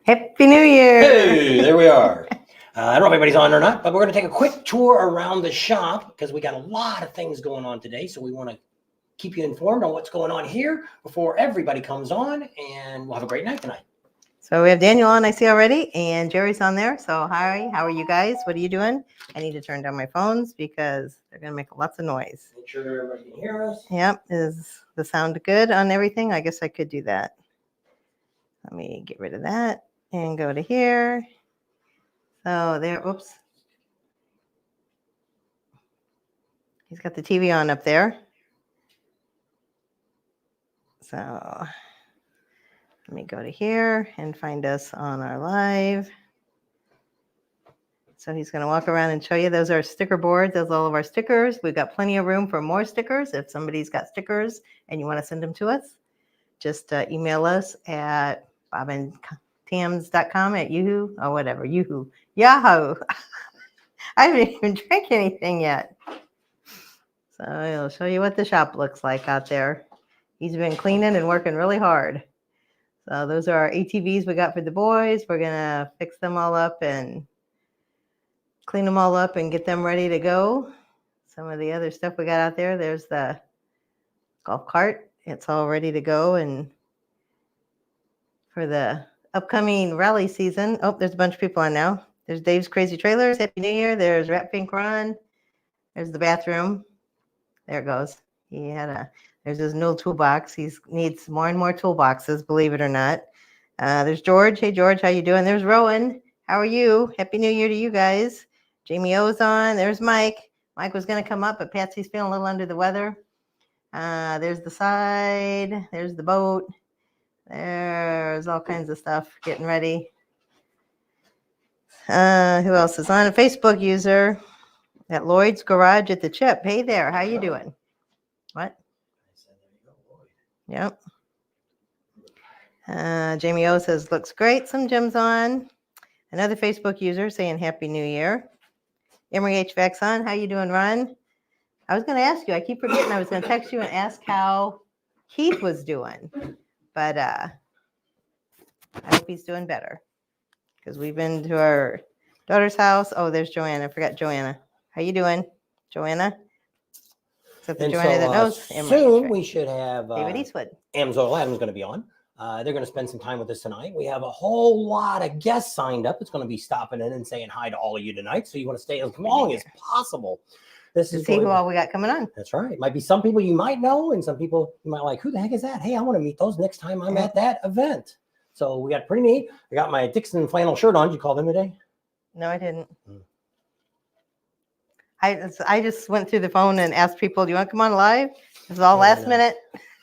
Happy New Year! Hey, there we are. I don't know if everybody's on or not, but we're going to take a quick tour around the shop because we got a lot of things going on today. So we want to keep you informed on what's going on here before everybody comes on, and we'll have a great night tonight. So we have Daniel on, I see already, and Jerry's on there. So hi, how are you guys? What are you doing? I need to turn down my phones because they're going to make lots of noise. Make sure everybody can hear us. Yep, is the sound good on everything? I guess I could do that. Let me get rid of that and go to here. So there, oops. He's got the TV on up there. So let me go to here and find us on our live. So he's going to walk around and show you. Those are sticker boards. Those are all of our stickers. We've got plenty of room for more stickers. If somebody's got stickers and you want to send them to us, just email us at bobandtams.com at Yahoo or whatever. Yahoo. I haven't even drank anything yet. So he'll show you what the shop looks like out there. He's been cleaning and working really hard. So those are our ATVs we got for the boys. We're going to fix them all up and clean them all up and get them ready to go. Some of the other stuff we got out there, there's the golf cart. It's all ready to go. And for the upcoming rally season, oh, there's a bunch of people on now. There's Dave's Crazy Trailers. Happy New Year. There's Rat Pink Run. There's the bathroom. There it goes. There's his new toolbox. He needs more and more toolboxes, believe it or not. There's George. Hey, George, how you doing? There's Rowan. How are you? Happy New Year to you guys. Jamie O's on. There's Mike. Mike was going to come up, but Patsy's feeling a little under the weather. There's the side. There's the boat. There's all kinds of stuff getting ready. Who else is on? A Facebook user at Lloyd's Garage at the Chip. Hey there. How you doing? What? Yep. Jamie O says, looks great. Some Jim's on. Another Facebook user saying Happy New Year. Emory HVAC's on. How you doing, Ron? I was going to ask you. I keep forgetting. I was going to text you and ask how Keith was doing. But I hope he's doing better. Because we've been to our daughter's house. Oh, there's Joanna. I forgot Joanna. How you doing, Joanna? Except the Joanna that knows. Soon we should have David Eastwood. Amsoil Adam is going to be on. They're going to spend some time with us tonight. We have a whole lot of guests signed up. It's going to be stopping in and saying hi to all of you tonight. So you want to stay as long as possible. This is see who all we got coming on. That's right. Might be some people you might know and some people you might like, who the heck is that? Hey, I want to meet those next time I'm at that event. So we got pretty neat. I got my Dixon flannel shirt on. Did you call them today? No, I didn't. I just went through the phone and asked people, do you want to come on live? It was all last minute.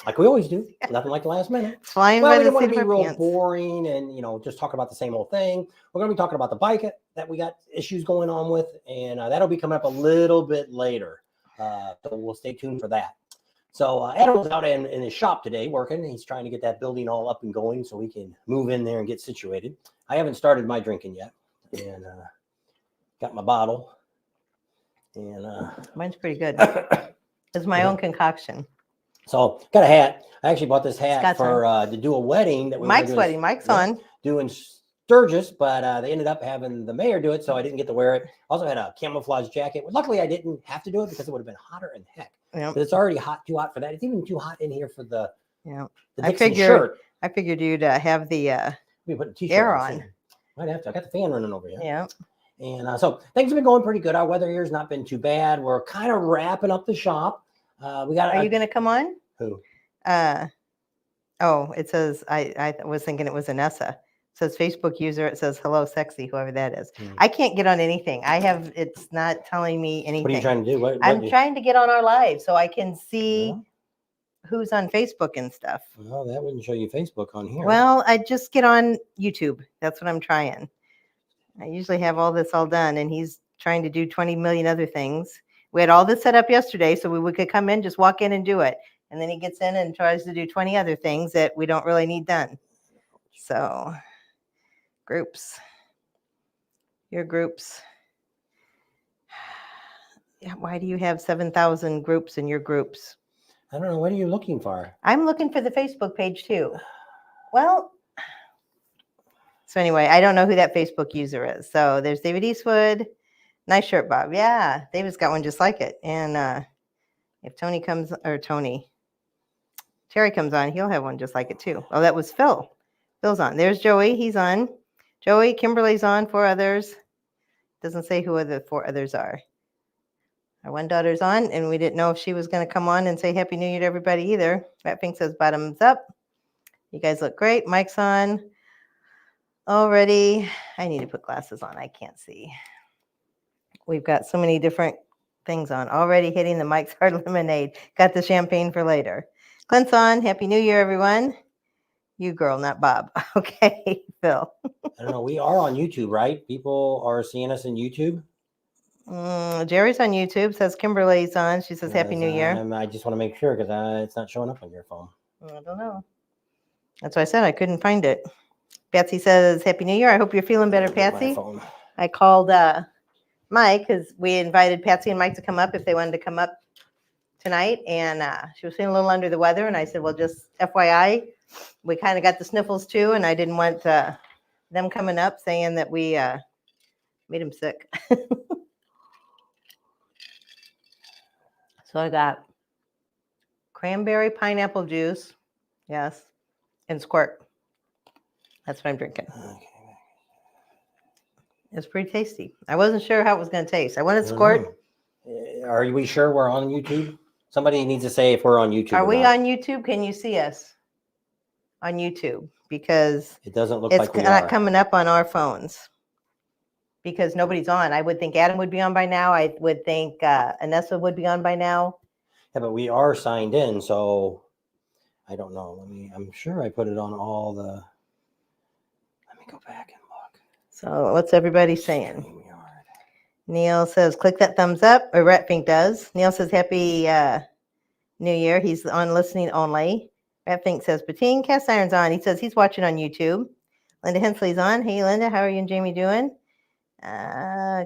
Like we always do. Nothing like the last minute. Flying well, by we the don't want seat to of be our real pants. boring and, just talk about the same old thing. We're going to be talking about the bike that we got issues going on with, and that'll be coming up a little bit later. So we'll stay tuned for that. So Adam was out in his shop today working. He's trying to get that building all up and going so we can move in there and get situated. I haven't started my drinking yet, and got my bottle. And mine's pretty good. It's my own concoction. So got a hat. I actually bought this hat for to do a wedding that we Mike's wedding. Mike's on doing Sturgis, but they ended up having the mayor do it, so I didn't get to wear it. Also had a camouflage jacket. Luckily, I didn't have to do it because it would have been hotter than heck. But it's already too hot for that. It's even too hot in here for the Dixon shirt. I figured you'd have the air on. Might have to. I got the fan running over here. Yeah. And so things have been going pretty good. Our weather here has not been too bad. We're kind of wrapping up the shop. We got. Are you going to come on? Who? It says I was thinking it was Anessa. It says Facebook user. It says hello, sexy, whoever that is. I can't get on anything. It's not telling me anything. What are you trying to do? I'm trying to get on our live so I can see who's on Facebook and stuff. Well, that wouldn't show you Facebook on here. Well, I just get on YouTube. That's what I'm trying. I usually have all this all done, and he's trying to do 20 million other things. We had all this set up yesterday, so we could come in, just walk in and do it. And then he gets in and tries to do 20 other things that we don't really need done. So, groups. Your groups. Why do you have 7,000 groups in your groups? I don't know. What are you looking for? I'm looking for the Facebook page, too. Well, So anyway, I don't know who that Facebook user is. So there's David Eastwood. Nice shirt, Bob. Yeah, David's got one just like it. And if Terry comes on, he'll have one just like it too. Oh, that was Phil. Phil's on. There's Joey. He's on. Joey, Kimberly's on. 4 others. Doesn't say who the 4 others are. Our one daughter's on, and we didn't know if she was going to come on and say Happy New Year to everybody either. That thing says bottoms up. You guys look great. Mike's on already. I need to put glasses on. I can't see. We've got so many different things on. Already hitting the Mike's Hard Lemonade. Got the champagne for later. Clint's on. Happy New Year, everyone. You girl, not Bob. Okay, Phil. I don't know. We are on YouTube, right? People are seeing us in YouTube. Jerry's on YouTube. Says Kimberly's on. She says Happy New Year. I just want to make sure because it's not showing up on your phone. I don't know. That's why I said I couldn't find it. Patsy says Happy New Year. I hope you're feeling better, Patsy. I called Mike because we invited Patsy and Mike to come up if they wanted to come up tonight. And she was feeling a little under the weather. And I said, well, just FYI, we kind of got the sniffles too. And I didn't want them coming up saying that we made him sick. So I got cranberry pineapple juice. Yes. And squirt. That's what I'm drinking. Okay. It's pretty tasty. I wasn't sure how it was going to taste. I wanted squirt. Are we sure we're on YouTube? Somebody needs to say if we're on YouTube. Are we on YouTube? Can you see us on YouTube? Because it doesn't look it's like we not are. coming up on our phones. Because nobody's on. I would think Adam would be on by now. I would think Anessa would be on by now. Yeah, but we are signed in, so I don't know. I'm sure I put it on all the. Let me go back and look. So what's everybody saying? Neil says, click that thumbs up, or Rethinking does. Neil says, Happy New Year. He's on listening only. Rethinking says, Patine, cast iron's on. He says he's watching on YouTube. Linda Hensley's on. Hey, Linda, how are you and Jamie doing?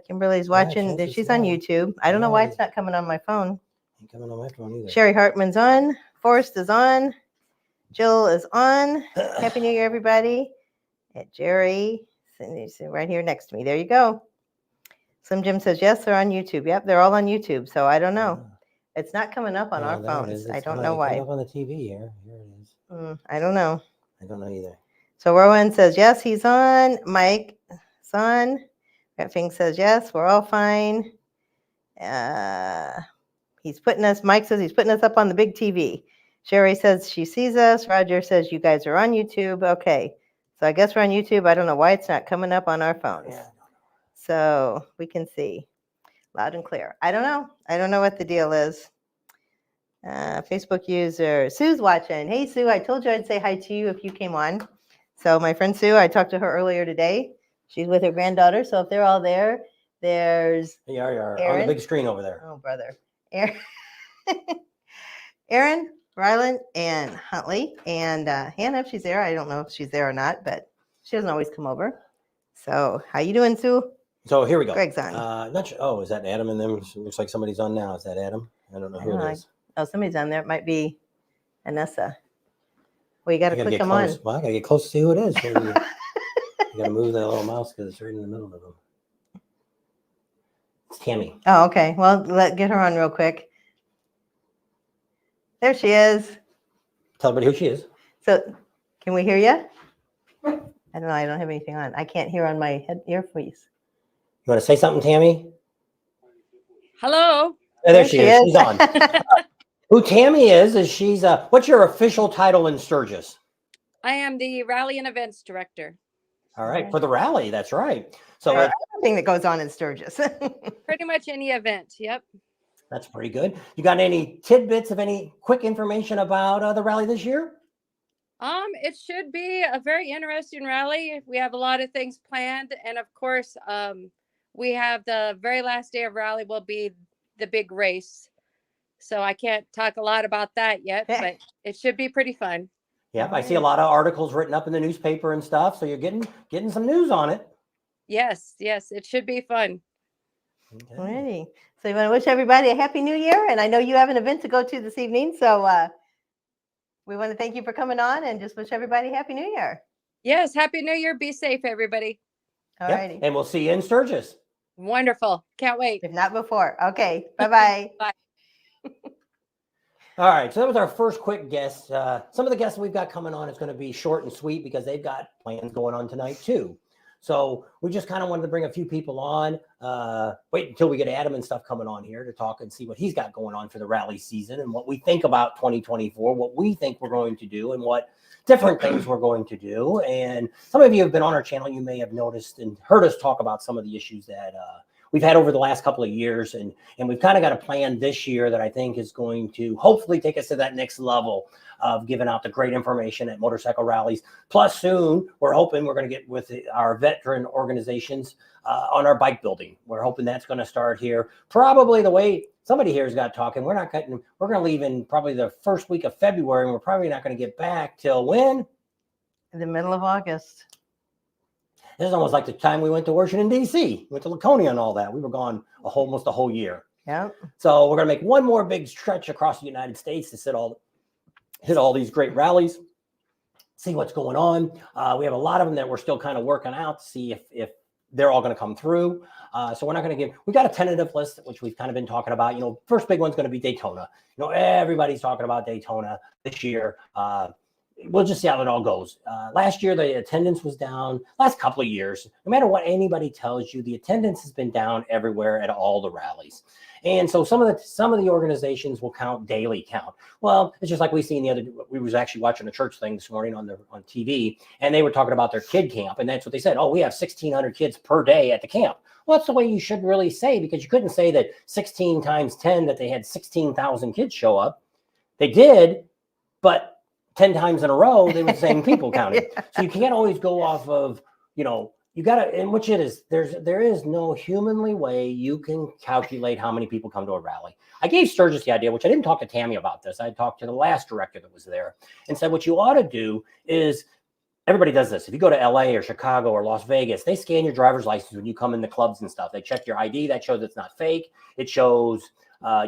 Kimberly's watching. She's on YouTube. I don't know why it's not coming on my phone. Ain't coming on my phone either. Sherry Hartman's on. Forrest is on. Jill is on. Happy New Year, everybody. At Jerry, right here next to me. There you go. Slim Jim says, yes, they're on YouTube. Yep, they're all on YouTube. So I don't know. It's not coming up on our phones. I don't know why. It's up on the TV here. Here it is. I don't know. I don't know either. So Rowan says, yes, he's on. Mike is on. Fing says, yes, we're all fine. Mike says he's putting us up on the big TV. Sherry says she sees us. Roger says you guys are on YouTube. Okay. So I guess we're on YouTube. I don't know why it's not coming up on our phones. Yeah. So we can see loud and clear. I don't know. I don't know what the deal is. Facebook user, Sue's watching. Hey, Sue, I told you I'd say hi to you if you came on. So my friend Sue, I talked to her earlier today. She's with her granddaughter. So if they're all there, there's Aaron, on the big screen over there. Oh, brother. Aaron, Rylan, and Huntley. And Hannah, if she's there. I don't know if she's there or not, but she doesn't always come over. So how you doing, Sue? So here we go. Greg's on. Not sure. Oh, is that Adam in them? Looks like somebody's on now. Is that Adam? I don't know who it is. Oh, somebody's on there. It might be Anessa. Well, you got to click them on. Well, I got to get close to see who it is. You got to move that little mouse because it's right in the middle of them. It's Tammy. Oh, okay. Well, get her on real quick. There she is. Tell everybody who she is. So, can we hear you? I don't know. I don't have anything on. I can't hear on my earpiece. You want to say something, Tammy? Hello. Oh, there she is. She's on. Who Tammy is she's what's your official title in Sturgis? I am the Rally and Events Director. All right, for the rally, that's right. So everything that goes on in Sturgis. Pretty much any event. Yep. That's pretty good. You got any tidbits of any quick information about the rally this year? It should be a very interesting rally. We have a lot of things planned, and of course, we have the very last day of rally will be the big race. So I can't talk a lot about that yet, but it should be pretty fun. Yep, I see a lot of articles written up in the newspaper and stuff. So you're getting some news on it. Yes, it should be fun. Okay. Alrighty. So you want to wish everybody a happy new year, and I know you have an event to go to this evening, so we want to thank you for coming on and just wish everybody happy new year. Yes. Happy New Year. Be safe, everybody. All Yep. righty. And we'll see you in Sturgis. Wonderful. Can't wait. If not before. Okay. Bye-bye. Bye. All right, so that was our first quick guest. Some of the guests we've got coming on is going to be short and sweet because they've got plans going on tonight too. So we just kind of wanted to bring a few people on. Wait until we get Adam and stuff coming on here to talk and see what he's got going on for the rally season and what we think about 2024, what we think we're going to do, and what different things we're going to do. And some of you have been on our channel. You may have noticed and heard us talk about some of the issues that we've had over the last couple of years. And we've kind of got a plan this year that I think is going to hopefully take us to that next level of giving out the great information at motorcycle rallies. Plus soon, we're hoping we're going to get with our veteran organizations on our bike building. We're hoping that's going to start here. Probably the way somebody here has got talking, we're going to leave in probably the first week of February, and we're probably not going to get back till when? In the middle of August. This is almost like the time we went to Washington, D.C., went to Laconia and all that. We were gone almost a whole year. Yep. So we're going to make one more big stretch across the United States to hit all these great rallies, see what's going on. We have a lot of them that we're still kind of working out to see if they're all going to come through. So we're not going to we got a tentative list, which we've kind of been talking about. First big one's going to be Daytona. Everybody's talking about Daytona this year. We'll just see how it all goes. Last year, the attendance was down. Last couple of years, no matter what anybody tells you, the attendance has been down everywhere at all the rallies. And so some of the organizations will count daily count. Well, it's just like we seen we was actually watching a church thing this morning on TV, and they were talking about their kid camp, and that's what they said. Oh, we have 1,600 kids per day at the camp. Well, that's the way you should really say, because you couldn't say that 16 times 10 that they had 16,000 kids show up. They did, but 10 times in a row, they were the same people counting. Yeah. So you can't always go off of, you got to, and which it is, there is no humanly way you can calculate how many people come to a rally. I gave Sturgis the idea, which I didn't talk to Tammy about this. I talked to the last director that was there and said, what you ought to do is, everybody does this. If you go to LA or Chicago or Las Vegas, they scan your driver's license when you come in the clubs and stuff. They check your ID. That shows it's not fake. It shows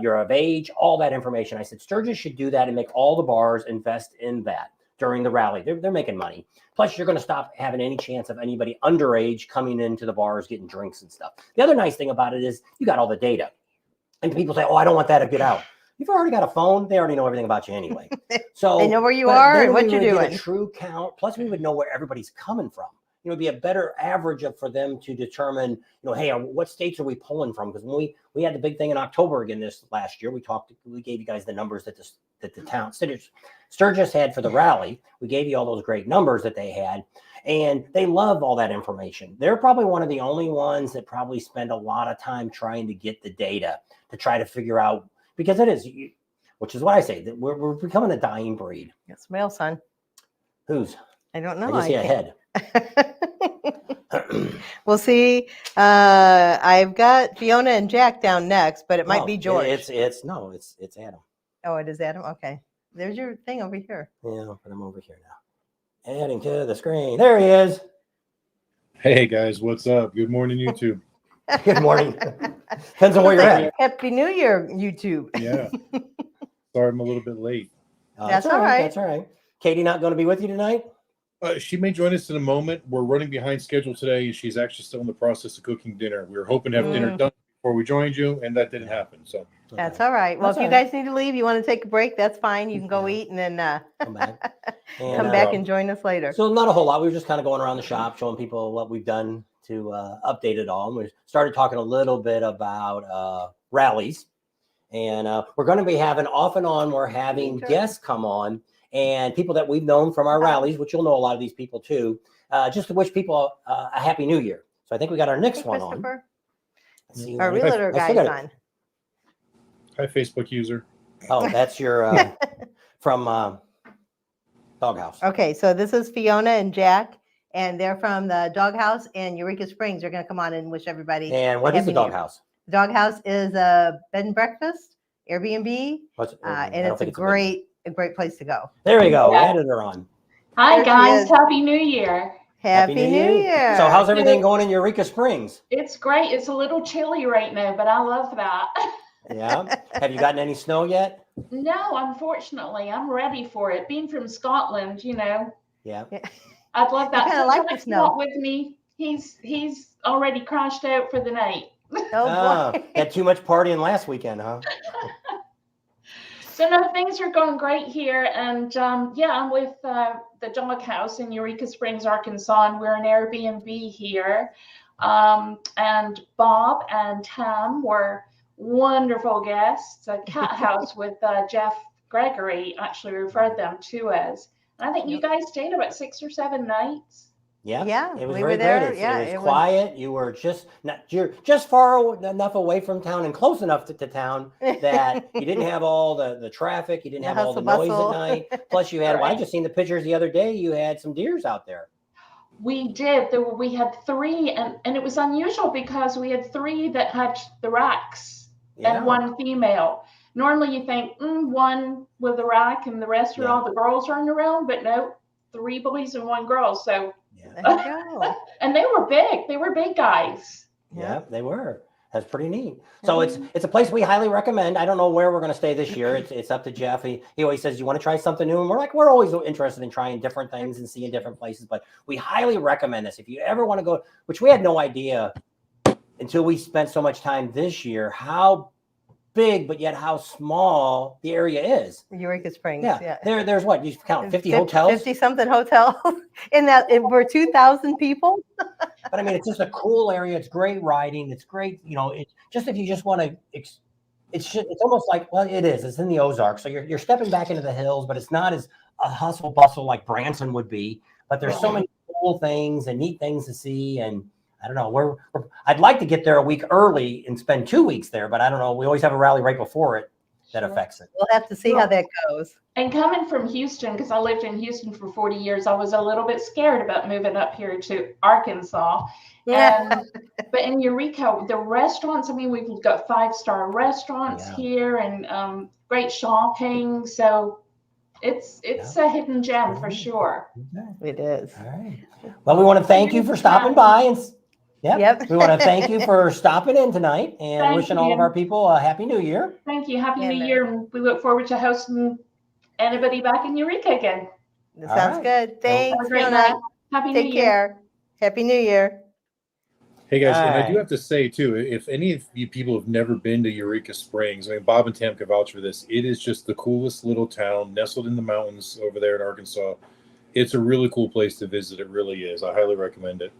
you're of age, all that information. I said, Sturgis should do that and make all the bars invest in that during the rally. They're making money. Plus, you're going to stop having any chance of anybody underage coming into the bars, getting drinks and stuff. The other nice thing about it is you got all the data. And people say, oh, I don't want that to get out. You've already got a phone. They already know everything about you anyway. So they know where you are and what you're get doing. A true count. Plus, we would know where everybody's coming from. It'd be a better average for them to determine, hey, what states are we pulling from? Because when we had the big thing in October again this last year, we gave you guys the numbers that the town Sturgis had for the rally. We gave you all those great numbers that they had, and they love all that information. They're probably one of the only ones that probably spend a lot of time trying to get the data to try to figure out, because it is, which is what I say, that we're becoming a dying breed. It's male son. Whose? I don't know. I just see a head. We'll see. I've got Fiona and Jack down next, but it might be George. It's Adam. Oh, it is Adam. Okay, there's your thing over here. Yeah, but I'm over here now. Adding to the screen. There he is. Hey guys, what's up? Good morning, YouTube. Good morning. Depends on where you're at. Happy New Year, YouTube. Yeah. Sorry, I'm a little bit late. That's all right. That's all right. Katie not going to be with you tonight? She may join us in a moment. We're running behind schedule today, and she's actually still in the process of cooking dinner. We were hoping to have dinner done before we joined you, and that didn't happen. So that's all right. Well, if you guys need to leave, you want to take a break, that's fine. You can go eat and then come back and join us later. So not a whole lot. We were just kind of going around the shop, showing people what we've done to update it all. And we started talking a little bit about rallies, and we're going to be having off and on. We're having guests come on. And people that we've known from our rallies, which you'll know a lot of these people too, just to wish people a happy new year. So I think we got our next one on. Let's see, our realtor guy's on. Hi, Facebook user. Oh, that's your from Doghouse. Okay, so this is Fiona and Jack, and they're from the Doghouse in Eureka Springs. They're going to come on and wish everybody. And what is the Doghouse? The Doghouse is a bed and breakfast, Airbnb, and it's a great place to go. There we go. Added her on. Hi guys, Happy New Year. Happy New Year. So how's everything going in Eureka Springs? It's great. It's a little chilly right now, but I love that. Yeah. Have you gotten any snow yet? No, unfortunately. I'm ready for it. Being from Scotland, Yeah. I'd love that. kinda So like the Jack's snow. not with me. He's already crashed out for the night. Oh boy. Had too much partying last weekend, huh? So no, things are going great here, and yeah, I'm with the Dog House in Eureka Springs, Arkansas, and we're an Airbnb here. And Bob and Tam were wonderful guests. A cat house with Jeff Gregory actually referred them to us. And I think you Yep. guys stayed about 6 or 7 nights. Yeah, Yeah, it was we very were there. great. Yeah, It was it was- quiet. You were you're just far enough away from town and close enough to town that you didn't have all the traffic. You didn't The have all the hustle noise bustle. at night. Plus, you had. Well, I Right. just seen the pictures the other day. You had some deers out there. We did. We had 3, and it was unusual because we had 3 that had the racks Yeah. and 1 female. Normally you think 1 with a rack and the rest are Yeah. all the girls running around, but no, 3 boys and 1 girl. So, Yeah. There you go. and they were big. They were big guys. Yeah, they were. That's pretty neat. So it's a place we highly recommend. I don't know where we're going to stay this year. It's up to Jeff. He always says, you want to try something new? And we're always interested in trying different things and seeing different places. But we highly recommend this. If you ever want to go, which we had no idea until we spent so much time this year, how big, but yet how small the area is. Eureka Springs. Yeah. Yeah. There's what, you count 50 hotels? 50 something hotels in that we're 2,000 people. But I mean, it's just a cool area. It's great riding. It's great. It's just, if you just want to, it's almost like, well, it is. It's in the Ozarks. So you're stepping back into the hills, but it's not as a hustle bustle like Branson would be. But there's so many cool things and neat things to see. And I don't know, I'd like to get there a week early and spend 2 weeks there, but I don't know. We always have a rally right before it that affects it. We'll have to see how that goes. And coming from Houston, because I lived in Houston for 40 years, I was a little bit scared about moving up here to Arkansas. Yeah. But in Eureka, the restaurants, I mean, we've got 5-star restaurants Yeah. here and great shopping. So it's a hidden gem for sure. Okay. It is. All right. Well, we want to thank you for stopping by and Yep. we want to thank you for stopping in tonight and Thank wishing all of you. our people a happy new year. Thank you. Happy Yeah, New man. Year. And we look forward to hosting anybody back in Eureka again. That All sounds right. good. Have a Thanks, great Fiona. night. Happy New Take Year. care. Happy New Year. Hey guys, and I do Alright. have to say too, if any of you people have never been to Eureka Springs, I mean, Bob and Tam can vouch for this. It is just the coolest little town nestled in the mountains over there in Arkansas. It's a really cool place to visit. It really is. I highly recommend it.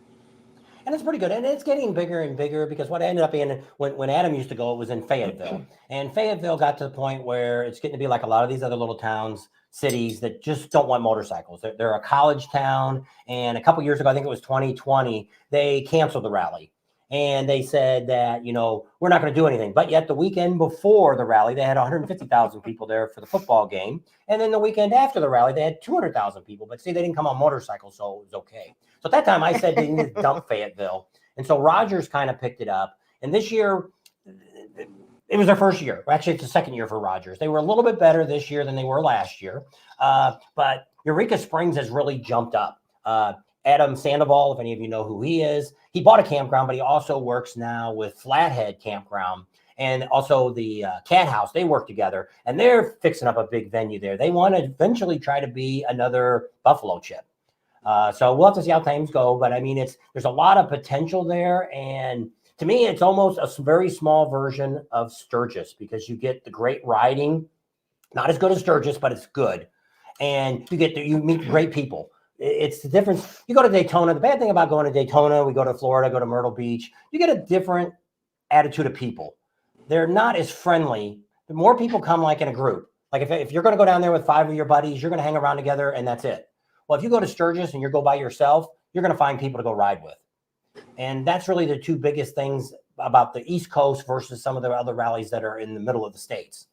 And it's pretty good. And it's getting bigger and bigger because what ended up being when Adam used to go, it was in Fayetteville. And Fayetteville got to the point where it's getting to be like a lot of these other little towns, cities that just don't want motorcycles. They're a college town. And a couple years ago, I think it was 2020, they canceled the rally. And they said that, we're not going to do anything. But yet the weekend before the rally, they had 150,000 people there for the football game. And then the weekend after the rally, they had 200,000 people. But see, they didn't come on motorcycles, so it was okay. So at that time, I said they need to dump Fayetteville. And so Rogers kind of picked it up. And this year, it was their first year. Actually, it's the second year for Rogers. They were a little bit better this year than they were last year. But Eureka Springs has really jumped up. Adam Sandoval, if any of you know who he is, he bought a campground, but he also works now with Flathead Campground and also the Cat House. They work together, and they're fixing up a big venue there. They want to eventually try to be another Buffalo Chip. So we'll have to see how things go. But I mean, there's a lot of potential there. And to me, it's almost a very small version of Sturgis because you get the great riding, not as good as Sturgis, but it's good. And you meet great people. It's the difference. You go to Daytona. The bad thing about going to Daytona, we go to Florida, go to Myrtle Beach, you get a different attitude of people. They're not as friendly. The more people come like in a group. Like if you're going to go down there with 5 of your buddies, you're going to hang around together and that's it. Well, if you go to Sturgis and you go by yourself, you're going to find people to go ride with. And that's really the two biggest things about the East Coast versus some of the other rallies that are in the middle of the states.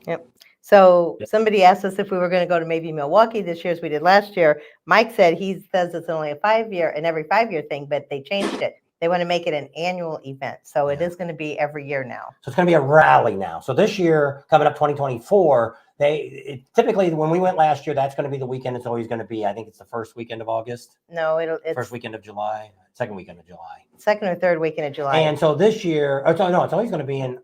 Yep. So somebody asked us if we were going to go to maybe Milwaukee this year as we did last year. Mike said he says it's only every 5-year thing, but they changed it. They want to make it an annual event. So it is going to be every year now. So it's going to be a rally now. So this year, coming up 2024, typically when we went last year, that's going to be the weekend. It's always going to be, I think it's the first weekend of August. No, it's first weekend of July, second weekend of July. Second or third weekend of July. And so this year, it's always going to be in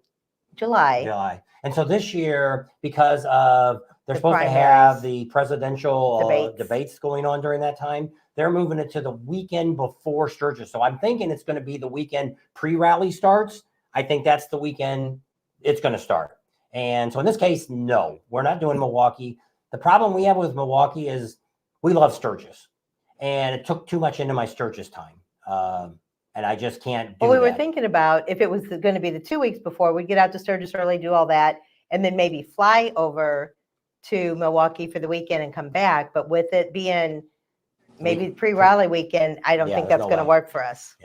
July. And so this year, because of they're supposed to primaries. have the presidential Debates. debates going on during that time, they're moving it to the weekend before Sturgis. So I'm thinking it's going to be the weekend pre-rally starts. I think that's the weekend it's going to start. And so in this case, no, we're not doing Milwaukee. The problem we have with Milwaukee is we love Sturgis, and it took too much into my Sturgis time. And I just can't do Well, we were that. thinking about if it was going to be the 2 weeks before, we'd get out to Sturgis early, do all that, and then maybe fly over to Milwaukee for the weekend and come back. But with it being maybe pre-rally weekend, I don't Yeah, think there's that's no going to way. work for us.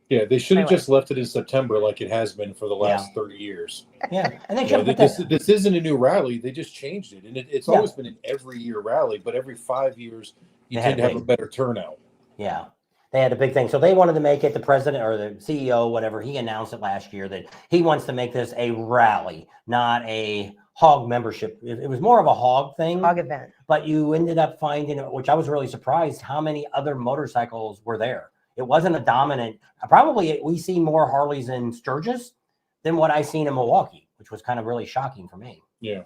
Yeah, they should have Anyway. just left it in September like it has been for the last 30 years. Yeah, and they Yeah, should have put this isn't a new rally. They just changed it. And it's Yeah. always been an every year rally, but every 5 years, you They had tend to have a big- better turnout. Yeah, they had a big thing. So they wanted to make it, the president or the CEO, whatever, he announced it last year that he wants to make this a rally, not a hog membership. It was more of a hog thing, Hog event. but you ended up finding, which I was really surprised, how many other motorcycles were there. It wasn't a dominant, probably we see more Harleys in Sturgis than what I seen in Milwaukee, which was kind of really shocking for me. Yeah.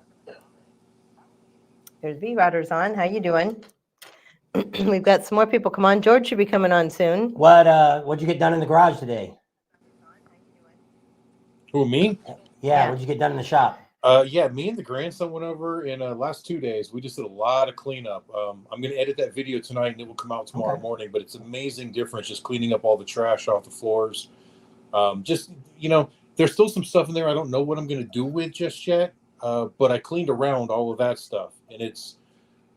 There's V-Riders on. How you doing? We've got some more people come on. George should be coming on soon. What'd you get done in the garage today? Who, me? Yeah, Yeah. what'd you get done in the shop? Yeah, me and the grandson went over in last 2 days. We just did a lot of cleanup. I'm going to edit that video tonight and it will come out tomorrow morning, but it's amazing difference just cleaning up all the trash off the floors. Just, there's still some stuff in there I don't know what I'm going to do with just yet, but I cleaned around all of that stuff, and it's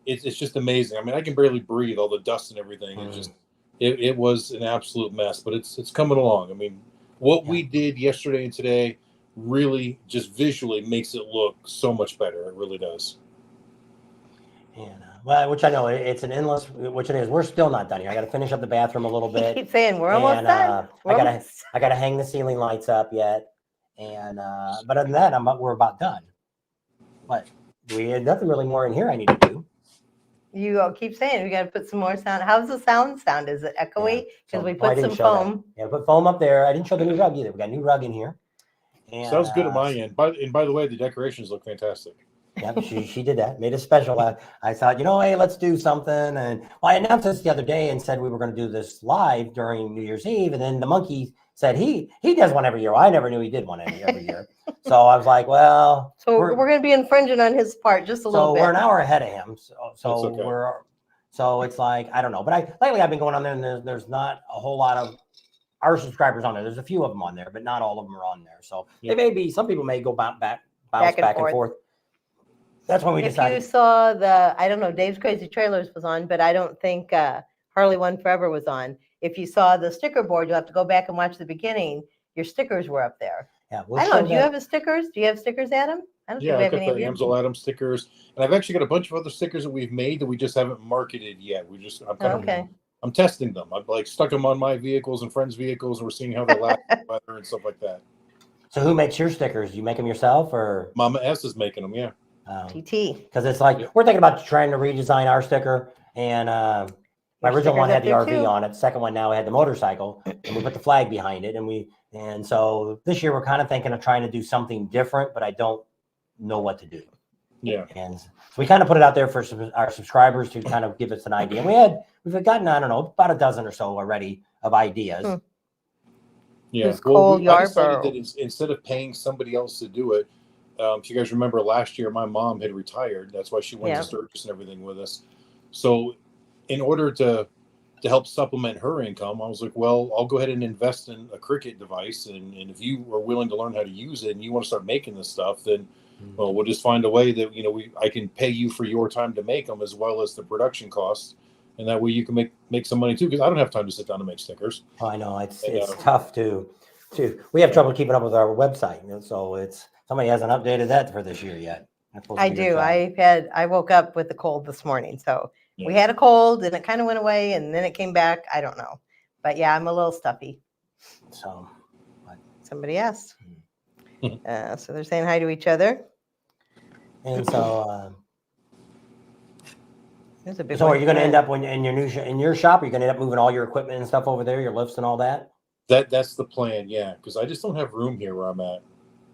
just amazing. I mean, I can barely breathe, all the dust and everything. It's just, it was an absolute mess, but it's coming along. I mean, what we did yesterday and today really just visually makes it look so much better. It really does. And which I know it's an endless, which it is. We're still not done here. I got to finish up the bathroom a little You bit. keep saying we're almost And, done. We're almost- I gotta hang the ceiling lights up yet. And but other than that, we're about done. But we had nothing really more in here I need to do. You all keep saying we got to put some more sound. How's the sound? Is it echoey? Because we put some foam. Yeah, put foam up there. I didn't show the new rug either. We got a new rug in here. And, Sounds good at my end. By the way, the decorations look fantastic. Yeah, she did that. Made it special. I thought, hey, let's do something. And I announced this the other day and said we were going to do this live during New Year's Eve. And then the monkey said he does one every year. Well, I never knew he did one every year. So I was like, well. So we're going to be infringing on his part just a little bit. So we're an hour ahead of him. So okay. So it's like, I don't know. But lately I've been going on there and there's not a whole lot of our subscribers on there. There's a few of them on there, but not all of them are on there. So they may be, some people may go bounce back and forth. That's when we decided. If you saw I don't know, Dave's Crazy Trailers was on, but I don't think Harley One Forever was on. If you saw the sticker board, you'll have to go back and watch the beginning. Your stickers were up there. Yeah, I don't know. Do you have stickers? Do you have stickers, Adam? I don't Yeah, think I've we got have the any. Amsoil Adam stickers, and I've actually got a bunch of other stickers that we've made that we just haven't marketed yet. I'm testing them. I've stuck them on my vehicles and friends' vehicles, and we're seeing how they last weather and stuff like that. So who makes your stickers? Do you make them yourself or? Mama S is making them, yeah. TT. Because it's like we're thinking about trying to redesign our sticker, and my original one had the RV on it. Second one now had the motorcycle, and we put the flag behind it, and so this year we're kind of thinking of trying to do something different, but I don't know what to do. Yeah. And so we kind of put it out there for our subscribers to kind of give us an idea. We've gotten, I don't know, about a dozen or so already of ideas. Yeah. Who's Cole I decided Yarborough? that instead of paying somebody else to do it, if you guys remember last year, my mom had retired. That's why she went to Sturgis and everything with us. So in order to help supplement her income, I was like, well, I'll go ahead and invest in a Cricut device. And if you are willing to learn how to use it and you want to start making this stuff, then well, we'll just find a way that, I can pay you for your time to make them as well as the production costs. And that way you can make some money too, because I don't have time to sit down and make stickers. Oh, I know it's tough to we have trouble keeping up with our website. So somebody hasn't updated that for this year yet. I do. I woke up with a cold this morning. So we had a cold and it kind of went away and then it came back. I don't know. But yeah, I'm a little stuffy. So somebody asked. So they're saying hi to each other. And so there's a big so are you going to end up in your shop? Are you going to end up moving all your equipment and stuff over there, your lifts and all that? That's the plan, yeah, because I just don't have room here where I'm at.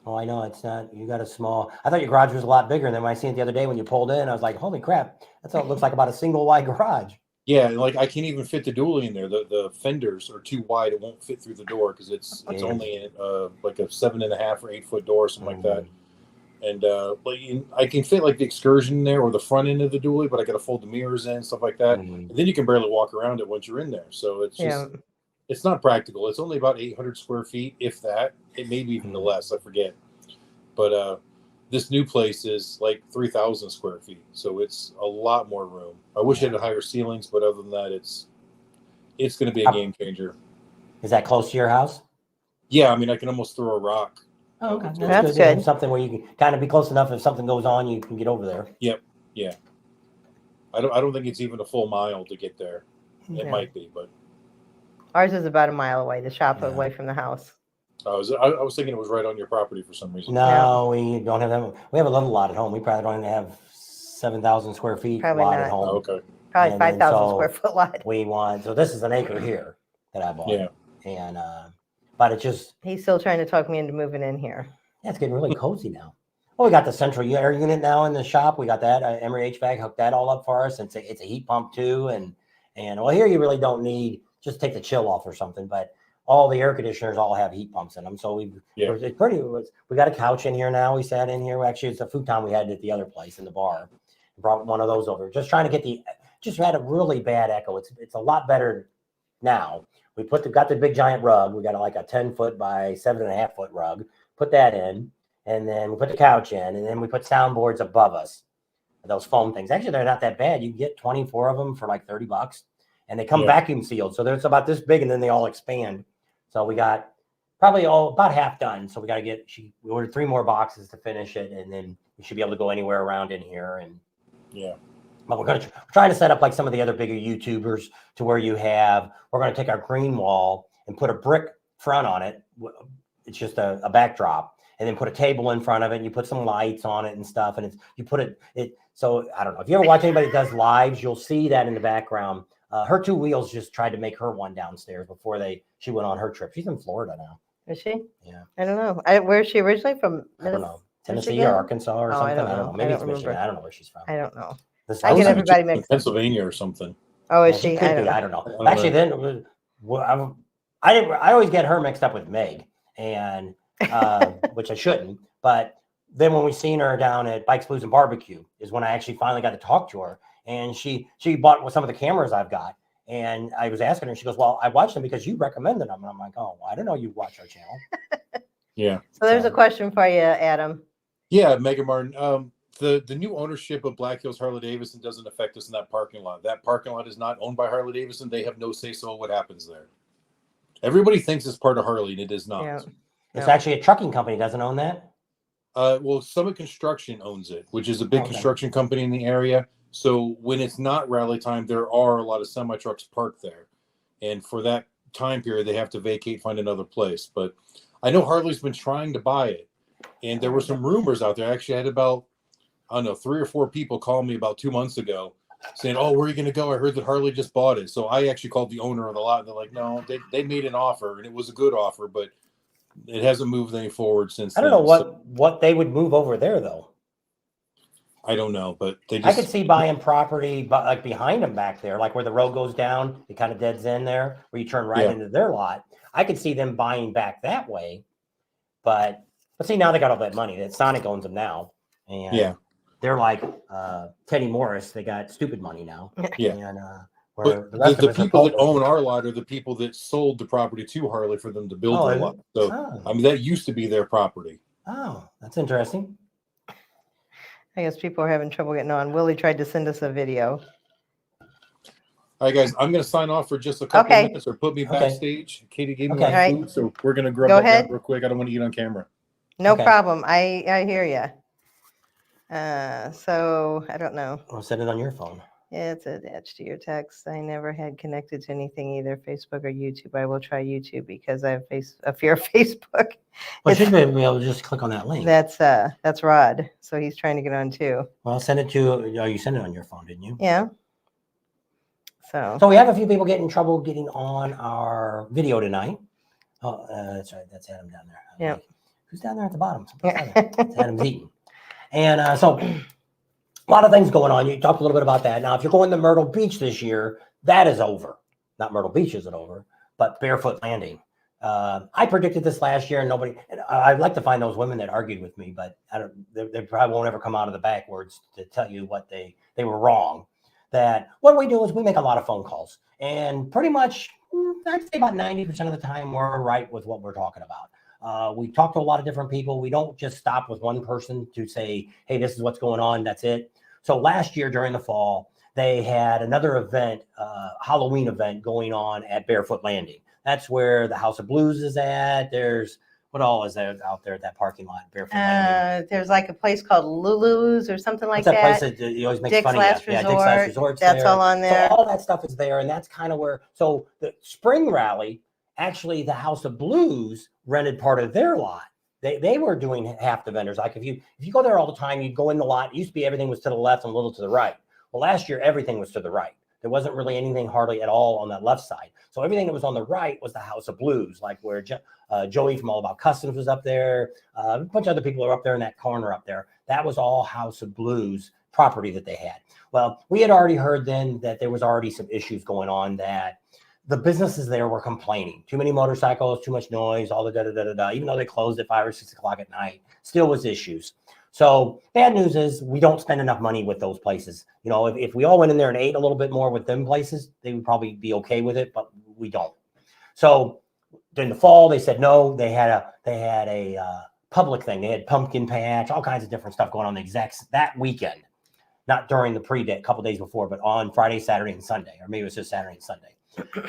Oh, I know it's not. You got a small. I thought your garage was a lot bigger. And then when I seen it the other day when you pulled in, I was like, "Holy crap! That's how it looks like about a single wide garage." Yeah, like I can't even fit the dually in there. The fenders are too wide; it won't fit through the door because it's only like a 7.5 or 8 foot door, something like that. And I can fit like the excursion in there or the front end of the dually, but I got to fold the mirrors in, stuff like that. And then you can barely walk around it once you're in there. So it's just it's not practical. It's only about 800 square feet, if that. It may be even less. I forget. But this new place is like 3,000 square feet, so it's a lot more room. I wish it had higher ceilings, but other than that, it's going to be a game changer. Is that close to your house? Yeah, I mean, I can almost throw a rock. Oh, okay. That's good. Something where you can kind of be close enough if something goes on, you can get over there. Yep. Yeah. I don't think it's even a full mile to get there. It might be, but ours is about a mile away. The shop away from the house. I was thinking it was right on your property for some reason. No, we don't have that. We have a little lot at home. We probably don't even have 7,000 square feet Probably lot not. at home. Oh, okay. Probably 5,000 square foot lot. So this is an acre here that I bought. Yeah. And but it just he's still trying to talk me into moving in here. Yeah, it's getting really cozy now. Well, we got the central air unit now in the shop. We got that Emery HVAC hooked that all up for us. It's a heat pump too, and well, here you really don't need, just take the chill off or something, but all the air conditioners all have heat pumps in them. So it's pretty. We got a couch in here now. We sat in here. Actually, it's a futon we had at the other place in the bar. Brought one of those over. Just trying to get just had a really bad echo. It's a lot better now. We got the big giant rug. We got like a 10-foot by 7.5 foot rug. Put that in, and then we put the couch in, and then we put soundboards above us. Those foam things. Actually, they're not that bad. You can get 24 of them for like $30, and they come vacuum sealed. So they're about this big, and then they all expand. So we got probably about half done. So we got to we ordered 3 more boxes to finish it, and then we should be able to go anywhere around in here. And but we're trying to set up like some of the other bigger YouTubers to where we're going to take our green wall and put a brick front on it. It's just a backdrop, and then put a table in front of it, and you put some lights on it and stuff. And so I don't know if you ever watch anybody that does lives, you'll see that in the background. Her 2 wheels just tried to make her one downstairs before she went on her trip. She's in Florida now. Is she? Yeah. I don't know. Where is she originally from? I don't know. Tennessee or Arkansas or something. I don't know. Maybe it's Michigan. I don't know where she's from. I don't know. I get everybody mixed up. Pennsylvania or something. Oh, is she? I don't know. Actually, then I always get her mixed up with Meg, and which I shouldn't. But then when we seen her down at Bikes, Blues, and Barbecue is when I actually finally got to talk to her, and she bought some of the cameras I've got, and I was asking her, she goes, "Well, I watched them because you recommended them," and I'm like, "Oh, well, I didn't know you watch our channel." Yeah. So there's a question for you, Adam. Yeah, Megan Martin. The new ownership of Black Hills Harley Davidson doesn't affect us in that parking lot. That parking lot is not owned by Harley Davidson. They have no say so what happens there. Everybody thinks it's part of Harley, and it is not. Yeah. It's actually a trucking company doesn't own that. Well, Summit Construction owns it, which is a big construction company in the area. So when it's not rally time, there are a lot of semi trucks parked there, and for that time period, they have to vacate, find another place. But I know Harley's been trying to buy it, and there were some rumors out there. I actually had about 3 or 4 people call me about 2 months ago saying, "Oh, where are you going to go? I heard that Harley just bought it." So I actually called the owner of the lot, and they're like, "No, they made an offer, and it was a good offer, but it hasn't moved any forward since." I don't know what they would move over there though. I don't know, but I could see buying property like behind them back there, like where the road goes down, it kind of deads in there, where you turn right into their lot. I could see them buying back that way, but see, now they got all that money. That Sonic owns them now, and they're like Teddy Morris. They got stupid money now. Yeah. And but the people that own our lot are the people that sold the property to Harley for them to build their lot. So I mean, that used to be their property. Oh, that's interesting. I guess people are having trouble getting on. Willie tried to send us a video. All right, guys, I'm going to sign off for just a couple of minutes, or put me backstage. Katie gave me my food, so we're going to grab that real quick. I don't want to eat on camera. No problem. I hear you. So I don't know. I'll send it on your phone. Yeah, it's attached to your text. I never had connected to anything, either Facebook or YouTube. I will try YouTube because I have a fear of Facebook. Well, you should be able to just click on that link. That's Rod. So he's trying to get on too. Well, I'll send it to you sent it on your phone, didn't you? Yeah. So we have a few people getting trouble getting on our video tonight. Oh, that's right. That's Adam down there. Yeah. Who's down there at the bottom? It's Adam's eating. And so a lot of things going on. You talked a little bit about that. Now, if you're going to Myrtle Beach this year, That is over. Not Myrtle Beach isn't over, but Barefoot Landing. I predicted this last year, and nobody. And I'd like to find those women that argued with me, but I don't. They probably won't ever come out of the backwards to tell you what they were wrong. That what we do is we make a lot of phone calls, and pretty much I'd say about 90% of the time we're right with what we're talking about. We talk to a lot of different people. We don't just stop with one person to say, "Hey, this is what's going on." That's it. So last year during the fall, they had another event, Halloween event going on at Barefoot Landing. That's where the House of Blues is at. There's what all is there out there at that parking lot, Barefoot Landing? There's like a place called Lulu's or something like What's that that. place that you always make Dick's fun of? Last Yeah, Dick's Last Resort. Resort's That's there. all on there. So all that stuff is there, and that's kind of where. So the spring rally, actually, the House of Blues rented part of their lot. They were doing half the vendors. Like if you go there all the time, you'd go in the lot. It used to be everything was to the left and a little to the right. Well, last year everything was to the right. There wasn't really anything hardly at all on that left side. So everything that was on the right was the House of Blues, like where Joey from All About Customs was up there. A bunch of other people are up there in that corner up there. That was all House of Blues property that they had. Well, we had already heard then that there was already some issues going on, that the businesses there were complaining. Too many motorcycles, too much noise, all the da-da-da-da-da. Even though they closed at 5 or 6 o'clock at night, still was issues. So bad news is we don't spend enough money with those places. You know, if we all went in there and ate a little bit more with them places, they would probably be okay with it, but we don't. So in the fall, they said no. They had a public thing. They had pumpkin patch, all kinds of different stuff going on that weekend. Not during the pre-day, a couple days before, but on Friday, Saturday, and Sunday, or maybe it was just Saturday and Sunday.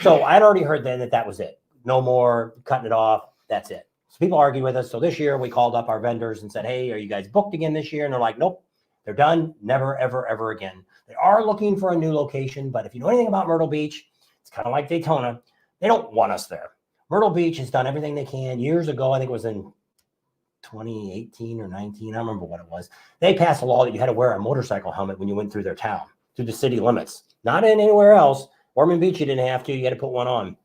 So I'd already heard then that was it. No more cutting it off. That's it. So people argue with us. So this year we called up our vendors and said, "Hey, are you guys booked again this year?" And they're like, "Nope, they're done. Never, ever, ever again." They are looking for a new location, but if you know anything about Myrtle Beach, it's kind of like Daytona. They don't want us there. Myrtle Beach has done everything they can. Years ago, I think it was in 2018 or 19, I don't remember what it was. They passed a law that you had to wear a motorcycle helmet when you went through their town, through the city limits. Not in anywhere else. Ormond Beach, you didn't have to. You had to put one on.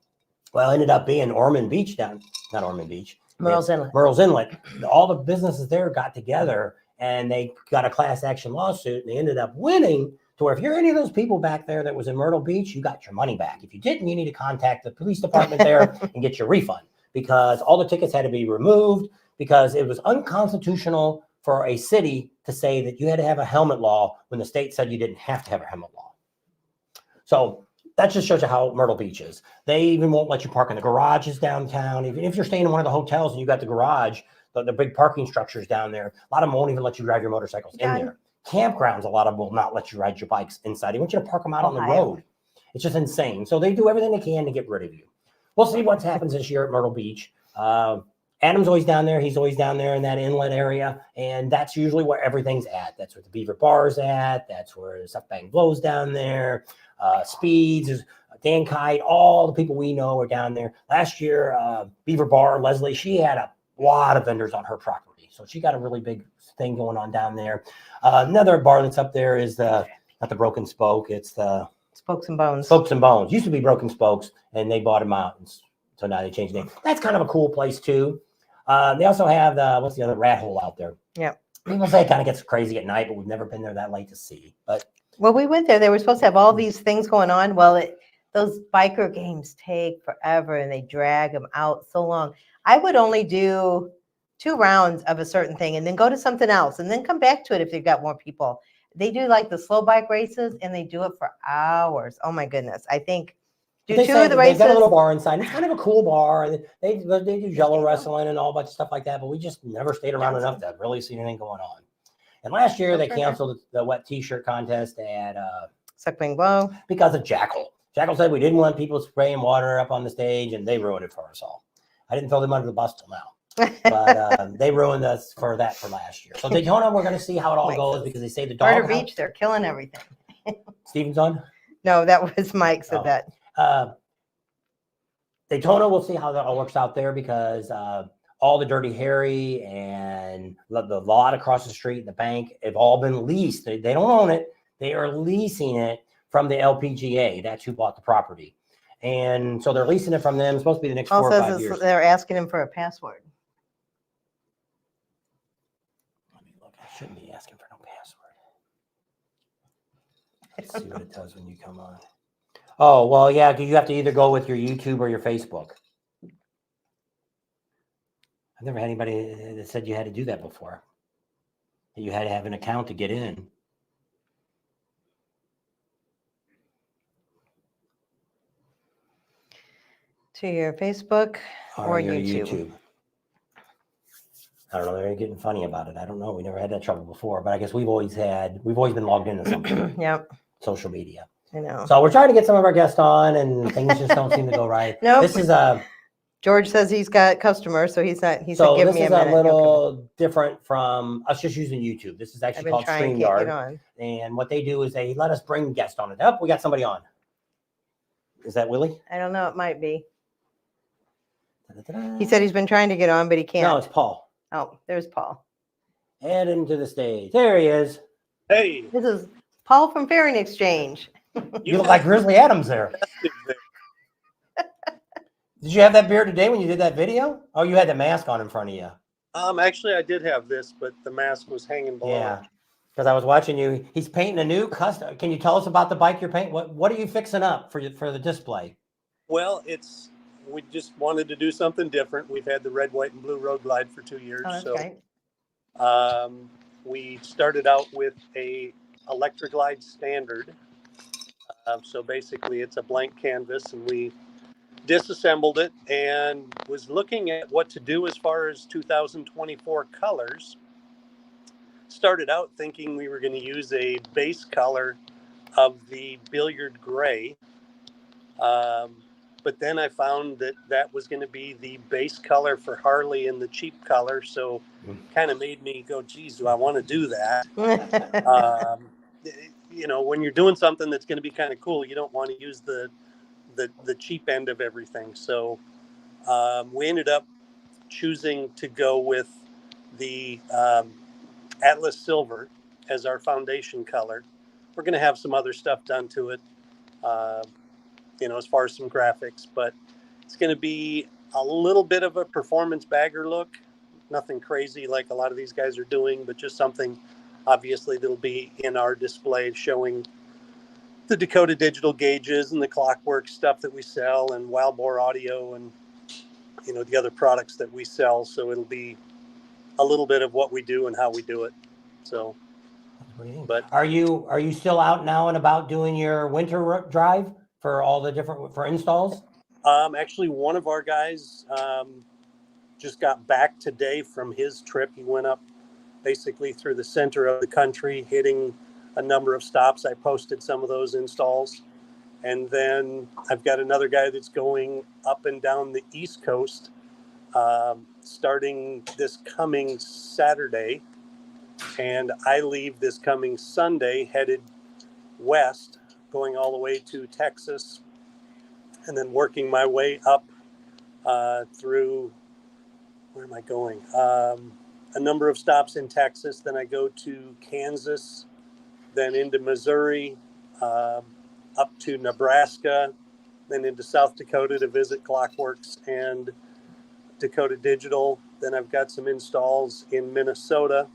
Well, it ended up being Ormond Beach not Ormond Beach. Merle's Inlet. Merle's Inlet. All the businesses there got together and they got a class action lawsuit, and they ended up winning, to where if you're any of those people back there that was in Myrtle Beach, you got your money back. If you didn't, you need to contact the police department there and get your refund, because all the tickets had to be removed, because it was unconstitutional for a city to say that you had to have a helmet law when the state said you didn't have to have a helmet law. So that just shows you how Myrtle Beach is. They even won't let you park in the garages downtown. Even if you're staying in one of the hotels and you got the garage, the big parking structures down there, a lot of them won't even let you drive your motorcycles in there. Campgrounds, a lot of them will not let you ride your bikes inside. They want you to park them out on the road. It's just insane. So they do everything they can to get rid of you. We'll see what happens this year at Myrtle Beach. Adam's always down there. He's always down there in that inlet area. And that's usually where everything's at. That's where the Beaver Bar's at. That's where the Stuff Bang Blow's down there. Speeds, Dan Kite, all the people we know are down there. Last year, Beaver Bar, Leslie, she had a lot of vendors on her property. So she got a really big thing going on down there. Another bar that's up there is not the Broken Spoke. It's the Spokes and Bones. Spokes and Bones. Used to be Broken Spokes, and they bought them out. So now they changed the name. That's kind of a cool place too. They also have what's the other, Rat Hole out there. Yeah. People say it kind of gets crazy at night, but we've never been there that late to see. But well, we went there. They were supposed to have all these things going on. Well, those biker games take forever, and they drag them out so long. I would only do 2 rounds of a certain thing and then go to something else and then come back to it if they've got more people. They do like the slow bike races, and they do it for hours. Oh my goodness. I think do 2 of the races. They've got a little bar inside. It's kind of a cool bar. And they do jello wrestling and all a bunch of stuff like that, but we just never stayed around enough to really see anything going on. And last year they canceled the wet t-shirt contest at Stuff Bang Blow because of Jackal. Jackal said we didn't want people spraying water up on the stage, and they ruined it for us all. I didn't throw them under the bus till now. But they ruined us for last year. So Daytona, we're going to see how it all goes, because they say the dog Beach, they're killing everything. Steven's on? No, that was Mike said that. Daytona, we'll see how that all works out there, because all the Dirty Harry and the lot across the street, the bank, have all been leased. They don't own it. They are leasing it from the LPGA. That's who bought the property. And so they're leasing it from them. It's supposed to be the next 4 or 5 years. They're asking him for a password. Let me look. I shouldn't be asking for no password. Let's see what it does when you come on. Oh, well, yeah, because you have to either go with your YouTube or your Facebook. I've never had anybody that said you had to do that before. That you had to have an account to get in. To your Facebook or your YouTube. I don't know. They're getting funny about it. I don't know. We never had that trouble before, but I guess we've always been logged into something. Yep, Social media. I know. So we're trying to get some of our guests on, and things just don't seem to go right. Nope. This is George says he's got customers, so he's not. He said, so "Give this me a is minute." a little different from us just using YouTube. This is I've actually been called trying, can't get StreamYard, on. and what they do is they let us bring guests on it. Oh, we got somebody on. Is that Willie? I don't know. It might be. Da-da-da-da. He said he's been trying to get on, but he can't. No, it's Paul. Oh, there's Paul. Add him to the stage. There he is. Hey, This is Paul from Fairing Exchange. You look like Grizzly Adams there. Did you have that beard today when you did that video? Oh, you had the mask on in front of you. actually, I did have this, but the mask was hanging below. Yeah, because I was watching you. He's painting a new custom. Can you tell us about the bike you're painting? What are you fixing up for the display? Well, we just wanted to do something different. We've had the red, white, and blue Road Glide for 2 years. Oh, that's So right. we started out with a Electric Glide Standard. So basically, it's a blank canvas, and we disassembled it and was looking at what to do as far as 2024 colors. Started out thinking we were going to use a base color of the billiard gray. But then I found that was going to be the base color for Harley and the cheap color. So kind of made me go, geez, do I want to do that? When you're doing something that's going to be kind of cool, you don't want to use the cheap end of everything. So we ended up choosing to go with the Atlas Silver as our foundation color. We're going to have some other stuff done to it, as far as some graphics, but it's going to be a little bit of a performance bagger look. Nothing crazy like a lot of these guys are doing, but just something obviously that'll be in our display showing the Dakota digital gauges and the clockwork stuff that we sell and wild boar audio and the other products that we sell. So it'll be a little bit of what we do and how we do it. So but are you still out now and about doing your winter drive for all the different installs? Actually one of our guys just got back today from his trip. He went up basically through the center of the country, hitting a number of stops. I posted some of those installs. And then I've got another guy that's going up and down the East Coast, starting this coming Saturday. And I leave this coming Sunday, headed west, going all the way to Texas, and then working my way up through, where am I going? A number of stops in Texas. Then I go to Kansas, then into Missouri, up to Nebraska, then into South Dakota to visit Clockworks and Dakota Digital. Then I've got some installs in Minnesota.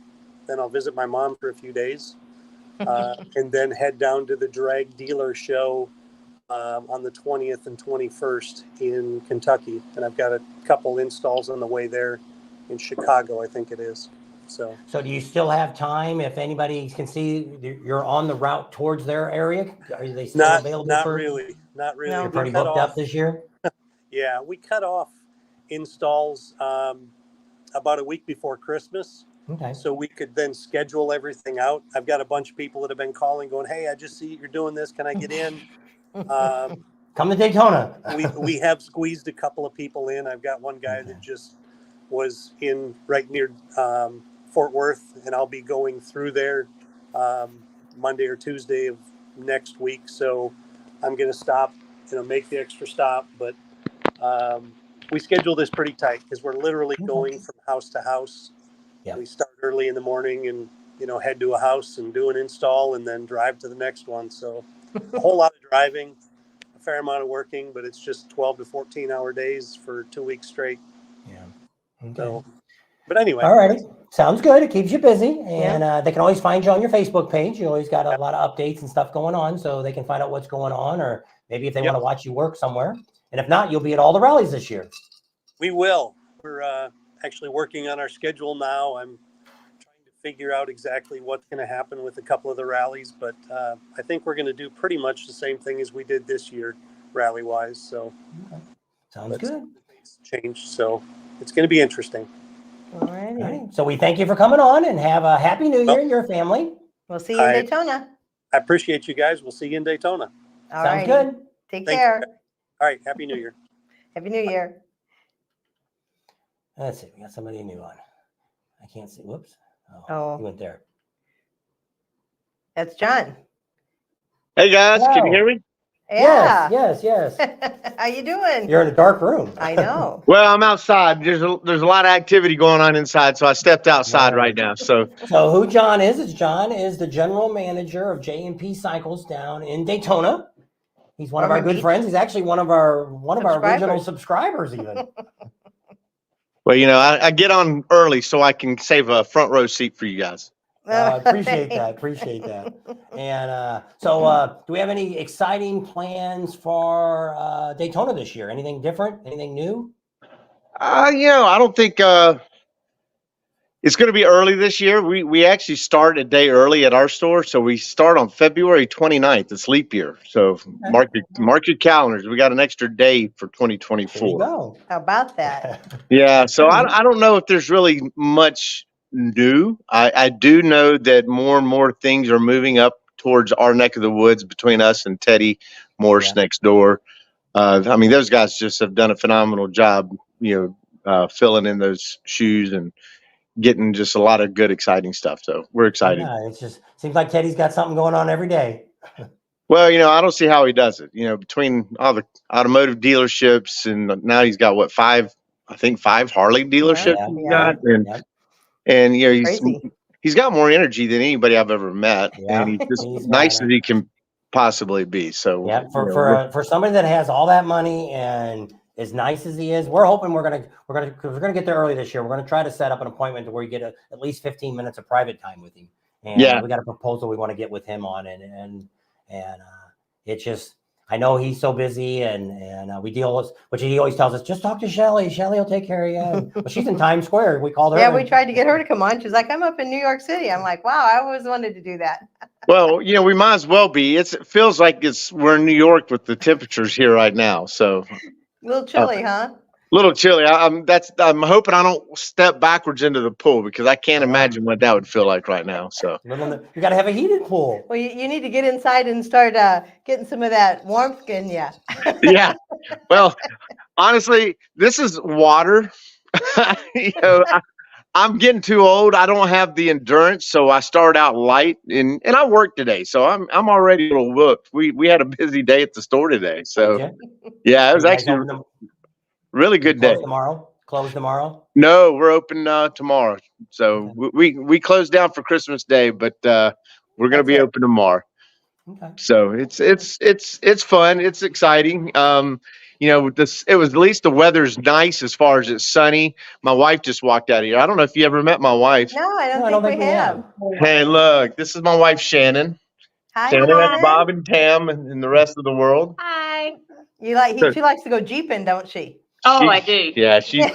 Then I'll visit my mom for a few days, and then head down to the drag dealer show on the 20th and 21st in Kentucky. And I've got a couple installs on the way there in Chicago, I think it is. So do you still have time if anybody can see you're on the route towards their area? Are they still available? Not really. No. You're pretty booked up this year? Yeah, we cut off installs about a week before Christmas. Okay. So we could then schedule everything out. I've got a bunch of people that have been calling going, hey, I just see you're doing this. Can I get in? Come to Daytona. we have squeezed a couple of people in. I've got one guy that just was in right near Fort Worth, and I'll be going through there Monday or Tuesday of next week. So I'm going to stop, make the extra stop. But we schedule this pretty tight because we're literally going from house to house. Yeah. We start early in the morning and, head to a house and do an install and then drive to the next one. So a whole lot of driving, a fair amount of working, but it's just 12 to 14 hour days for 2 weeks straight. Yeah. Okay. So, but anyway. All right. Sounds good. It keeps you busy. And they can always find you on your Facebook page. You always got a lot of updates and stuff going on, so they can find out what's going on or maybe if they Yep. want to watch you work somewhere. And if not, you'll be at all the rallies this year. We will. We're actually working on our schedule now. I'm trying to figure out exactly what's going to happen with a couple of the rallies, but I think we're going to do pretty much the same thing as we did this year, rally-wise. So Sounds good. Change. So it's going to be interesting. All righty. All right. So we thank you for coming on, and have a happy New Year and your family. We'll see you in Daytona. I appreciate you guys. We'll see you in Daytona. All Sounds righty. good. Take Thank care. All right. Happy New Year. Happy New Year. Let's see. We got somebody new on. I can't see. Whoops. Oh. He went there. That's John. Hey guys, can Hello. you hear me? Yeah. Yes. How you doing? You're in a dark room. I know. Well, I'm outside. There's a lot of activity going on inside, so I stepped outside right now. So So who John is John is the general manager of J&P Cycles down in Daytona. He's one of our good friends. He's actually one of our original subscribers even. well, I get on early so I can save a front row seat for you guys. Appreciate that. And so do we have any exciting plans for Daytona this year? Anything different? Anything new? I don't think it's going to be early this year. We actually start a day early at our store, so we start on February 29th. It's leap year, so mark your calendars. We got an extra day for 2024. There you go. How about that? Yeah, so I don't know if there's really much new. I do know that more and more things are moving up towards our neck of the woods between us and Teddy Morse next door. Those guys just have done a phenomenal job, filling in those shoes and getting just a lot of good, exciting stuff. So we're excited. Yeah, it just seems like Teddy's got something going on every day. Well, I don't see how he does it. Between all the automotive dealerships, and now he's got five Harley dealerships he's got. And he's got more energy than anybody I've ever met, and he's just nice as he can possibly be. So for somebody that has all that money and as nice as he is, we're hoping we're gonna get there early this year. We're gonna try to set up an appointment to where you get at least 15 minutes of private time with him. And we got a proposal we want to get with him on, and it's just. I know he's so busy, and we deal with, which he always tells us, just talk to Shelly. Shelly will take care of you. But she's in Times Square. We called her. Yeah, we tried to get her to come on. She's like, I'm up in New York City. I'm like, wow, I always wanted to do that. Well, we might as well be. It feels like we're in New York with the temperatures here right now. So A little chilly, huh? A little chilly. I'm hoping I don't step backwards into the pool, because I can't imagine what that would feel like right now. So you got to have a heated pool. Well, you need to get inside and start getting some of that warmth in you. Yeah. Well, honestly, this is water. I'm getting too old. I don't have the endurance, so I start out light, and I work today, so I'm already a little whooped. We had a busy day at the store today, so yeah, it was actually really good day. Close tomorrow? No, we're open tomorrow. So we closed down for Christmas Day, but we're going to be open tomorrow. Okay. So it's fun. It's exciting. It was, at least the weather's nice as far as it's sunny. My wife just walked out of here. I don't know if you ever met my wife. No, I don't think we have. Hey, look, this is my wife, Shannon. Hi, Shannon, Shannon. that's Bob and Tam and the rest of the world. Hi. She likes to go jeeping, don't she? Oh, I do. Yeah, she's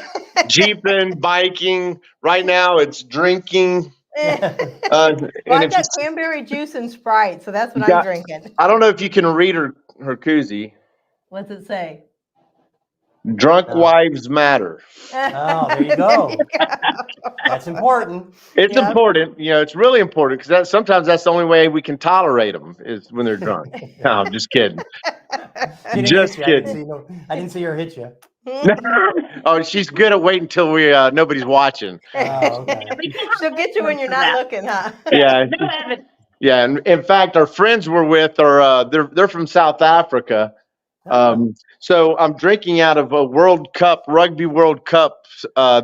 jeeping, biking. Right now, it's drinking. Well, I've got cranberry juice and Sprite, so that's what I'm drinking. I don't know if you can read her koozie. What's it say? Drunk wives matter. Oh, there you go. That's important. It's important. It's really important, because sometimes that's the only way we can tolerate them is when they're drunk. No, I'm just kidding. Just kidding. I didn't see her hit you. Oh, she's good at waiting until nobody's watching. Oh, okay. She'll get you when you're not looking, huh? Yeah. Yeah. And in fact, our friends we're with they're from South Africa. So I'm drinking out of a Rugby World Cup.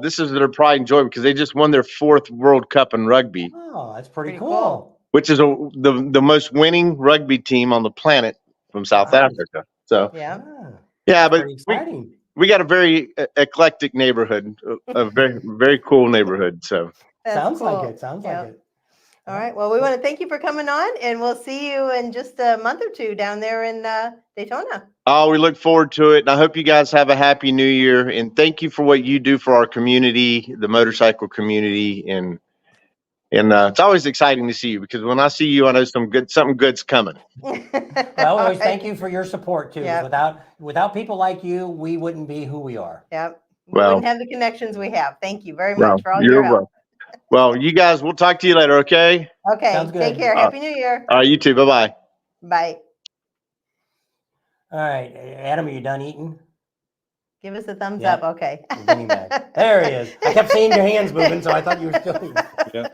This is their pride and joy, because they just won their 4th World Cup in rugby. Oh, that's pretty cool. Which is the most winning rugby team on the planet from South Africa. So yeah, but we got a very eclectic neighborhood, a very, very cool neighborhood. So sounds like it. All right. Well, we want to thank you for coming on, and we'll see you in just a month or two down there in Daytona. Oh, we look forward to it. And I hope you guys have a happy new year. And thank you for what you do for our community, the motorcycle community. And it's always exciting to see you, because when I see you, I know something good's coming. Well, we always thank you for your support too. Yep. Without people like you, we wouldn't be who we are. Yep. We Well, wouldn't have the connections we have. Thank you very Well, much for all you're your help. welcome. Well, you guys, we'll talk to you later, okay? Okay. Sounds good. Take care. Happy New Year. All right, you too. Bye-bye. Bye. All right, Adam, are you done eating? Give us a thumbs Yeah. up. Okay. Give me back. There he is. I kept seeing your hands moving, so I thought you were still eating. Yeah.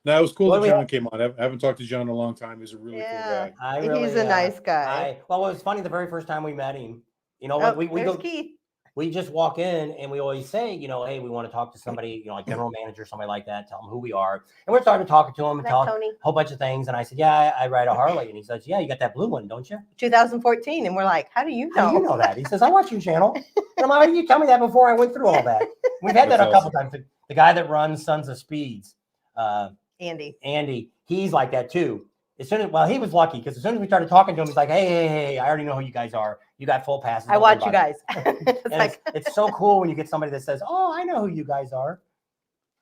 No, it was cool What that do we John came on. I haven't talked to John in a long time. He's a really cool guy. He's a nice guy. Well, it was funny the very first time we met him. You know, Oh, we there's go. Keith. We just walk in and we always say, you know, hey, we want to talk to somebody, you know, like general manager, somebody like that, tell them who we are. And we're starting talking to him and tell Tony. a whole bunch of things. And I said, yeah, I ride a Harley. And he says, yeah, you got that blue one, don't you? 2014. And we're like, how do you know? How do you know that? He says, I watch your channel. And I'm like, why didn't you tell me that before I went through all that? We've had that That's a couple awesome. times. The guy that runs Sons of Speeds, Andy, he's like that too. As soon as, well, he was lucky because as soon as we started talking to him, he's like, hey, I already know who you guys are. You got full passes. I Don't worry watch you about it." guys. It's And like, it's so cool when you get somebody that says, oh, I know who you guys are,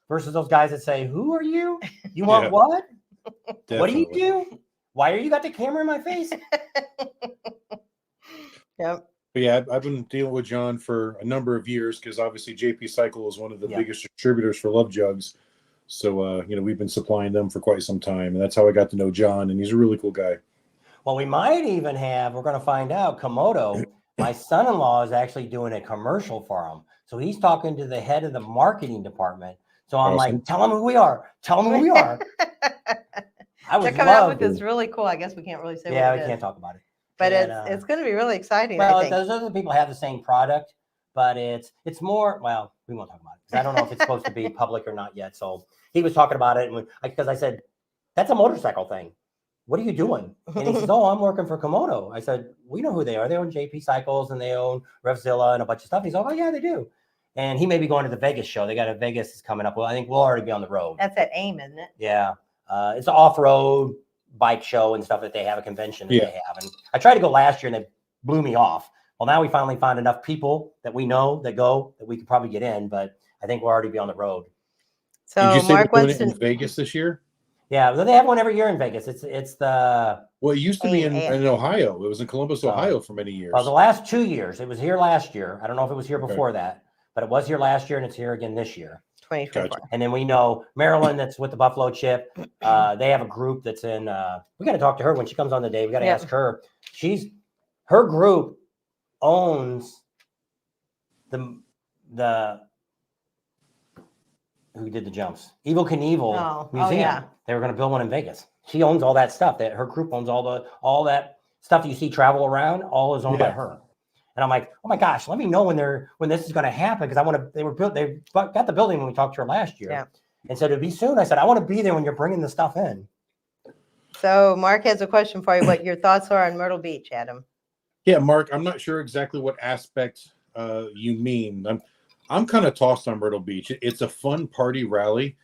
versus those guys that say, who are you? You want Yeah. what? Definitely. What do you do? Why are you got the camera in my face? yep. But yeah, I've been dealing with John for a number of years because obviously J&P Cycles is one of the Yeah. biggest distributors for Love Jugs. So, you know, we've been supplying them for quite some time. And that's how I got to know John. And he's a really cool guy. Well, we might even have, we're going to find out, Komodo, my son-in-law is actually doing a commercial for him. So he's talking to the head of the marketing department. So I'm Awesome. like, tell him who we are. Tell him who we are. I They're would coming out love with this really cool. I guess we can't really say Yeah, what we it can't is. talk about it. But And, it's going to be really exciting. Well, I think. those other people have the same product, but it's more. Well, we won't talk about it because I don't know if it's supposed to be public or not yet. So he was talking about it, and because I said, "That's a motorcycle thing. What are you doing?" And he says, "Oh, I'm working for Komodo." I said, "We know who they are. They own J&P Cycles and they own Revzilla and a bunch of stuff." He's like, "Oh yeah, they do." And he may be going to the Vegas show. They got a Vegas is coming up. Well, I think we'll already be on the road. That's at AIM, isn't it? Yeah, it's an off-road bike show and stuff that they have, a convention that Yeah. they have. And I tried to go last year and they blew me off. Well, now we finally found enough people that we know that go that we could probably get in, but I think we'll already be on the road. So Did you say Mark they're doing wants it in to. Vegas this year? Yeah, they have one every year in Vegas. It's the Well, it used to be in AIM. Ohio. It was in Columbus, Ohio for many years. the last 2 years. It was here last year. I don't know if it was here before that, but it was here last year and it's here again this year. 2024. Gotcha. And then we know Marilyn, that's with the Buffalo Chip. They have a group that's in. We got to talk to her when she comes on the day. We got to Yeah. ask her. Her group owns the who did the jumps, Evil Knievel Oh, Museum. yeah. They were going to build one in Vegas. She owns all that stuff. That her group owns all that stuff you see travel around. All is owned by Yeah. her. And I'm like, oh my gosh, let me know when this is going to happen because I want to. They got the building when we talked to her last year, Yeah. and said it'd be soon. I said I want to be there when you're bringing the stuff in. So Mark has a question for you. What your thoughts are on Myrtle Beach, Adam? Yeah, Mark, I'm not sure exactly what aspect you mean. I'm kind of tossed on Myrtle Beach. It's a fun party rally.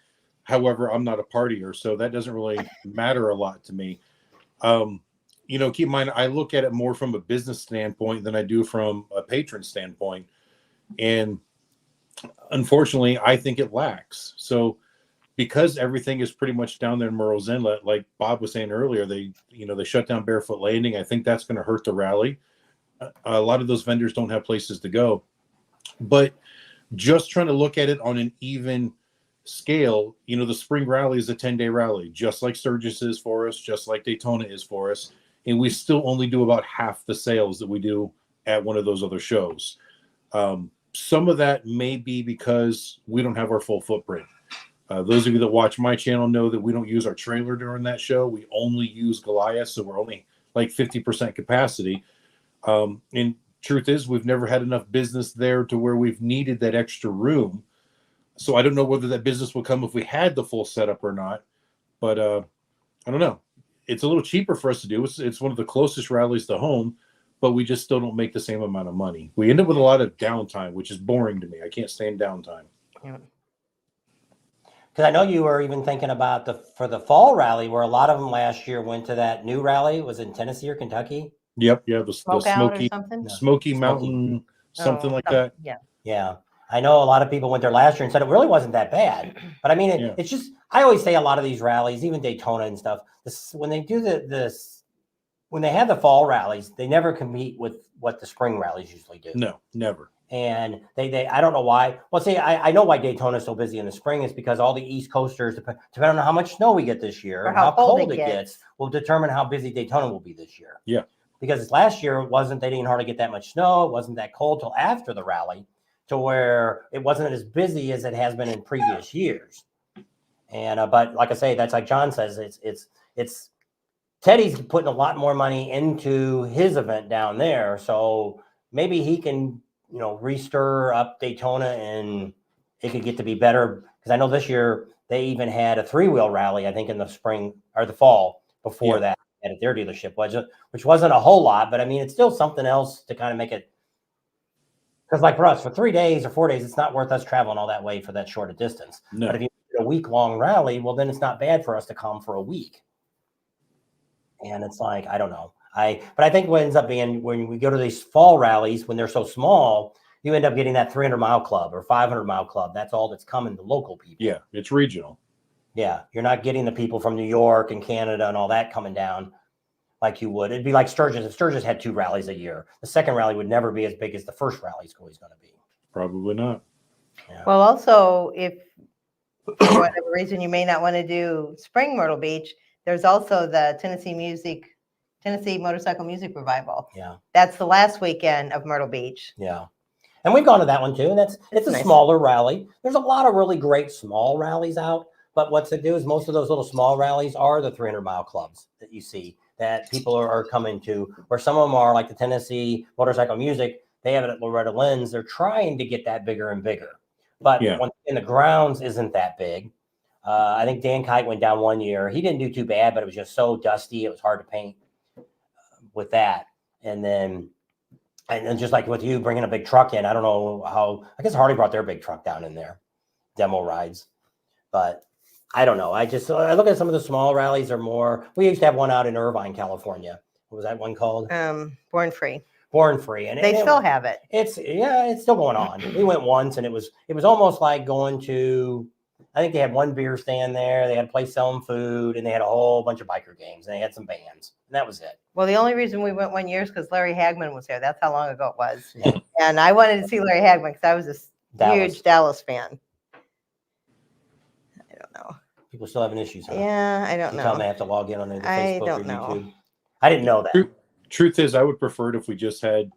However, I'm not a partier, so that doesn't really matter a lot to me. You know, keep in mind, I look at it more from a business standpoint than I do from a patron standpoint. And unfortunately, I think it lacks. So because everything is pretty much down there in Murrells Inlet, like Bob was saying earlier, they shut down Barefoot Landing. I think that's going to hurt the rally. A lot of those vendors don't have places to go. But just trying to look at it on an even scale, the spring rally is a 10-day rally, just like Sturgis is for us, just like Daytona is for us. And we still only do about half the sales that we do at one of those other shows. Some of that may be because we don't have our full footprint. Those of you that watch my channel know that we don't use our trailer during that show. We only use Goliath, so we're only like 50% capacity. And truth is, we've never had enough business there to where we've needed that extra room. So I don't know whether that business will come if we had the full setup or not. But I don't know. It's a little cheaper for us to do. It's one of the closest rallies to home, but we just still don't make the same amount of money. We end up with a lot of downtime, which is boring to me. I can't stand downtime. Yeah. Because I know you were even thinking about for the fall rally, where a lot of them last year went to that new rally. Was it in Tennessee or Kentucky? Yep, yeah, the Smoke out or Smoky something? Smoky Mountain, something like that. Yeah. Yeah. I know a lot of people went there last year and said it really wasn't that bad. But I mean, Yeah. it's just, I always say a lot of these rallies, even Daytona and stuff, when they do when they have the fall rallies, they never compete with what the spring rallies usually do. No, never. And they I don't know why. Well, see, I know why Daytona is so busy in the spring is because all the East Coasters, depending on how much snow we get this year Or and how how cold cold it it gets, will determine how busy Daytona will be this year. Yeah. Because last year they didn't hardly get that much snow. It wasn't that cold till after the rally, to where it wasn't as busy as it has been in previous years. And but like I say, that's like John says, it's Teddy's putting a lot more money into his event down there, so maybe he can, restir up Daytona and it could get to be better. Because I know this year they even had a 3-wheel rally, I think in the spring or the fall before that at their dealership, which wasn't a whole lot, but I mean, it's still something else to kind of make it. Because like for us, for 3 days or 4 days, it's not worth us traveling all that way for that short a distance. No. But if you do a week-long rally, well, then it's not bad for us to come for a week. And it's like, I don't know. But I think what ends up being when we go to these fall rallies, when they're so small, you end up getting that 300-mile club or 500-mile club. That's all that's coming, the local people. Yeah, it's regional. Yeah, you're not getting the people from New York and Canada and all that coming down like you would. It'd be like Sturgis. If Sturgis had 2 rallies a year, the second rally would never be as big as the first rally is always going to be. Probably not. Yeah. Well, also, if for whatever reason you may not want to do spring Myrtle Beach, there's also the Tennessee Motorcycle Music Revival. Yeah. That's the last weekend of Myrtle Beach. Yeah. And we've gone to that one too. And it's a nice. smaller rally. There's a lot of really great small rallies out. But what they do is most of those little small rallies are the 300-mile clubs that you see that people are coming to, where some of them are like the Tennessee Motorcycle Music. They have it at Loretta Lynn's. They're trying to get that bigger and bigger. But in the grounds isn't that big. I think Dan Kite went down one year. He didn't do too bad, but it was just so dusty. It was hard to paint with that. And then just like with you bringing a big truck in, I don't know how, I guess Harley brought their big truck down in there, demo rides. But I don't know. I look at some of the small rallies are more, we used to have one out in Irvine, California. What was that one called? Born Free. Born Free. And they still have it. It's still going on. We went once and it was almost like going to, I think they had one beer stand there. They had a place selling food and they had a whole bunch of biker games and they had some bands and that was it. Well, the only reason we went one year is because Larry Hagman was there. That's how long ago it was. Yeah. And I wanted to see Larry Hagman because I was a huge Dallas fan. I don't know. People still having issues, huh? Yeah, I don't know. Tell them they have to log in on either I Facebook don't or know. YouTube. I didn't know that. Truth is, I would prefer it if we just had,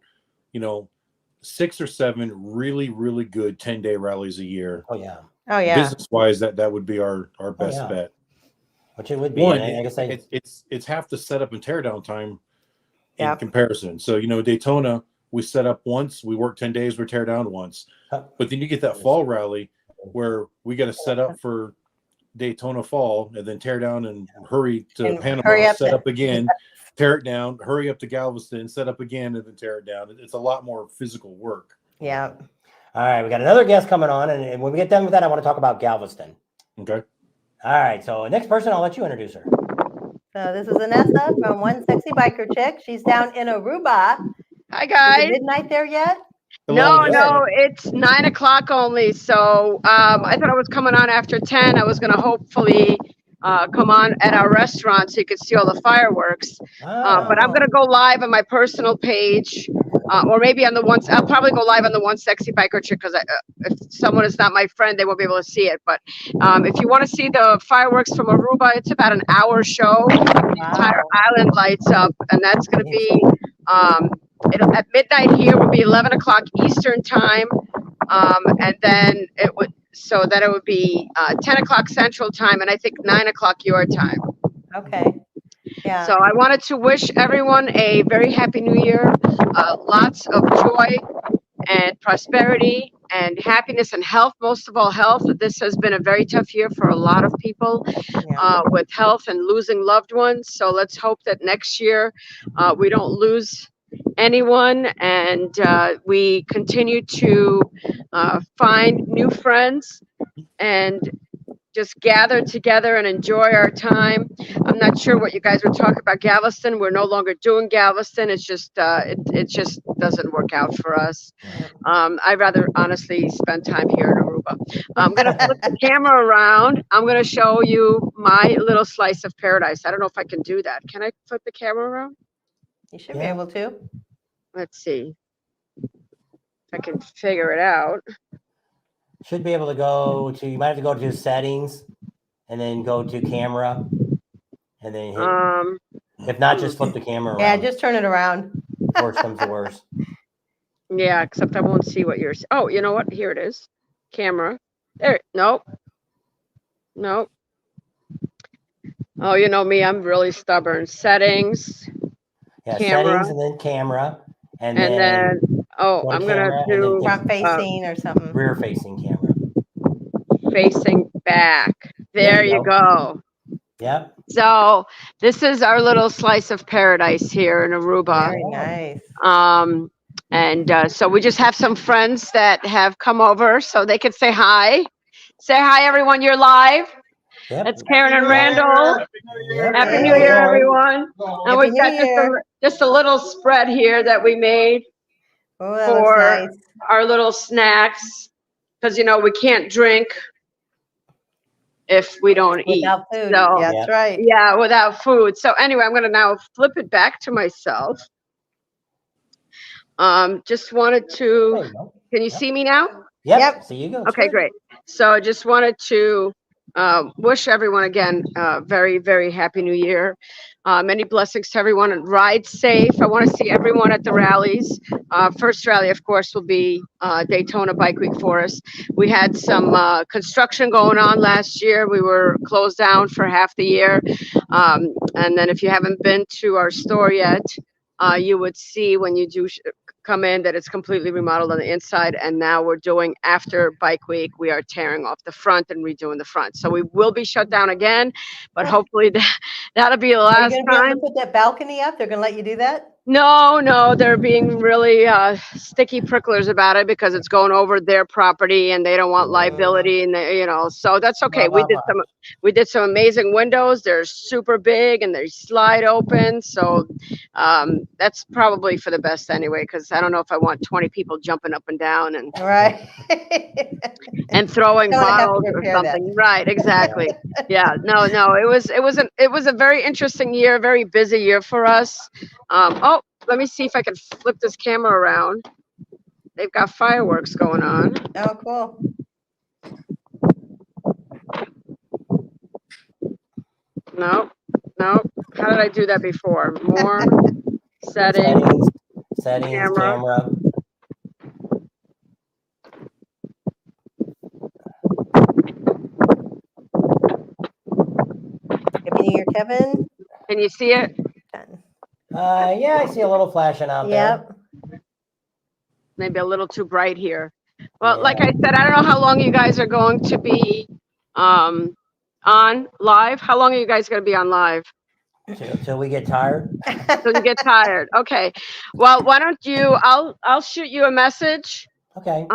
6 or 7 really, really good 10-day rallies a year. Oh yeah. Oh yeah. Business-wise, that would be our best bet. Which it would be. One, I guess it's half the setup and tear down time Yeah. in comparison. So, Daytona, we set up once, we work 10 days, we tear down once. But then you get that fall rally where we got to set up for Daytona fall and then tear down and hurry to Panama, set up again, tear it down, hurry up to Galveston, set up again, and then tear it down. It's a lot more physical work. Yeah. All right, we got another guest coming on, and when we get done with that, I want to talk about Galveston. Okay. All right, so next person, I'll let you introduce her. So this is Anessa from One Sexy Biker Chick. She's down in Aruba. Hi guys. Is it midnight there yet? No, it's 9 o'clock only. So I thought I was coming on after 10. I was going to hopefully come on at our restaurant so you could see all the fireworks. But I'm going to go live on my personal page, or maybe on the one. I'll probably go live on the One Sexy Biker Chick because if someone is not my friend, they won't be able to see it. But if you want to see the fireworks from Aruba, it's about an hour show. The entire island lights up, and that's going to be. At midnight here would be 11 o'clock Eastern time, and then it would be 10 o'clock Central time, and I think 9 o'clock your time. Okay. Yeah. So I wanted to wish everyone a very happy New Year, lots of joy and prosperity and happiness and health. Most of all, health. This has been a very tough year for a lot of people with health and losing loved ones. So let's hope that next year we don't lose anyone, and we continue to find new friends and just gather together and enjoy our time. I'm not sure what you guys were talking about Galveston. We're no longer doing Galveston. It's just it just doesn't work out for us. I'd rather honestly spend time here in Aruba. I'm gonna flip the camera around. I'm gonna show you my little slice of paradise. I don't know if I can do that. Can I flip the camera around? You should be able to. Let's see if I can figure it out. Should be able to go to, you might have to go to settings and then go to camera and then hit, if not, just flip the camera around. Yeah, just turn it around. Worst comes to worst. Yeah, except I won't see what you're. Oh, you know what? Here it is. Camera. There. Nope. Nope. Oh, you know me. I'm really stubborn. Settings. Yeah, Camera. settings and then camera. And then oh, I'm gonna do Front facing or something. rear facing camera. facing back. There you go. Yep. So this is our little slice of paradise here in Aruba. Very nice. And so we just have some friends that have come over so they could say hi. Say hi, everyone. You're live. Yep. That's Karen and Randall. Yep. Happy New Year, everyone. And we've got just a little spread here that we made for our little snacks. Because, you know, we can't drink if we don't eat. Without food. So, Yeah, that's right. yeah, without food. So anyway, I'm going to now flip it back to myself. Just wanted to, can you see me now? Yep. See you go. Okay, great. So I just wanted to wish everyone again very, very happy new year. Many blessings to everyone and ride safe. I want to see everyone at the rallies. First rally, of course, will be Daytona Bike Week for us. We had some construction going on last year. We were closed down for half the year. And then if you haven't been to our store yet, you would see when you do come in that it's completely remodeled on the inside. And now we're doing, after Bike Week, we are tearing off the front and redoing the front. So we will be shut down again, but hopefully that'll be the last Are you going to be able time. to put that balcony up? They're going to let you do that? No, they're being really sticky pricklers about it because it's going over their property and they don't want liability, and they, you know, so that's okay. We did some amazing windows. They're super big and they slide open, so that's probably for the best anyway, because I don't know if I want 20 people jumping up and down and and throwing bottles or something. That. Right, exactly. Yeah, no, it was a very interesting year, very busy year for us. Oh, let me see if I can flip this camera around. They've got fireworks going on. Oh, cool. No. How did I do that before? More settings, camera. Happy New Year, Kevin. Can you see it? Yeah, I see a little flashing out there. Maybe a little too bright here. Well, like I said, I don't know how long you guys are going to be on live. How long are you guys going to be on live? Till we get tired. Till you get tired. Okay. Well, why don't you? I'll shoot you a message. Okay.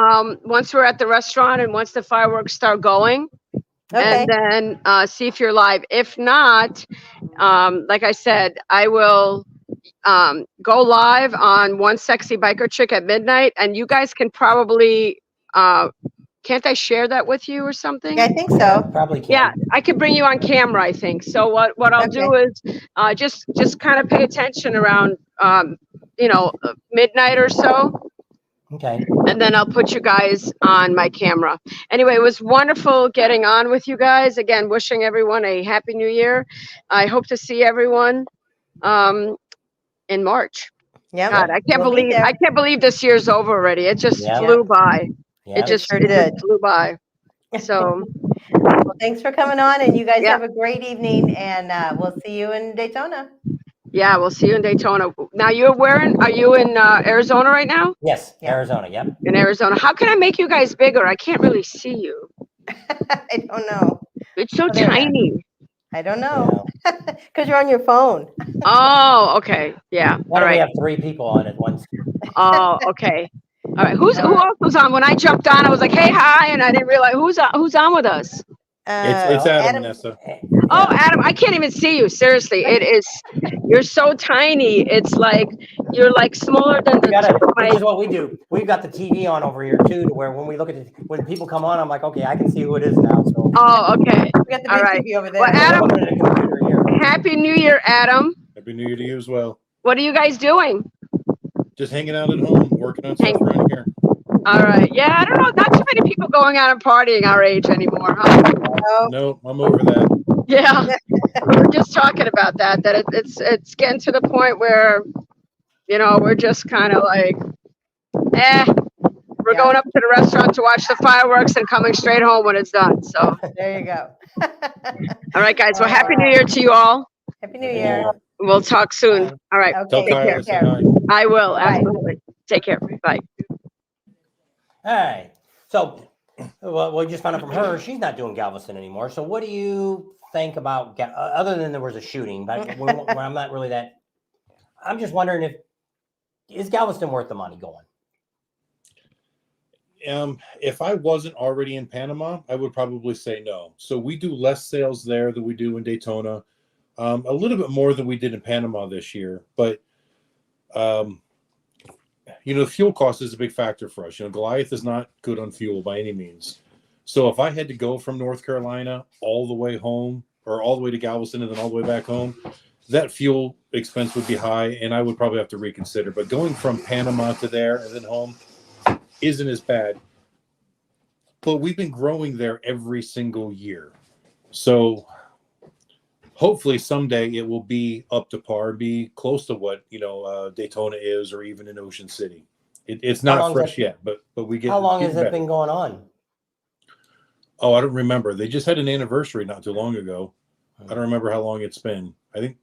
Once we're at the restaurant and once the fireworks start going. Okay. And then see if you're live. If not, like I said, I will go live on One Sexy Biker Chick at midnight, and you guys can probably can't I share that with you or something? Yeah, I think so. Probably can. Yeah, I can bring you on camera, I think. So what I'll do is just kind of pay attention around midnight or so. Okay. And then I'll put you guys on my camera. Anyway, it was wonderful getting on with you guys. Again, wishing everyone a happy new year. I hope to see everyone in March. Yeah. God, I can't believe this year's over already. It just flew by. Yeah, it just flew by. So well, thanks for coming on, and you guys have a great evening, and we'll see you in Daytona. Yeah, we'll see you in Daytona. Now are you in Arizona right now? Yes, Arizona, yep. In Arizona. How can I make you guys bigger? I can't really see you. I don't know. It's so tiny. I don't know. Because you're on your phone. Oh, okay. Yeah. Why do we have 3 people on at once? Oh, okay. All right. Who else was on? When I jumped on, I was like, hey, hi, and I didn't realize who's on with us. It's Adam, Anessa. Oh, Adam, I can't even see you. Seriously, you're so tiny. It's like, you're like smaller than the tip of which my. is what we do. We've got the TV on over here too, to where when we look at when people come on, I'm like, okay, I can see who it is now. So Oh, okay. We got the All big right. TV over there. Well, Adam, looking at a computer here. Happy New Year, Adam. Happy New Year to you as well. What are you guys doing? Just hanging out at home, working on stuff around here. All right. Yeah, I don't know. Not too many people going out and partying our age anymore, huh? No, I'm over that. Yeah. We were just talking about that it's getting to the point where, we're just kind of like, we're going up to the restaurant to watch the fireworks and coming straight home when it's done. So There you go. all right, guys. Well, Happy New Year to you all. Happy New Year. We'll talk soon. All right. Tell Okay, Kyle I take said care. hi. I will. Bye. Absolutely. Take care. Bye. All right. So, well, we just found out from her she's not doing Galveston anymore. So, what do you think about other than there was a shooting? But when I'm not really that. I'm just wondering is Galveston worth the money going? If I wasn't already in Panama, I would probably say no. So we do less sales there than we do in Daytona, a little bit more than we did in Panama this year. But the fuel cost is a big factor for us. Goliath is not good on fuel by any means. So if I had to go from North Carolina all the way home, or all the way to Galveston and then all the way back home, that fuel expense would be high, and I would probably have to reconsider. But going from Panama to there and then home isn't as bad. But we've been growing there every single year. So hopefully someday it will be up to par, be close to what, Daytona is, or even in Ocean City. It's not fresh yet, but we get. How long has better. it been going on? Oh, I don't remember. They just had an anniversary not too long ago. I don't remember how long it's been. I think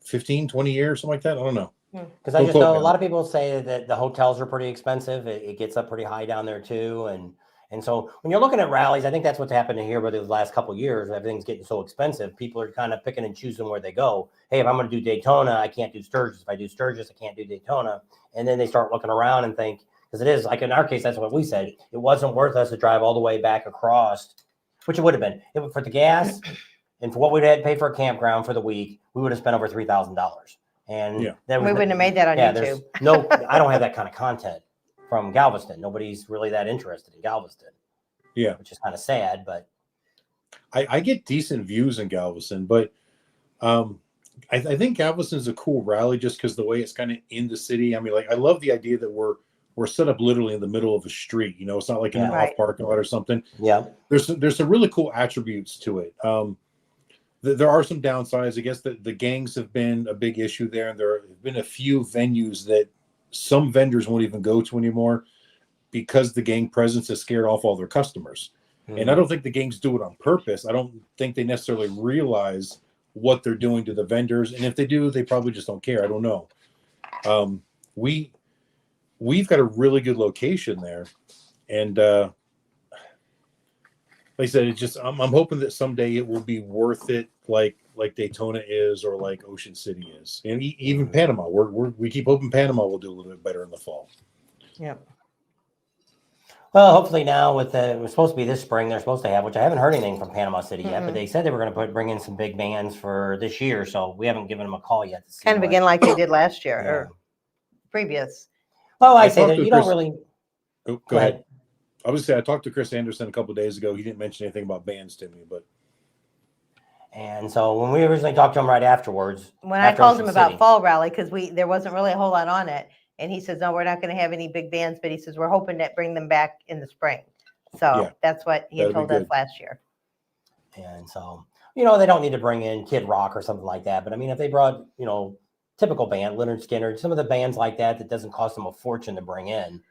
15, 20 years, something like that. I don't know. Because I just know a lot of people say that the hotels are pretty expensive. It gets up pretty high down there too. And so when you're looking at rallies, I think that's what's happening here. But the last couple of years, everything's getting so expensive. People are kind of picking and choosing where they go. Hey, if I'm going to do Daytona, I can't do Sturgis. If I do Sturgis, I can't do Daytona. And then they start looking around and think, because it is like in our case, that's what we said. It wasn't worth us to drive all the way back across, which it would have been. For the gas and for what we'd had to pay for a campground for the week, we would have spent over $3,000. And then We wouldn't have made that on YouTube. No, I don't have that kind of content from Galveston. Nobody's really that interested in Galveston. Yeah. Which is kind of sad, but I get decent views in Galveston, but I think Galveston is a cool rally just because the way it's kind of in the city. I mean, like, I love the idea that we're set up literally in the middle of a street. It's not like in an off parking lot or something. Yeah. There's some really cool attributes to it. There are some downsides. I guess that the gangs have been a big issue there, and there have been a few venues that some vendors won't even go to anymore because the gang presence has scared off all their customers. Mm-hmm. And I don't think the gangs do it on purpose. I don't think they necessarily realize what they're doing to the vendors, and if they do, they probably just don't care. I don't know. We've got a really good location there, and like I said, it's just I'm hoping that someday it will be worth it, like Daytona is, or like Ocean City is, and even Panama. We keep hoping Panama will do a little bit better in the fall. Yeah. Well, hopefully now with it was supposed to be this spring, they're supposed to have, which I haven't heard anything from Panama City yet, but they said they were going to bring in some big bands for this year, so we haven't given them a call yet to see. Kind of again like they did last year or previous. Well, I say that you don't really. Oh, go ahead. I was say I talked to Chris Anderson a couple of days ago. He didn't mention anything about bands to me, but. And so when we originally talked to him right afterwards, when I told him about fall rally, because there wasn't really a whole lot on it, and he says, no, we're not going to have any big bands, but he says we're hoping to bring them back in the spring. So that's what he had told us last year. And so they don't need to bring in Kid Rock or something like that, but I mean, if they brought typical band, Leonard Skinner, some of the bands like that doesn't cost them a fortune to bring in.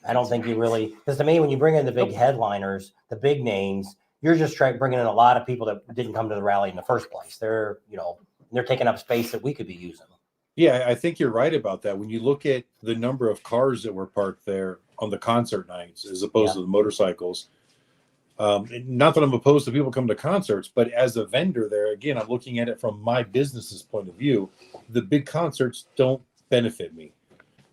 I don't think you really, because to me, when you bring in the big headliners, the big names, you're just bringing in a lot of people that didn't come to the rally in the first place. They're taking up space that we could be using. Yeah, I think you're right about that. When you look at the number of cars that were parked there on the concert nights, as opposed to the motorcycles, not that I'm opposed to people coming to concerts, but as a vendor there, again, I'm looking at it from my business's point of view. The big concerts don't benefit me.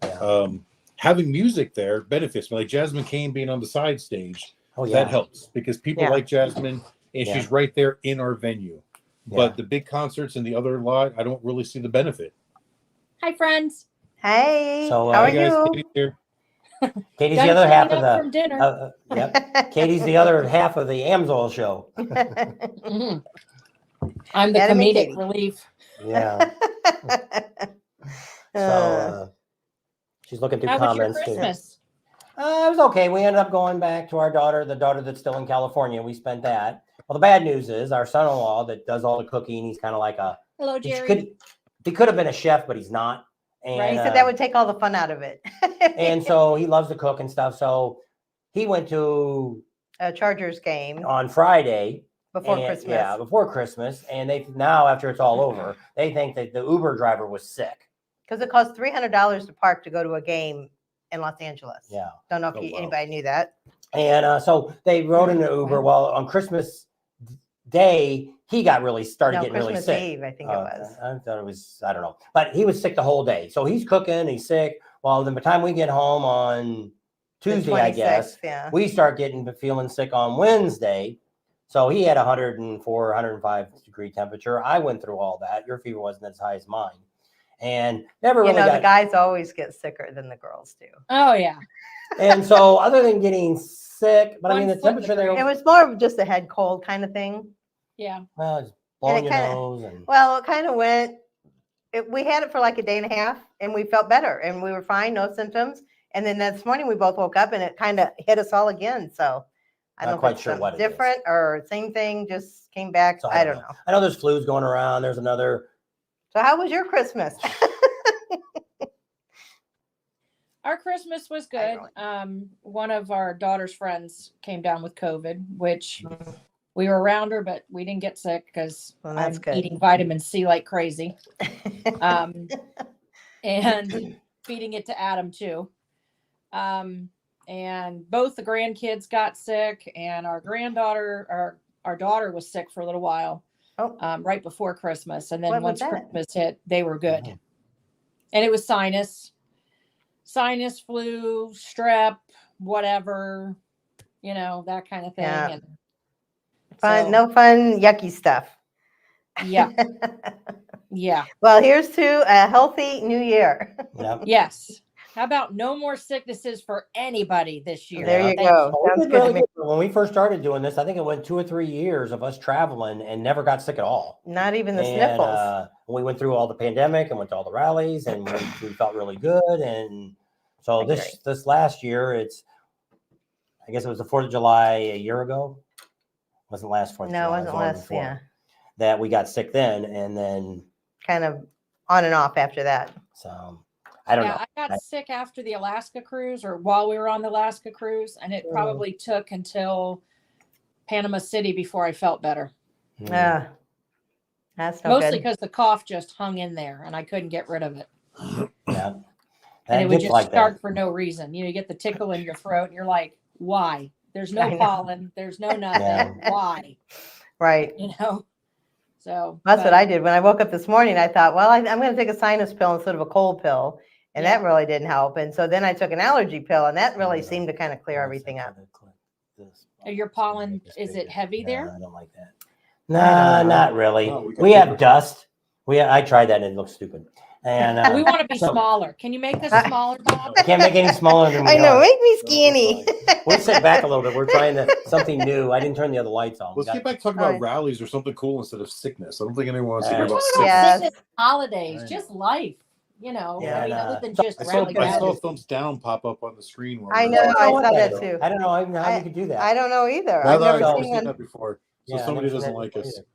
Yeah. Having music there benefits me. Like Jasmine Cain being on the side stage, that helps because people like Jasmine, and Yeah. she's right there in our venue. Yeah. But the big concerts in the other lot, I don't really see the benefit. Hi, friends. Hey, So, how are Hi guys, you? Katie's here. Katie's Gotta the other half clean of up the. from dinner. Yep. Katie's the other half of the Amsoil show. Mhm. I'm the Adam and comedic Katie. relief. Yeah. So she's looking through How was your comments. too. Christmas? It was okay. We ended up going back to our daughter, the daughter that's still in California. We spent that. Well, the bad news is our son-in-law that does all the cooking. He's kind of like a. Hello, He Jerry. could have been a chef, but he's not. And Right. He said that would take all the fun out of it. and so he loves to cook and stuff. So he went to A Chargers game on Friday before and- Christmas. Yeah, before Christmas. And they now after it's all over, they think that the Uber driver was sick. Because it costs $300 to park to go to a game in Los Angeles. Yeah. Don't know if Oh, wow. anybody knew that. And so they rode in the Uber. Well, on Christmas Day, he got started No, getting Christmas really sick. Eve, I think it was. I thought it was, I don't know. But he was sick the whole day. So he's cooking, he's sick. Well, then by the time we get home on The Tuesday, I guess, 26th, yeah. we start feeling sick on Wednesday. So he had 104, 105 degree temperature. I went through all that. Your fever wasn't as high as mine. And never You really know, got. the guys always get sicker than the girls do. Oh, yeah. And so other than getting sick, but I mean, the 1 foot in the temperature there, It was more of just a head cold kind of thing. Yeah. well, it's blowing it your kinda- nose. And Well, it kind of went, we had it for like a day and a half and we felt better and we were fine, no symptoms. And then this morning we both woke up and it kind of hit us all again. So I Not don't know quite if it's sure something what it is. different or same thing, just came back. So I don't know. I know there's flus going around. There's another. So how was your Christmas? Our Christmas was good. Marilyn. One of our daughter's friends came down with COVID, which we were around her, but we didn't get sick because Well, that's I'm good. eating vitamin C like crazy. And feeding it to Adam too. And both the grandkids got sick, and our granddaughter, our daughter was sick for a little while, Oh. right before Christmas. And then What was once that? Christmas hit, they were good. Mhm. And it was sinus, flu, strep, whatever, that kind of thing. Yeah. And Fun, so, no fun, yucky stuff. yeah, yeah, Well, here's to a healthy new year. Yep. yes. How about no more sicknesses for anybody this year? There you Thank go. Well, we Sounds did good to really me. good. When we first started doing this, I think it went 2 or 3 years of us traveling and never got sick at all. Not even the And, sniffles. we went through all the pandemic and went to all the rallies, and we felt really good. And so I this last year, I guess it was the 4th of July a year ago. Wasn't last 4th of No, July. it wasn't the one last, before, yeah. that we got sick then, and then Kind of on and off after that. so I don't know. I got sick after the Alaska cruise, or while we were on the Alaska cruise, and it probably took until Panama City before I felt better. Mm. Yeah. That's no Mostly good. because the cough just hung in there and I couldn't get rid of it. Yeah. And it would gets just like start that. for no reason. You get the tickle in your throat and you're like, why? There's I no know. pollen. There's no nothing. Yeah. Why? Right. So That's what I did. When I woke up this morning, I thought, well, I'm going to take a sinus pill instead of a cold pill. And Yeah. that really didn't help. And so then I took an allergy pill, and that really seemed to kind of clear everything up. Your pollen, is it heavy there? I don't like that. Nah, not really. No, we got we have paper. dust. I tried that and it looks stupid. And We want to be so- smaller. Can you make this smaller, Bob? I can't make any smaller than we I know, are. make me So skinny. we'll sit back a little bit. We're trying something new. I didn't turn the other lights on. Let's We get got- back to talking about Right. rallies or something cool instead of sickness. I don't think anyone wants to hear Right. about Talking sickness. about Yes. sickness, holidays, I just life. Yeah, I mean, other than so- just I rally saw a rallies. thumbs down pop up on the screen. while I we were know, talking. I what saw that that is. too. I don't know even how you could do that. I don't know either. Neither I've I've never never seen seen one. that before. So Yeah, I've somebody never seen doesn't that like before us. either.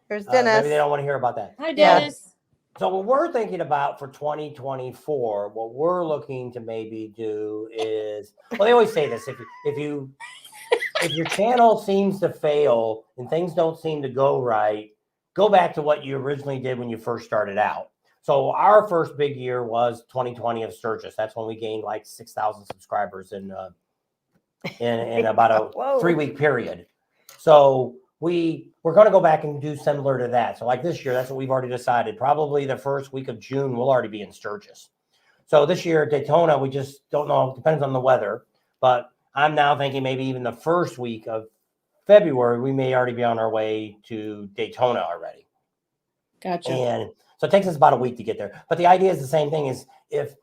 Here's Maybe Dennis. they don't want to hear about that. Hi, Yeah. Dennis. So what we're thinking about for 2024, what we're looking to maybe do is, well, they always say this: if your channel seems to fail and things don't seem to go right, go back to what you originally did when you first started out. So our first big year was 2020 of Sturgis. That's when we gained like 6,000 subscribers in about a Whoa. 3-week period. So we're going to go back and do similar to that. So like this year, that's what we've already decided. Probably the first week of June, we'll already be in Sturgis. So this year at Daytona, we just don't know. It depends on the weather. But I'm now thinking maybe even the first week of February, we may already be on our way to Daytona already. Gotcha. And so it takes us about a week to get there. But the idea is the same thing, is if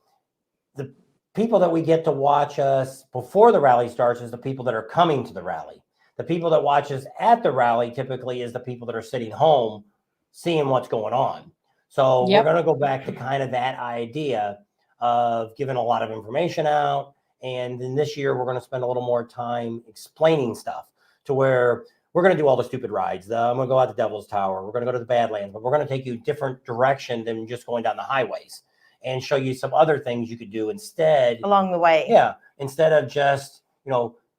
the people that we get to watch us before the rally starts is the people that are coming to the rally. The people that watch us at the rally typically is the people that are sitting home seeing what's going on. So we're going to go back to kind of that idea of giving a lot of information out. And then this year, we're going to spend a little more time explaining stuff to where we're going to do all the stupid rides. I'm going to go out to Devil's Tower. We're going to go to the Badlands, but we're going to take you different direction than just going down the highways and show you some other things you could do instead. Along the way. Yeah. Instead of just,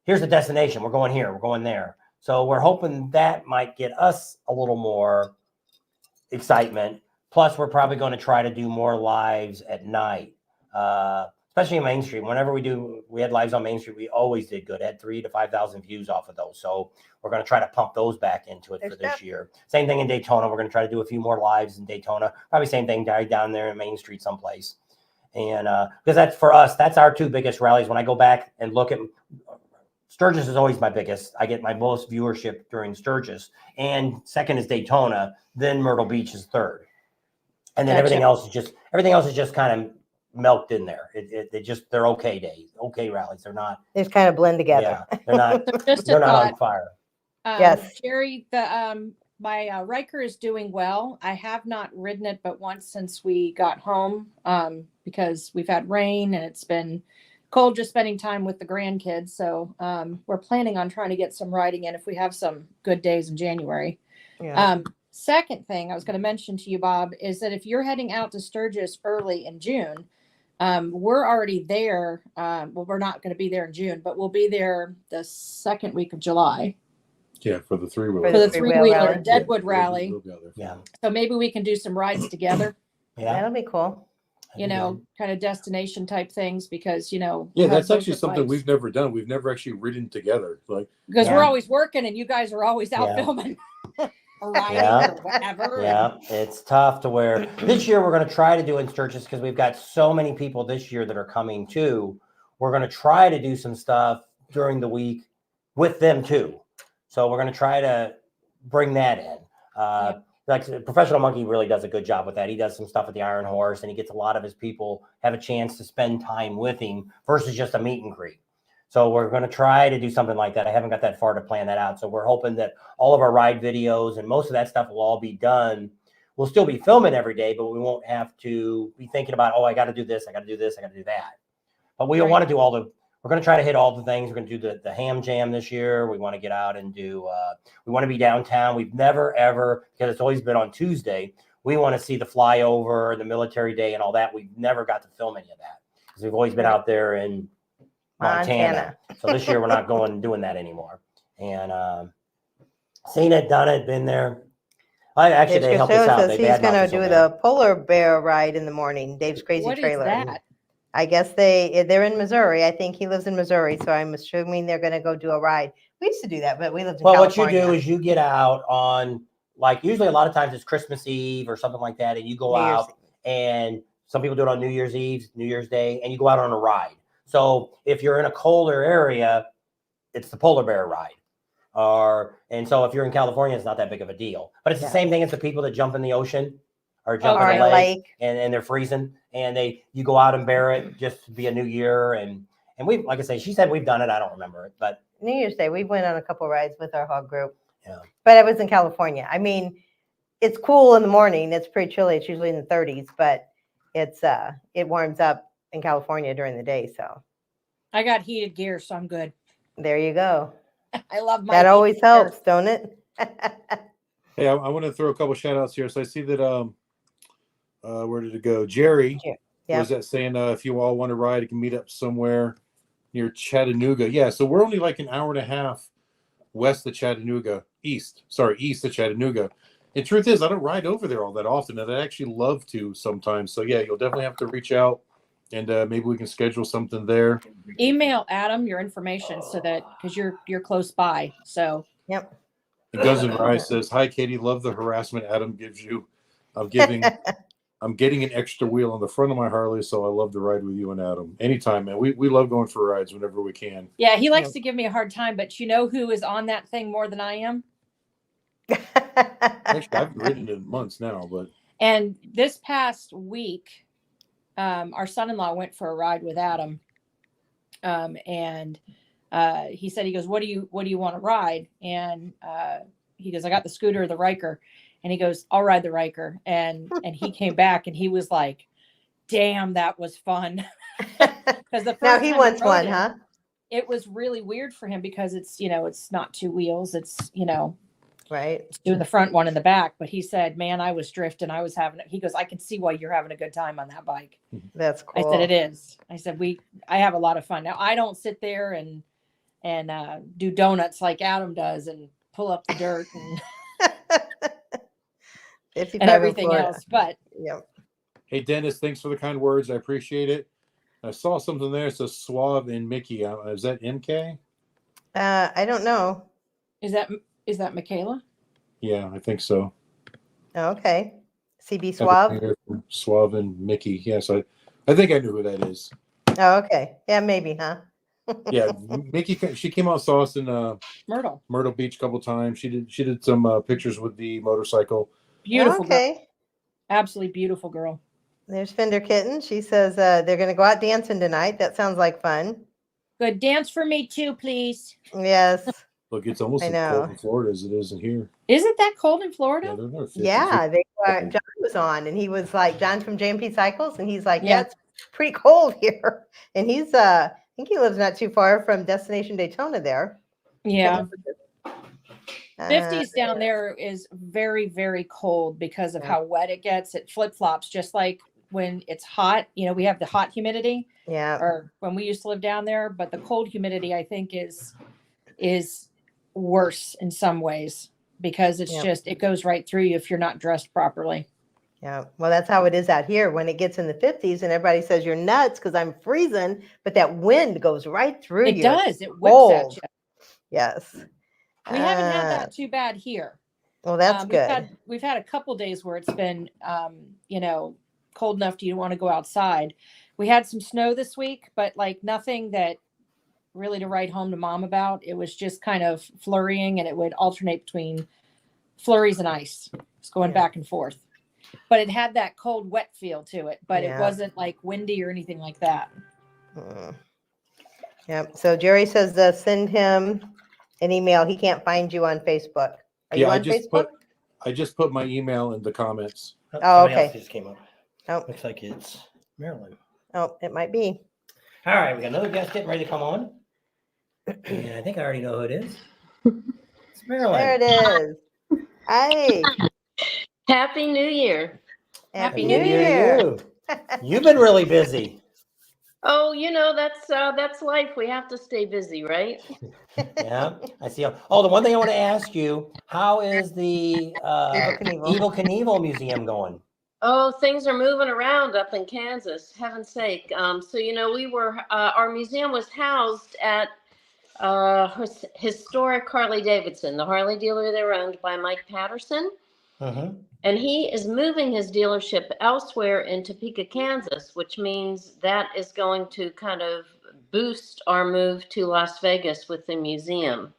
here's the destination. We're going here. We're going there. So we're hoping that might get us a little more excitement. Plus, we're probably going to try to do more lives at night, especially in Main Street. Whenever we had lives on Main Street, we always did good. Had 3,000 to 5,000 views off of those. So we're going to try to pump those back into it for this year. Same thing in Daytona. We're going to try to do a few more lives in Daytona. Probably same thing down there in Main Street someplace. And because that's for us, that's our two biggest rallies. When I go back and look at Sturgis is always my biggest. I get my most viewership during Sturgis, and second is Daytona. Then Myrtle Beach is third, and then everything else is just kind of milked in there. They're okay days, okay rallies. They're not. They just kind of blend together. Yeah, they're not. Just they're not on fire. Yes, Jerry, my Riker is doing well. I have not ridden it but once since we got home because we've had rain and it's been cold just spending time with the grandkids. So we're planning on trying to get some riding in if we have some good days in January. Yeah. Second thing I was going to mention to you, Bob, is that if you're heading out to Sturgis early in June, we're already there. Well, we're not going to be there in June, but we'll be there the second week of July. Yeah, for the three-wheeler. For the three-wheeler three-wheeler rally. Deadwood rally. Yeah, So maybe we can do some rides together, yeah. That'll be cool. kind of destination type things because, Yeah, have that's those actually with something lights. we've never done. We've never actually ridden together. Because Yeah. we're always working and you guys are always out Yeah. filming or riding Yeah. or whatever. Yeah, it's tough to where this year we're going to try to do in Sturgis because we've got so many people this year that are coming too. We're going to try to do some stuff during the week with them too. So we're going to try to bring that in. Like Professional Monkey really does a good job with that. He does some stuff at the Iron Horse and he gets a lot of his people have a chance to spend time with him versus just a meet and greet. So we're going to try to do something like that. I haven't got that far to plan that out. So we're hoping that all of our ride videos and most of that stuff will all be done. We'll still be filming every day, but we won't have to be thinking about, I got to do this, I got to do this, I got to do that. But we want to do we're going to try to hit all the things. We're going to do the ham jam this year. We want to get out and do, we want to be downtown. We've never, ever, because it's always been on Tuesday, we want to see the flyover, the military day and all that. We've never got to film any of that because we've always been out there in Montana. So this year we're not doing that anymore. And seen it, done it, been there. They helped us out. He's going to do the polar bear ride in the morning. Dave's Crazy What is Trailer. that? I guess they're in Missouri. I think he lives in Missouri, so I'm assuming they're going to go do a ride. We used to do that, but we lived in California. What you do is you get out on, usually a lot of times it's Christmas Eve or something like that, and you go out, and some people do it on New Year's Eve, New Year's Day, and you go out on a ride. So if you're in a colder area, it's the polar bear ride. And so if you're in California, it's not that big of a deal. But it's the same thing as the people that jump in the ocean or jump in the lake and they're freezing. And you go out and bear it just to be a new year. And we, like I say, she said we've done it. I don't remember it, but New Year's Day, we went on a couple rides with our hog group. Yeah. But I was in California. I mean, it's cool in the morning. It's pretty chilly. It's usually in the 30s, but it warms up in California during the day. So I got heated gear, so I'm good. there you go. I love my That always gear. helps, don't it? Hey, I want to throw a couple shout outs here. So I see that, where did it go? Jerry was that saying, if you all want to ride, you can meet up somewhere near Chattanooga. Yeah. So we're only like an hour and a half west of Chattanooga, east of Chattanooga. And truth is, I don't ride over there all that often, and I actually love to sometimes. So yeah, you'll definitely have to reach out, and maybe we can schedule something there. Email Adam your information so that because you're close by. So Yep. And Guns N' Roses says, "Hi Katie, love the harassment Adam gives you. I'm giving I'm getting an extra wheel on the front of my Harley, so I love to ride with you and Adam anytime, man. We love going for rides whenever we can. Yeah, he likes to give me a hard time, but you know who is on that thing more than I am? Actually, I've ridden it in months now, but. And this past week, our son-in-law went for a ride with Adam, and he said, he goes, what do you want to ride? And he goes, I got the scooter or the Riker. And he goes, I'll ride the Riker. And he came back and he was like, damn, that was fun. Because the first Now he time wants rode one, it, huh? It was really weird for him because it's, it's not two wheels. It's, Right. doing the front one in the back. But he said, man, I was drifting. I was having it. He goes, I can see why you're having a good time on that bike. That's cool. I said, it is. I said, I have a lot of fun. Now I don't sit there and do donuts like Adam does and pull up the dirt and everything else. But yeah. Hey, Dennis, thanks for the kind words. I appreciate it. I saw something there. It says Suave and Mickey. Is that MK? I don't know. Is that Michaela? Yeah, I think so. Oh, okay. CB Suave. Suave and Mickey. Yes, I think I knew who that is. Oh, okay. Yeah, maybe, huh? Yeah, Mickey. She came out, saw us in Myrtle Beach a couple times. She did some pictures with the motorcycle. Beautiful. Okay. Girl. Absolutely beautiful girl. There's Fender Kitten. She says they're going to go out dancing tonight. That sounds like fun. Good. Dance for me too, please. Yes. Look, it's almost as cold in Florida as it is in here. Is it that cold in Florida? Yeah, John was on, and he was like, John from J&P Cycles, and he's like, yeah, it's pretty cold here. And he's, I think he lives not too far from Destination Daytona there. Yeah. 50s down there is very, very cold because of how wet it gets. It flip-flops just like when it's hot. We have the hot humidity. Yeah. Or when we used to live down there, but the cold humidity, I think, is worse in some ways because it's just, it goes right through you if you're not dressed properly. Yeah. Well, that's how it is out here when it gets in the 50s and everybody says you're nuts because I'm freezing, but that wind goes right through you. It does. It whips at you. Yes. We haven't had that too bad here. Well, that's good. We've had a couple days where it's been, cold enough you don't want to go outside. We had some snow this week, but like nothing that really to write home to mom about. It was just kind of flurrying, and it would alternate between flurries and ice. It's going back and forth. But it had that cold, wet feel to it, but it wasn't like windy or anything like that. Yep. So Jerry says send him an email. He can't find you on Facebook. Are you on Facebook? I just put my email in the comments. Oh, okay. Just came up. Oh, looks like it's Marilyn. Oh, it might be. All right, we got another guest getting ready to come on. And I think I already know who it is. It's Marilyn. There it is. Hi. Happy New Year. Happy New Year. You've been really busy. Oh, that's life. We have to stay busy, right? Yeah, I see. Oh, the one thing I want to ask you, how is the Evel Knievel Museum going? Oh, things are moving around up in Kansas, heaven's sake. We were, our museum was housed at historic Harley Davidson, the Harley dealer they were owned by Mike Patterson. And he is moving his dealership elsewhere in Topeka, Kansas, which means that is going to kind of boost our move to Las Vegas with the museum.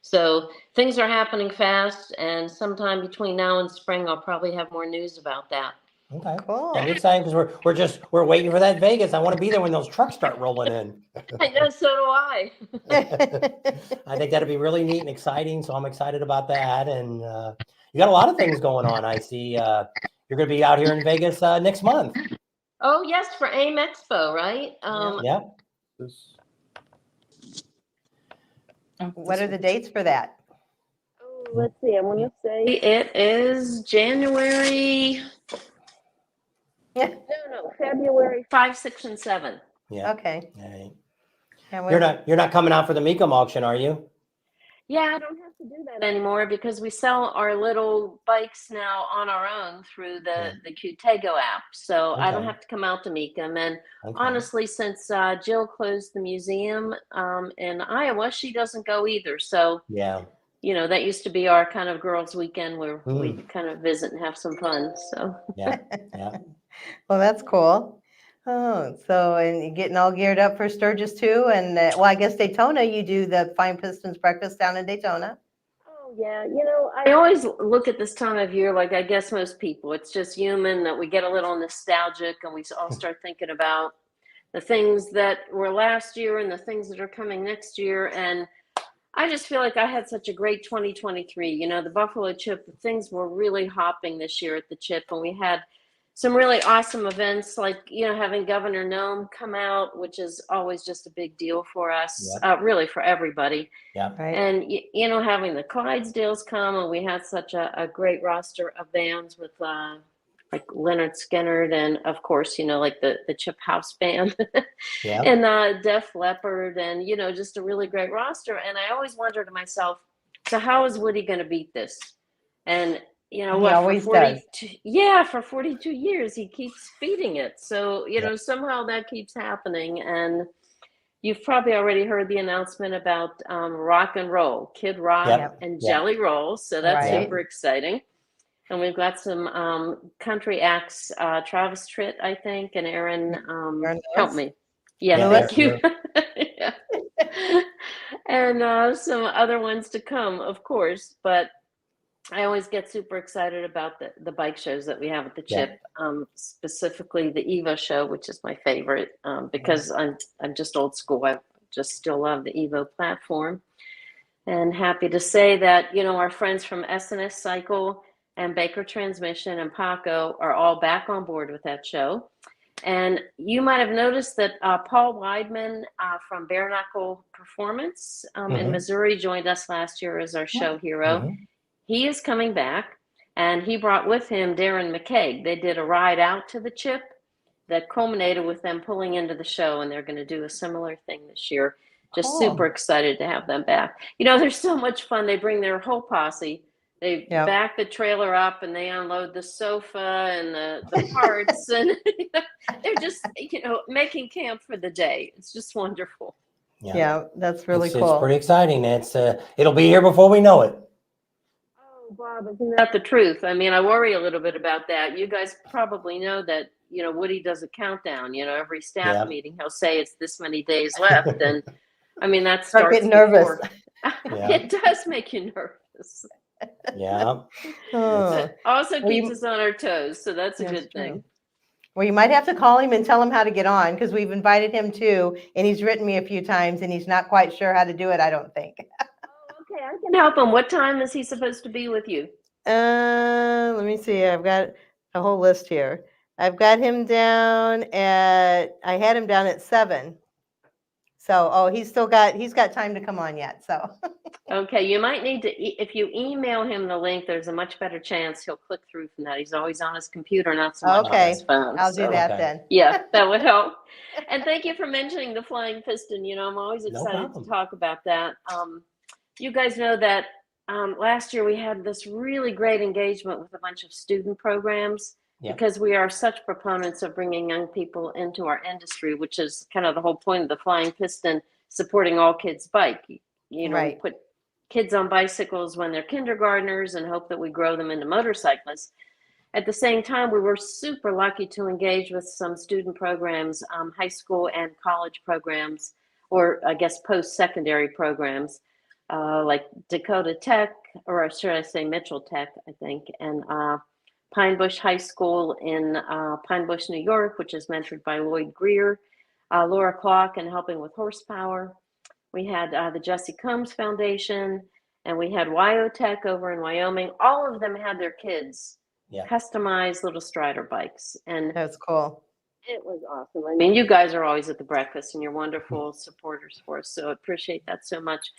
So things are happening fast, and sometime between now and spring, I'll probably have more news about that. Okay, cool. I'm excited because we're waiting for that Vegas. I want to be there when those trucks start rolling in. I know, so do I. I think that'll be really neat and exciting. So I'm excited about that. And you got a lot of things going on. I see you're going to be out here in Vegas next month. Oh yes, for AIM Expo, right? Yeah. What are the dates for that? Oh, let's see. I'm going to say it is January. No, February 5, 6, and 7. Yeah. Okay. Right. You're not coming out for the Mecum auction, are you? Yeah, I don't have to do that anymore because we sell our little bikes now on our own through the Qtego app. So I don't have to come out to Mecum. And honestly, since Jill closed the museum in Iowa, she doesn't go either. So that used to be our kind of girls' weekend where we'd kind of visit and have some fun. So Yeah. Well, that's cool. Oh, so and you're getting all geared up for Sturgis too, and well, I guess Daytona. You do the Flying Pistons breakfast down in Daytona. Oh, yeah. I always look at this time of year like I guess most people. It's just human that we get a little nostalgic and we all start thinking about the things that were last year and the things that are coming next year. And I just feel like I had such a great 2023. The Buffalo Chip, things were really hopping this year at the Chip, and we had some really awesome events like, having Governor Nome come out, which is always just a big deal for us, really for everybody. Yeah. Right. And, having the Clydesdales come, and we had such a great roster of bands with like Leonard Skinner and, of course, like the Chip House Band and Def Leppard and, just a really great roster. And I always wonder to myself, so how is Woody going to beat this? And he always for 42, for 42 years, he keeps beating it. So, somehow that keeps happening. And you've probably already heard the announcement about rock and roll, Kid Rock and Jelly Roll. So that's super exciting. And we've got some country acts, Travis Tritt, I think, and Aaron, help me. Yeah, thank you. Yeah. And some other ones to come, of course. But I always get super excited about the bike shows that we have at the Chip, specifically the Evo show, which is my favorite because I'm just old school. I just still love the Evo platform. And happy to say that, our friends from S&S Cycle and Baker Transmission and Paco are all back on board with that show. And you might have noticed that Paul Weidman from Bare Knuckle Performance in Missouri joined us last year as our show hero. He is coming back, and he brought with him Darren McKeag. They did a ride out to the Chip that culminated with them pulling into the show, and they're going to do a similar thing this year. Just super excited to have them back. They're so much fun. They bring their whole posse. They back the trailer up and they unload the sofa and the parts and they're just, making camp for the day. It's just wonderful. Yeah, that's really cool. It's pretty exciting. It'll be here before we know it. Oh, Bob, isn't that the truth? I mean, I worry a little bit about that. You guys probably know that, Woody does a countdown, every staff meeting, he'll say it's this many days left. And I mean, that starts getting nervous. It does make you nervous. Yeah. But also keeps us on our toes, so that's a good thing. Well, you might have to call him and tell him how to get on, because we've invited him too, and he's written me a few times, and he's not quite sure how to do it, I don't think. Okay, I can help him. What time is he supposed to be with you? Let me see. I've got a whole list here. I've got him down I had him down at 7. So, he's got time to come on yet. So, okay, you might need to, if you email him the link, there's a much better chance he'll click through from that. He's always on his computer, not so much on his phone. I'll do that then. Yeah, that would help. And thank you for mentioning the Flying Piston. I'm always excited to talk about that. You guys know that last year we had this really great engagement with a bunch of student programs. Because we are such proponents of bringing young people into our industry, which is kind of the whole point of the Flying Piston, supporting all kids bike. We put kids on bicycles when they're kindergartners and hope that we grow them into motorcyclists. At the same time, we were super lucky to engage with some student programs, high school and college programs, or I guess post-secondary programs, like Dakota Tech, or should I say Mitchell Tech, I think, and Pine Bush High School in Pine Bush, New York, which is mentored by Lloyd Greer, Laura Clock, and Helping with Horsepower. We had the Jesse Combs Foundation, and we had WyoTech over in Wyoming. All of them had their kids customize little Strider bikes. And that's cool. It was awesome. I mean, you guys are always at the breakfast, and you're wonderful supporters for us, so I appreciate that so much.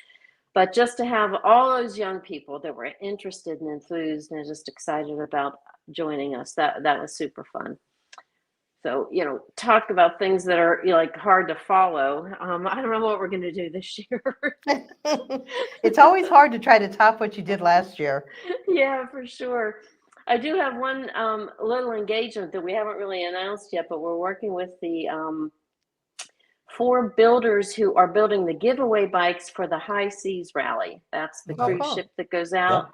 But just to have all those young people that were interested and enthused and just excited about joining us, that was super fun. So, talk about things that are hard to follow. I don't know what we're going to do this year. It's always hard to try to top what you did last year. Yeah, for sure. I do have one little engagement that we haven't really announced yet, but we're working with the 4 builders who are building the giveaway bikes for the High Seas Rally. That's the Okay. cruise cool. ship that goes out.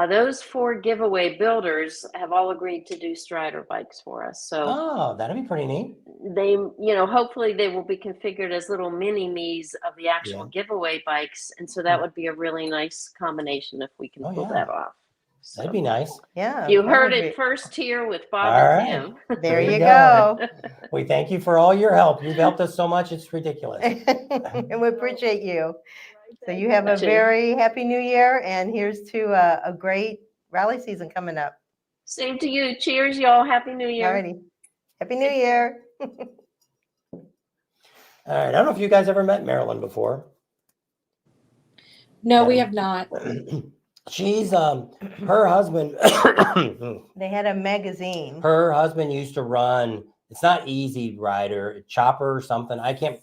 Those 4 giveaway builders have all agreed to do Strider bikes for us. So Oh, that'd be pretty neat. they, hopefully they will be configured as little mini me's of the actual giveaway bikes. And so that would be a really nice combination if we can pull that off. So That'd be nice. Yeah. you that heard would it be- first here with Bob All and right. Tim. There you go. go. We thank you for all your help. You've helped us so much. It's ridiculous. And we appreciate you. So you have a Gotcha. very happy new year, and here's to a great rally season coming up. Same to you. Cheers, y'all. Happy New Year. Alrighty. Happy New Year. All right. I don't know if you guys ever met Marilyn before. No, we have not. She's her husband. They had a magazine. Her husband used to run. It's not Easy Rider, Chopper or something. I can't.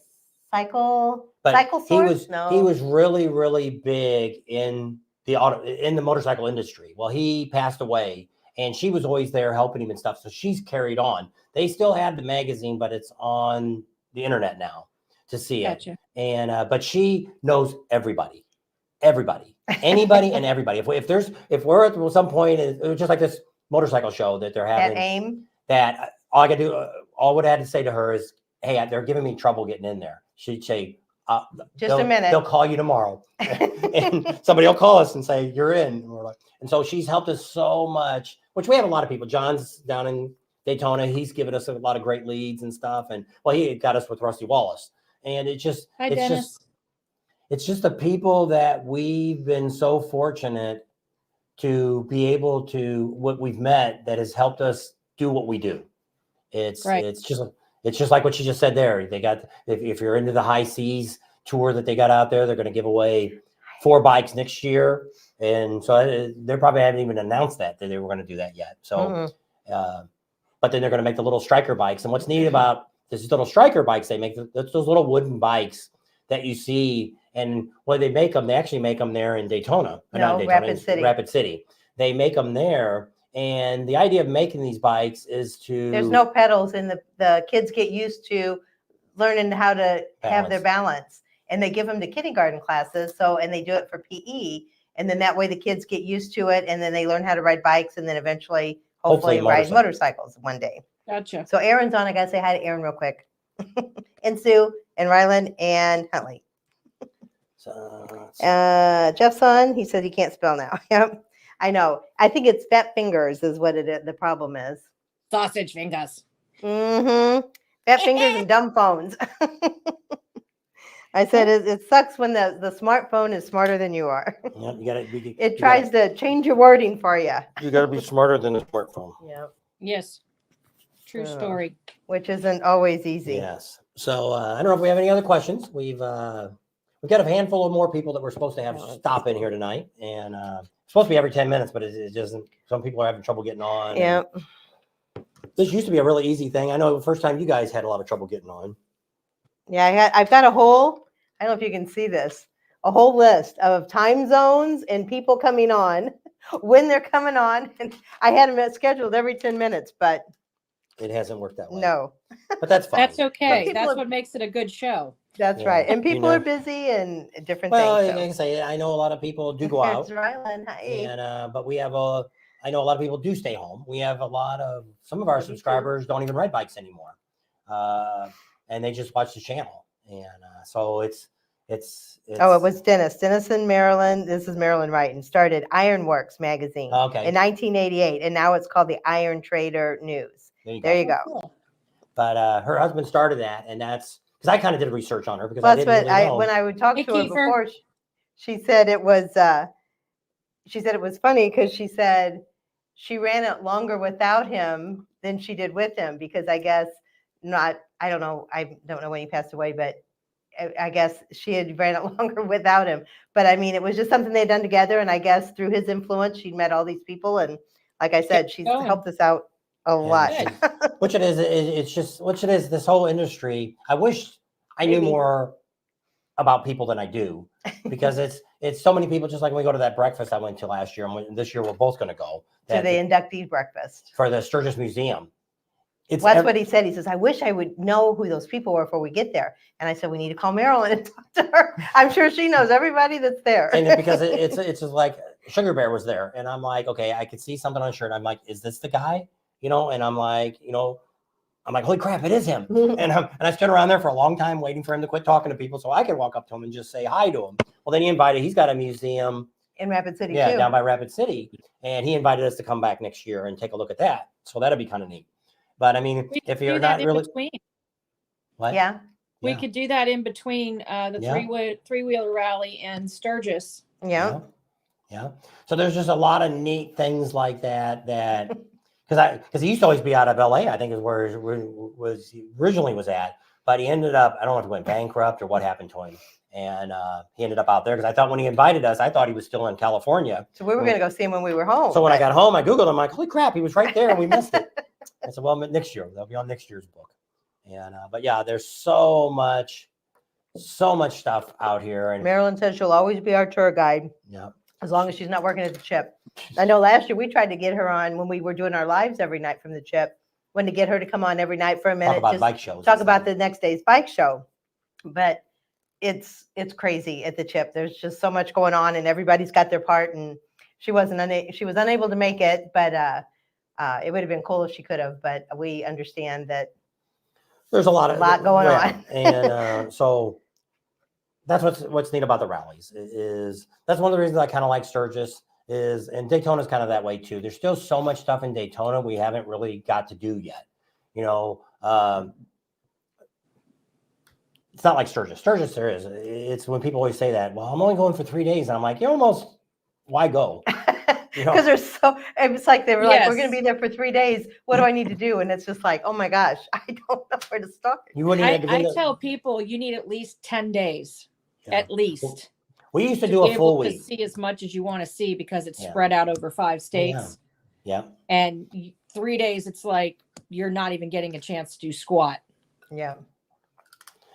Cycle He Source? was No. he was really big in the motorcycle industry. Well, he passed away, and she was always there helping him and stuff. So she's carried on. They still have the magazine, but it's on the internet now to see Gotcha. it. And but she knows everybody, anybody, and everybody. If we're at some point, it was just like this motorcycle show that they're having. At AIM? That all I could do, all what I had to say to her is, "Hey, they're giving me trouble getting in there." She'd say, Just a minute. They'll call you tomorrow." And somebody will call us and say, "You're in." And we're like, and so she's helped us so much, which we have a lot of people. John's down in Daytona. He's given us a lot of great leads and stuff. And well, he got us with Rusty Wallace. And it's just the people that we've been so fortunate to be able to, what we've met, that has helped us do what we do. It's just like what you just said there. They got, if you're into the High Seas tour that they got out there, they're going to give away 4 bikes next year. And so they probably haven't even announced that they were going to do that yet. So, but then they're going to make the little striker bikes. And what's neat about these little striker bikes, they make those little wooden bikes that you see. And when they make them, they actually make them there in Daytona. Not Daytona, Rapid City. They make them there. And the idea of making these bikes is to... There's no pedals, and the kids get used to learning how to have their balance. And they give them to kindergarten classes. And they do it for PE. And then that way the kids get used to it. And then they learn how to ride bikes, and then eventually, hopefully ride motorcycles one day. Gotcha. So Aaron's on. I got to say hi to Aaron real quick. And Sue and Rylan and Huntley. Jeff's on. He says he can't spell now. Yep. I know. I think it's fat fingers is what it is. The problem is. Sausage fingers. Mm-hmm. Fat fingers and dumb phones. I said it sucks when the smartphone is smarter than you are. Yeah, it tries to change your wording for you. You got to be smarter than a smartphone. Yeah. Yes. True story. Which isn't always easy. Yes. So I don't know if we have any other questions. We've got a handful of more people that we're supposed to have stop in here tonight, and it's supposed to be every 10 minutes, but it doesn't. Some people are having trouble getting on. Yeah. This used to be a really easy thing. I know the first time you guys had a lot of trouble getting on. Yeah, I've got a whole, I don't know if you can see this, a whole list of time zones and people coming on, when they're coming on. And I had them scheduled every 10 minutes, but it hasn't worked that way. No. But that's fine. That's okay. That's what makes it a good show. That's right. And people are busy and different things. Well, like I say, I know a lot of people do go out. That's Rylan. Hi. And but we have I know a lot of people do stay home. We have some of our subscribers don't even ride bikes anymore. And they just watch the channel. And so it's it was Dennis and Marilyn. This is Marilyn Wright, started Ironworks magazine in 1988. And now it's called the Iron Trader News. There you go. Cool. But her husband started that, and that's because I kind of did research on her because that's what when I would talk to her before, she said it was funny because she said she ran it longer without him than she did with him because I don't know when he passed away, but I guess she had ran it longer without him. But I mean, it was just something they'd done together, and I guess through his influence, she'd met all these people, and like I said, she's helped us out a lot. Which it is. It's just which it is. This whole industry. I wish I knew more about people than I do, because it's so many people. Just like when we go to that breakfast I went to last year, and this year we're both going to go to the inductee breakfast for the Sturgis Museum. That's what he said. He says, I wish I would know who those people were before we get there. And I said, we need to call Marilyn and talk to her. I'm sure she knows everybody that's there. And because it's just like Sugar Bear was there. And I'm like, okay, I could see something on his shirt. I'm like, is this the guy? You know, and I'm like, holy crap, it is him. And I stood around there for a long time waiting for him to quit talking to people so I could walk up to him and just say hi to him. Well, then he's got a museum in Rapid City, too. Down by Rapid City. And he invited us to come back next year and take a look at that. So that'd be kind of neat. But I mean, if you're not really, what? Yeah, we could do that in between the three-wheeler rally and Sturgis. Yeah. So there's just a lot of neat things like that. Because he used to always be out of LA, I think is where he originally was at. But he ended up, I don't know if he went bankrupt or what happened to him. And he ended up out there because I thought when he invited us, I thought he was still in California. So we were going to go see him when we were home. So when I got home, I Googled him. I'm like, holy crap, he was right there and we missed it. I said, well, next year, they'll be on next year's book. And but yeah, there's so much stuff out here. And Marilyn says she'll always be our tour guide. Yeah. As long as she's not working at the Chip. I know last year we tried to get her on when we were doing our lives every night from the Chip. When to get her to come on every night for a minute. Talk about bike shows. Talk about the next day's bike show. But it's crazy at the Chip. There's just so much going on and everybody's got their part. And she was unable to make it, but it would have been cool if she could have. But we understand that there's a lot going on. And so that's what's neat about the rallies is that's one of the reasons I kind of like Sturgis and Daytona's kind of that way too. There's still so much stuff in Daytona we haven't really got to do yet. It's not like Sturgis. Sturgis there is. It's when people always say that, well, I'm only going for 3 days. And I'm like, why go? Because it's like they were like, we're going to be there for 3 days. What do I need to do? And it's just like, oh my gosh, I don't know where to start. I tell people you need at least 10 days, at least. We used to do a full week. To see as much as you want to see because it's spread out over 5 states. Yeah. And 3 days, it's like you're not even getting a chance to do squat. Yeah.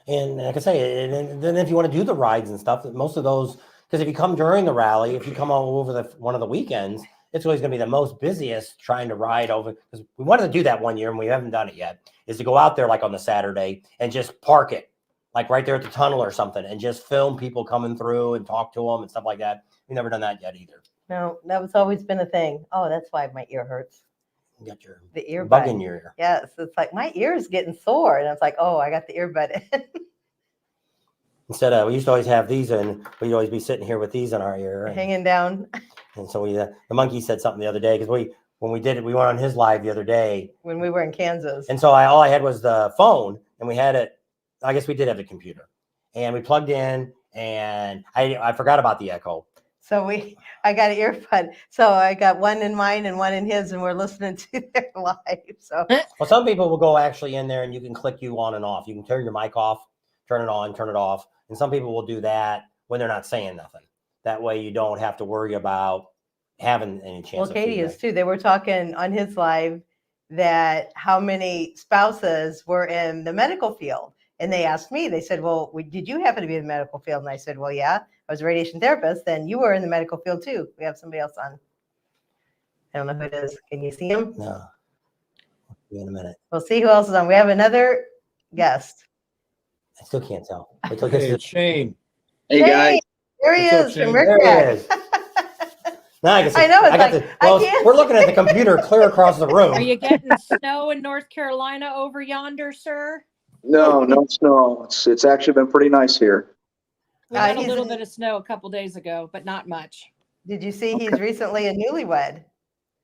And like I say, and then if you want to do the rides and stuff, most of those, because if you come during the rally, if you come all over one of the weekends, it's always going to be the most busiest trying to ride over. Because we wanted to do that one year and we haven't done it yet, is to go out there like on the Saturday and just park it, like right there at the tunnel or something, and just film people coming through and talk to them and stuff like that. We've never done that yet either. No, that was always been a thing. Oh, that's why my ear hurts. You got the earbud bug in your ear. Yes, it's like my ear is getting sore, and it's like, oh, I got the earbud in. Instead of, we used to always have these, and we'd always be sitting here with these in our ear, hanging down. And so the monkey said something the other day because when we did it, we went on his live the other day when we were in Kansas, and so all I had was the phone, and we had it. I guess we did have the computer, and we plugged in, and I forgot about the echo. So I got an earbud. So I got one in mine and one in his, and we're listening to their live. So well, some people will go actually in there and you can click you on and off. You can turn your mic off, turn it on, turn it off. And some people will do that when they're not saying nothing. That way you don't have to worry about having any chance. Well, Katie is too. They were talking on his live that how many spouses were in the medical field. And they asked me, they said, well, did you happen to be in the medical field? And I said, well, yeah, I was a radiation therapist. Then you were in the medical field too. We have somebody else on. I don't know who it is. Can you see him? No. In a minute. We'll see who else is on. We have another guest. I still can't tell. Hey, Shane. Hey, guys. There he is. There he is. Now I can see. I know. It's we're looking at the computer clear across the room. Are you getting snow in North Carolina over yonder, sir? No snow. It's actually been pretty nice here. We had a little bit of snow a couple days ago, but not much. Did you see he's recently a newlywed?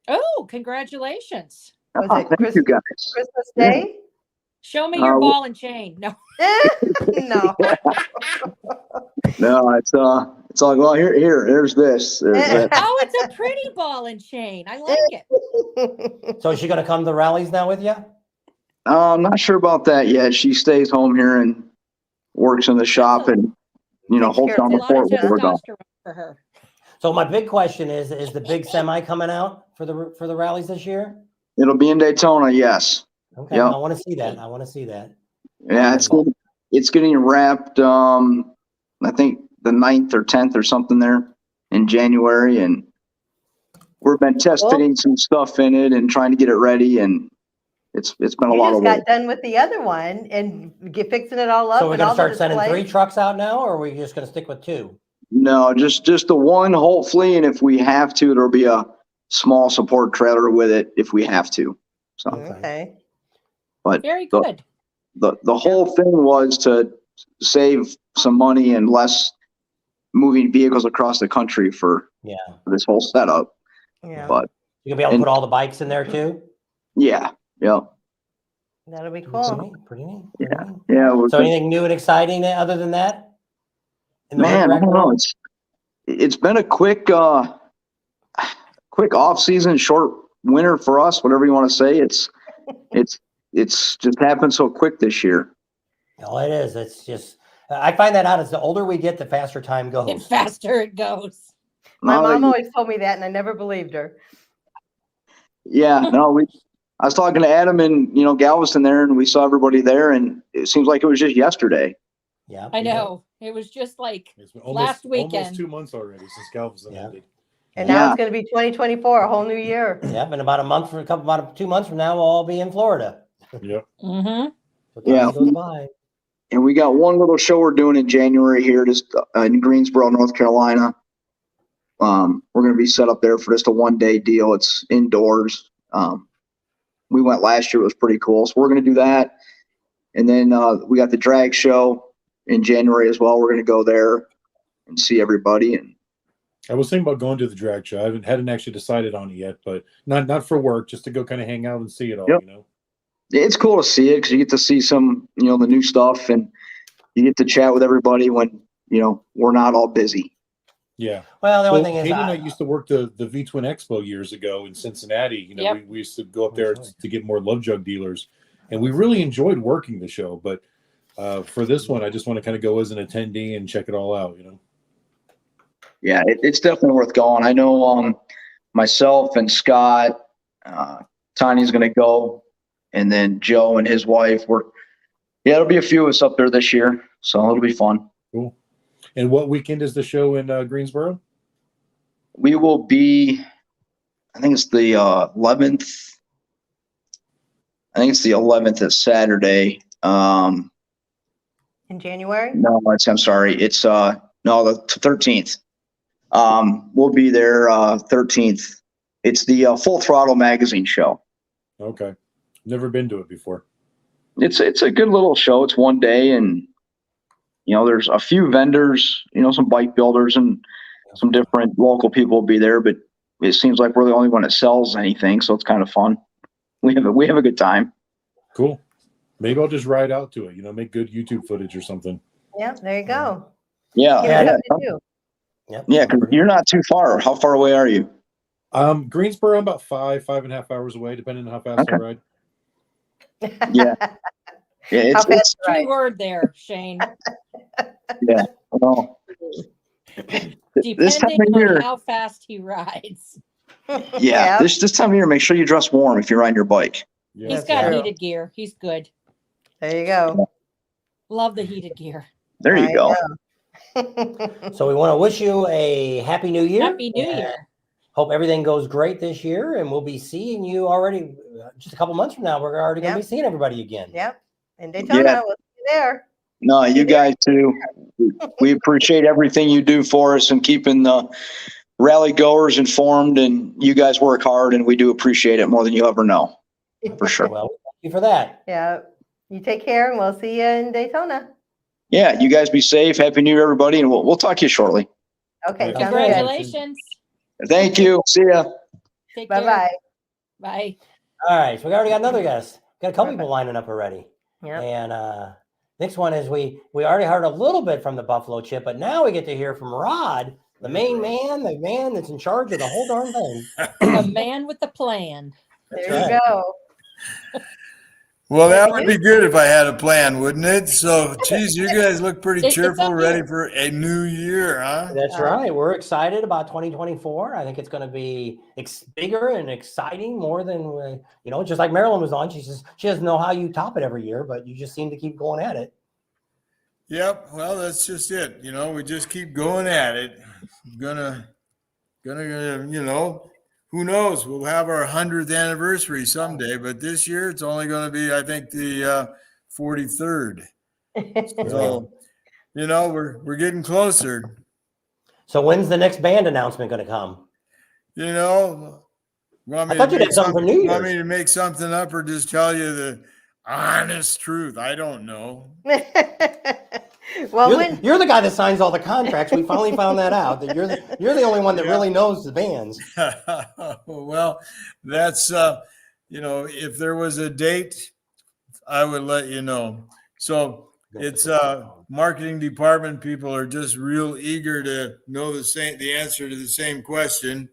Oh, congratulations. Was it thank you guys. Christmas Day? Show me your ball and chain. No. No. No, it's like, well, here's this. There's that. Oh, it's a pretty ball and chain. I like it. So is she going to come to the rallies now with you? I'm not sure about that yet. She stays home here and works in the shop and, holds down the fort while we're gone. For her. So my big question is the big semi coming out for the rallies this year? It'll be in Daytona, yes. Okay, yep. I want to see that. Yeah, it's getting wrapped. I think the 9th or 10th or something there in January, and we've been test fitting some stuff in it and trying to get it ready, and it's been a You lot just of got work. done with the other one and fixing it all up. So we're and going to all the start sending 3 displays. trucks out now, or are we just going to stick with 2? No, just the one, hopefully, and if we have to, there'll be a small support trailer with it if we have to. So, Okay. but Very good. the whole thing was to save some money and less moving vehicles across the country for this whole setup. Yeah. But You'll be able to put all the bikes in there too? yeah. That'll be cool. Pretty neat. Yeah. So anything new and exciting other than that? In the Man, I rip-rack don't know. world? It's been a quick off season, short winter for us, whatever you want to say. It's just happened so quick this year. No, it is. It's just, I find that out as the older we get, the faster time goes. The faster it goes. My mom always told me that, and I never believed her. Yeah, no, I was talking to Adam and Galveston there, and we saw everybody there, and it seems like it was just yesterday. Yeah, I know. It was just like last weekend. Almost 2 months already since Galveston ended. And now it's going to be 2024, a whole new year. Yep, and about 2 months from now, we'll all be in Florida. Yep. Mm-hmm. So time goes by. And we got one little show we're doing in January here, just in Greensboro, North Carolina. We're going to be set up there for just a 1-day deal. It's indoors. We went last year; it was pretty cool. So we're going to do that, and then we got the drag show in January as well. We're going to go there and see everybody. And I was thinking about going to the drag show. I hadn't actually decided on it yet, but not for work, just to go kind of hang out and see it all. Yep. It's cool to see it because you get to see some, the new stuff, and you get to chat with everybody when we're not all busy. Yeah. Well, the only thing is, Katie and I used to work the V-Twin Expo years ago in Cincinnati. We used to go up there to get more Love Jug dealers, and we really enjoyed working the show. But for this one, I just want to kind of go as an attendee and check it all out. Yeah, it's definitely worth going. I know myself and Scott, Tanya's going to go, and then Joe and his wife. There'll be a few of us up there this year, so it'll be fun. Cool. And what weekend is the show in Greensboro? We will be, I think it's the 11th. I think it's the 11th. It's Saturday. In January? No, I'm sorry. It's the 13th. We'll be there 13th. It's the Full Throttle magazine show. Okay. Never been to it before. It's a good little show. It's 1 day, and there's a few vendors, some bike builders and some different local people will be there, but it seems like we're the only one that sells anything, so it's kind of fun. We have a good time. Cool. Maybe I'll just ride out to it, make good YouTube footage or something. Yeah, there you go. Yeah. Yeah, because you're not too far. How far away are you? Greensboro, about 5.5 hours away, depending on how fast I ride. Yeah. Yeah, it's key word there, Shane. Yeah. Well, Depending on how fast he rides. Yeah. This time of year, make sure you dress warm if you're riding your bike. Yeah, He's got heated gear. He's good. There you go. Love the heated gear. There you go. So we want to wish you a happy new year. Happy New Year. Hope everything goes great this year, and we'll be seeing you already just a couple months from now. We're already going to be seeing everybody again. Yep. In Daytona, we'll see you there. No, you guys too. We appreciate everything you do for us and keeping the rally goers informed, and you guys work hard, and we do appreciate it more than you ever know. For sure. Well, thank you for that. Yeah. You take care, and we'll see you in Daytona. Yeah, you guys be safe. Happy New Year, everybody, and we'll talk to you shortly. Okay. Congratulations. Thank you. See ya. Take care. Bye-bye. Bye. All right, so we already got another guest. Got a couple people lining up already. Yeah. And next one is we already heard a little bit from the Buffalo Chip, but now we get to hear from Rod, the main man, the man that's in charge of the whole darn thing. The man with the plan. There you go. Well, that would be good if I had a plan, wouldn't it? So, geez, you guys look pretty cheerful, ready for a new year, huh? That's right. We're excited about 2024. I think it's going to be bigger and exciting more than, just like Marilyn was on. She says she doesn't know how you top it every year, but you just seem to keep going at it. Yep. Well, that's just it. We just keep going at it. Gonna, who who knows? We'll have our 100th anniversary someday, but this year it's only going to be, I think, the 43rd. So, you know, we're getting closer. So when's the next band announcement going to come? You know, want me I thought to you make had something for New want me Year's. to make something up or just tell you the honest truth? I don't know. Well, You're the guy that signs all the contracts. We finally found that out. That you're the only one that really knows the bands. Well, that's you know, if there was a date, I would let you know. So it's marketing department people are just real eager to know the answer to the same question,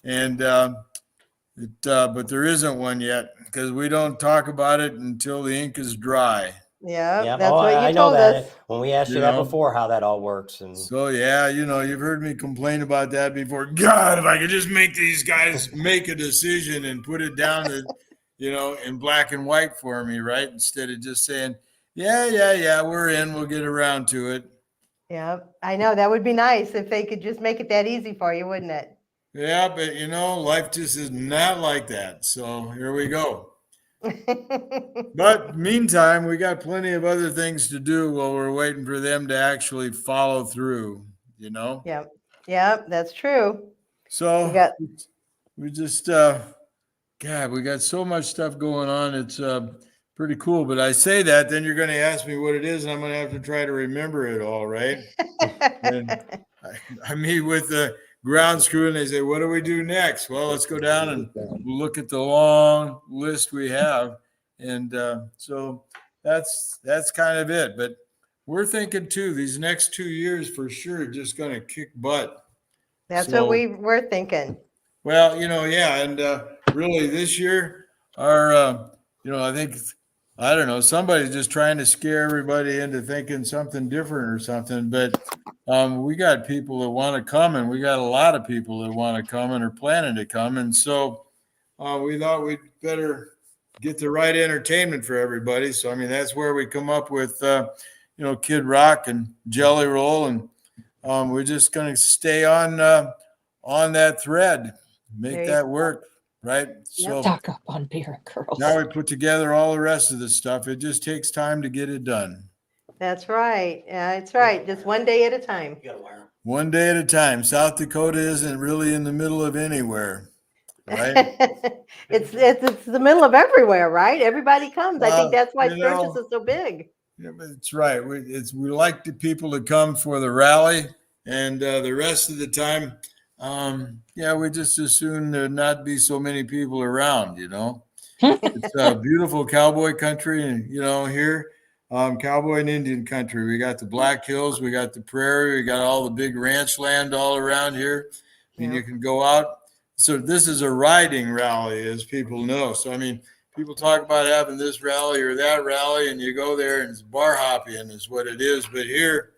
and but there isn't one yet because we don't talk about it until the ink is dry. Yeah, that's what you told us. When we asked you that before, how that all works. And so, yeah, you know, you've heard me complain about that before. God, if I could just make these guys make a decision and put it down to, you know, in black and white for me, right? Instead of just saying, yeah, we're in, we'll get around to it. Yeah, I know. That would be nice if they could just make it that easy for you, wouldn't it? Yeah, but, you know, life just is not like that. So here we go. But meantime, we got plenty of other things to do while we're waiting for them to actually follow through, you know? Yeah, that's true. So we just, God, we got so much stuff going on. It's pretty cool. But I say that, then you're going to ask me what it is, and I'm going to have to try to remember it all, right? And I meet with the grounds crew and they say, what do we do next? Well, let's go down and look at the long list we have. And so that's kind of it. But we're thinking too, these next 2 years for sure, just going to kick butt. That's what we were thinking. Well, you know, yeah. And really this year, our, you know, I don't know, somebody's just trying to scare everybody into thinking something different or something. But we got people that want to come, and we got a lot of people that want to come and are planning to come. And so we thought we'd better get the right entertainment for everybody. So, I mean, that's where we come up with, you know, Kid Rock and Jelly Roll. And we're just going to stay on that thread, make that work. Right. So stock up on beer and girls. Now we put together all the rest of the stuff. It just takes time to get it done. That's right. Yeah, it's right. Just one day at a time. One day at a time. South Dakota isn't really in the middle of anywhere, right? it's the middle of everywhere, right? Everybody comes. I think that's why Sturgis is so big. Yeah, that's right. We like the people to come for the rally, and the rest of the time, yeah, we just as soon there not be so many people around, you know. It's a beautiful cowboy country, and you know, here, cowboy and Indian country. We got the Black Hills, we got the prairie, we got all the big ranch land all around here. I mean, you can go out. So this is a riding rally, as people know. So I mean, people talk about having this rally or that rally, and you go there and it's bar hopping is what it is. But here,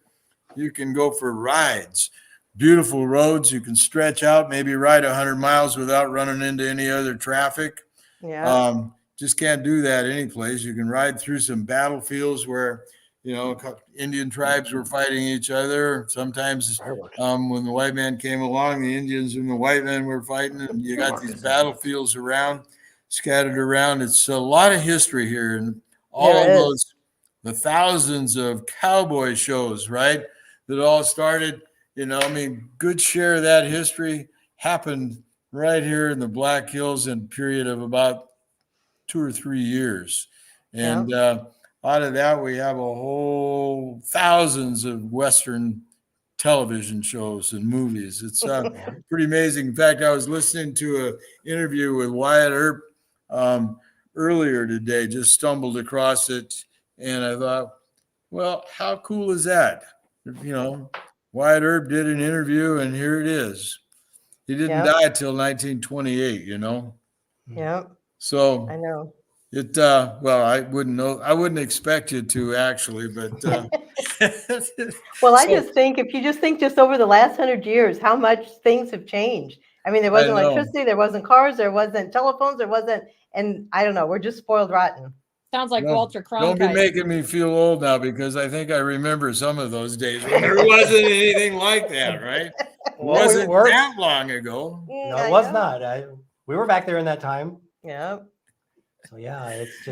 you can go for rides. Beautiful roads. You can stretch out, maybe ride 100 miles without running into any other traffic. Yeah. Just can't do that any place. You can ride through some battlefields where, you know, Indian tribes were fighting each other. Sometimes when the white man came along, the Indians and the white men were fighting, and you got these battlefields around, scattered around. It's a lot of history here, and all of those, the thousands of cowboy shows, right, that all started. You know, I mean, good share of that history happened right here in the Black Hills in a period of about 2 or 3 years. And out of that, we have a whole thousands of Western television shows and movies. It's pretty amazing. In fact, I was listening to an interview with Wyatt Earp earlier today, just stumbled across it. And I thought, well, how cool is that? You know, Wyatt Earp did an interview, and here it is. He didn't die till 1928, you know? Yeah. So I know. It well, I wouldn't know. I wouldn't expect you to actually, but well, I just think if you just think just over the last 100 years, how much things have changed. I mean, there wasn't electricity, there wasn't cars, there wasn't telephones, there wasn't, and I don't know, we're just spoiled rotten. Sounds like Don't- Walter Don't be Cronkite. making me feel old now, because I think I remember some of those days when there wasn't anything like that, right? It Well, wasn't we're- that long ago. No, I it was know. not. We were back there in that time. Yep. So yeah, it's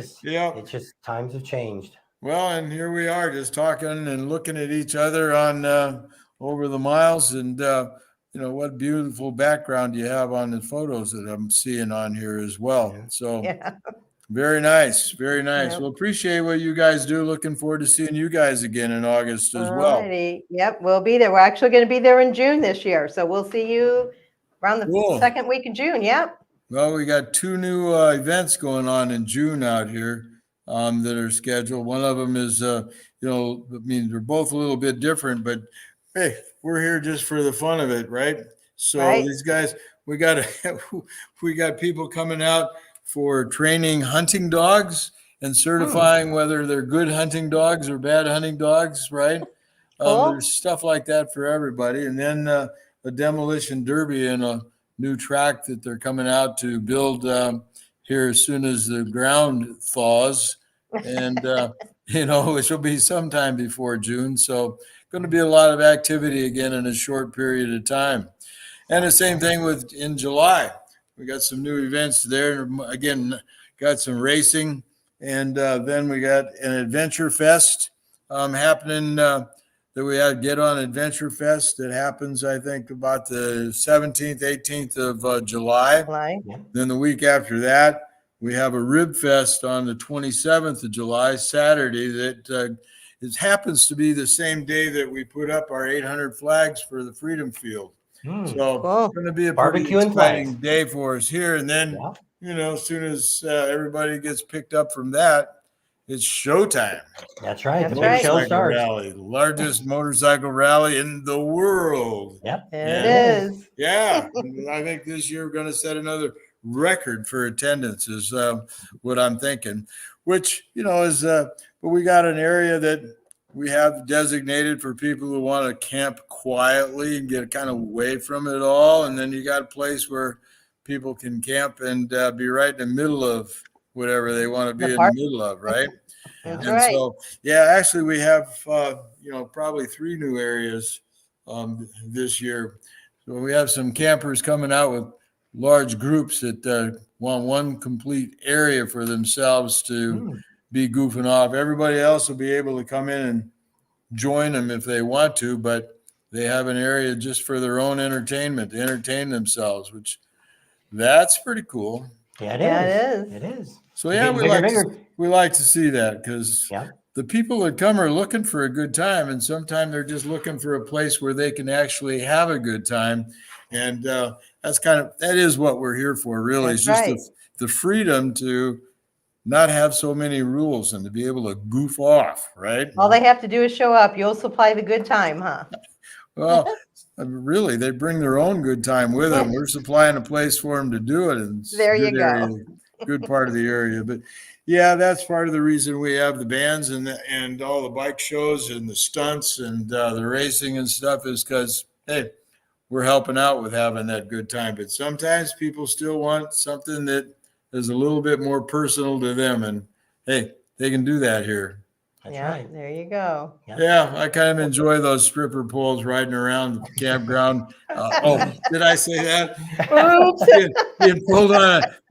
just times have changed. Well, and here we are just talking and looking at each other on over the miles, and what beautiful background you have on the photos that I'm seeing on here as well. So Yeah. very nice, very nice. Yep. Well, appreciate what you guys do. Looking forward to seeing you guys again in August as well. Alrighty. Yep, we'll be there. We're actually going to be there in June this year, so we'll see you around the Cool. second week of June. Yep. Well, we got 2 new events going on in June out here that are scheduled. One of them is, I mean, they're both a little bit different, but hey, we're here just for the fun of it, right? So Right. these guys, we got people coming out for training hunting dogs and certifying whether they're good hunting dogs or bad hunting dogs, right? Cool. There's stuff like that for everybody. And then a demolition derby and a new track that they're coming out to build here as soon as the ground thaws. And, which will be sometime before June. So going to be a lot of activity again in a short period of time. And the same thing in July. We got some new events there. Again, got some racing. And then we got an Adventure Fest happening that we had Get On Adventure Fest that happens, I think, about the 17th, 18th of July. Then the week after that, we have a Rib Fest on the 27th of July, Saturday, that it happens to be the same day that we put up our 800 flags for the Freedom Field. So it's going to be a pretty Barbecue and exciting flags. day for us here. And then, as soon as everybody gets picked up from that, it's showtime. That's right. That's the right. big show Motorcycle starts. rally, largest motorcycle rally in the world. Yep. There it is. Yeah. I think this year we're going to set another record for attendance is what I'm thinking, which, is, but we got an area that we have designated for people who want to camp quietly and get kind of away from it all. And then you got a place where people can camp and be right in the middle of whatever they want to be in the middle of, right? That's And right. so, actually we have, probably 3 new areas this year. So we have some campers coming out with large groups that want one complete area for themselves to be goofing off. Everybody else will be able to come in and join them if they want to, but they have an area just for their own entertainment, to entertain themselves, which that's pretty cool. Yeah, it is. It is. So we like to see that, because the people that come are looking for a good time, and sometimes they're just looking for a place where they can actually have a good time. And that is what we're here for, really. It's just the freedom to not have so many rules and to be able to goof off, right? All they have to do is show up. You'll supply the good time, huh? Well, really, they bring their own good time with them. We're supplying a place for them to do it. And there you go. Good part of the area. But yeah, that's part of the reason we have the bands and all the bike shows and the stunts and the racing and stuff, is because, hey, we're helping out with having that good time. But sometimes people still want something that is a little bit more personal to them. And hey, they can do that here. That's yeah, right. there you go. Yeah, I kind of enjoy those stripper poles riding around the campground. Did I say that?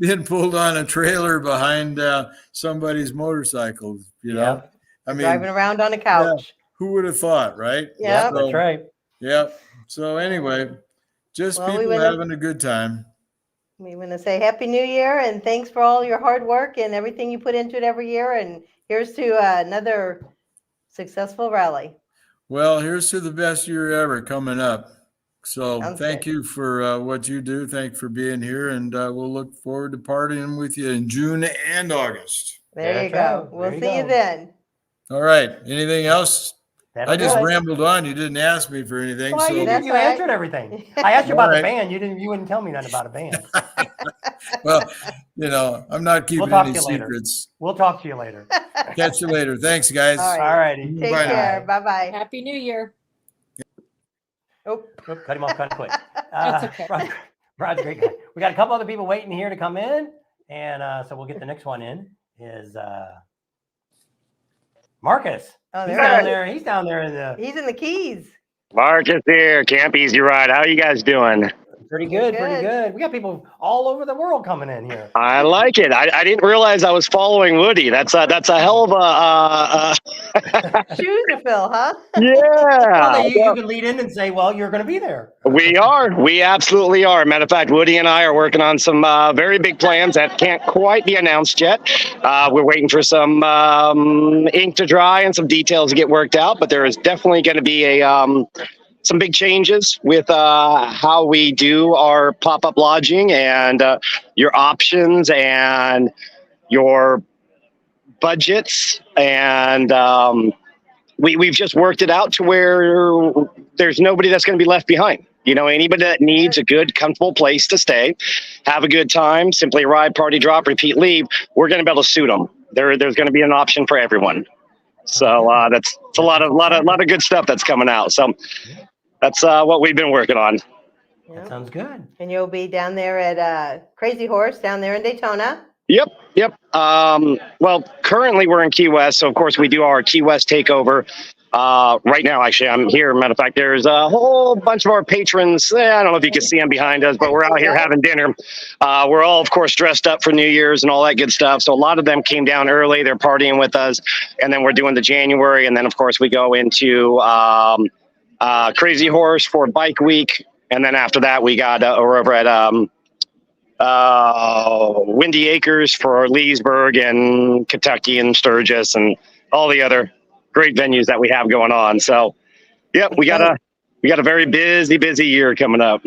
being pulled on a trailer behind somebody's motorcycle, Yeah. I mean, Driving around on a couch. who would have thought, right? Yeah. That's right. Yeah. So anyway, just Well, people having a good time. We want to say Happy New Year and thanks for all your hard work and everything you put into it every year. And here's to another successful rally. Well, here's to the best year ever coming up. So thank good. you for what you do. Thank you for being here. And we'll look forward to partying with you in June and August. There you go. We'll see you then. All right. Anything else? That'll I just do it. rambled on. You didn't ask me for anything. Well, So you That's answered right. everything. I asked you about All the right. band. You wouldn't tell me nothing about a band. well, I'm not keeping talk any to you later. secrets. We'll talk to you later. Catch you later. Thanks, guys. All All righty. Take Bye now. care. Bye-bye. Happy New Year. Oh, Oop, cut him off kind of quick. That's okay. Rod's a great guy. We got a couple other people waiting here to come in, and so we'll get the next one in. Is Marcus. Oh, He's there down he is. there. He's down there in the. He's in the Keys. Marcus here, Camp Easy Ride. How you guys doing? Pretty Good. good, pretty good. We got people all over the world coming in here. I like it. I didn't realize I was following Woody. That's a hell of a Shoes to fill, huh? yeah. You can lead in and say, well, you're going to be there. We are. We absolutely are. Matter of fact, Woody and I are working on some very big plans that can't quite be announced yet. We're waiting for some ink to dry and some details to get worked out, but there is definitely going to be some big changes with how we do our pop-up lodging and your options and your budgets. And we've just worked it out to where there's nobody that's going to be left behind. You know, anybody that needs a good, comfortable place to stay, have a good time, simply ride, party, drop, repeat, leave, we're going to be able to suit them. There's going to be an option for everyone. So it's a lot of good stuff that's coming out. So that's what we've been working on. That sounds good. And you'll be down there at Crazy Horse down there in Daytona. Yep. Well, currently we're in Key West, so of course we do our Key West takeover. Right now, actually, I'm here. Matter of fact, there's a whole bunch of our patrons. I don't know if you can see them behind us, but we're out here having dinner. We're all, of course, dressed up for New Year's and all that good stuff. So a lot of them came down early. They're partying with us. And then we're doing the January. And then, of course, we go into Crazy Horse for Bike Week. And then after that, we got we're over at Windy Acres for Leesburg and Kentucky and Sturgis and all the other great venues that we have going on. So, yep, we got a very busy year coming up.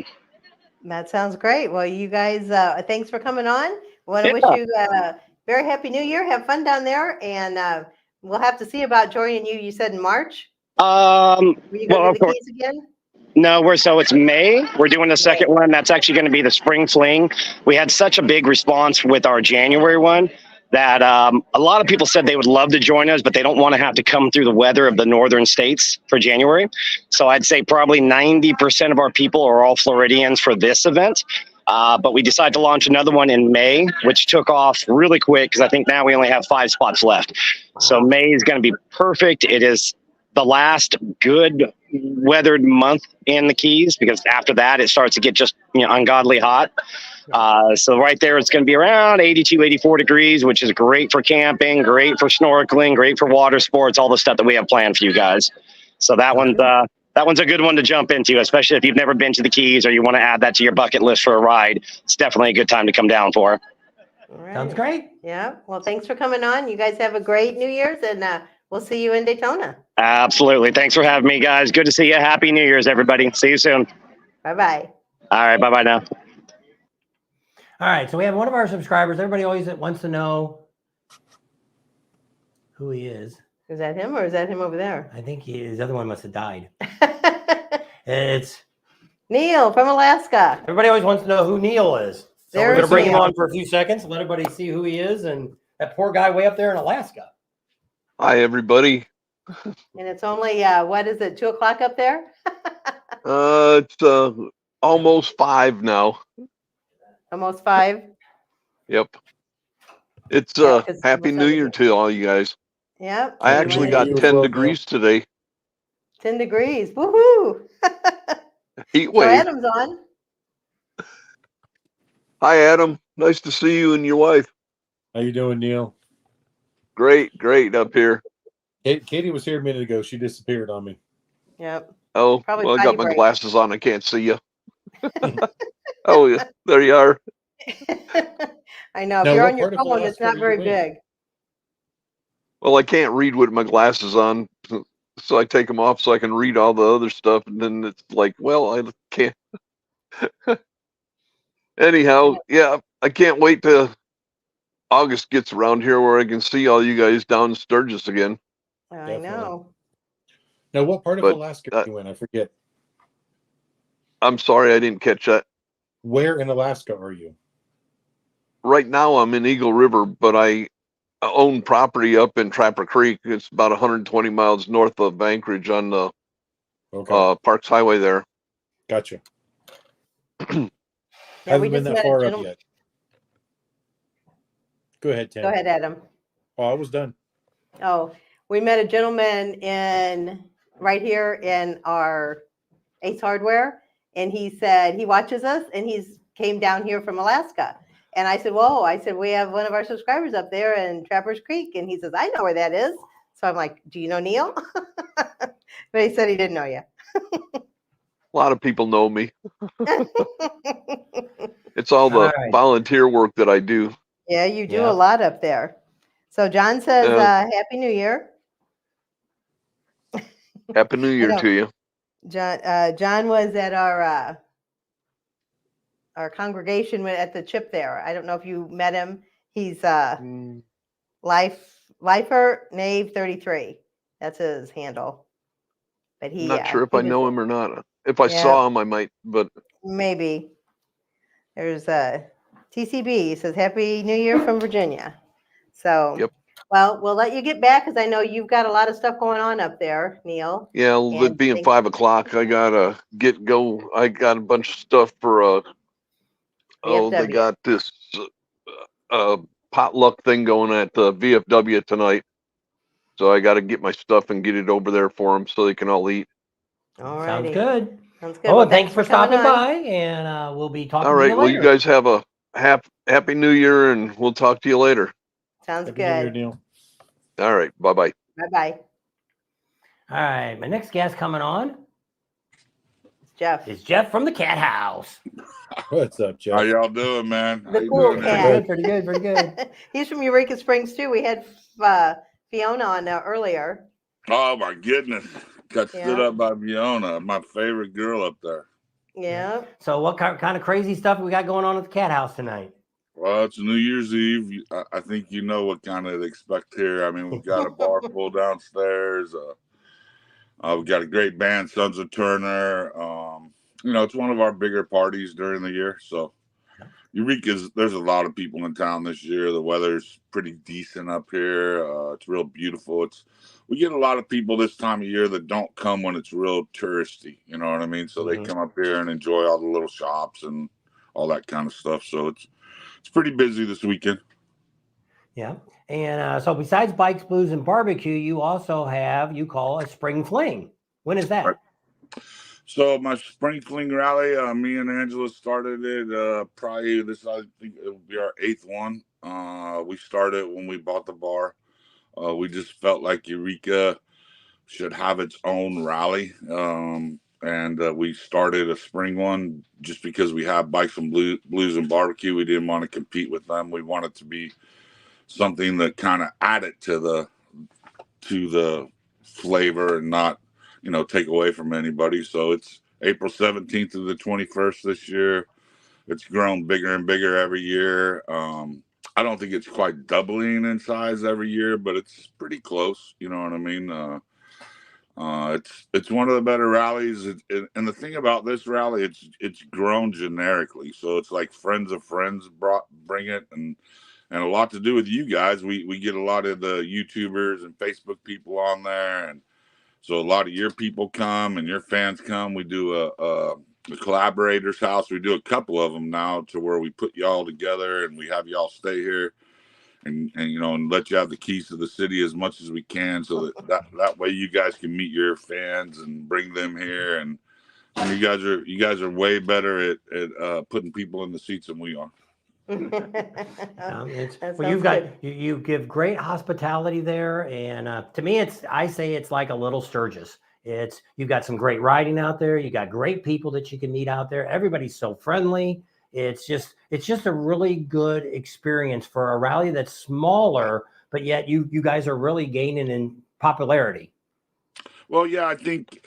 That sounds great. Well, you guys, thanks for coming on. I want to wish you a very happy New Year. Have fun down there, and we'll have to see about joining you. You said in March. Were you going to do the Keys again? No, it's May. We're doing the second one. That's actually going to be the Spring Fling. We had such a big response with our January one that a lot of people said they would love to join us, but they don't want to have to come through the weather of the northern states for January. So I'd say probably 90% of our people are all Floridians for this event. But we decided to launch another one in May, which took off really quick because I think now we only have 5 spots left. So May is going to be perfect. It is the last good weathered month in the Keys, because after that it starts to get just ungodly hot. So right there it's going to be around 82, 84 degrees, which is great for camping, great for snorkeling, great for water sports, all the stuff that we have planned for you guys. So that one's a good one to jump into, especially if you've never been to the Keys or you want to add that to your bucket list for a ride. It's definitely a good time to come down for. All right. Sounds great. Yeah. Well, thanks for coming on. You guys have a great New Year's, and we'll see you in Daytona. Absolutely. Thanks for having me, guys. Good to see you. Happy New Year's, everybody. See you soon. Bye-bye. All right. Bye-bye now. All right. So we have one of our subscribers. Everybody always wants to know who he is. Is that him or is that him over there? I think his other one must have died. It's Neil from Alaska. Everybody always wants to know who Neil is. So we're going to bring him on for a few seconds, let everybody see who he is. And that poor guy way up there in Alaska. Hi, everybody. And it's only, what is it, 2 o'clock up there? It's almost 5 now. Almost 5? Yep. It's Happy New Year to all you guys. Yep. I actually got 10 degrees today. 10 degrees. Woohoo! Heat wave. So Adam's on. Hi, Adam. Nice to see you and your wife. How you doing, Neil? Great up here. Katie was here a minute ago. She disappeared on me. Yep. Oh, Probably well, I got my break. glasses on. I can't see you. Oh, yeah. There you are. I know. If Now, you're what on your part of phone, it's Alaska not are very you in? big. Well, I can't read with my glasses on, so I take them off so I can read all the other stuff. And then it's like, well, I can't. Anyhow, yeah, I can't wait till August gets around here where I can see all you guys down in Sturgis again. I know. Now, what part of But, Alaska are you in? I forget. I'm sorry I didn't catch that. Where in Alaska are you? Right now I'm in Eagle River, but I own property up in Trapper Creek. It's about 120 miles north of Anchorage on the Parks Highway there. Gotcha. Yeah, Haven't been that far up yet. Go ahead, Tammy. Go ahead, Adam. Oh, I was done. Oh, we met a gentleman right here in our Ace Hardware, and he said he watches us, and he's came down here from Alaska. And I said, whoa, I said, we have one of our subscribers up there in Trappers Creek. And he says, I know where that is. So I'm like, do you know Neil? But he said he didn't know you. A lot of people know me. It's all the volunteer work that I do. Yeah, you do a lot up there. So John says, Happy New Year. Happy New Year to you. John was at our congregation at the chip there. I don't know if you met him. He's Lifer Nave 33. That's his handle. But I'm not sure if I know him or not. If I saw him, I might, but maybe. There's TCB. He says Happy New Year from Virginia. So well, we'll let you get back because I know you've got a lot of stuff going on up there, Neil. Yeah, it being 5 o'clock, I gotta go. I got a bunch of stuff for they got this potluck thing going at the VFW tonight. So I got to get my stuff and get it over there for them so they can all eat. All right. Sounds good. Sounds good. Oh, well, thanks for stopping by, and we'll be talking all right, to you later. Well, you guys have a happy New Year, and we'll talk to you later. Sounds Happy New Year, good. Neil. All right. Bye-bye. Bye-bye. All right. My next guest coming on Jeff. is Jeff from the Cat House. What's up, Jeff? How y'all doing, man? The How you cool doing, cat. Pretty good. He's from Eureka Springs, too. We had Fiona on earlier. Oh, my goodness. Got stood up by Fiona, my favorite girl up there. Yeah. So what kind of crazy stuff we got going on at the Cat House tonight? Well, it's New Year's Eve. I think you know what kind of to expect here. I mean, we've got a bar full downstairs. We've got a great band, Sons of Turner. It's one of our bigger parties during the year. So there's a lot of people in town this year. The weather's pretty decent up here. It's real beautiful. We get a lot of people this time of year that don't come when it's real touristy. You know what I mean? So they come up here and enjoy all the little shops and all that kind of stuff. So it's pretty busy this weekend. Yeah. And so besides Bikes, Blues, and Barbecue, you also you call a Spring Fling. When is that? Right. So my Spring Fling rally, me and Angela started it probably I think it will be our 8th one. We started when we bought the bar. We just felt like Eureka should have its own rally. And we started a spring one just because we have Bikes and Blues and Barbecue. We didn't want to compete with them. We wanted to be something that kind of added to the flavor and not, take away from anybody. So it's April 17th to the 21st this year. It's grown bigger and bigger every year. I don't think it's quite doubling in size every year, but it's pretty close. You know what I mean? It's one of the better rallies, and the thing about this rally, it's grown generically. So it's like friends of friends bring it, and a lot to do with you guys. We get a lot of the YouTubers and Facebook people on there, and so a lot of your people come and your fans come. We do a collaborators house. We do a couple of them now to where we put y'all together and we have y'all stay here. And let you have the keys to the city as much as we can, so that way you guys can meet your fans and bring them here. And you guys are way better at putting people in the seats than we are. You give great hospitality there, and to me, I say it's like a little Sturgis. You've got some great riding out there. You got great people that you can meet out there. Everybody's so friendly. It's just a really good experience for a rally that's smaller, but yet you guys are really gaining in popularity. Well, yeah, I think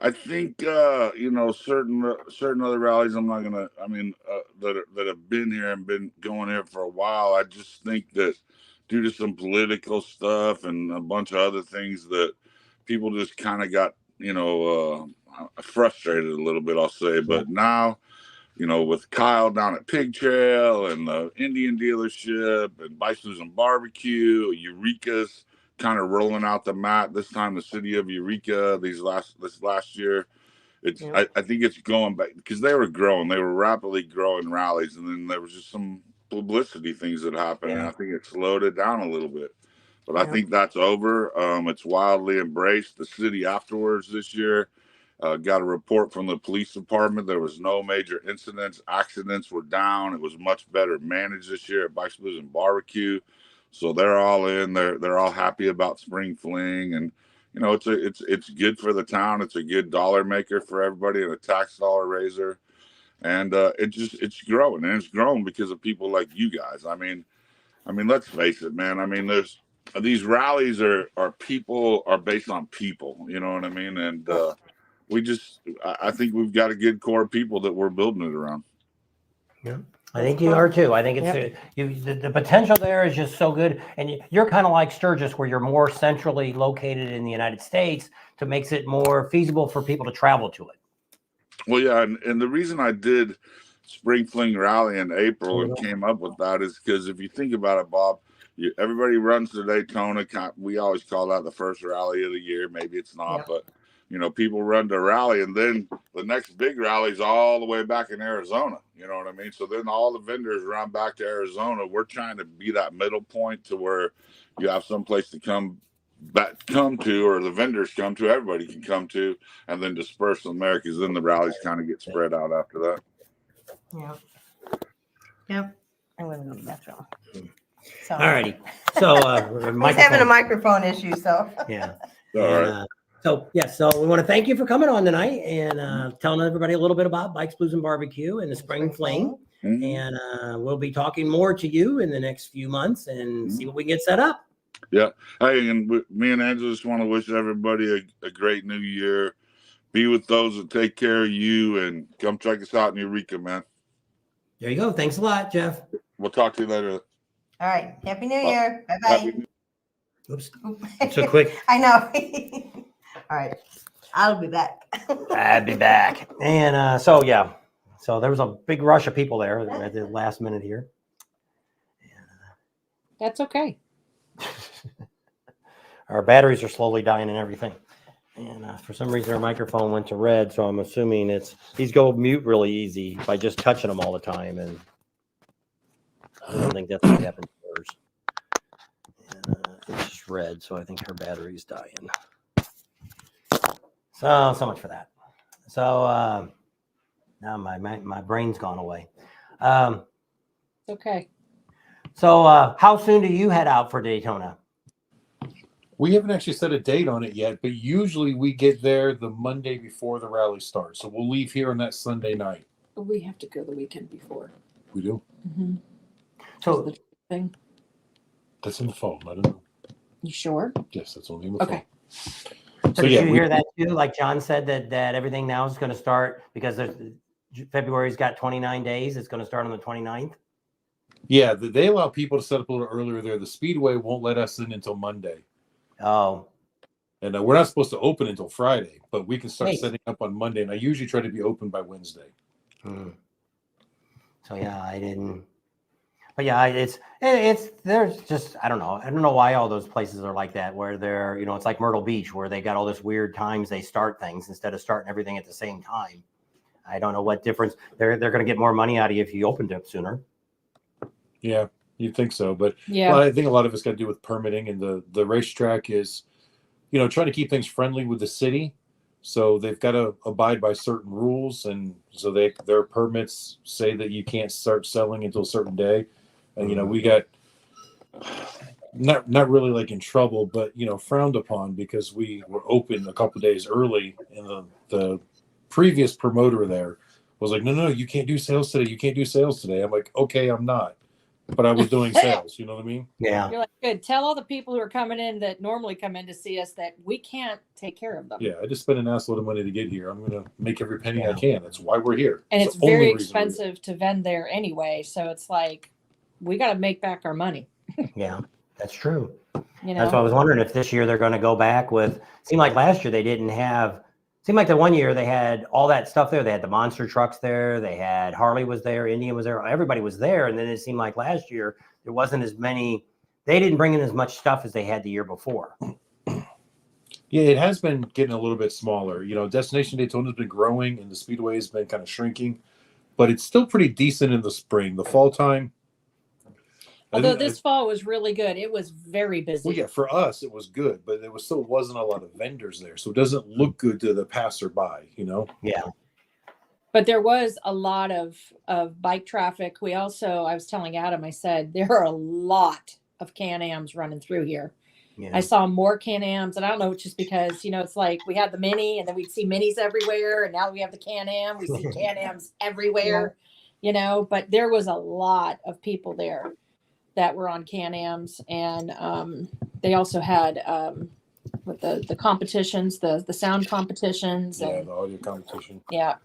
certain other rallies that have been here and been going here for a while. I just think that due to some political stuff and a bunch of other things that people just kind of got frustrated a little bit, I'll say. But now, with Kyle down at Pig Trail and the Indian dealership and Bikes and Barbecue, Eureka's kind of rolling out the mat. This time, the city of Eureka, this last year, I think it's going back because they were rapidly growing rallies, and then there was just some publicity things that happened, and I think it slowed it down a little bit. but I think that's over. It's wildly embraced. The city afterwards this year got a report from the police department. There was no major incidents. Accidents were down. It was much better managed this year at Bikes, Blues and Barbecue. So they're all in. They're all happy about Spring Fling, and you know it's good for the town. It's a good dollar maker for everybody and a tax dollar raiser. And it's growing, and it's growing because of people like you guys. I mean, let's face it, man. I mean, there's these rallies are people are based on people. You know what I mean? And I think we've got a good core of people that we're building it around. Yeah, I think you are too. I think it's the potential there is just so good, and you're kind of like Sturgis, where you're more centrally located in the United States, to makes it more feasible for people to travel to it. Well, yeah, and the reason I did Spring Fling Rally in April and came up with that is because if you think about it, Bob, everybody runs to Daytona. We always call that the first rally of the year. Maybe it's not, but you know, people run to rally, and then the next big rally is all the way back in Arizona. You know what I mean? So then all the vendors run back to Arizona. We're trying to be that middle point to where you have some place to come to, or the vendors come to, everybody can come to, and then disperse from there, because then the rallies kind of get spread out after that. Yeah. Yep. I'm going to go to the bathroom. So. All righty. So he's having a microphone issue, so. Yeah. All right. So we want to thank you for coming on tonight and telling everybody a little bit about Bikes, Blues, and Barbecue and the Spring Fling. And we'll be talking more to you in the next few months and see what we can get set up. Yeah. Hey, and me and Angela just want to wish everybody a great new year. Be with those that take care of you, and come check us out in Eureka, man. There you go. Thanks a lot, Jeff. We'll talk to you later. All right. Happy New Year. Bye-bye. Oops. So quick. I know. All right. I'll be back. I'll be back. And so there was a big rush of people there at the last minute here. That's okay. Our batteries are slowly dying and everything. And for some reason, our microphone went to red. So I'm assuming these go mute really easy by just touching them all the time. And I don't think that's what happened to hers. It's just red. So I think her battery's dying. So much for that. So now my brain's gone away. Okay. So how soon do you head out for Daytona? We haven't actually set a date on it yet, but usually we get there the Monday before the rally starts. So we'll leave here on that Sunday night. We have to go the weekend before. We do? Mm-hmm. So the thing. That's in the phone. I don't know. You sure? Yes, that's only in the phone. So did you hear that too? Like John said, that everything now is going to start because February's got 29 days. It's going to start on the 29th. Yeah, they allow people to set up a little earlier there. The Speedway won't let us in until Monday. Oh. And we're not supposed to open until Friday, but we can start setting up on Monday. And I usually try to be open by Wednesday. So yeah, I didn't. But yeah, it's there's just I don't know why all those places are like that, where they're it's like Myrtle Beach, where they got all this weird times they start things instead of starting everything at the same time. I don't know what difference they're going to get more money out of you if you opened it sooner. Yeah, you'd think so, but yeah, I think a lot of it's got to do with permitting, and the racetrack is, trying to keep things friendly with the city, so they've got to abide by certain rules, and so their permits say that you can't start selling until a certain day, and we got not really like in trouble, but frowned upon because we were open a couple of days early, and the previous promoter there was like, no, you can't do sales today. You can't do sales today. I'm like, okay, I'm not. But I was doing sales, you know what I mean? Yeah. You're like, good. Tell all the people who are coming in that normally come in to see us that we can't take care of them. Yeah, I just spent an assload of money to get here. I'm going to make every penny I can. That's why we're here. And it's very expensive to vend there anyway. So it's like, we got to make back our money. Yeah, that's true. That's why I was wondering if this year they're going to go back with, seemed like last year they didn't have, seemed like the one year they had all that stuff there. They had the monster trucks there. They had Harley was there. Indian was there. Everybody was there. And then it seemed like last year there wasn't as many. They didn't bring in as much stuff as they had the year before. Yeah, it has been getting a little bit smaller. Destination Daytona has been growing and the Speedway has been kind of shrinking. But it's still pretty decent in the spring. The fall time, Although this fall was really good. It was very busy. Well, yeah, for us it was good, but there was still wasn't a lot of vendors there, so it doesn't look good to the passerby, you know. Yeah. But there was a lot of bike traffic. I was telling Adam, I said, there are a lot of Can-Ams running through here. Yeah. I saw more Can-Ams, and I don't know, it's just because, it's like we had the Mini, and then we'd see Minis everywhere, and now we have the Can-Am. We see Can-Ams everywhere, but there was a lot of people there that were on Can-Ams, and they also had with the competitions, the sound competitions. Yeah, and, the audio competition. Yeah.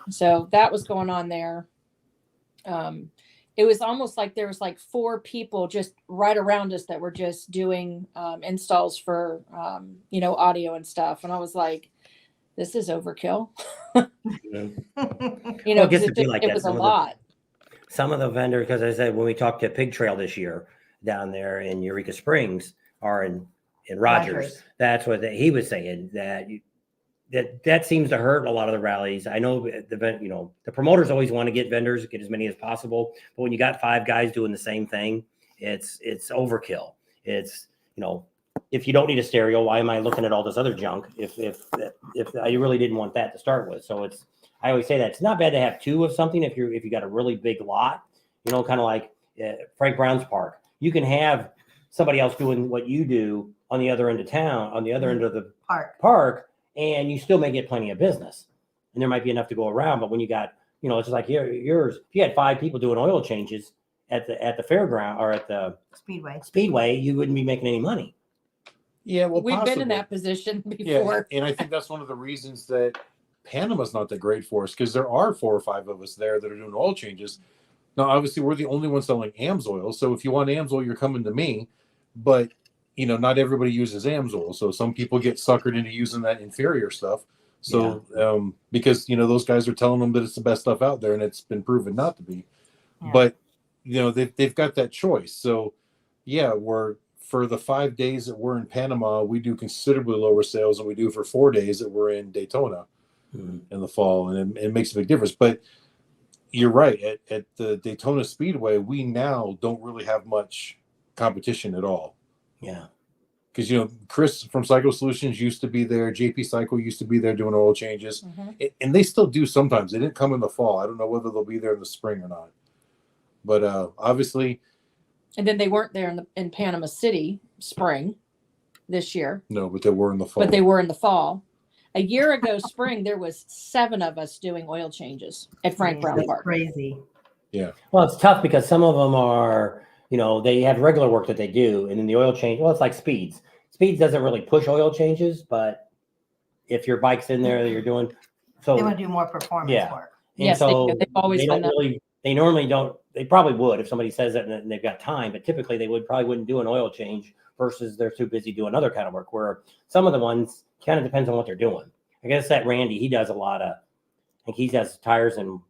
So that was going on there. It was almost like there was like 4 people just right around us that were just doing installs for, audio and stuff. And I was like, this is overkill. It was a lot. Some of the vendors, because I said, when we talked to Pig Trail this year down there in Eureka Springs or in Rogers, that's what he was saying, that seems to hurt a lot of the rallies. I know the promoters always want to get vendors, get as many as possible, but when you got 5 guys doing the same thing, it's overkill. It's, if you don't need a stereo, why am I looking at all this other junk if I really didn't want that to start with? So I always say that it's not bad to have 2 of something if you got a really big lot, kind of like Frank Brown's park. You can have somebody else doing what you do on the other end of town, on the other end of the park, and you still may get plenty of business, and there might be enough to go around. But when you got, it's like yours, if you had 5 people doing oil changes at the fairground or at the speedway, you wouldn't be making any money. Yeah, well, we've been in that position before. Yeah, and I think that's one of the reasons that Panama's not that great for us, because there are 4 or 5 of us there that are doing oil changes. Now, obviously, we're the only ones selling Amsoil, so if you want Amsoil, you're coming to me. But not everybody uses Amsoil, so some people get suckered into using that inferior stuff. So because those guys are telling them that it's the best stuff out there, and it's been proven not to be. Yeah. But they've got that choice. So for the 5 days that we're in Panama, we do considerably lower sales than we do for 4 days that we're in Daytona in the fall, and it makes a big difference. But you're right, at the Daytona Speedway, we now don't really have much competition at all. Yeah. Because, Chris from Cycle Solutions used to be there. J&P Cycle used to be there doing oil changes. Mm-hmm. And they still do sometimes. They didn't come in the fall. I don't know whether they'll be there in the spring or not. But obviously. And then they weren't there in Panama City spring this year. No, but they were in the fall. A year ago spring, there was 7 of us doing oil changes at Frank Brown Park. Crazy. Yeah. Well, it's tough because some of them are, they have regular work that they do. And then the oil change, it's like Speeds. Speeds doesn't really push oil changes, but if your bike's in there that you're doing. So they want to do more performance work. And yes, so they've always they been don't really, they normally don't, they probably would if somebody says that and they've got time, but typically they wouldn't do an oil change versus they're too busy doing other kind of work, where some of the ones kind of depends on what they're doing. I guess that Randy, he does a lot of, I think he does tires and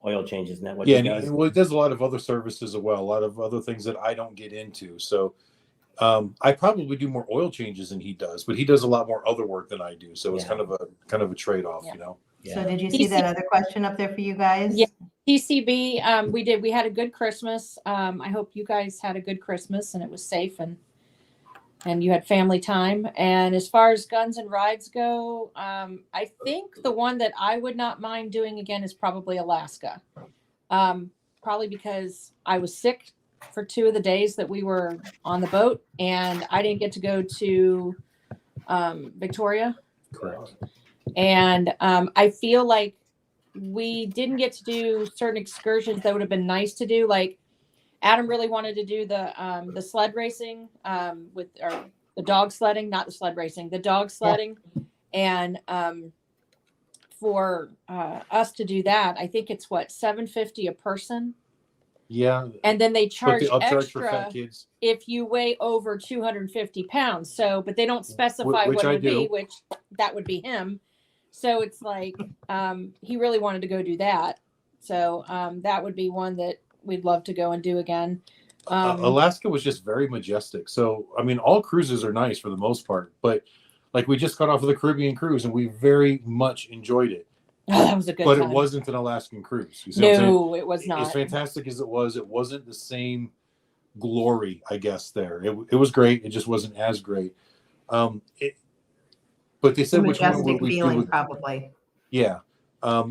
oil changes, and that what he does. Well, he does a lot of other services as well, a lot of other things that I don't get into. So I probably do more oil changes than he does, but he does a lot more other work than I do. So it's kind of a trade-off, Yeah. So did you see that other question up there for you guys? Yeah. TCB, we did. We had a good Christmas. I hope you guys had a good Christmas and it was safe and you had family time. And as far as guns and rides go, I think the one that I would not mind doing again is probably Alaska. Probably because I was sick for 2 of the days that we were on the boat, and I didn't get to go to Victoria. Correct. And I feel like we didn't get to do certain excursions that would have been nice to do. Like Adam really wanted to do the sled racing with or the dog sledding, not the sled racing, the dog sledding. Yeah. And for us to do that, I think it's $750 a person. Yeah. And then they charge extra for fat kids if you weigh over 250 pounds. So, but they don't specify what it would be, which that would be him. So it's like he really wanted to go do that. So that would be one that we'd love to go and do again. Alaska was just very majestic. So, I mean, all cruises are nice for the most part, but like we just got off of the Caribbean cruise and we very much enjoyed it. Oh, that was a good time. But it wasn't an Alaskan cruise. You see no, it was not. As fantastic as it was, it wasn't the same glory, I guess. There, it was great. It just wasn't as great. But they said which one Majestic would we feeling, do? probably. Yeah.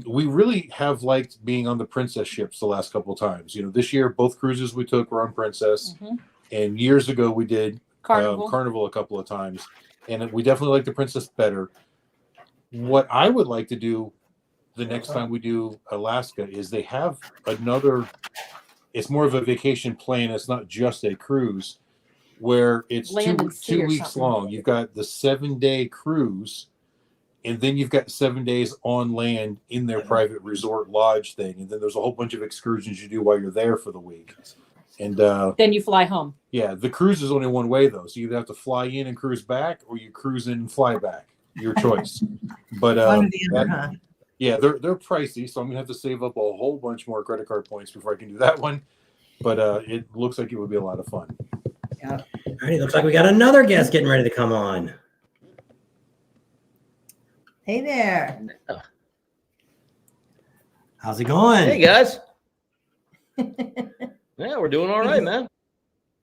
We really have liked being on the Princess ships the last couple of times. This year, both cruises we took were on Princess. And years ago, we did Carnival a couple of times. And we definitely like the Princess better. What I would like to do the next time we do Alaska is they have another, it's more of a vacation plane. It's not just a cruise where it's Land and sea two or weeks something. long. You've got the 7-day cruise, and then you've got 7 days on land in their private resort lodge thing. And then there's a whole bunch of excursions you do while you're there for the week. And then you fly home. yeah, the cruise is only one way though. So you either have to fly in and cruise back, or you cruise in and fly back. Your choice. But One or the other, huh? yeah, they're pricey, so I'm gonna have to save up a whole bunch more credit card points before I can do that one. But it looks like it would be a lot of fun. Yeah. All right, looks like we got another guest getting ready to come on. Hey there. How's it going? Hey guys. Yeah, we're doing all right, man.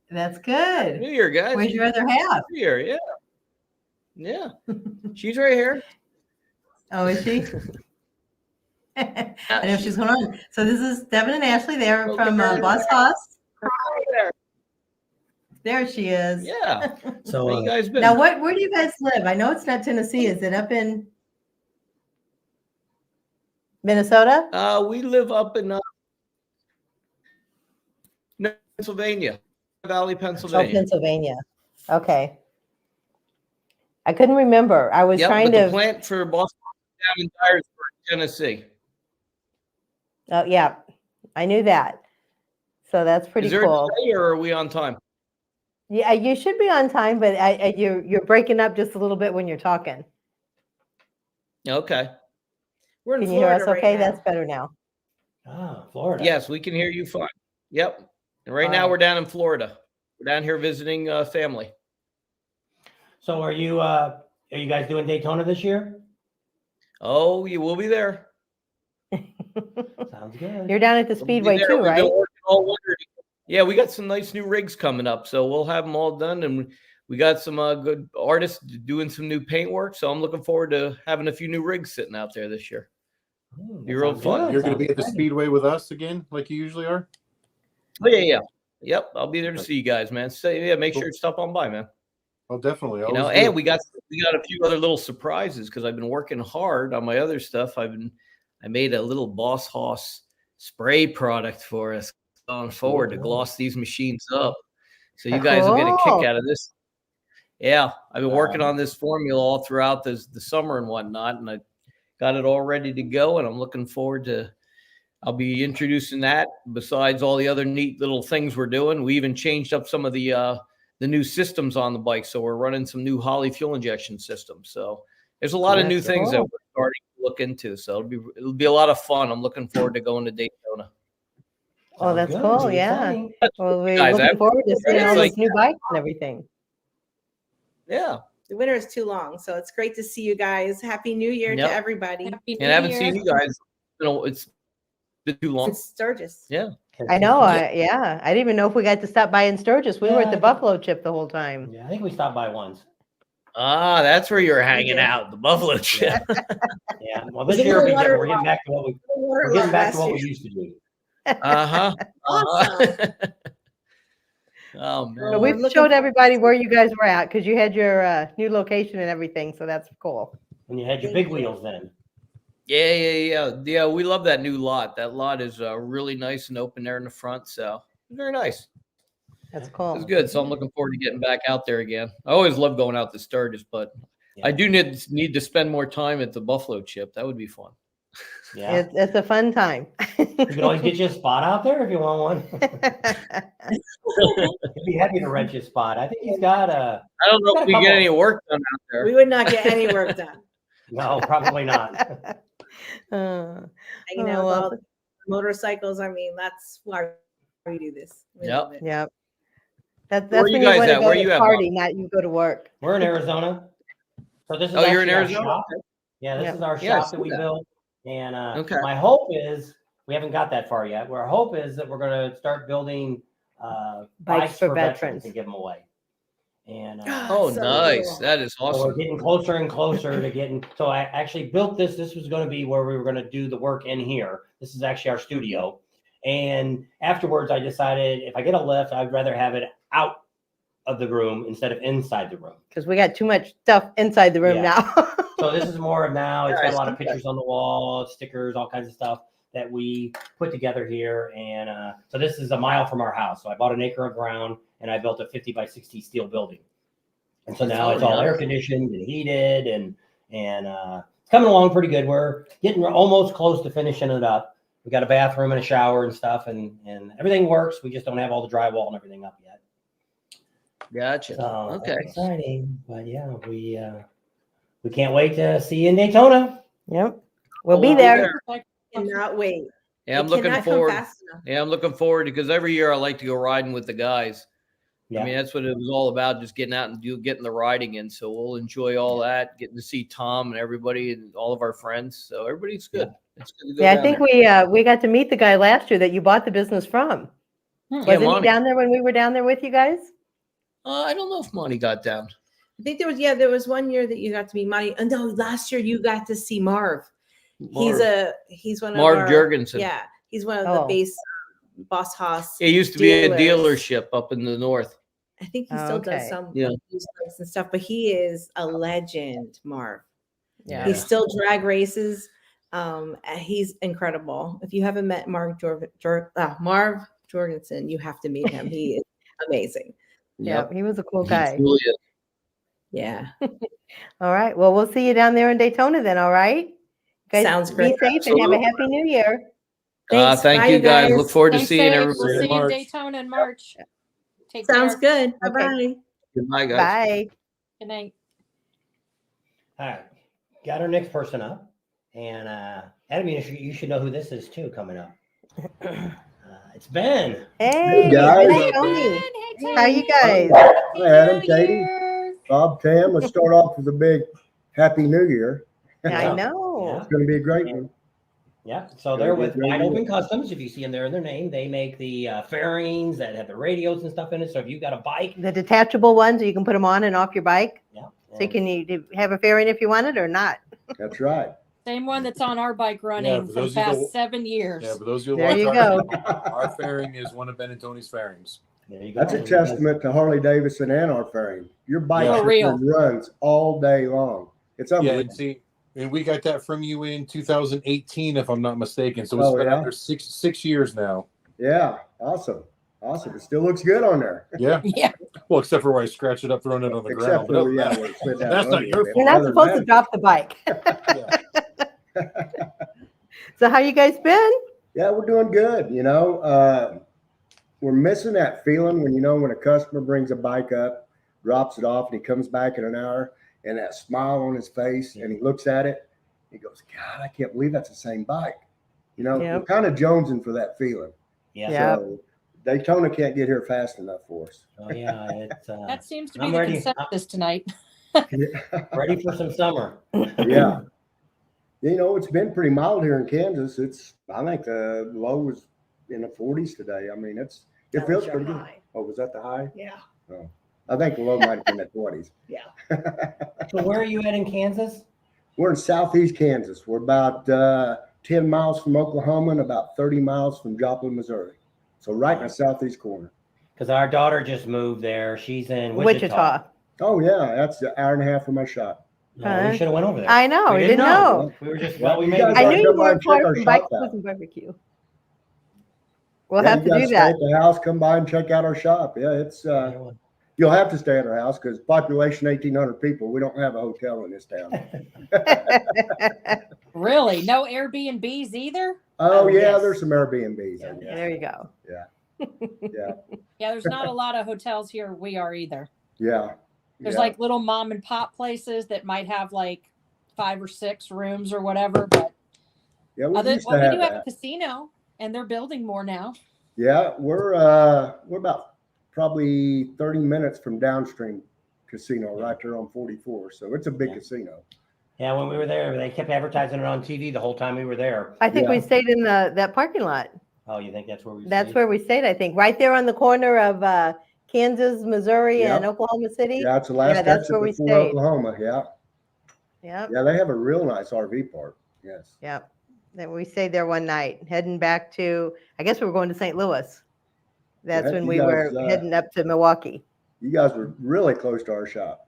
That's good. New Year, guys. Where's your other half? New Year, yeah. Yeah. She's right here. Oh, is she? I know she's going on. So this is Devin and Ashley. They're from Boss Hoss. There she is. Yeah. So Where you guys been? Now, where do you guys live? I know it's not Tennessee. Is it up in Minnesota? We live up in Pennsylvania, Valley, Oh, Pennsylvania. Pennsylvania. Okay. I couldn't remember. I was Yep, trying but to. the plant for Boston down in Dyersburg, Tennessee. Oh, yeah. I knew that. So that's pretty Is there cool. a delay or are we on time? Yeah, you should be on time, but you're breaking up just a little bit when you're talking. Okay. We're in Can you hear Florida us right okay? now. That's better now. Ah, Florida. Yes, we can hear you fine. Yep. And right All now right. we're down in Florida. We're down here visiting family. So are you guys doing Daytona this year? Oh, you will be there. Sounds good. You're down at the We'll be Speedway there. too, We've been right? working all winter. Yeah, we got some nice new rigs coming up, so we'll have them all done, and we got some good artists doing some new paint work. So I'm looking forward to having a few new rigs sitting out there this year. Be real fun. You're going to be at the Speedway with us again, like you usually are. Oh yeah. Yep, I'll be there to see you guys, man. So yeah, make sure you stop on by, man. Oh, definitely. You know, Always do. and we got a few other little surprises because I've been working hard on my other stuff. I made a little Boss Hoss spray product for us going forward to gloss these machines up. So you guys will get a Cool. kick out of this. Yeah, I've been working on this formula all throughout the summer and whatnot, and I got it all ready to go, and I'm looking forward to. I'll be introducing that besides all the other neat little things we're doing. We even changed up some of the new systems on the bike. So we're running some new Holley fuel injection systems. So there's a lot of new things that we're starting to look into. So it'll be a lot of fun. I'm looking forward to going to Daytona. Oh, that's cool. Yeah. Well, we're Guys, looking forward to seeing all like- those new bikes and everything. Yeah. The winter is too long, so it's great to see you guys. Happy New Year Yep. to everybody. And I haven't seen you guys. It's been too long. It's Sturgis. Yeah. I know. Yeah. I didn't even know if we got to stop by in Sturgis. We were at the Yeah. Buffalo Chip the whole time. Yeah, I think we stopped by once. Ah, that's where you're hanging out, the Buffalo Chip. Yeah. Well, this year we're getting back to what we used to do. Uh-huh. Oh man. So we've showed everybody where you guys were at because you had your new location and everything. So that's cool. And you had your big wheels then. Yeah. We love that new lot. That lot is really nice and open there in the front. So very nice. That's cool. It's good. So I'm looking forward to getting back out there again. I always love going out to Sturgis, but I do need to spend more time at the Buffalo Chip. That would be fun. Yeah. It's a fun time. You can always get you a spot out there if you want one. He'd be happy to rent you a spot. I think he's got a. I don't know if we get any work done out there. We would not get any work done. No, probably not. Hanging out with all the motorcycles. I mean, that's why we do this. We love it. Yep. That's Where are when you you guys want to at? go Where to you at, party, Bob? not you go to work. We're in Arizona. So this is Oh, you're in actually our Arizona? shop. Yeah, this Yep. is our Yeah, I shop see that we that. built. And Okay. my hope is we haven't got that far yet. Our hope is that we're going to start building Bikes for veterans to give them away. And Oh, So nice. cool. That is so we're awesome. getting closer and closer to getting. So I actually built this. This was going to be where we were going to do the work in here. This is actually our studio. And afterwards, I decided if I get a lift, I'd rather have it out of the room instead of inside the room. because we got too much stuff inside the room Yeah. now. So this is more of now. It's Yeah, got a lot of I see pictures on the wall, stickers, all kinds of stuff that we put together here. And so this is a mile from our house. So I bought an acre of ground and I built a 50 by 60 steel building. And so now it's all air conditioned and heated and it's coming along pretty good. We're getting almost close to finishing it up. We got a bathroom and a shower and stuff and everything works. We just don't have all the drywall and everything up yet. Gotcha. So Okay. that's exciting. But yeah, we can't wait to see you in Daytona. Yep. We'll be there. Cannot wait. Yeah, I'm It looking cannot come forward. fast enough. Yeah, I'm looking forward because every year I like to go riding with the guys. Yeah. I mean, that's what it was all about, just getting out and getting the riding in. So we'll enjoy all that, getting to see Tom and everybody and all of our friends. So everybody's good. It's good to go Yeah, down I think there. we got to meet the guy last year that you bought the business from. Yeah, Wasn't he Monty. down there when we were down there with you guys? I don't know if Monty got down. I think there was one year that you got to meet Monty. And no, last year you got to see Marv. He's one of Marv our, Jurgensen. Yeah, he's one of the base Boss Haas. It used to be a dealership up in the north. I think he still does some Yeah. used bikes and stuff, but he is a legend, Marv. Yeah. He still drag races. He's incredible. If you haven't met Marv Jorgensen, you have to meet him. He is amazing. Yeah, he was a cool guy. Yeah. All right. Well, we'll see you down there in Daytona then. All right. Guys, Sounds great. Be safe and have a happy new year. Thanks. Thank Bye, you guys. guys. Look forward to Stay seeing safe. everybody. We'll in see you in March. Daytona in March. Take Sounds care. good. Bye-bye. Goodbye, guys. Bye. Good night. All right. Got our next person up. And Adam, you should know who this is too coming up. It's Ben. Hey, guys. hey, Tony. How you guys? Hi, Adam, Katie, Bob, Tam. Let's start off with a big Happy New Year. I know. Yeah. It's going to be a great one. Yeah. So they're with Wide Open Customs. If you see them there in their name, they make the fairings that have the radios and stuff in it. So if you got a bike, The detachable ones, you can put them on and off your bike. Yeah. So you can have a fairing if you want it or not. That's right. Same one that's on our bike running for for the those of you past that- 7 years. Yeah, for those of you There you watching, go. our fairing is one of Ben and Tony's fairings. there you go. That's a testament to Harley Davidson and our fairing. Your bike For real. runs all day long. It's Yeah, unbelievable. and see, and we got that from you in 2018, if I'm not mistaken. So it's Oh, been yeah? under six years now. Yeah, awesome. Awesome. It still looks good on there. Yeah. Yeah. Well, except for where I scratched it up, throwing it on the Except ground. But for, yeah, other where than it slid that, down that's not under your a bit. You're fault. not supposed to drop the bike. So how you guys been? Yeah, we're doing good. We're missing that feeling when a customer brings a bike up, drops it off, and he comes back in an hour, and that smile on his face, and he looks at it, he goes, God, I can't believe that's the same bike. We're Yep. kind of jonesing for that feeling. Yeah. Yep. So Daytona can't get here fast enough for us. Oh yeah. It's, That seems to be I'm the ready. consensus tonight. Ready for some summer. Yeah. It's been pretty mild here in Kansas. I think the low was in the 40s today. I mean, it That feels was your pretty good. high. Oh, was that the high? Yeah. Oh, I think the low might have been the 20s. Yeah. So where are you at in Kansas? We're in southeast Kansas. We're about 10 miles from Oklahoma and about 30 miles from Joplin, Missouri. So right in the southeast corner. Because our daughter just moved there. She's in Wichita. Oh, yeah. That's an hour and a half from my shop. No, we should have went over there. I know. We didn't know. We were just Well, we you made. guys I ought knew to you come by were and check far our from shop bike out. and barbecue. We'll Yeah, have to you do guys stay that. at the house, come by and check out our shop. Yeah, it's you'll have to stay at our house because population 1,800 people. We don't have a hotel in this town. Really? No Airbnbs either? Oh, yeah, yes. there's some Airbnbs. I guess. There you go. Yeah. Yeah, there's not a lot of hotels here where we are either. Yeah. There's yeah. like little mom and pop places that might have like 5 or 6 rooms or whatever, but Yeah, we we used to do have have a that. casino and they're building more now. Yeah, we're about probably 30 minutes from downstream casino right there on 44. So it's a big casino. Yeah, when we were there, they kept advertising it on TV the whole time we were there. I think we Yeah. stayed in that parking lot. Oh, you think that's where we That's stayed? where we stayed, I think, right there on the corner of Kansas, Missouri, and Yep. Oklahoma City. Yeah, it's the last that's exit where we before stayed. Oklahoma. Yeah. Yep. Yeah, they have a real nice RV park. Yes. Yep. Then we stayed there one night, heading back to, I guess we were going to St. Louis. That's heck, when you we guys, were heading up to Milwaukee. You guys were really close to our shop.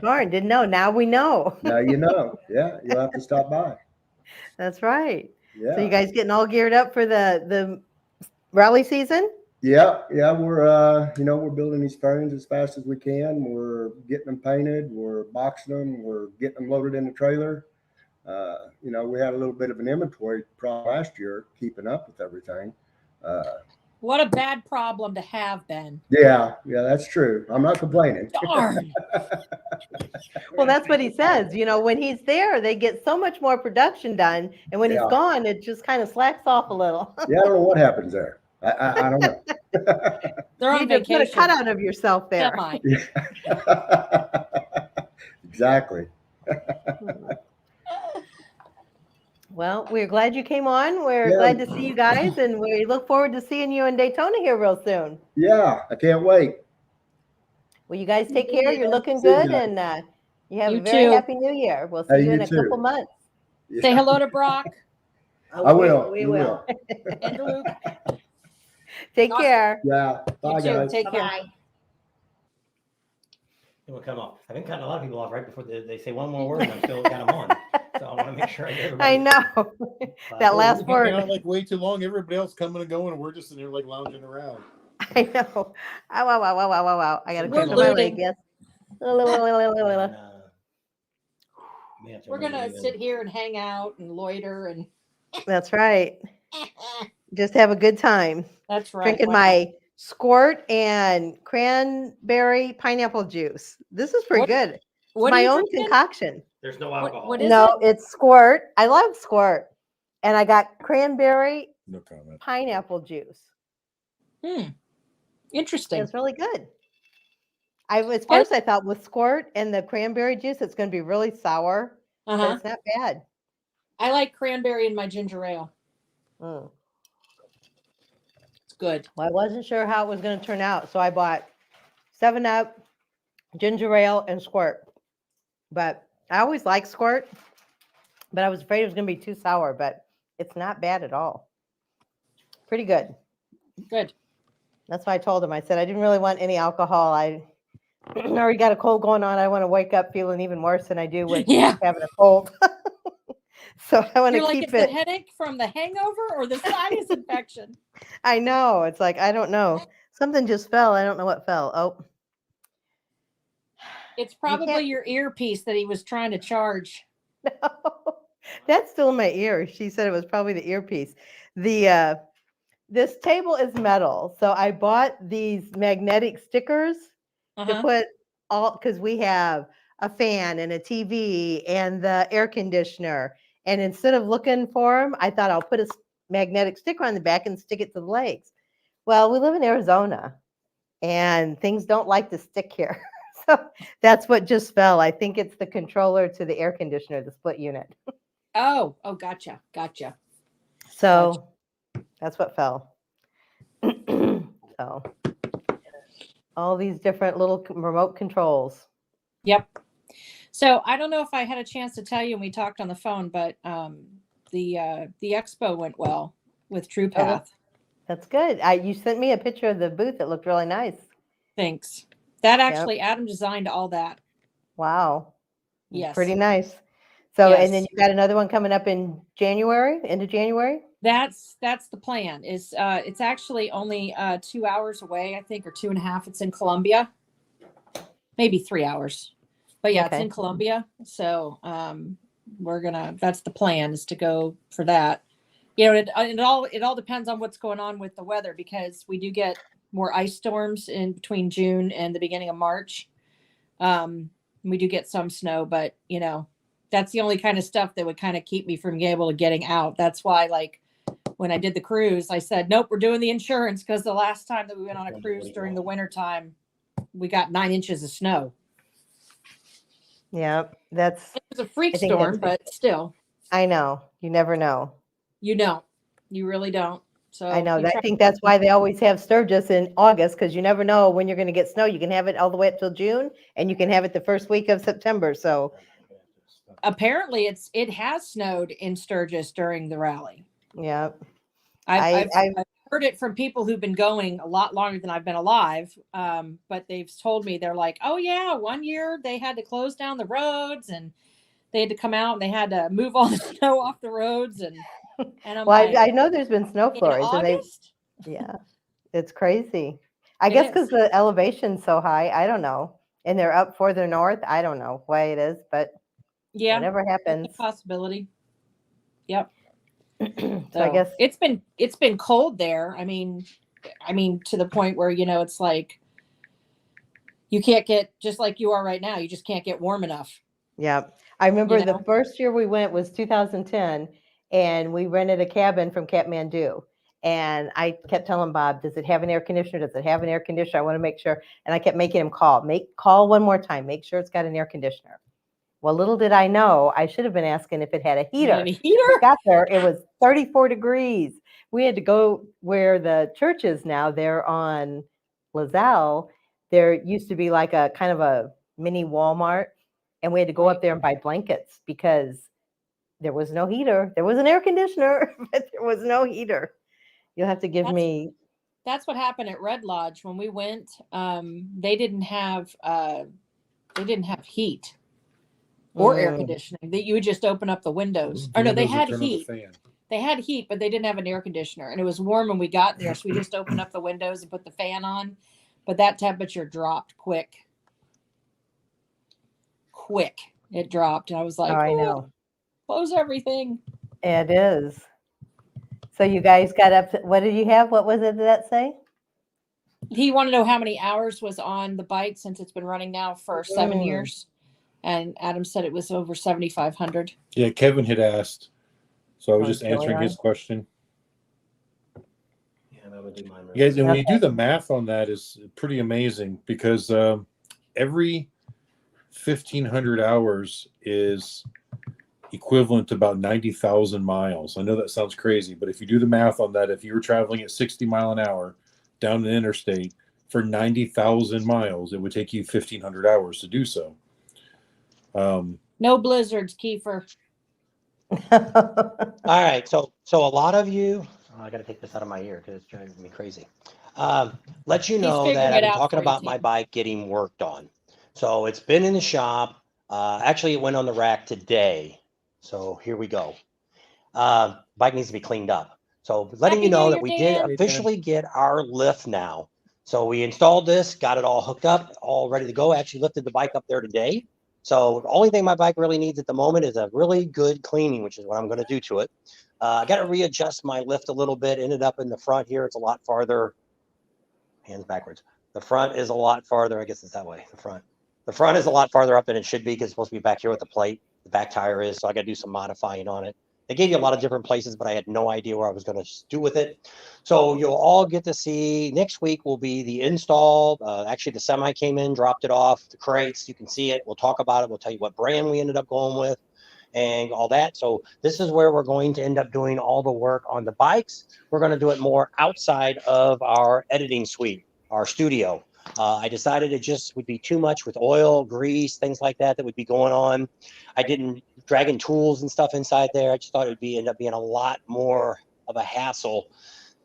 Darn, didn't know. Now we know. Now you know. Yeah, you'll have to stop by. That's right. Yeah. So you guys getting all geared up for the rally season? Yeah, we're we're building these frames as fast as we can. We're getting them painted, we're boxing them, we're getting them loaded in the trailer. We had a little bit of an inventory problem last year, keeping up with everything. What a bad problem to have, Ben. Yeah, that's true. I'm not complaining. Darn. Well, that's what he says. When he's there, they get so much more production done, and when he's gone, it just kind of slacks off a little. Yeah, I don't know what happens there. I don't know. They're on you need to put a vacation. cutout of yourself there. Exactly. Well, we're glad you came on. We're glad to see you guys, and we look forward to seeing you in Daytona here real soon. Yeah, I can't wait. Well, you guys take care. You're looking See you good, guys. and you have You a very too. happy New Year. We'll see Hey, you in you a too. couple months. Say hello to Brock I will. We will. and to Luke. Take care. Yeah. Bye, You too. guys. Take care. Bye. It will come off. I've been cutting a lot of people off right before they say one more word, and I'm still got them on. So I want to make sure I get everybody. I know. That last We're hanging word. out like way too long. Everybody else coming and going, and we're just in there like lounging around. I know. Ow, wow, wow, wow, wow, wow, wow. I got to We're catch my leg, looting. yes. We're gonna sit here and hang out and loiter and That's right. Just have a good time. that's right. Drinking Wow. my squirt and cranberry pineapple juice. This is pretty What- good. It's what are my you own drinking? concoction. There's no What- alcohol. what is No, it? it's squirt. I love squirt. And I got cranberry No comment. pineapple juice. Interesting. It's really good. At first I thought with squirt and the cranberry juice, it's going to be really sour, but Uh-huh. it's not bad. I like cranberry in my ginger ale. Mm. It's good. Well, I wasn't sure how it was going to turn out, so I bought 7-Up, ginger ale, and squirt. But I always like squirt, but I was afraid it was going to be too sour, but it's not bad at all. Pretty good. Good. That's why I told him. I said I didn't really want any alcohol. I already got a cold going on. I want to wake up feeling even worse than I do with Yeah. having a cold. So I want You're to like, keep it's it. the headache from the hangover or the sinus infection? I know. It's like, I don't know. Something just fell. I don't know what fell. Oh, It's can't- probably your earpiece that he was trying to charge. that's still in my ear. She said it was probably the earpiece. This table is metal. So I bought these magnetic stickers to Uh-huh. put all, because we have a fan and a TV and the air conditioner. And instead of looking for them, I thought I'll put a magnetic sticker on the back and stick it to the legs. Well, we live in Arizona and things don't like to stick here. So that's what just fell. I think it's the controller to the air conditioner, the split unit. Oh, gotcha. So that's what fell. So all these different little remote controls. Yep. So I don't know if I had a chance to tell you when we talked on the phone, but the expo went well with TruePath. That's good. You sent me a picture of the booth. It looked really nice. Thanks. That actually, Adam designed all that. Wow. Yes. Pretty nice. So, and then Yes. you got another one coming up in January, end of January? That's the plan. Is it's actually only 2 hours away, I think, or 2.5. It's in Columbia, maybe 3 hours, but yeah, it's Okay. in Columbia. So that's the plan, is to go for that. It all depends on what's going on with the weather, because we do get more ice storms in between June and the beginning of March. We do get some snow, but that's the only kind of stuff that would kind of keep me from being able to getting out. That's why, like, when I did the cruise, I said, nope, we're doing the insurance, because the last time that we went on a cruise during the winter time, we got 9 inches of snow. Yeah, that's. It was a freak I think storm, that's- but still. I know. You never know. You don't. You really don't. So I know you that. try- I think that's why they always have Sturgis in August, because you never know when you're going to get snow. You can have it all the way up till June, and you can have it the first week of September. So apparently it has snowed in Sturgis during the rally. yeah, I've heard it from people who've been going a lot longer than I've been alive. But they've told me, they're like, oh yeah, one year they had to close down the roads and they had to come out and they had to move all the snow off the roads. And I'm well, like, I know there's been snow in flurries, and August? yeah, it's crazy. I It guess is. because the elevation's so high. I don't know, and they're up further north. I don't know why it is, but Yeah, whatever that's happens. a possibility. Yep. So I guess it's been cold there. I mean, to the point where, it's like you can't get, just like you are right now, you just can't get warm enough. yeah. I remember You the know? first year we went was 2010, and we rented a cabin from Kathmandu. And I kept telling Bob, does it have an air conditioner? Does it have an air conditioner? I want to make sure. And I kept making him call one more time, make sure it's got an air conditioner. Well, little did I know, I should have been asking if it had a heater. Had a heater? When we got there, it was 34 degrees. We had to go where the church is now. They're on LaSalle. There used to be like a kind of a mini Walmart, and we had to go up there and buy blankets because there was no heater. There was an air conditioner, but there was no heater. You'll have to give me. That's what happened at Red Lodge when we went. They didn't have heat or air conditioning. That you would just open up the windows. Or no, they had heat. They had heat, but they didn't have an air conditioner, and it was warm when we got there. So we just opened up the windows and put the fan on, but that temperature dropped quick. It dropped, and I was like, Oh, I know. Close everything. It is. So you guys got up. What did you have? What was it that say? He wanted to know how many hours was on the bike since it's been running now for 7 years. And Adam said it was over 7,500. Yeah, Kevin had asked. So I was Oh, just answering his question. Yeah, that would do mine. You guys, and when you do the math on that, is pretty amazing because every 1,500 hours is equivalent to about 90,000 miles. I know that sounds crazy, but if you do the math on that, if you were traveling at 60 mile an hour down an interstate for 90,000 miles, it would take you 1,500 hours to do so. No blizzards, Kiefer. All right, so a lot of you, I got to take this out of my ear because it's driving me crazy. Let you know that I've been talking about my bike getting worked on. So it's been in the shop. Actually, it went on the rack today. So here we go. Bike needs to be cleaned up. So letting you know that we did officially get our lift now. So we installed this, got it all hooked up, all ready to go. Actually lifted the bike up there today. So the only thing my bike really needs at the moment is a really good cleaning, which is what I'm going to do to it. I got to readjust my lift a little bit. Ended up in the front here. It's a lot farther. Hands backwards. The front is a lot farther. I guess it's that way. The front is a lot farther up than it should be because it's supposed to be back here with the plate. The back tire is. So I got to do some modifying on it. They gave you a lot of different places, but I had no idea where I was going to do with it. So you'll all get to see. Next week will be the install. Actually, the semi came in, dropped it off, the crates. You can see it. We'll talk about it. We'll tell you what brand we ended up going with and all that. So this is where we're going to end up doing all the work on the bikes. We're going to do it more outside of our editing suite, our studio. I decided it just would be too much with oil, grease, things like that would be going on. I didn't dragging tools and stuff inside there. I just thought it would end up being a lot more of a hassle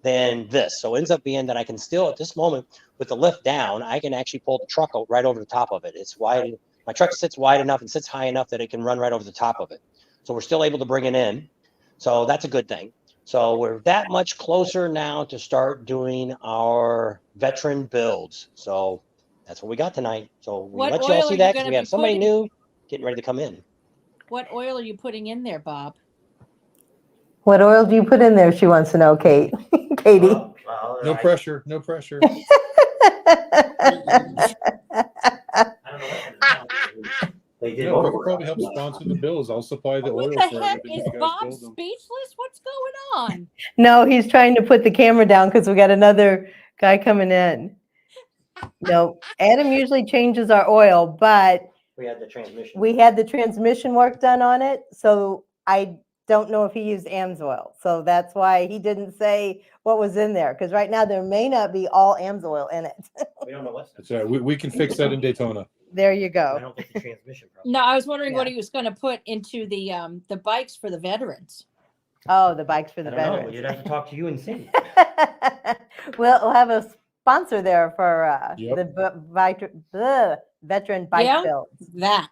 than this. So it ends up being that I can still, at this moment, with the lift down, I can actually pull the truck out right over the top of it. It's wide. My truck sits wide enough and sits high enough that it can run right over the top of it. So we're still able to bring it in. So that's a good thing. So we're that much closer now to start doing our veteran builds. So that's what we got tonight. So we let y'all see that because we have somebody new getting ready to come in. What oil are you putting in there, Bob? What oil do you put in there? She wants to know, Kate. Katie. Well, no pressure. No pressure. They did. No, we'll probably help sponsor the bills. I'll supply the oil. What the heck? Is Bob speechless? What's going on? No, he's trying to put the camera down because we got another guy coming in. No, Adam usually changes our oil, but we had the transmission. We had the transmission work done on it, so I don't know if he used Amsoil. So that's why he didn't say what was in there. Because right now there may not be all Amsoil in it. We don't know what's. That's all right. We can fix that in Daytona. There you I go. don't think the transmission problem. No, I was wondering what Yeah. he was going to put into the bikes for the veterans. Oh, the bikes for the I don't know. veterans. You'd have to talk to you and Cindy. We'll have a sponsor there for Yep. the veteran bike Yeah. build. That.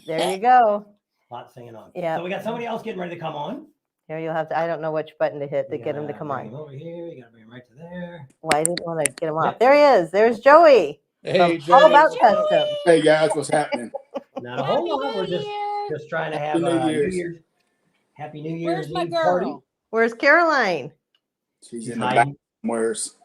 There you go. Lot singing on. Yeah. So we got somebody else getting ready to come on. Here you'll have to. I don't know which button to hit to You get him to gotta come bring on. him over here. You gotta bring him right to there. Well, I didn't want to get him off. Yep. There he is. There's Joey. Hey, From All Joey. About Custom. Hey guys, what's happening? Not a whole lot. We're just trying to have Happy New a New Year's. Year's. Happy New Year's Where's my Eve party. girl? Where's Caroline? She's in the hiding. back somewheres.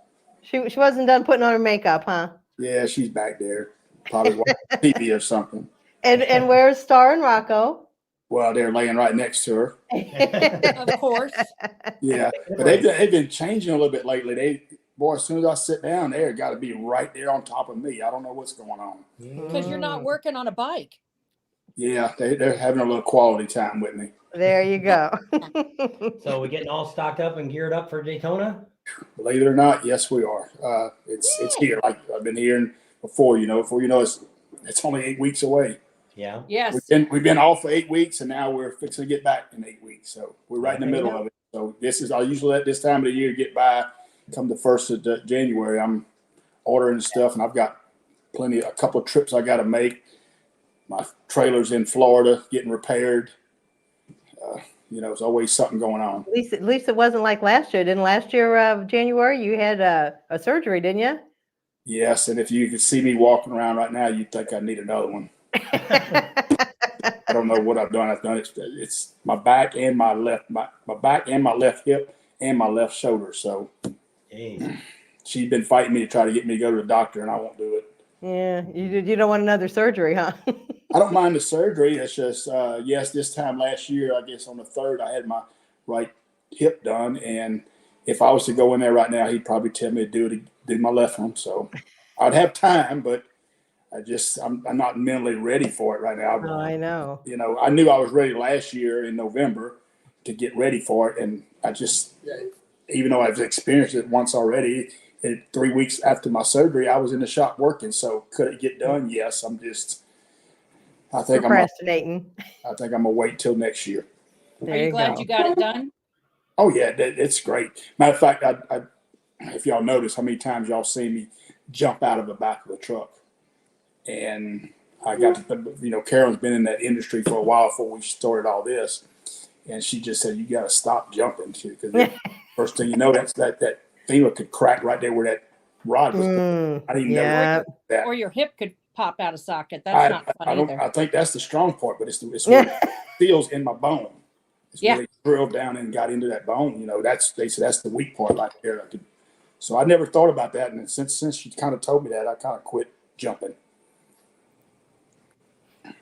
She wasn't done putting on her makeup, huh? Yeah, she's back there. Probably watching TV or something. And where's Star and Rocco? Well, they're laying right next to her. Of course. Yeah, but they've been changing a little bit lately. Boy, as soon as I sit down, they've got to be right there on top of me. I don't know what's going on. Because you're not working on a bike. Yeah, they're having a little quality time with me. There you go. So we're getting all stocked up and geared up for Daytona. Believe it or not, yes, we are. It's here. Like I've been hearing before. It's only 8 weeks away. Yeah. Yes. We've been off for 8 weeks, and now we're fixing to get back in 8 weeks. So we're right in the middle of it. So I usually let this time of the year get by. Come the 1st of January, I'm ordering stuff, and I've got a couple of trips I got to make. My trailer's in Florida getting repaired. There's always something going on. At least it wasn't like last year. Didn't last year January you had a surgery, didn't you? Yes, and if you could see me walking around right now, you'd think I need another one. I don't know what I've done. It's my back and my left, my back and my left hip and my left shoulder. So she's been fighting me to try to get me to go to the doctor, and I won't do it. Yeah, you don't want another surgery, huh? I don't mind the surgery. It's just, this time last year, I guess on the 3rd, I had my right hip done. And if I was to go in there right now, he'd probably tell me to do my left one. So I'd have time, but I'm not mentally ready for it right now. Oh, I know. I knew I was ready last year in November to get ready for it. And even though I've experienced it once already, 3 weeks after my surgery, I was in the shop working. So could it get done? Yes. I think procrastinating. I think I'm gonna wait till next year. Are you glad you got it done? Oh yeah, it's great. Matter of fact, I if y'all notice how many times y'all see me jump out of the back of a truck, and I got to, Carolyn's been in that industry for a while before we started all this, and she just said you got to stop jumping because first thing you know, that femur could crack right there where that rod was. I didn't even know that. Or your hip could pop out of socket. That's not fun either. I think that's the strong part, but it's where it feels in my bone. It's where they drilled down and got into that bone. They said that's the weak part right there. So I never thought about that, and since she kind of told me that, I kind of quit jumping.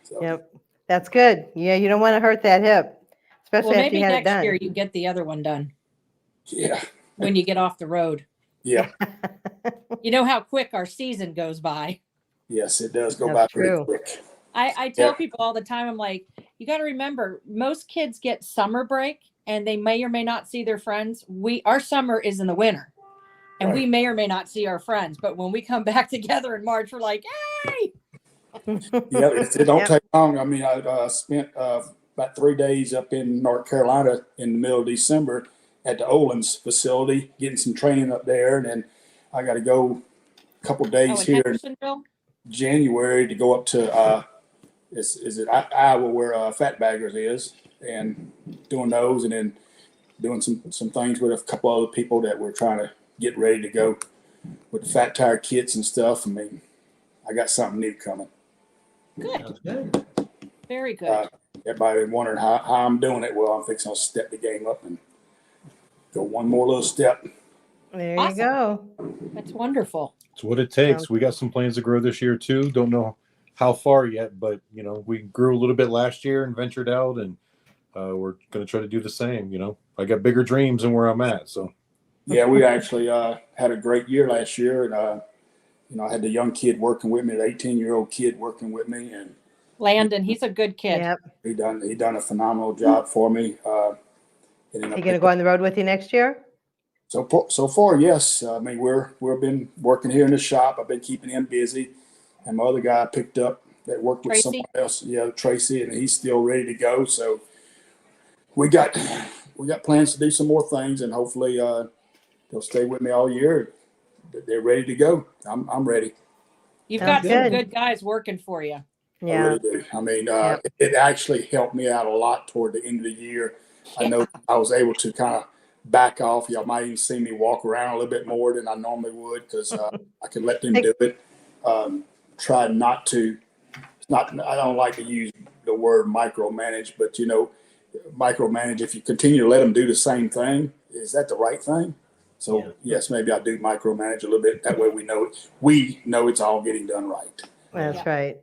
So. Yep, that's good. Yeah, you don't want to hurt that hip, especially after maybe you had it next done. year you get the other one done. Yeah. When you get off the road. Yeah. You know how quick our season goes by. Yes, it does go by pretty quick. I tell people all the time, I'm like, you got to remember, most kids get summer break and they may or may not see their friends. Our summer is in the winter and we may or may not see our friends. But when we come back together in March, we're like, hey. Yeah, it don't take long. I mean, I spent about 3 days up in North Carolina in the middle of December at the Olin's facility, getting some training up there. And then I got to go a couple days here in January to go up to is it Iowa where Fatbaggers is, and doing those, and then doing some things with a couple other people that we're trying to get ready to go with the fat tire kits and stuff. I mean, I got something new coming. Good. Very good. Everybody wondering how I'm doing it. Well, I'm fixing to step the game up and go one more little step. There you go. That's wonderful. It's what it takes. We got some plans to grow this year too. Don't know how far yet, but we grew a little bit last year and ventured out, and we're going to try to do the same. I got bigger dreams than where I'm at. So yeah, we actually had a great year last year, and I had the young kid working with me, the 18-year-old kid working with me, and Landon, he's a good kid. Yep. He done a phenomenal job for me. Is he going to go on the road with you next year? So far, yes. I mean, we've been working here in the shop. I've been keeping him busy, and my other guy picked up that worked with Tracy? someone else. Yeah, Tracy, and he's still ready to go. So we got plans to do some more things, and hopefully they'll stay with me all year. They're ready to go. I'm ready. You've Sounds got some good. good guys working for you. I Yeah. really do. I mean, Yep. it actually helped me out a lot toward the end of the year. I know I was able to kind of back off. Y'all might even see me walk around a little bit more than I normally would because I can let them do it. Try not to. I don't like to use the word micromanage, but micromanage. If you continue to let them do the same thing, is that the right thing? So yes, maybe I do micromanage a little bit. That way we know it's all getting done right. That's right.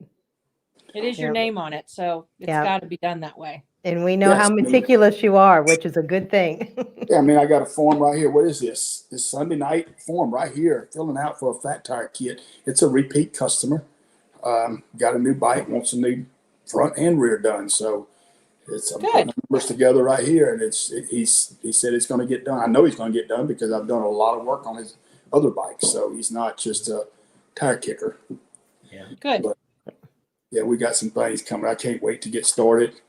It is your Yep. name on it, so it's Yep. got to be done that way. And we know Yes, how I mean- meticulous you are, which is a good thing. Yeah, I mean, I got a form right here. What is this? This Sunday night form right here, filling out for a fat tire kit. It's a repeat customer. Got a new bike, wants a new front and rear done. So I'm putting the numbers together right here, and he said it's going to get done. I know he's going to get done because I've done a lot of work on his other bikes. So he's not just a tire kicker. Yeah. Good. But yeah, we got some things coming. I can't wait to get started.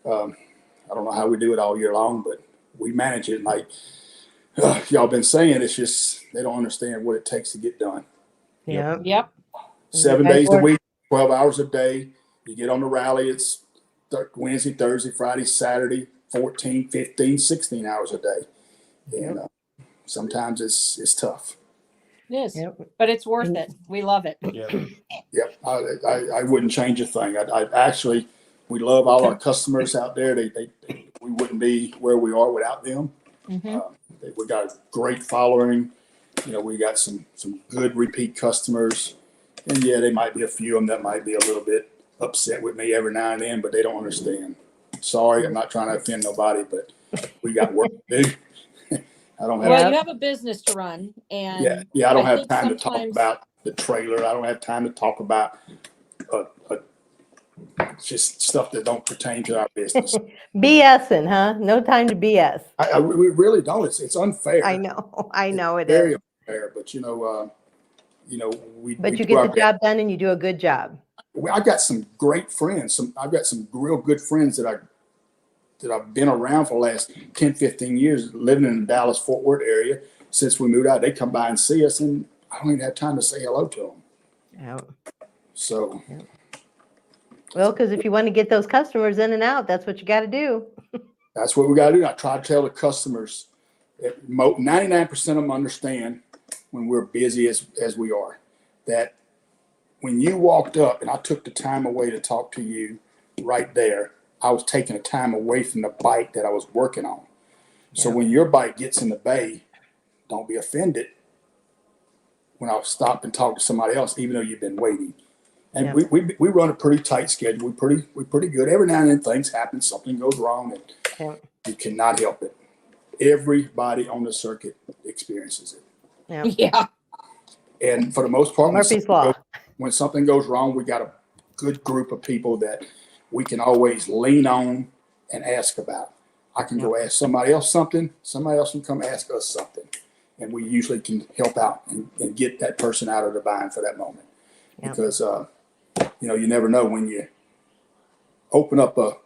I don't know how we do it all year long, but we manage it. Like y'all been saying, it's just they don't understand what it takes to get done. Yep. 7 days a week, 12 hours a day. You get on the rally. It's Wednesday, Thursday, Friday, Saturday, 14, 15, 16 hours a day. And sometimes it's tough. It is, but it's worth it. We love it. Yep. I wouldn't change a thing. I actually, we love all our customers out there. We wouldn't be where we are without them. We got a great following. We got some good repeat customers. And yeah, there might be a few of them that might be a little bit upset with me every now and then, but they don't understand. Sorry, I'm not trying to offend nobody, but we got work to do. I don't have. Well, you have a business to run, and I don't have think time to talk sometimes- about the trailer. I don't have time to talk about just stuff that don't pertain to our business. BSing, huh? No time to BS. We really don't. It's unfair. I know it Very is. unfair, but we. But we you do get our the job done and you do a good job. I've got some great friends. I've got some real good friends that I've been around for the last 10, 15 years, living in the Dallas-Fort Worth area. Since we moved out, they come by and see us, and I don't even have time to say hello to them. Yeah. So. Well, because if you want to get those customers in and out, that's what you got to do. That's what we got to do. I try to tell the customers, 99% of them understand when we're busy as we are, that when you walked up and I took the time away to talk to you right there, I was taking the time away from the bike that I was working on. So when your bike gets in the bay, don't be offended when I stop and talk to somebody else, even though you've been waiting. And we run a pretty tight schedule. We're pretty good. Every now and then things happen, something goes wrong, and you cannot help it. Everybody on the circuit experiences it. Yeah. And for the most part, Murphy's Law. When something goes wrong, we got a good group of people that we can always lean on and ask about. I can go ask somebody else something. Somebody else can come ask us something. And we usually can help out and get that person out of the bind for that moment. Because, you never know when you open up a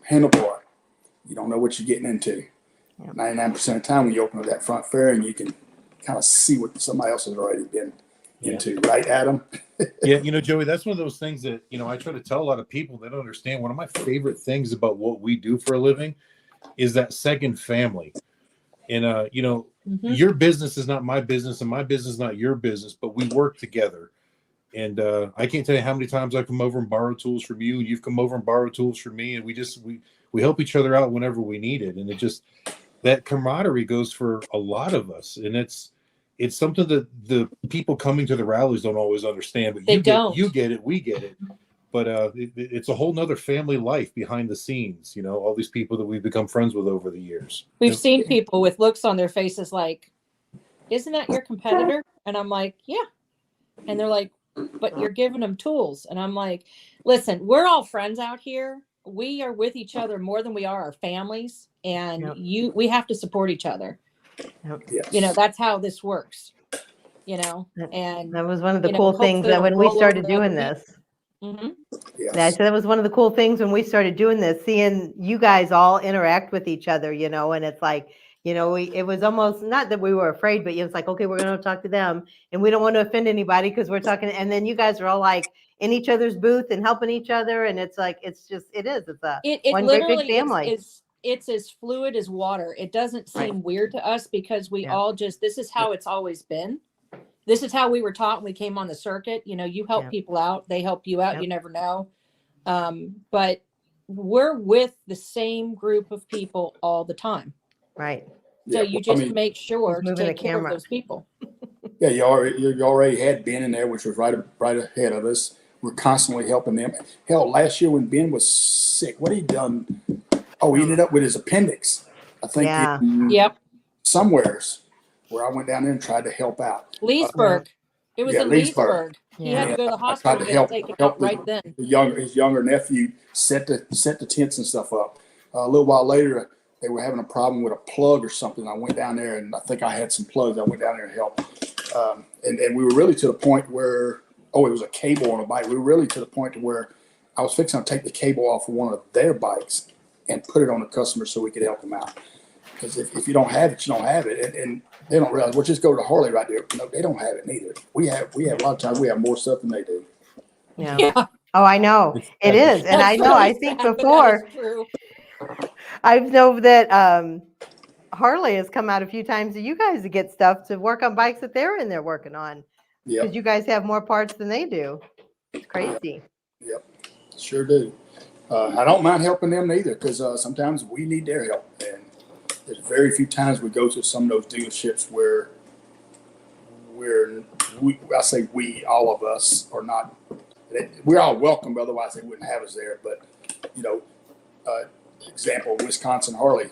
handlebar, you don't know what you're getting into. 99% of the time when you open up that front fairing, you can kind of see what somebody else has already been into. Right, Adam? Yeah, Joey, that's one of those things that, I try to tell a lot of people that don't understand. One of my favorite things about what we do for a living is that second family. And, your business is not my business and my business is not your business, but we work together. And I can't tell you how many times I come over and borrow tools from you, and you've come over and borrowed tools from me, and we help each other out whenever we need it. And it just, that camaraderie goes for a lot of us. And it's something that the people coming to the rallies don't always understand, but you get it, we get it. But it's a whole nother family life behind the scenes, all these people that we've become friends with over the years. We've seen people with looks on their faces like, isn't that your competitor? And I'm like, yeah. And they're like, but you're giving them tools. And I'm like, Listen, we're all friends out here. We are with each other more than we are our families, and we have to support each other. Yes. You know, that's how this works. You know, and that was one of the cool things hopefully that when we it'll roll started over to other doing this. Mm-hmm. Yeah, so that was one of the cool things when we started doing this, seeing you guys all interact with each other, you know, and it's like, you know, it was almost not that we were afraid, but it was like, okay, we're going to talk to them and we don't want to offend anybody because we're talking. And then you guys are all like in each other's booth and helping each other. And it's like, it's a It one great big literally family. it's as fluid as water. It doesn't seem weird to us because we all just, this is how it's always been. This is how we were taught when we came on the circuit. You know, you help people out, they help you out. You never know. But we're with the same group of people all the time. Right. So you just make sure to take care of those people. Yeah, you already had Ben in there, which was right ahead of us. We're constantly helping them. Hell, last year when Ben was sick, what he done? Oh, he ended up with his appendix. I think. Somewheres where I went down there and tried to help out. Leesburg. It was in Leesburg. He had to go to the hospital to take it out right then. His younger nephew set the tents and stuff up. A little while later, they were having a problem with a plug or something. I went down there and I think I had some plugs. I went down there and helped. And we were really to the point where, it was a cable on a bike. We were really to the point to where I was fixing to take the cable off of one of their bikes and put it on the customer so we could help them out. Because if you don't have it, you don't have it. And they don't realize, just go to Harley right there. No, they don't have it neither. We have a lot of times we have more stuff than they do. Yeah. Oh, I know. It is. And I know, I think before, I know that Harley has come out a few times to you guys to get stuff to work on bikes that they're in there working on. Because you guys have more parts than they do. It's crazy. Yep, sure do. I don't mind helping them either because sometimes we need their help. And there's very few times we go to some of those dealerships where I say we, all of us are not, we're all welcome, but otherwise they wouldn't have us there. But, you know, example, Wisconsin Harley,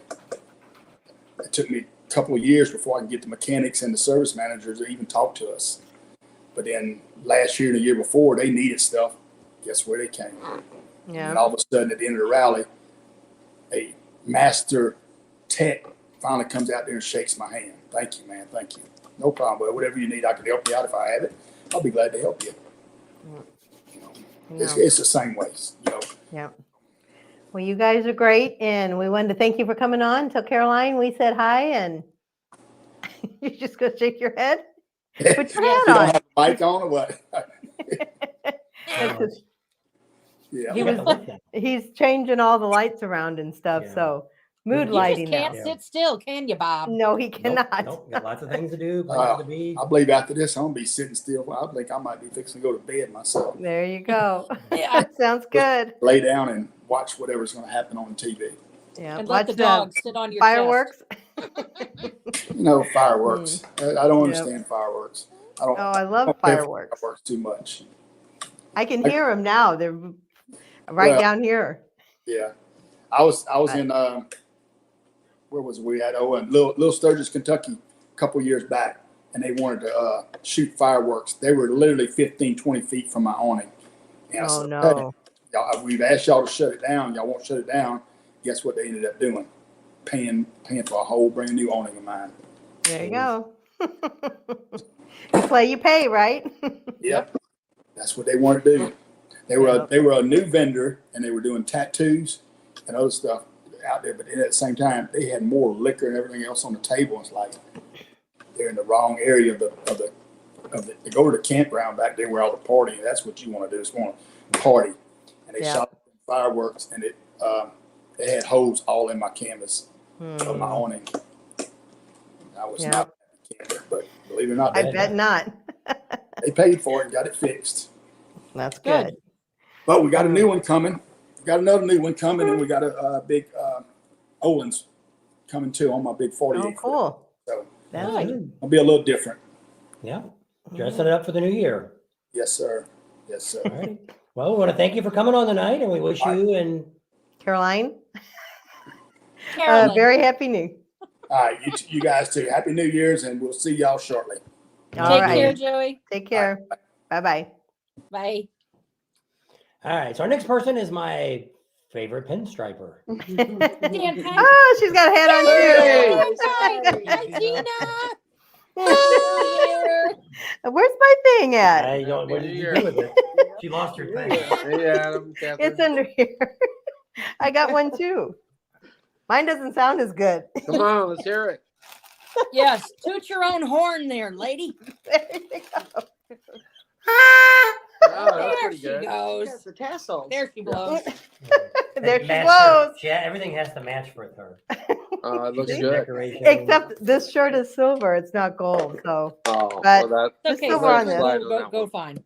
it took me a couple of years before I can get the mechanics and the service managers to even talk to us. But then last year and the year before, they needed stuff. Guess where they came? Yeah. And all of a sudden at the end of the rally, a master tech finally comes out there and shakes my hand. Thank you, man. Thank you. No problem. But whatever you need, I can help you out if I have it. I'll be glad to help you. You know, it's the same ways, you know. Yeah. Well, you guys are great, and we wanted to thank you for coming on. Tell Caroline we said hi, and you just go shake your head. Put your hat You on. don't have a mic on or what? He's changing all the lights around and stuff, so mood lighting. You just can't sit still, can you, Bob? No, he cannot. Nope. Got lots of things to do. Places to be. I believe after this, I'm gonna be sitting still. I think I might be fixing to go to bed myself. There you go. Sounds good. Lay down and watch whatever's gonna happen on TV. Yeah, and let the dog sit on your fireworks. You know, fireworks. I don't understand fireworks. I don't. Oh, I love fireworks. Fireworks too much. I can hear them now. They're right down here. Yeah, I was in where was we at? Oh, in Little Sturgis, Kentucky, a couple years back, and they wanted to shoot fireworks. They were literally 15, 20 feet from my awning. And I said, no! Y'all, we've asked y'all to shut it down. Y'all won't shut it down. Guess what they ended up doing? Paying for a whole brand new awning of mine. There you go. You play, you pay, right? Yep. That's what they wanted to do. They were a new vendor, and they were doing tattoos and other stuff out there. But at the same time, they had more liquor and everything else on the table. It's like they're in the wrong area of the. They go to the campground back there where all the partying. That's what you want to do. Is want to party, and they shot fireworks, and they had holes all in my canvas of my awning. I was not a camper, but believe it or not, I bet not. They paid for it and got it fixed. That's good. But we got a new one coming. We got another new one coming, and we got a big Olin's coming too on my big 48. Oh, cool. So it'll be a little different. Yeah. Dressing it up for the new year. Yes, sir. Yes, sir. All right. Well, we want to thank you for coming on tonight, and we wish you and Caroline Carolyn. very happy new. All right, you guys too. Happy New Year's, and we'll see y'all shortly. Take care, Joey. Take care. Bye-bye. Bye. All right. So our next person is my favorite pinstriper. Oh, she's got a hat on too. Hi, Gina. Where's my thing at? I don't. What did you do with it? She lost her thing. Hey, Adam, Catherine. It's under here. I got one too. Mine doesn't sound as good. Come on, let's hear it. Yes, toot your own horn there, lady. There you go. Oh, that's There pretty she good. goes. The tassels. There she blows. There she Match blows. her. Everything has to match with her. It looks The good. decoration. Except this shirt is silver. It's not gold. So, Oh, but well, it's Okay, silver on so this. go fine.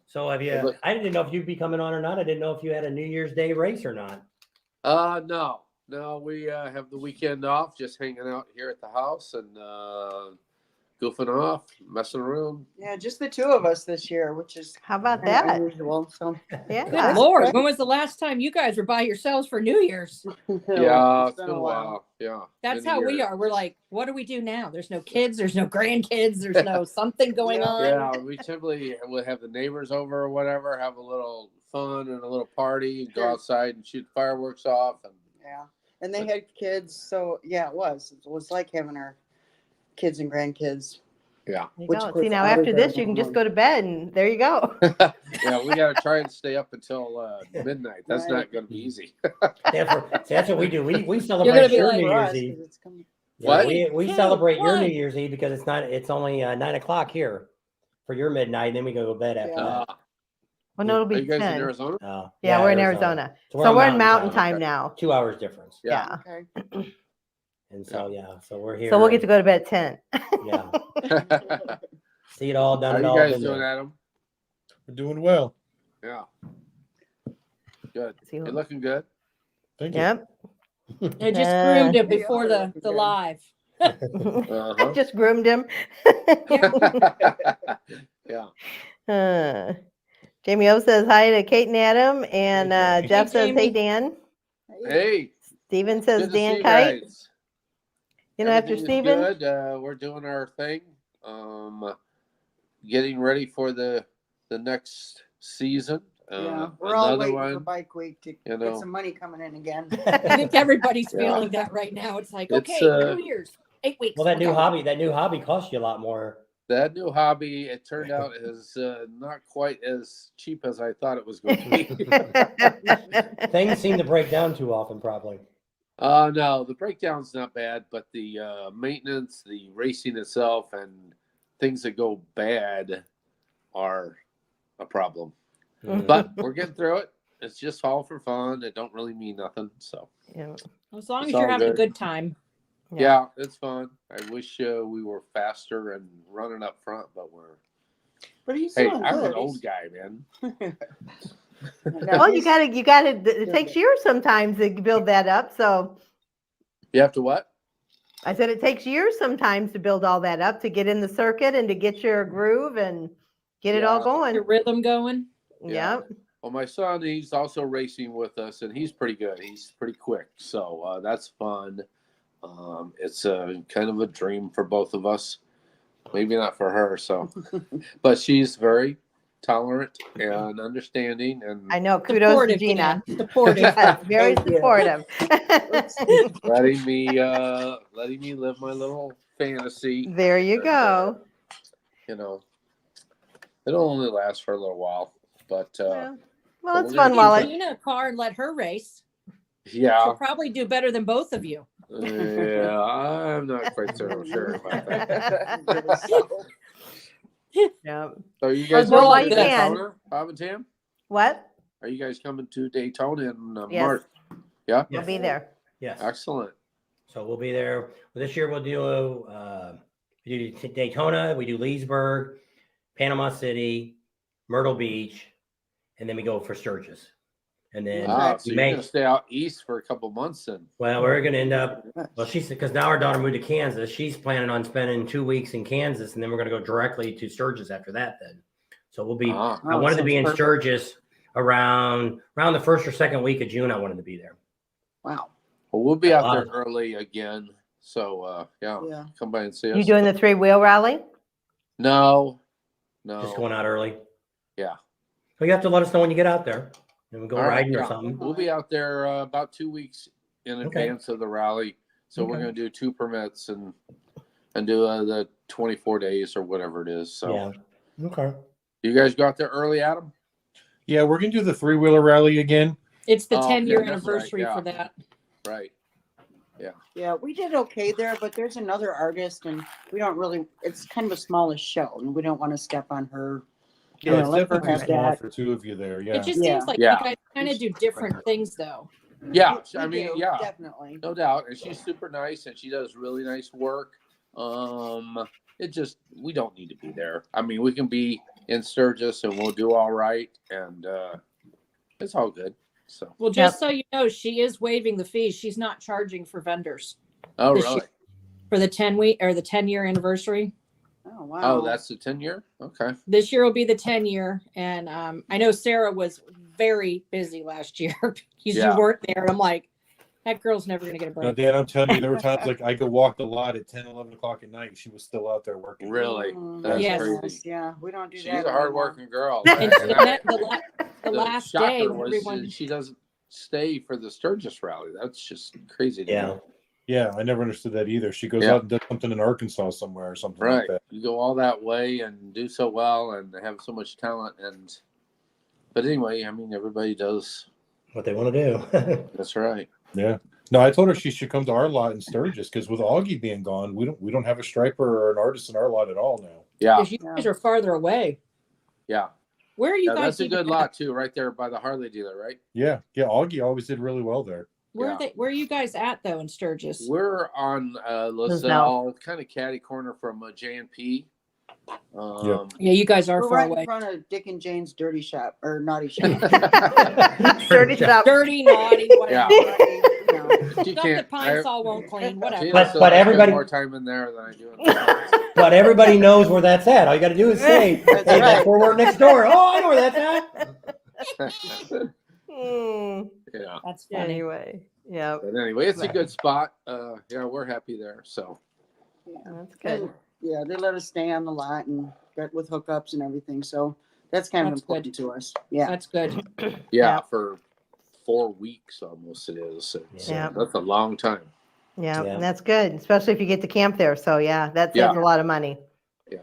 So have you? I didn't know if you'd be coming on or not. I didn't know if you had a New Year's Day race or not. No, we have the weekend off, just hanging out here at the house and goofing off, messing around. Yeah, just the two of us this year, which is How about kinda that? unusual. So Yeah. Good Lord, when was the last time you guys were by yourselves for New Year's? Yeah, it's been a while. Yeah, That's been a how we year. are. We're like, what do we do now? There's no kids. There's no grandkids. There's no something going on. Yeah, we typically would have the neighbors over or whatever, have a little fun and a little party, and go Sure. outside and shoot fireworks off. And yeah, and they had kids, so yeah, it was like having our kids and grandkids. yeah, There you Which, go. of course, See, now ours after are this, you can just home. go to bed and there you go. yeah, we got to try and stay up until midnight. That's Right. not going to be easy. That's what we do. We You're celebrate gonna be your like New For Year's us, Eve. 'cause it's coming. Yeah, What? we Two, celebrate your New one. Year's Eve because it's only 9 o'clock here for your midnight, and then we go to bed after Yeah. that. Well, no, it'll Are be you guys 10. in Arizona? Oh, Yeah, we're in Arizona. So So on we're in mountain time Okay. now. 2 hours difference. Yeah. Okay. And so so we're here. So we'll get to go to bed at 10. Yeah. See it all done. How It you all guys been doing, there. Adam? We're doing well. Yeah. Good. See You're what- looking good. Thank you. Yep. I just Uh, groomed it before the live. Uh-huh. Just groomed him. Yeah. Jamie O says hi to Kate and Adam, and Jamie. Jeff Hey, says, "Hey Jamie. Dan." Hey. Steven says, Good to see "Dan you Kite." guys. You know, after Everything is Steven, good. We're doing our thing. Getting ready for the next season. Yeah, we're all another waiting for one. Bike Week to You know. get some money coming in again. I think everybody's Yeah. feeling that right now. It's like, It's, okay, New Year's, 8 weeks. Well, that new okay. hobby costs you a lot more. That new hobby, it turned out, is not quite as cheap as I thought it was going to be. Things seem to break down too often, probably. No, the breakdown's not bad, but the maintenance, the racing itself, and things that go bad are a problem. But we're getting through it. It's just all for fun. It don't really mean nothing. So yeah. As long It's as you're all having a good. good time. yeah, it's fun. I wish we were faster and running up front, but we're. But he's Hey, doing I'm good. an old guy, man. Well, you gotta. It takes years sometimes to build that up. So You have to what? I said it takes years sometimes to build all that up, to get in the circuit and to get your groove and get it all Yeah. going. Your rhythm going. Yeah. Yep. Well, my son, he's also racing with us, and he's pretty good. He's pretty quick, so that's fun. It's kind of a dream for both of us. Maybe not for her, so, but she's very tolerant and understanding, and I know. Kudos to Supportive, Gina. Dan. Supportive. Yes, very Thank you. supportive. letting me live my little fantasy. There you And, go. You know, it'll only last for a little while, but Well, it's we're fun gonna while Give it. Gina a car and let her race. yeah. She'll probably do better than both of you. Yeah, I'm not quite so sure about that. Yeah. So you guys Well, going while to you can. Daytona, Bob and Tam? What? Are you guys coming to Daytona in Yes. March? Yeah. We'll be there. Yes. Excellent. So we'll be there. Well, this year we'll do we do Daytona, we do Leesburg, Panama City, Myrtle Beach, and then we go for Sturgis. And then So we you're may, gonna stay out east for a couple months then. well, we're gonna end up. Well, she's because now our daughter moved to Kansas. She's planning on spending 2 weeks in Kansas, and then we're gonna go directly to Sturgis after that. Then, so we'll be. I wanted to be in Sturgis around the first or second week of June. I wanted to be there. Wow. Well, we'll be A out lot there of- early again. So Yeah. come by and see us. You doing the 3-wheel rally? No. Just going out early. Yeah. So you have to let us know when you get out there, and we'll go All right, riding or yeah. something. We'll be out there about 2 weeks in advance of the rally. So we're going to do 2 permits and do the 24 days or whatever it is. So yeah, okay. You guys go out there early, Adam? Yeah, we're gonna do the 3-wheeler rally again. It's the Oh, 10-year okay, that's right, anniversary yeah. for that. Right. Yeah. Yeah, we did okay there, but there's another artist, and we don't really. It's kind of a smallish show, and we don't want to step on her. Yeah, it's let her definitely too have small that. for 2 of you there. Yeah. It just seems like Yeah. you guys kind of do different things, though. Yeah, We I mean, do, yeah, definitely. no doubt, and she's super nice, and she does really nice work. It just we don't need to be there. I mean, we can be in Sturgis, and we'll do all right, and it's all good. So, Well, just so you know, she is waiving the fees. She's not charging for vendors. oh this really? year for the 10-year anniversary. Oh wow! Oh, that's the 10-year. Okay. This year will be the 10-year, and I know Sarah was very busy last year because Yeah. you weren't there. And I'm like, that girl's never gonna get a No, break. Dan, I'm telling you, there were times like I could walk the lot at 10, 11 o'clock at night. She was still out there working. Really? That's Yes. crazy. Yeah, we don't do She's that. a hard-working girl. And And I- the last shocker day when was everyone she doesn't stay for the Sturgis rally. That's just crazy. To me. Yeah, I never understood that either. She goes Yeah. out and does something in Arkansas somewhere or something Right. like that. You go all that way and do so well and have so much talent. But anyway, I mean, everybody does what they want to do. That's right. Yeah. No, I told her she should come to our lot in Sturgis because with Augie being gone, we don't have a striper or an artist in our lot at all now. Yeah. because you guys are farther away. Yeah. Where are you Yeah, guys? that's a even good at? lot too, right there by the Harley dealer, right? Yeah. Yeah. Augie always did really well there. Where are you guys at though in Sturgis? We're on LaSalle, kind of catty corner from J&P. Yeah, you guys are We're far right away. in front of Dick and Jane's dirty shop or naughty shop. Dirty shop. Dirty, naughty, whatever. She Stuff that Pine Sol won't clean, whatever. But everybody- spend more time in there than I do. In But everybody knows where that's at. All you got to do is say, That's "Hey, that's right. where we're next door." Oh, I know where that's at. Yeah. That's funny. Anyway, yeah. But anyway, it's a good spot. Yeah, we're happy there. So That's good. And, yeah, they let us stay on the lot and got with hookups and everything. So that's kind of That's important to us. Yeah. That's good. yeah, for 4 weeks almost it is. Yeah. That's a long time. Yeah, and that's good, especially if you get to camp there. So yeah, that saves Yeah. a lot of money. Yeah,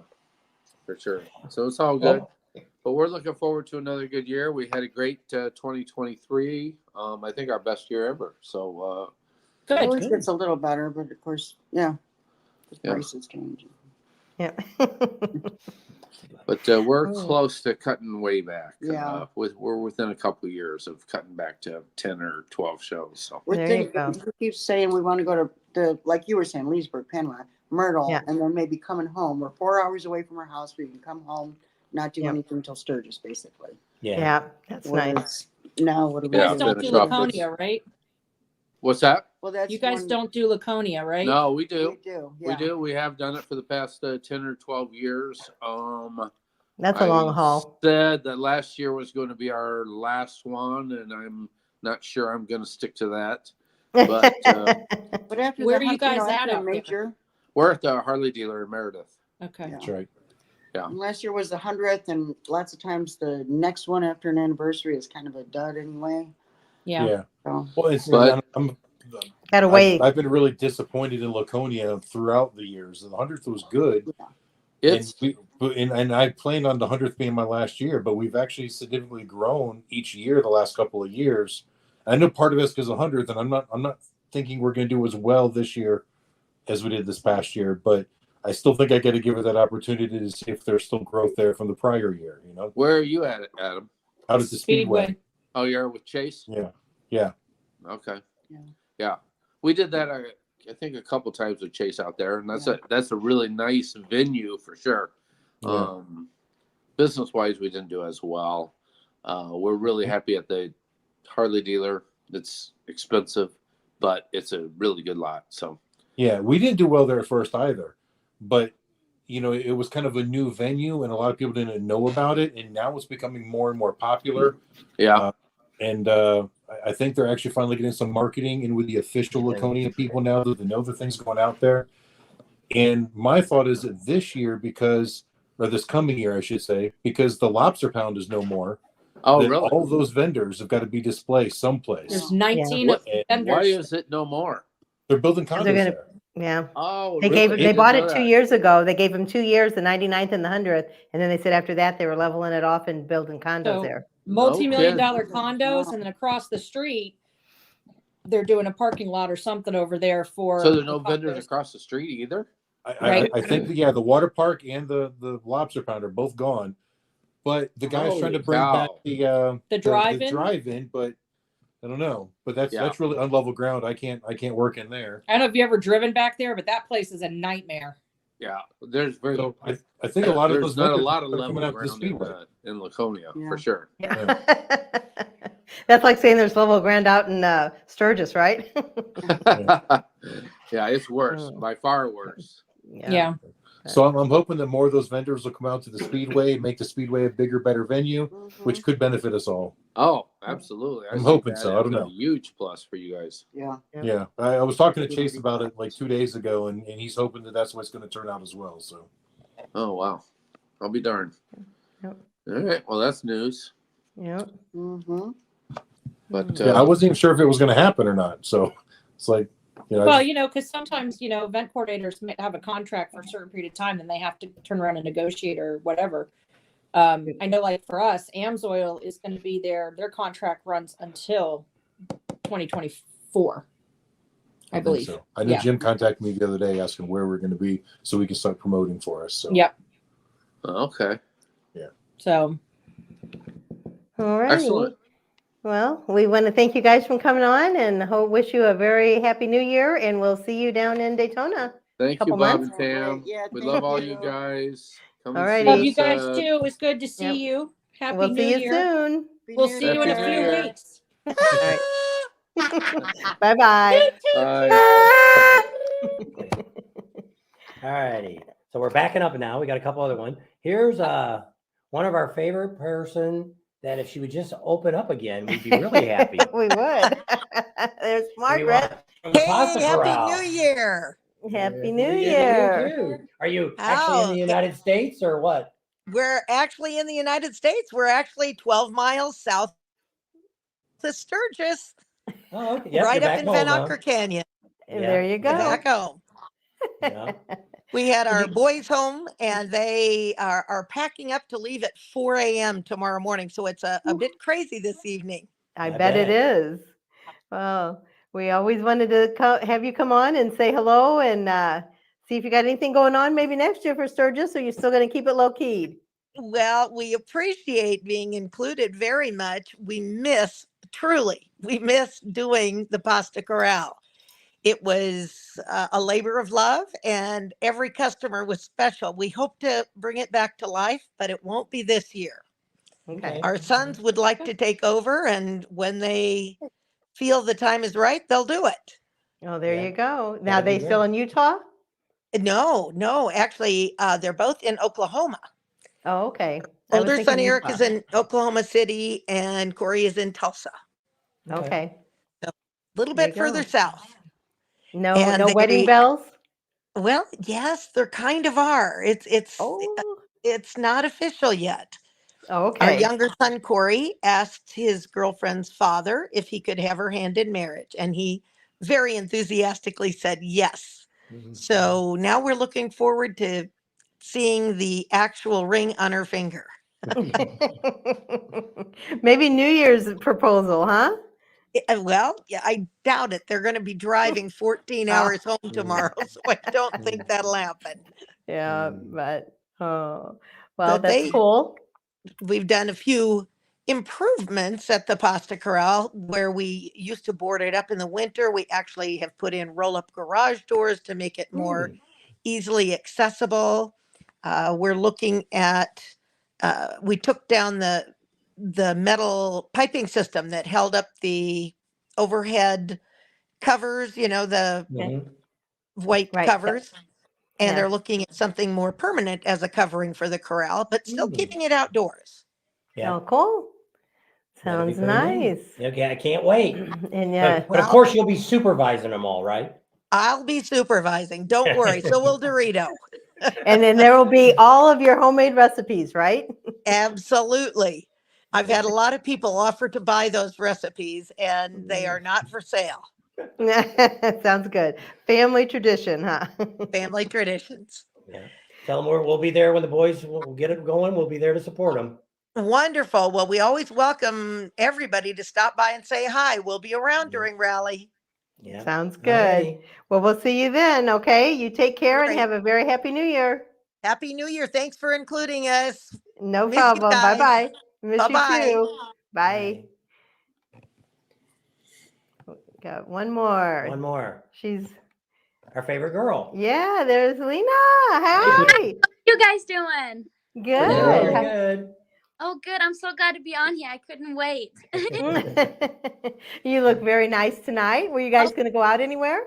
for sure. So it's all good. But we're looking forward to another good year. We had a great 2023. I think our best year ever. So It always gets a little better, but of course, yeah, the Yeah. prices change. Yeah. but we're close to cutting way back. Yeah. We're within a couple of years of cutting back to 10 or 12 shows. So We're thinking, we keep saying we want to go to the, like you were saying, Leesburg, Panama, Myrtle, Yeah. and then maybe coming home. We're 4 hours away from our house. We can come home, not do Yeah. anything until Sturgis, basically. Yeah, that's nice. Whereas Now, what do You we guys do? don't do Laconia, right? What's that? Well, that's you guys one- don't do Laconia, right? No, we do. We do, We yeah. do. We have done it for the past 10 or 12 years. That's a long haul. Said that last year was going to be our last one, and I'm not sure I'm going to stick to that. But But after Where the are you hunt, guys know, at after a out there? major? we're at the Harley dealer in Meredith. Okay. That's right. Yeah. And last year was the 100th, and lots of times the next one after an anniversary is kind of a dud anyway. Yeah. So, Well, it's But- Gotta wait. I've been really disappointed in Laconia throughout the years. The 100th was good. It's and I planned on the 100th being my last year, but we've actually significantly grown each year the last couple of years. I know part of it's because of 100th, and I'm not thinking we're going to do as well this year as we did this past year, but I still think I got to give it that opportunity to see if there's still growth there from the prior year. You know, where are you at, Adam? out at the Speedway. Oh, you're with Chase? Yeah, yeah. Okay. Yeah. We did that. I think a couple times with Chase out there, and that's a really nice venue for sure. Yeah. Business wise, we didn't do as well. We're really happy at the Harley dealer. It's expensive, but it's a really good lot. So Yeah, we didn't do well there at first either, but you know, it was kind of a new venue, and a lot of people didn't know about it, and now it's becoming more and more popular. Yeah, and I think they're actually finally getting some marketing in with the official Laconia people now that they know the thing's going out there. And my thought is that this year, or this coming year, I should say, because the lobster pound is no more, Oh, that really? all those vendors have got to be displaced someplace. There's 19 What, vendors. why is it no more? They're building 'Cause condos they're gonna, there. yeah. Oh, They really? gave I they didn't bought know it 2 that. years ago. They gave them 2 years, the 99th and the 100th, and then they said after that they were leveling it off and building condos So there. multi-million kidding. dollar condos, and then across the street, they're doing a parking lot or something over there for. So there's no the vendors condos. across the street either? I think that, yeah, the water park and the lobster pound are both gone, but the guy's trying to Holy bring back cow. the drive-in? drive-in, but I don't know. But that's Yeah. really unlevel ground. I can't work in there. I don't know if you ever driven back there, but that place is a nightmare. Yeah, there's very. So I think a lot of there's those not a vendors lot of are coming level out to the ground speedway. in Laconia Yeah. for sure. That's like saying there's level ground out in Sturgis, right? Yeah, it's worse, by far worse. Yeah. So I'm hoping that more of those vendors will come out to the speedway, make the speedway a bigger, better venue, which could benefit us all. Oh, absolutely. I'm see hoping that so. I as don't a know. huge plus for you guys. Yeah. Yeah, I was talking to Chase about it like 2 days ago, and he's hoping that that's what's going to turn out as well. So. Oh wow, I'll be darned. Yep. All right, well that's news. Yep. Mm-hmm. But Yeah, I wasn't even sure if it was going to happen or not. So it's like, Well, because sometimes, event coordinators may have a contract for a certain period of time, and they have to turn around and negotiate or whatever. I know, like for us, Amsoil is going to be there. Their contract runs until 2024, I think believe. so. I know Jim contacted me the other day asking where we're going to be so we can start promoting for us. So. Yep. Okay. Yeah. So. All right. Excellent. Well, we want to thank you guys for coming on, and wish you a very happy new year, and we'll see you down in Daytona. Thank couple you, Bob months. and Tam. Yeah, We thank love all you you. guys. Come All and righty. see Love us. you guys too. It was good to see you. Happy We'll New see you Year. soon. We'll see you in a Happy New few Year. weeks. All right. Bye-bye. Bye. All righty. So we're backing up now. We got a couple other ones. Here's one of our favorite person that if she would just open up again, we'd be really happy. We would. There's Margaret. Hey, Happy New Year. Happy New to you Year. too. Are you actually in the United States or what? We're actually in the United States. We're actually 12 miles south to Sturgis, Oh, okay. Yep, right you're up back in home, Van huh? Anker Canyon. And there you We're go. back home. Yeah. We had our boys home, and they are packing up to leave at 4 a.m. tomorrow morning. So it's a bit crazy this evening. I bet it is. Well, we always wanted to have you come on and say hello and see if you got anything going on maybe next year for Sturgis, or you're still going to keep it low keyed. Well, we appreciate being included very much. We miss doing the Pasta Corral. It was a labor of love, and every customer was special. We hope to bring it back to life, but it won't be this year. Okay. Our sons would like to take over, and when they feel the time is right, they'll do it. Oh, there you go. Now, That'd be they still great. in Utah? No, actually, they're both in Oklahoma. Oh, okay. I was Older son thinking Eric Utah. is in Oklahoma City, and Corey is in Tulsa. Okay. A little There bit you go. further south. No, And no wedding they- bells? Well, yes, there kind of are. It's not official yet. Oh, Our okay. younger son Corey asked his girlfriend's father if he could have her hand in marriage, and he very enthusiastically said yes. So now we're looking forward to seeing the actual ring on her finger. Maybe New Year's proposal, huh? Well, yeah, I doubt it. They're going to be driving 14 hours home tomorrow, so I don't think that'll happen. Yeah, but well, But that's cool. We've done a few improvements at the Pasta Corral where we used to board it up in the winter. We actually have put in roll-up garage doors to make it more easily accessible. We're looking at, we took down the metal piping system that held up the overhead covers, the white covers. And Yeah. they're looking at something more permanent as a covering for the corral, but still keeping it outdoors. Oh, cool. That'd be Sounds very neat. nice. Okay, I can't wait. And yeah, But of course you'll be supervising them all, right? I'll be supervising. Don't worry. So will Dorito. and then there will be all of your homemade recipes, right? Absolutely. I've had a lot of people offer to buy those recipes, and they are not for sale. Sounds good. Family tradition, huh? Family traditions. Yeah. Tell them we'll be there when the boys will get it going. We'll be there to support them. Wonderful. Well, we always welcome everybody to stop by and say hi. We'll be around during rally. Yeah. Sounds good. Well, we'll see you then. Okay. You take care and have a very happy new year. Happy New Year. Thanks for including us. No Miss you problem. guys. Bye-bye. Miss Bye-bye. you too. Bye. Got one more. One more. She's our favorite girl. Yeah, there's Lena. Hi. You guys doing? Good. Very good. Oh, good. I'm so glad to be on here. I couldn't wait. You look very nice tonight. Were you guys going to go out anywhere?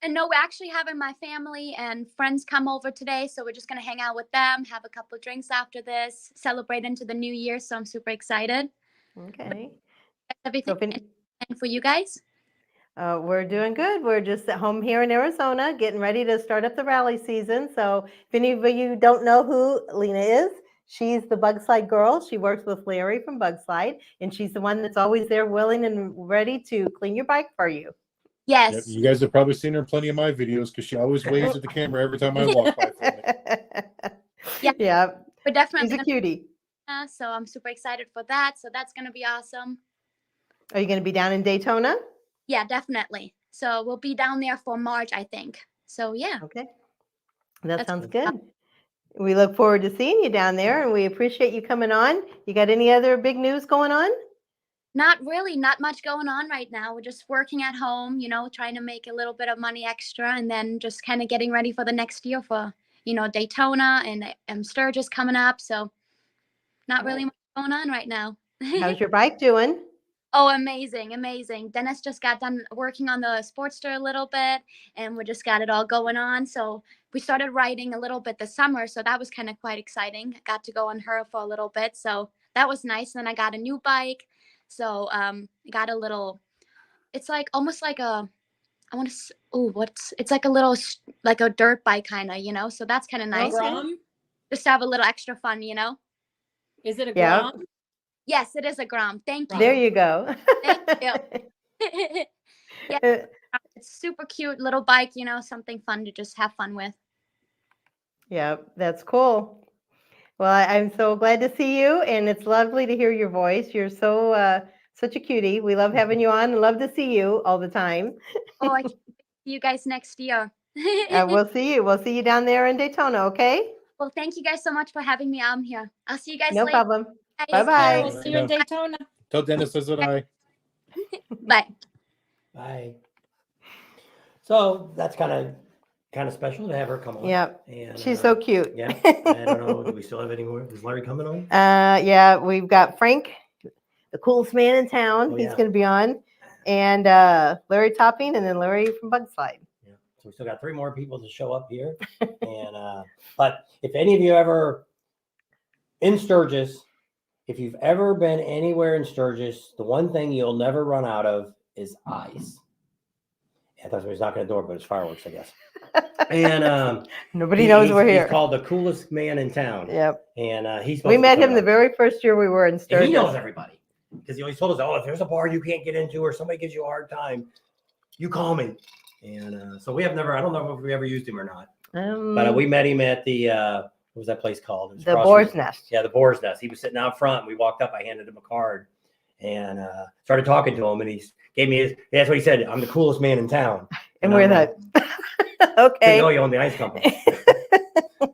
And no, we're actually having my family and friends come over today. So we're just going to hang out with them, have a couple of drinks after this, celebrate into the new year. So I'm super excited. Okay. Everything for you guys? We're doing good. We're just at home here in Arizona, getting ready to start up the rally season. So if any of you don't know who Lena is, she's the Bug Slide girl. She works with Larry from Bug Slide, and she's the one that's always there willing and ready to clean your bike for you. Yes. Yep, you guys have probably seen her in plenty of my videos because she always waves at the camera every time I walk by. Yeah. We're definitely She's a cutie. So I'm super excited for that. So that's going to be awesome. Are you going to be down in Daytona? Yeah, definitely. So we'll be down there for March, I think. So yeah. Okay. That sounds good. We look forward to seeing you down there, and we appreciate you coming on. You got any other big news going on? Not really, not much going on right now. We're just working at home, you know, trying to make a little bit of money extra, and then just kind of getting ready for the next year for, you know, Daytona and Sturgis coming up. So not really much going on right now. How's your bike doing? Oh, amazing, amazing. Dennis just got done working on the Sportster a little bit, and we just got it all going on. So we started riding a little bit this summer, so that was kind of quite exciting. I got to go on her for a little bit, so that was nice. And then I got a new bike, so I got a little. It's like almost like a. I want to. Oh, it's like a little like a dirt bike kind of, you know. So that's kind of nice. Grom? Just to have a little extra fun, you know. Is it a Yeah. Grom? Yes, it is a Grom. Thank you. There you go. Thank you. Yeah, it's super cute little bike, you know, something fun to just have fun with. Yeah, that's cool. Well, I'm so glad to see you, and it's lovely to hear your voice. You're so such a cutie. We love having you on and love to see you all the time. Oh, I can't wait to see you guys next year. We'll see you. We'll see you down there in Daytona, okay? Well, thank you guys so much for having me on here. I'll see you guys No later. problem. Guys. Bye-bye. We'll see you in Daytona. Tell Dennis says that I. Bye. Bye. So that's kind of special to have her come on. Yep. And, She's so cute. Yeah. I don't know. Do we still have any more? Is Larry coming on? Yeah, we've got Frank, the coolest man in town. Oh, He's yeah. going to be on, and Larry Topping, and then Larry from Bug Slide. Yeah. So we still got 3 more people to show up here. And but if any of you ever in Sturgis, if you've ever been anywhere in Sturgis, the one thing you'll never run out of is ice. I thought he was knocking on the door, but it's fireworks, I guess. And Nobody knows we're here. He's called the coolest man in town. Yep. And he's. We met him the very first year we were in Sturgis. And he knows everybody because he always told us, "Oh, if there's a bar you can't get into or somebody gives you a hard time, you call me." And so we have never. I don't know if we ever used him or not. But we met him at the. What was that place called? It was The across Boar's from- Nest. Yeah, the Boar's Nest. He was sitting out front. We walked up. I handed him a card and started talking to him. And he gave me his. That's what he said. I'm the coolest man in town. And we're like, okay. Didn't know you own the ice company.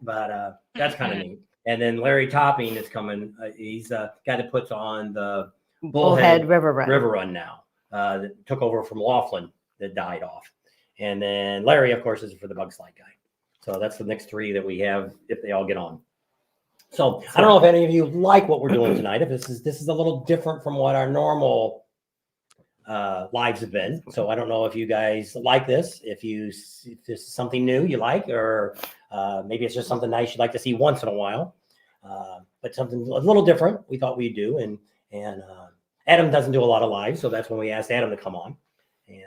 But that's kind of neat. And then Larry Topping is coming. He's a guy that puts on the Bullhead River Run. now. That took over from Laughlin that died off. And then Larry, of course, is for the Bug Slide guy. So that's the next 3 that we have if they all get on. So I don't know if any of you like what we're doing tonight. If this is a little different from what our normal lives have been. So I don't know if you guys like this. If this is something new you like, or maybe it's just something nice you'd like to see once in a while. But something a little different we thought we'd do. And Adam doesn't do a lot of lives, so that's when we asked Adam to come on. And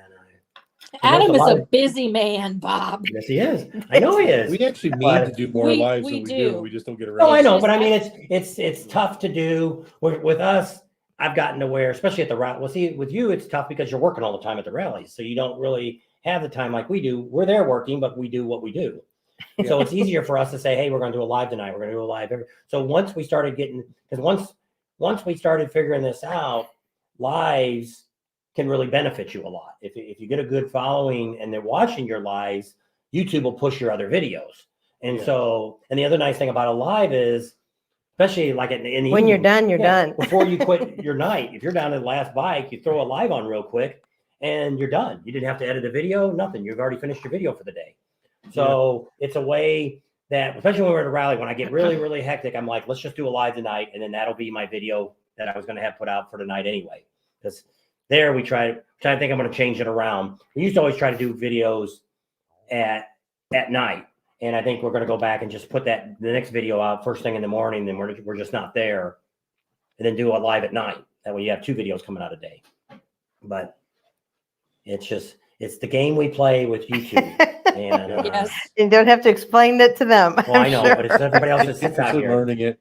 Adam is a busy man, Bob. yes, he is. I know he is. We actually need to do more lives we than we do. do. We just don't get around. No, I know, to but it. I mean, it's tough to do with us. I've gotten to where, especially at the rally. Well, see, with you, it's tough because you're working all the time at the rallies, so you don't really have the time like we do. We're there working, but we do what we do. So it's easier for us to say, hey, we're going to do a live tonight. We're going to do a live. So once we started getting, because once we started figuring this out, lives can really benefit you a lot. If you get a good following and they're watching your lives, YouTube will push your other videos. And so, and the other nice thing about a live is, especially like in the When evening, you're done, you're done. before you quit your night, if you're down to the last bike, you throw a live on real quick and you're done. You didn't have to edit a video, nothing. You've already finished your video for the day. So it's a way that, especially when we're at a rally, when I get really, really hectic, I'm like, let's just do a live tonight. And then that'll be my video that I was going to have put out for tonight anyway. Because there we try to think I'm going to change it around. We used to always try to do videos at night. And I think we're going to go back and just put the next video out first thing in the morning. Then we're just not there, and then do a live at night. That way you have 2 videos coming out a day. But it's the game we play with YouTube. And yes, you don't have to explain it to them. Well, I know, but it's everybody else that sits out here learning it.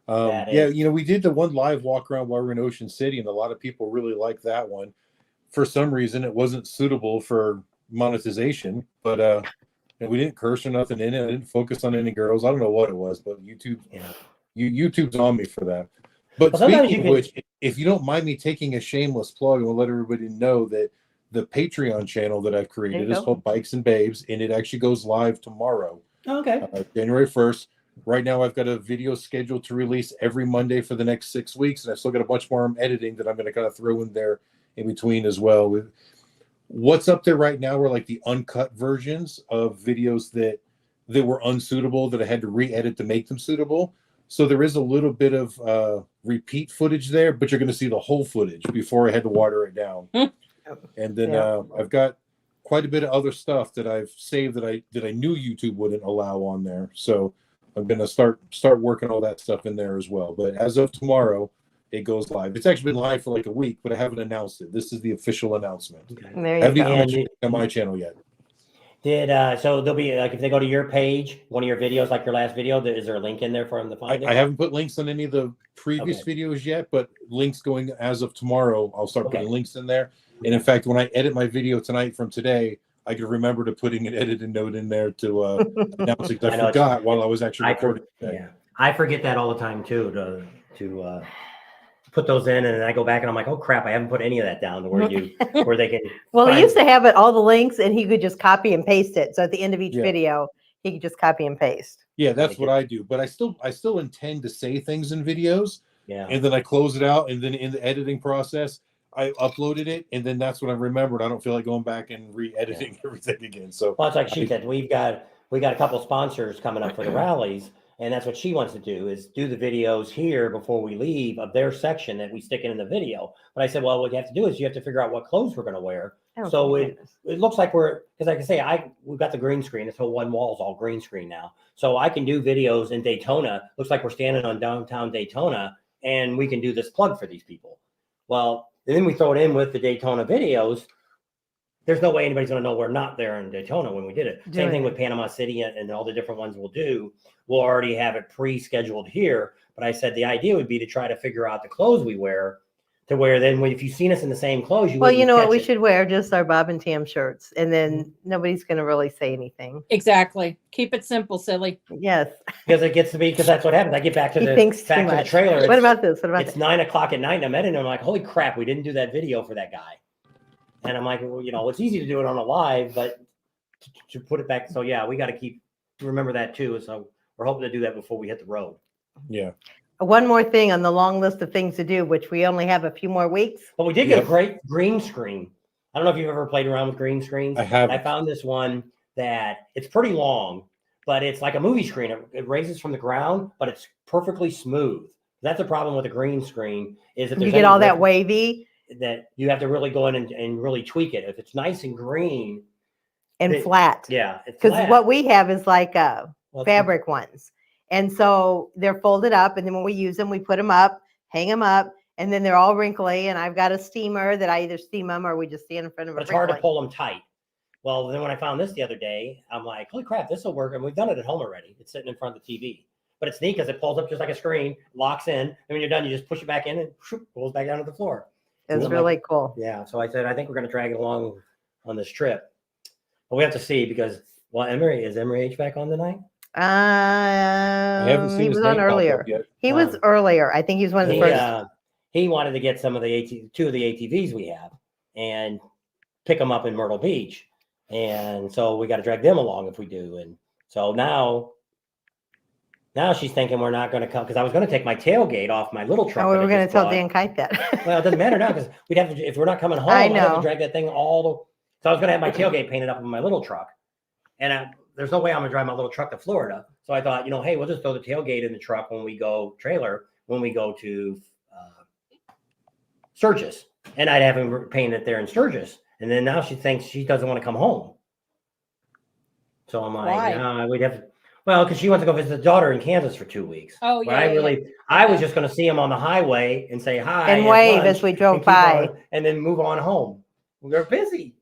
We did the one live walk around while we were in Ocean City, and a lot of people really liked that one. For some reason, it wasn't suitable for monetization, but and we didn't curse or nothing in it. I didn't focus on any girls. I don't know what it was, but YouTube's on me for that. But speaking of which, if you don't mind me taking a shameless plug, and we'll let everybody know that the Patreon channel that I've created is called Bikes and Babes, and it actually goes live tomorrow. Okay. January 1st. Right now, I've got a video scheduled to release every Monday for the next 6 weeks, and I still got a bunch more I'm editing that I'm going to kind of throw in there in between as well. With what's up there right now were like the uncut versions of videos that were unsuitable that I had to re-edit to make them suitable. So there is a little bit of repeat footage there, but you're going to see the whole footage before I had to water it down. And then I've got quite a bit of other stuff that I've saved that I knew YouTube wouldn't allow on there. So I'm going to start working all that stuff in there as well. But as of tomorrow, it goes live. It's actually been live for like a week, but I haven't announced it. This is the official announcement. There I haven't you even go. mentioned it on my channel yet. So there'll be, like, if they go to your page, one of your videos, like your last video, is there a link in there for them to find it? I haven't put links on any of the previous videos yet, but links going as of tomorrow, I'll start putting links in there. And in fact, when I edit my video tonight from today, I can remember to putting an edited note in there to announce it. I forgot while I was actually recording. I forget that all the time too, to put those in, and then I go back and I'm like, oh crap, I haven't put any of that down to where they can. Well, he used to have all the links, and he could just copy and paste it. So at the end of each video, he could just copy and paste. Yeah, that's what I do. But I still intend to say things in videos. Yeah. And then I close it out, and then in the editing process, I uploaded it, and then that's when I remembered. I don't feel like going back and re-editing everything again. So well, it's like she said, we got a couple sponsors coming up for the rallies. And that's what she wants to do, is do the videos here before we leave of their section that we stick in the video. But I said, well, what you have to do is you have to figure out what clothes we're going to wear. So it looks like because like I say, we've got the green screen. This whole one wall is all green screen now. So I can do videos in Daytona. Looks like we're standing on downtown Daytona, and we can do this plug for these people. Well, and then we throw it in with the Daytona videos. There's no way anybody's going to know we're not there in Daytona when we did it. Same thing with Panama City and all the different ones we'll do. We'll already have it pre-scheduled here. But I said the idea would be to try to figure out the clothes we wear, to where then if you've seen us in the same clothes, you you know what we should wear? Just our Bob and Tam shirts, and then nobody's going to really say anything. Exactly. Keep it simple, silly. Yes. Because it gets to be, because that's what happens. I get back to the trailer. What about this? What about it's 9 o'clock at night, and I'm editing, and I'm like, holy crap, we didn't do that video for that guy. And I'm like, well, it's easy to do it on a live, but to put it back. So yeah, we got to remember that too. So we're hoping to do that before we hit the road. Yeah. One more thing on the long list of things to do, which we only have a few more weeks. But we did get a great green screen. I don't know if you've ever played around with green screens. I have. I found this one that it's pretty long, but it's like a movie screen. It raises from the ground, but it's perfectly smooth. That's the problem with a green screen, is that you get all that wavy. That you have to really go in and really tweak it. If it's nice and green and flat, because what we have is like fabric ones, and so they're folded up, and then when we use them, we put them up, hang them up, and then they're all wrinkly. And I've got a steamer that I either steam them or we just stand in front of it. It's hard to pull them tight. Well, then when I found this the other day, I'm like, holy crap, this will work, and we've done it at home already. It's sitting in front of the TV. but it's neat because it pulls up just like a screen, locks in, and when you're done, you just push it back in and whoop, pulls back down to the floor. It's I'm really like, cool. yeah. So I said, I think we're going to drag it along on this trip. But we have to see because, well, Emery HVAC on tonight? haven't seen He his was on name pop up earlier. yet. He was earlier. I think he was one of the first. He wanted to get some of the two of the ATVs we have and pick them up in Myrtle Beach. And so we got to drag them along if we do. And so now she's thinking we're not going to come because I was going to take my tailgate off my little truck. Oh, we were going to tell bought. Dan Kite that. Well, it doesn't matter now because we'd have to, if we're not coming home, I'd have to drag that thing so I was going to have my tailgate painted up on my little truck. And there's no way I'm going to drive my little truck to Florida. So I thought, hey, we'll just throw the tailgate in the truck when we go to Sturgis. And I'd have him paint it there in Sturgis. And then now she thinks she doesn't want to come home. So I'm like, we'd have to, because she wants to go visit the daughter in Kansas for 2 weeks. Oh, yeah. But I was just going to see him on the highway and say hi. And wave as we drove by. And then move on home. We were busy.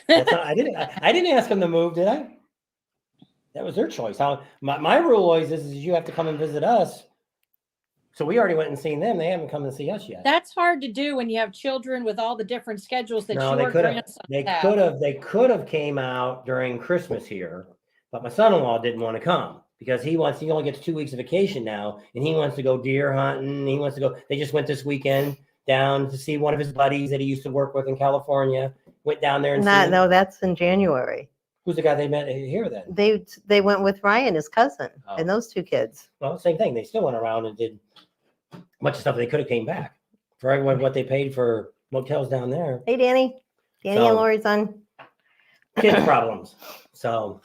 I didn't ask them to move, did I? That was their choice. My rule always is you have to come and visit us. So we already went and seen them. They haven't come and see us yet. That's hard to do when you have children with all the different schedules that No, your grandsons have. They could have came out during Christmas here, but my son-in-law didn't want to come because he only gets 2 weeks of vacation now, and he wants to go deer hunting. He wants to go. They just went this weekend down to see one of his buddies that he used to work with in California. Went down there and no, that's in January. Who's the guy they met here then? They went with Ryan, his cousin, and those two kids. Well, same thing. They still went around and did a bunch of stuff. They could have came back for everyone what they paid for motels down there. Hey, Danny and Lori's on. Kids problems. So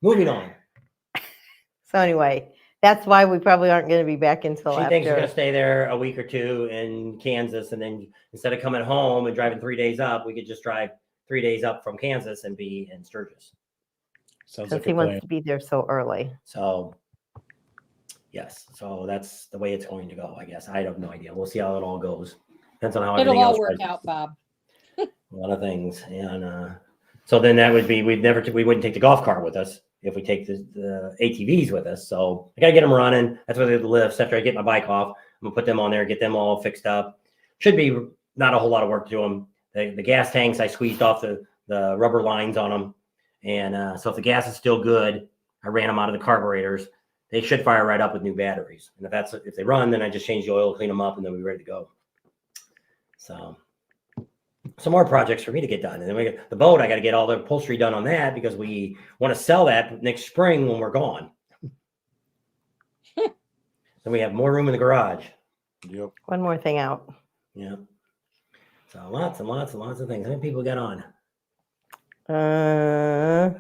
moving on. So anyway, that's why we probably aren't going to be back until She thinks she's going to stay there a week or two in Kansas, and then instead of coming home and driving 3 days up, we could just drive 3 days up from Kansas and be in Sturgis. Since he wants to be there so early. So, yes. So that's the way it's going to go, I guess. I have no idea. We'll see how it all goes. Depends on how it'll everything all else work goes. out, Bob. A lot of things. And so then that would be, we wouldn't take the golf cart with us if we take the ATVs with us. So I got to get them running. That's where the lifts. After I get my bike off, I'm going to put them on there, get them all fixed up. Should be not a whole lot of work to them. The gas tanks, I squeezed off the rubber lines on them. And so if the gas is still good, I ran them out of the carburetors. They should fire right up with new batteries. And if they run, then I just change the oil, clean them up, and then we're ready to go. So some more projects for me to get done. And then the boat, I got to get all the upholstery done on that because we want to sell that next spring when we're gone. Then we have more room in the garage. Yep. One more thing out. Yeah. So lots and lots and lots of things. How many people got on? I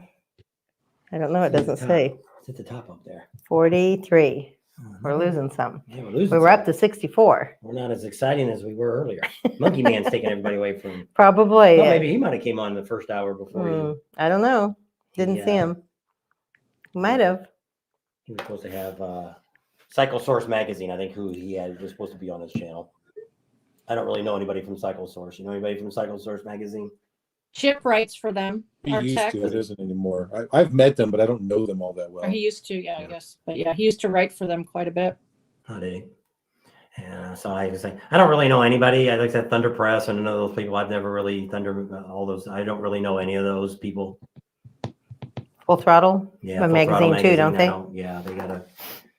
don't know. It doesn't say. It's at the top up there. 43. We're losing some. Yeah, we're losing. We were up to 64. We're not as exciting as we were earlier. Monkey Man's taking everybody away from. Probably. Well, maybe he might have came on the first hour before you. I don't know. Didn't see him. He might have. He was supposed to have Cycle Source magazine. I think who he had was supposed to be on his channel. I don't really know anybody from Cycle Source. You know anybody from Cycle Source magazine? Chip writes for them. He our used tech. to. It isn't anymore. I've met them, but I don't know them all that well. Or he used to, I guess. But yeah, he used to write for them quite a bit. Oh, did he? And so I was like, I don't really know anybody. I looked at Thunder Press and none of those people. I've never really all those. I don't really know any of those people. Full Throttle. Yeah, A magazine too, don't now. Yeah, they got a.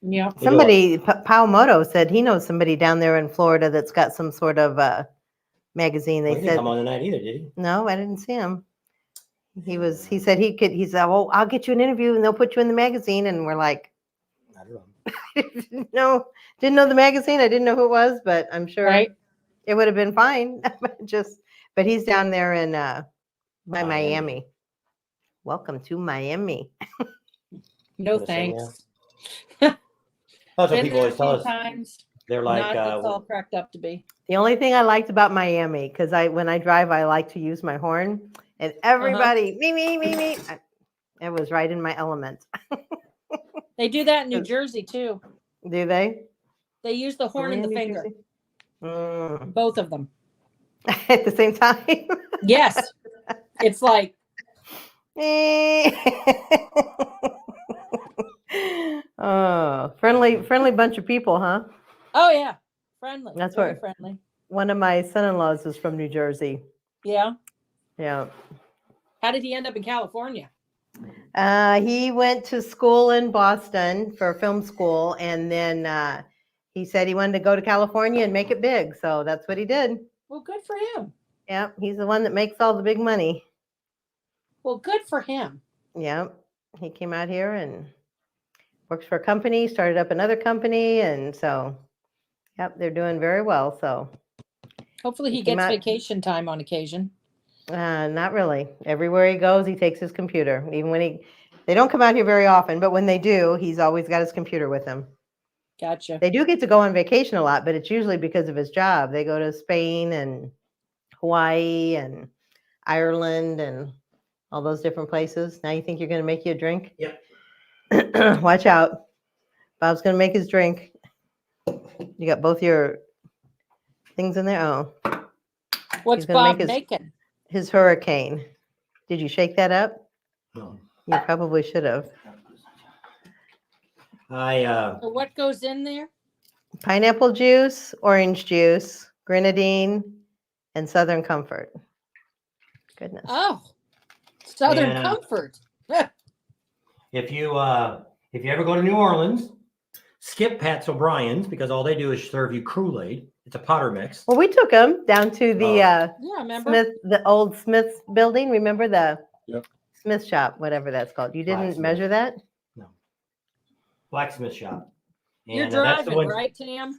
Yeah. Somebody, Moto said he knows somebody down there in Florida that's got some sort of magazine. They He didn't said come on tonight either, did he? no, I didn't see him. He said he could. He said, "Well, I'll get you an interview and they'll put you in the magazine." And we're like, I don't no, didn't know the magazine. I didn't know who it was, but I'm sure Right. it would have been fine. But he's down there in by Miami. Welcome to Miami. No Gonna say, thanks. That's what Been people there always tell a us. few times. They're like, Not what it's all cracked up to be. The only thing I liked about Miami, because when I drive, I like to use my horn, and everybody, me. It was right in my element. They do that in New Jersey too. Do they? They use the horn and the New finger. Jersey? Both of them. At the same time? Yes. It's like Oh, friendly bunch of people, huh? Oh yeah, friendly. That's Very where friendly. one of my son-in-laws is from New Jersey. Yeah. Yeah. How did he end up in California? He went to school in Boston for film school, and then he said he wanted to go to California and make it big. So that's what he did. Well, good for him. Yeah, he's the one that makes all the big money. Well, good for him. Yeah, he came out here and works for a company, started up another company, and so, yep, they're doing very well. So Hopefully he came gets out- vacation time on occasion. Not really. Everywhere he goes, he takes his computer. Even when they don't come out here very often, but when they do, he's always got his computer with him. Gotcha. They do get to go on vacation a lot, but it's usually because of his job. They go to Spain and Hawaii and Ireland and all those different places. Now you think you're going to make you a drink? Yep. Watch out. Bob's going to make his drink. You got both your things in there? Oh. What's He's gonna Bob make making? his hurricane. Did you shake that up? No. You probably should have. So what goes in there? Pineapple juice, orange juice, grenadine, and Southern Comfort. Goodness. Oh, Southern And, Comfort. If you ever go to New Orleans, skip Pat's O'Brien's because all they do is serve you Kool-Aid. It's a powder mix. Well, we took him down to the Yeah, remember? the old Smith building. Remember the Yep. Smith shop, whatever that's called. You didn't Blacksmith. measure that? Blacksmith shop. You're that's the driving, one. right, Tam?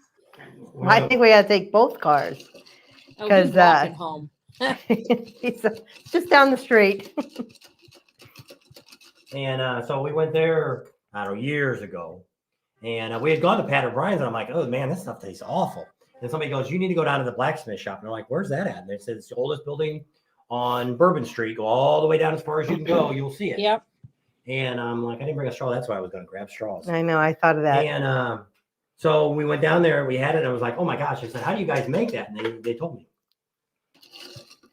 Well, I think we got to take both cars Oh, he's because walking home. it's just down the street. And so we went there, I don't know, years ago. And we had gone to Pat O'Brien's, and I'm like, oh man, this stuff tastes awful. And somebody goes, you need to go down to the blacksmith shop. And they're like, where's that at? And they said, it's the oldest building on Bourbon Street. Go all the way down as far as you can go. You'll see it. Yep. And I'm like, I didn't bring a straw. That's why I was going to grab straws. I know. I thought of that. And so we went down there. We had it. And I was like, oh my gosh. I said, how do you guys make that? And they told me.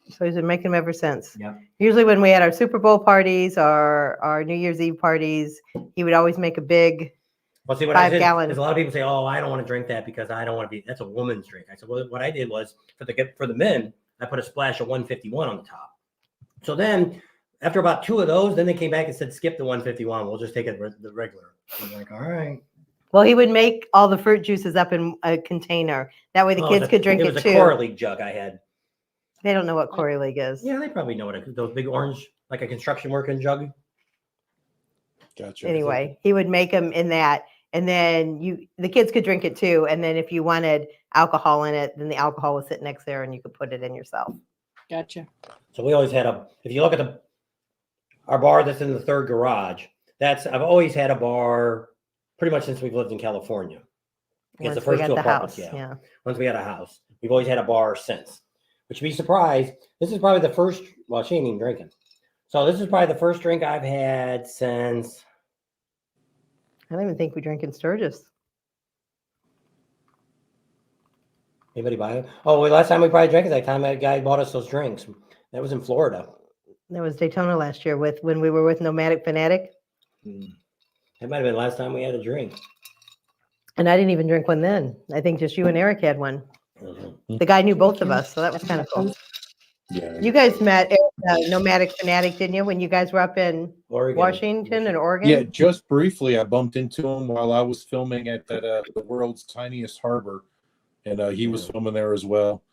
So he's been making them ever since. Yep. Usually when we had our Super Bowl parties or our New Year's Eve parties, he would always make a big Well, see, what I did 5-gallon. is a lot of people say, oh, I don't want to drink that because I don't want to be, that's a woman's drink. I said, well, what I did was for the men, I put a splash of 151 on the top. So then after about 2 of those, then they came back and said, skip the 151. We'll just take it the regular. I'm like, all right. Well, he would make all the fruit juices up in a container. That way the Oh, kids could drink it it was too. a Core League jug I had. They don't know what Corey League is. Yeah, they probably know what those big orange, like a construction working jug. Gotcha. Anyway, he would make them in that, and then the kids could drink it too. And then if you wanted alcohol in it, then the alcohol would sit next there, and you could put it in yourself. Gotcha. So we always had if you look at our bar that's in the third garage, I've always had a bar pretty much since we've lived in California. It's Once the we first got two the apartments, house, yeah. Once we had a house, we've always had a bar since. Which you'd be surprised. This is probably the first. Well, she ain't even drinking. So this is probably the first drink I've had since. I don't even think we drank in Sturgis. Anybody buy it? Oh, well, last time we probably drank is that time that guy bought us those drinks. That was in Florida. That was Daytona last year when we were with Nomadic Fanatic. That might have been the last time we had a drink. And I didn't even drink one then. I think just you and Eric had one. Mm-hmm. The guy knew both of us, so that was kind of cool. Yeah. You guys met at Nomadic Fanatic, didn't you, when you guys were up in Oregon. Washington and Oregon? Yeah, just briefly, I bumped into him while I was filming at the world's tiniest harbor, and he was filming there as well.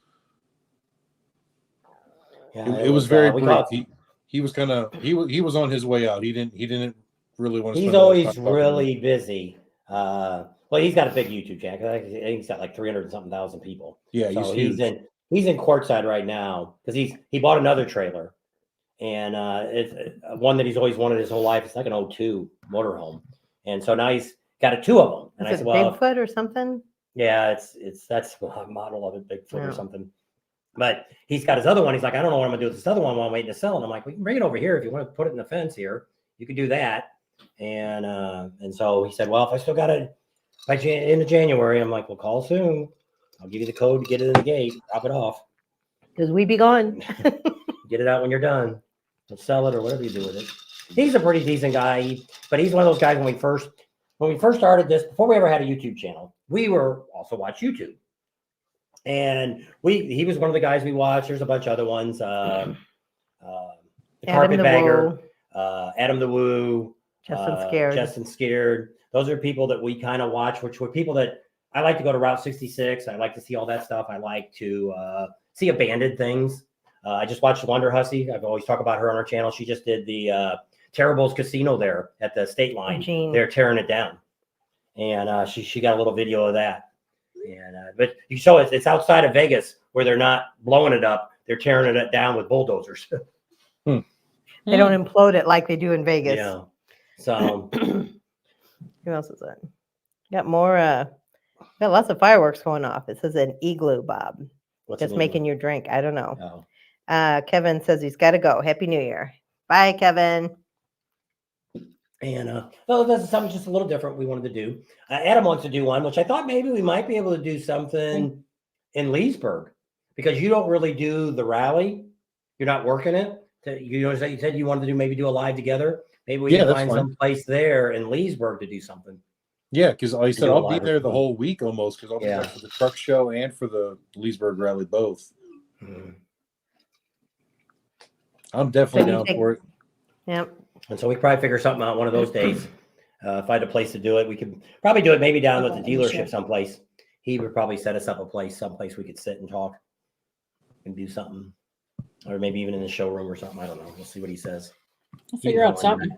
Yeah, It was very we brief. got- He was kind of he was on his way out. He didn't really want to. He's spend a lot of always time talking. really busy. Well, he's got a big YouTube channel. I think he's got like 300 and something thousand people. Yeah, so he's huge. he's in Quartzsite right now because he bought another trailer, and it's one that he's always wanted his whole life. It's like an 02 motorhome, and so now he's got two of them. And I Is said, it well, Bigfoot or something? yeah, that's the model of it, Bigfoot Yeah. or something. But he's got his other one. He's like, I don't know what I'm gonna do with this other one while I'm waiting to sell it. And I'm like, we can bring it over here if you want to put it in the fence here. You can do that. And so he said, well, if I still got it by end of January, I'm like, well, call soon. I'll give you the code to get it in the gate, drop it off, Because we be gone. get it out when you're done. We'll sell it or whatever you do with it. He's a pretty decent guy, but he's one of those guys when we first when we first started this, before we ever had a YouTube channel, we were also watch YouTube. And he was one of the guys we watched. There's a bunch of other ones. The Carpetbagger, Adam the Woo, Justin Scared. Those are people that we kind of watch, which were people that I like to go to Route 66. I like to see all that stuff. I like to see abandoned things. I just watched Wonder Hussy. I've always talked about her on our channel. She just did the Terrible's Casino there at the state line. They're tearing it down. And she got a little video of that. And but you saw it's outside of Vegas where they're not blowing it up. They're tearing it down with bulldozers. They don't implode it like they do in Vegas. Yeah. So who else is that? Got more got lots of fireworks going off. It says an igloo, Bob. Just making your drink. I don't know. Kevin says he's got to go. Happy New Year. Bye, Kevin. And well, this is something just a little different we wanted to do. Adam wants to do one, which I thought maybe we might be able to do something in Leesburg, because you don't really do the rally. You're not working it. You know, you said you wanted to do a live together. Maybe we can find some place there in Leesburg to do something. Yeah, because like I said, I'll be there the whole week almost, because I'll be there for the truck show and for the Leesburg rally both. I'm definitely down for it. Yep. And so we probably figure something out one of those days. If I had a place to do it, we could probably do it maybe down at the dealership someplace. He would probably set us up someplace we could sit and talk and do something. Or maybe even in the showroom or something. I don't know. We'll see what he says. We'll figure out something.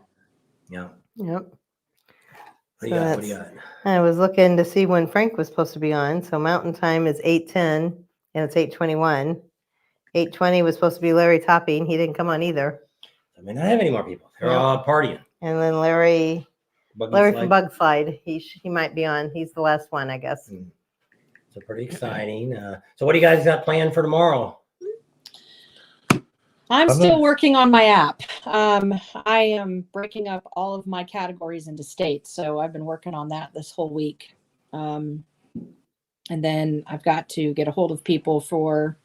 Yeah. Yep. What do you got? What do you got? I was looking to see when Frank was supposed to be on. So Mountain Time is 8:10 and it's 8:21. 8:20 was supposed to be Larry Topping. He didn't come on either. I may not have any more people. They're all partying. And then Larry from Bug Slide. He might be on. He's the last one, I guess. So pretty exciting. So what do you guys got planned for tomorrow? I'm still working on my app. I am breaking up all of my categories into states. So I've been working on that this whole week. And then I've got to get a hold of people for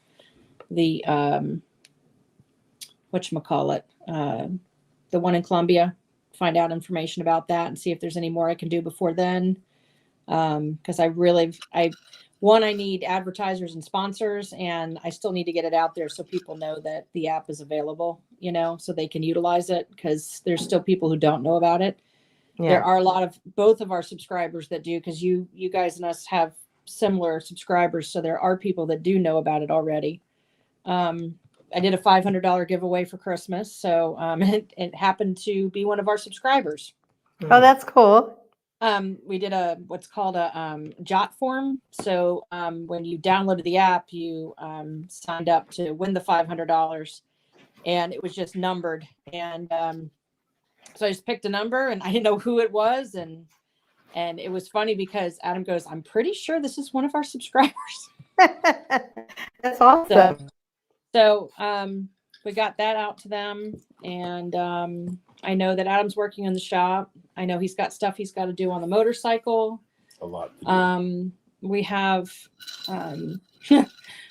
the, whatchamacallit, the one in Columbia, find out information about that and see if there's any more I can do before then. Because I need advertisers and sponsors, and I still need to get it out there so people know that the app is available, so they can utilize it, because there's still people who don't know about it. Yeah. There are a lot of both of our subscribers that do, because you guys and us have similar subscribers. So there are people that do know about it already. I did a $500 giveaway for Christmas. So it happened to be one of our subscribers. Oh, that's cool. We did what's called a jot form. So when you downloaded the app, you signed up to win the $500, and it was just numbered. And so I just picked a number, and I didn't know who it was. And it was funny because Adam goes, "I'm pretty sure this is one of our subscribers." That's awesome. So we got that out to them, and I know that Adam's working in the shop. I know he's got stuff he's got to do on the motorcycle. A lot. We have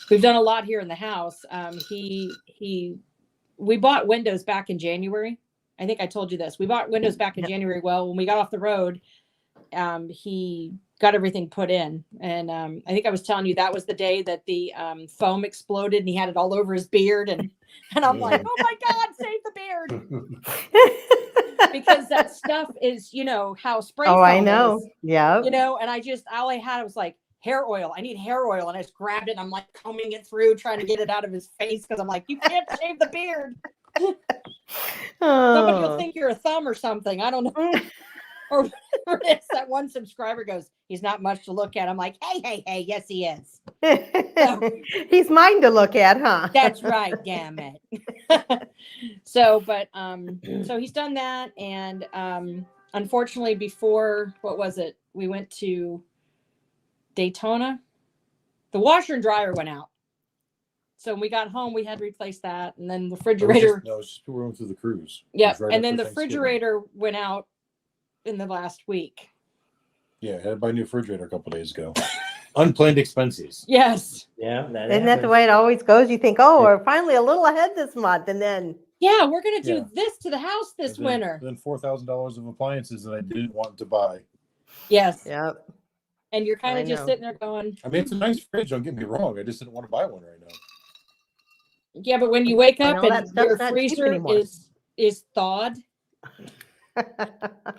we've done a lot here in the house. We bought windows back in January. I think I told you this. We bought windows back in January. Well, when we got off the road, he got everything put in. And I think I was telling you that was the day that the foam exploded and he had it all over his beard. And I'm like, oh my God, save the beard. Because that stuff is, how spray foam I know. is. Yeah. And all I had was like hair oil. I need hair oil. And I just grabbed it and I'm like combing it through, trying to get it out of his face. Because I'm like, you can't shave the beard. Somebody will think you're a thumb or something. I don't know. Or whatever it is. That one subscriber goes, "He's not much to look at." I'm like, hey, yes, he is. So, he's mine to look at, huh? That's right, damn it. So he's done that. And unfortunately, before, we went to Daytona, the washer and dryer went out. So when we got home, we had to replace that. And then the refrigerator. No, it's just we went through the cruise. Yeah. Right, and then the refrigerator went out in the last week. Yeah, I had to buy a new refrigerator a couple days ago. Unplanned expenses. Yes. Yeah. Isn't that the way it always goes? You think, we're finally a little ahead this month, and then we're gonna do this to the house this winter. Then $4,000 of appliances that I didn't want to buy. Yes. Yep. And you're kind I of just know. sitting there going, I mean, it's a nice fridge. Don't get me wrong. I just didn't want to buy one right now. yeah, but when you wake And up all that and stuff's your not cheap freezer anymore. is thawed,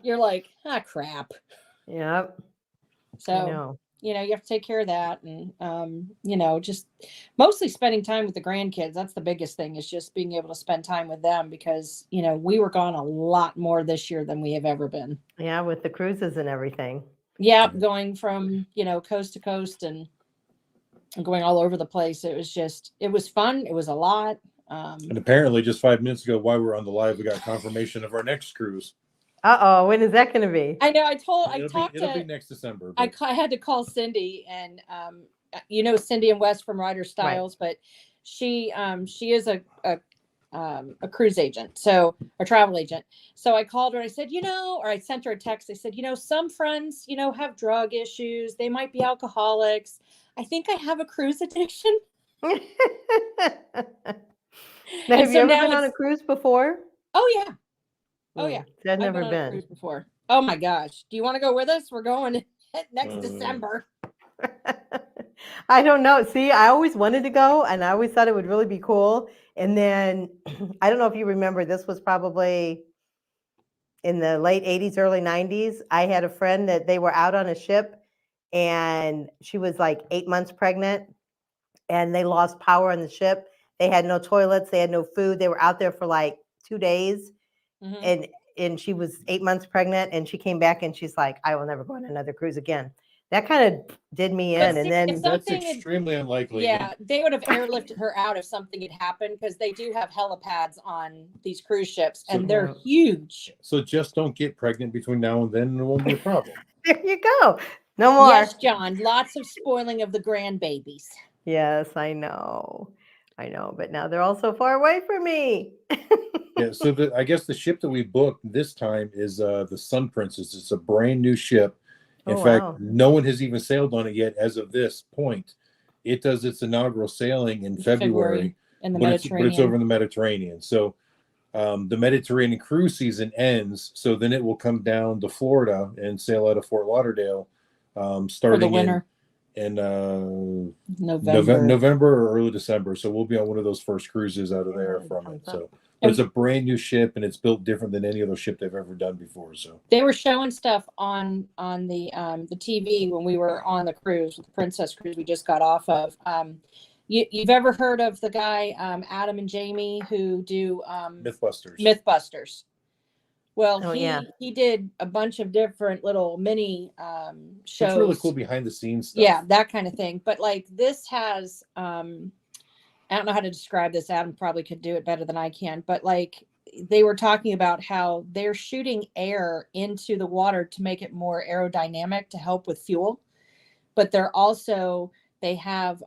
you're like, ah, crap. Yep. So, I know. you have to take care of that. And, just mostly spending time with the grandkids. That's the biggest thing, is just being able to spend time with them because, we were gone a lot more this year than we have ever been. Yeah, with the cruises and everything. Yeah, going from, coast to coast and going all over the place. It was fun. It was a lot. And apparently just 5 minutes ago, while we were on the live, we got confirmation of our next cruise. Uh-oh, when is that going to be? I know. It'll be next December. I had to call Cindy, and Cindy and Wes from Rider Styles, but she is a cruise agent, so a travel agent. So I called her and I said, or I sent her a text. I said, some friends, have drug issues. They might be alcoholics. I think I have a cruise addiction. Now, have you ever been on a cruise before? Oh yeah. Oh yeah. I've never never been. On a cruise been. before. Oh my gosh. Do you want to go with us? We're going next December. I don't know. See, I always wanted to go and I always thought it would really be cool. And then I don't know if you remember, this was probably in the late 80s, early 90s. I had a friend that they were out on a ship and she was like 8 months pregnant and they lost power on the ship. They had no toilets. They had no food. They were out there for like 2 days. Mm-hmm. And she was 8 months pregnant and she came back and she's like, I will never go on another cruise again. That kind of did me in. See, and then that's extremely unlikely. Yeah, they would have airlifted her out if something had happened because they do have helipads on these cruise ships and they're huge. So just don't get pregnant between now and then and it won't be a problem. There you go. No more. Yes, John. Lots of spoiling of the grandbabies. Yes, I know. But now they're all so far away from me. Yeah, so I guess the ship that we booked this time is the Sun Princess. It's a brand new ship. In fact, no one has even sailed on it yet as of this point. It does its inaugural sailing in February in the but it's over in the Mediterranean. So the Mediterranean cruise season ends, so then it will come down to Florida and sail out of Fort Lauderdale starting for the winter. in November or early December. So we'll be on one of those first cruises out of there from it. So it's a brand new ship and it's built different than any other ship they've ever done before. So they were showing stuff on the TV when we were on the cruise, the Princess cruise we just got off of. You've ever heard of the guy Adam and Jamie who do Mythbusters? Well, he did a bunch of different little mini shows. It's really cool behind the scenes stuff. Yeah, that kind of thing. But like this has I don't know how to describe this. Adam probably could do it better than I can. But like they were talking about how they're shooting air into the water to make it more aerodynamic to help with fuel. But they're also, they have,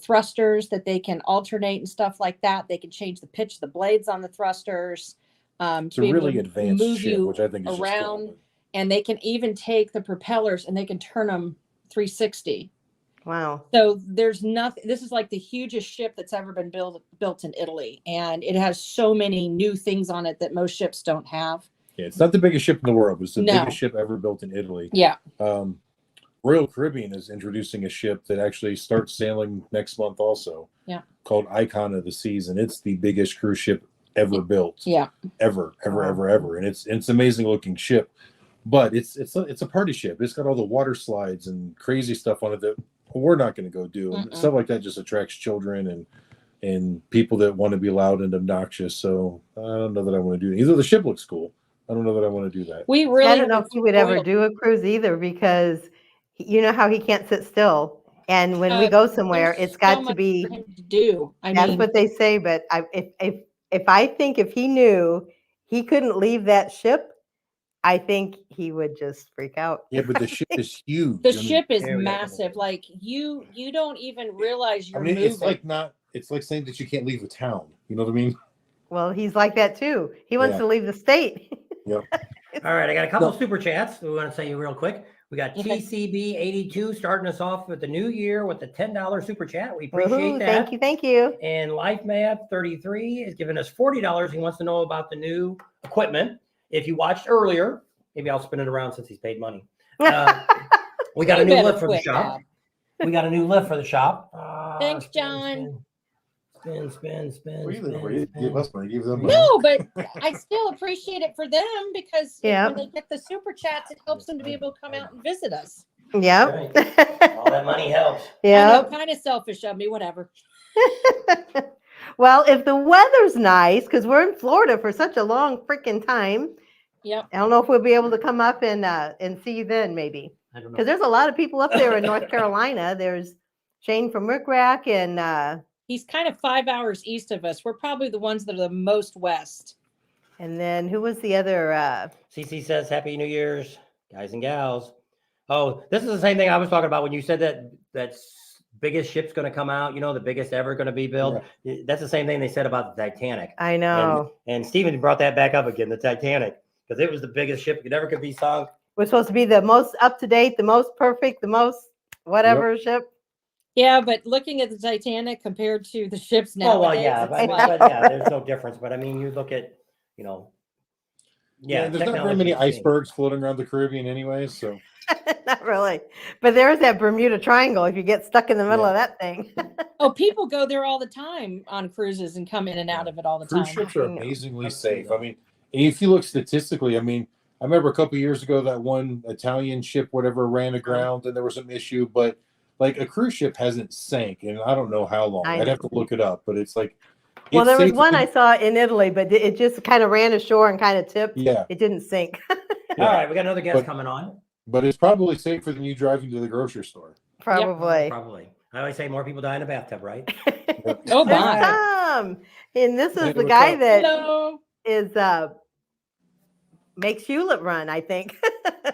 thrusters that they can alternate and stuff like that. They can change the pitch of the blades on the thrusters. It's a really advanced ship, which I think is around. Just cool. And they can even take the propellers and they can turn them 360. Wow. So there's nothing, this is like the hugest ship that's ever been built in Italy. And it has so many new things on it that most ships don't have. Yeah, it's not the biggest ship in the world. It's the biggest ship ever built in Italy. Yeah. Royal Caribbean is introducing a ship that actually starts sailing next month also. Yeah. Called Icon of the Seas. And it's the biggest cruise ship ever built. Yeah. Ever. And it's an amazing looking ship. But it's a party ship. It's got all the water slides and crazy stuff on it that we're not going to go do. And stuff like that just attracts children and people that want to be loud and obnoxious. So I don't know that I want to do it. Either the ship looks cool. I don't know that I want to do that. I don't know if he would ever do a cruise either because you know how he can't sit still. And when we go somewhere, it's got to be to do. That's what they say. But if he knew he couldn't leave that ship, I think he would just freak out. Yeah, but the ship is huge. The ship is massive. Like you don't even realize you're moving. It's like saying that you can't leave a town. You know what I mean? Well, he's like that too. He wants to leave the state. Yep. All right, I got a couple of super chats we want to say real quick. We got TCB82 starting us off with the new year with the $10 super chat. We appreciate that. Thank you. And LifeMap33 is giving us $40. He wants to know about the new equipment. If you watched earlier, maybe I'll spin it around since he's paid money. We got a You new better lift for the quit, shop. Bob. We got a new lift for the shop. Thanks, John. Spin. Well, you didn't give us money, give them money. No, but I still appreciate it for them because Yeah. when they get the super chats, it helps them to be able to come out and visit us. Yep. All that money helps. I know, Yep. kind of selfish of me, whatever. Well, if the weather's nice, because we're in Florida for such a long freaking time, Yep. I don't know if we'll be able to come up and see you then, maybe. I don't know. Because there's a lot of people up there in North Carolina. There's Shane from Rick Rack and He's kind of 5 hours east of us. We're probably the ones that are the most west. then who was the other? CC says Happy New Year's, guys and gals. Oh, this is the same thing I was talking about when you said that biggest ship's going to come out, the biggest ever going to be built. Yeah. That's the same thing they said about the Titanic. I know. And Steven brought that back up again, the Titanic, because it was the biggest ship that ever could be sunk. We're supposed to be the most up to date, the most perfect, the most whatever ship. Yeah, but looking at the Titanic compared to the ships nowadays, Oh, well, yeah, but yeah, there's no difference. But I mean, you look at, there's not very many icebergs floating around the Caribbean anyways, so. Not really. But there's that Bermuda Triangle if you get stuck in the middle of that thing. Oh, people go there all the time on cruises and come in and out of it all the time. Cruise ships are amazingly safe. I mean, if you look statistically, I mean, I remember a couple of years ago that one Italian ship, whatever, ran aground and there was some issue, but like a cruise ship hasn't sank in I don't know how long. I'd have to look it up, but it's like. Well, there was one I saw in Italy, but it just kind of ran ashore and kind of tipped. Yeah. It didn't sink. All right, we got another guest coming on. But it's probably safer than you driving to the grocery store. Probably. Yep, probably. I always say more people die in a bathtub, right? Oh my! And this is the guy that is makes Hewlett run, I think.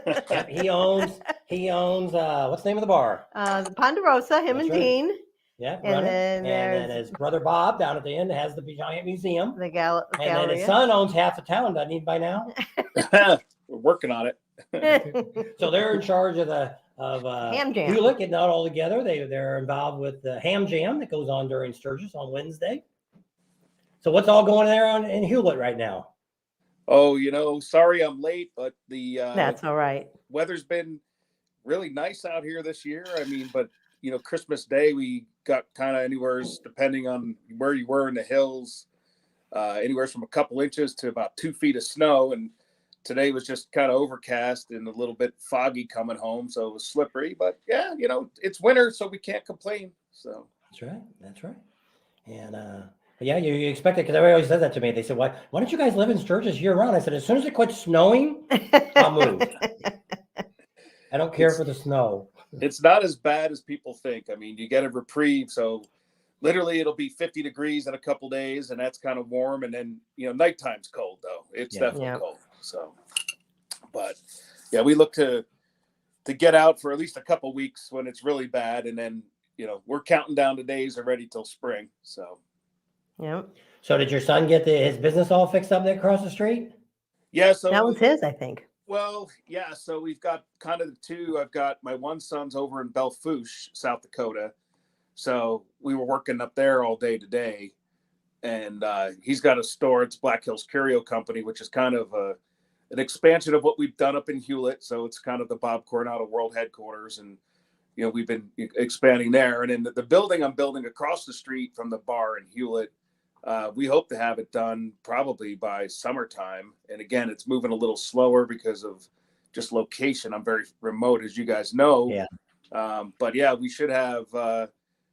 Yep, he owns what's the name of the bar? The Ponderosa, him and right. Dean. Yeah, and then his brother Bob down at the end has the giant museum. The gallery. And then his son owns half the town, doesn't he, by now? We're working on it. So they're in charge of Ham Jam. Hewlett, getting out all together. They're involved with the Ham Jam that goes on during Sturgis on Wednesday. So what's all going there in Hewlett right now? Oh, sorry I'm late, but that's all right. Weather's been really nice out here this year. I mean, but Christmas Day we got kind of anywhere, depending on where you were in the hills, anywhere from a couple inches to about 2 feet of snow. And today was just kind of overcast and a little bit foggy coming home, so it was slippery. But yeah, it's winter, so we can't complain. So that's right. And yeah, you expect it, because everybody always says that to me. They said, why don't you guys live in Sturgis year round? I said, as soon as it quits snowing, I'll move. I don't care for the snow. It's not as bad as people think. I mean, you get a reprieve, so literally it'll be 50 degrees in a couple days, and that's kind of warm. And then nighttime's cold though. It's definitely cold. So, but yeah, we look to get out for at least a couple weeks when it's really bad, and then we're counting down the days already till spring. So. Yep. So did your son get his business all fixed up there across the street? Yeah. So that was his, I think. Well, yeah. So we've got kind of the two. I've got my one son's over in Belfouche, South Dakota. So we were working up there all day today. And he's got a store. It's Black Hills Curio Company, which is kind of an expansion of what we've done up in Hewlett. So it's kind of the Bob Coronado World Headquarters. And, we've been expanding there. And in the building I'm building across the street from the bar in Hewlett, we hope to have it done probably by summertime. And again, it's moving a little slower because of just location. I'm very remote, as you guys know. Yeah. But yeah, we should have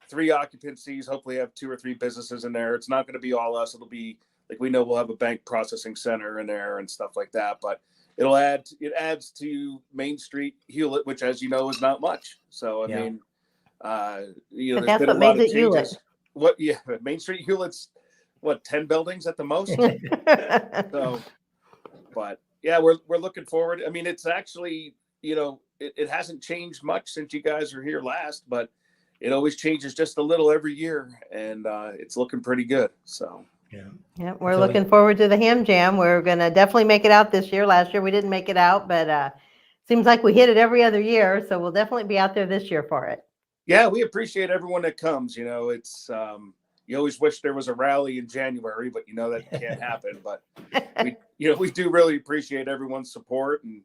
3 occupancies, hopefully have 2 or 3 businesses in there. It's not going to be all us. It'll be like, we know we'll have a bank processing center in there and stuff like that, but it adds to Main Street Hewlett, which, as you know, is not much. So, I mean, there's that's been what a lot makes of it changes. Hewlett. Main Street Hewlett's 10 buildings at the most. So, but yeah, we're looking forward. I mean, it's actually, it hasn't changed much since you guys were here last, but it always changes just a little every year, and it's looking pretty good. So yeah, we're looking forward to the Ham Jam. We're gonna definitely make it out this year. Last year we didn't make it out, but seems like we hit it every other year, so we'll definitely be out there this year for it. Yeah, we appreciate everyone that comes. It's you always wish there was a rally in January, but that can't happen. But we do really appreciate everyone's support and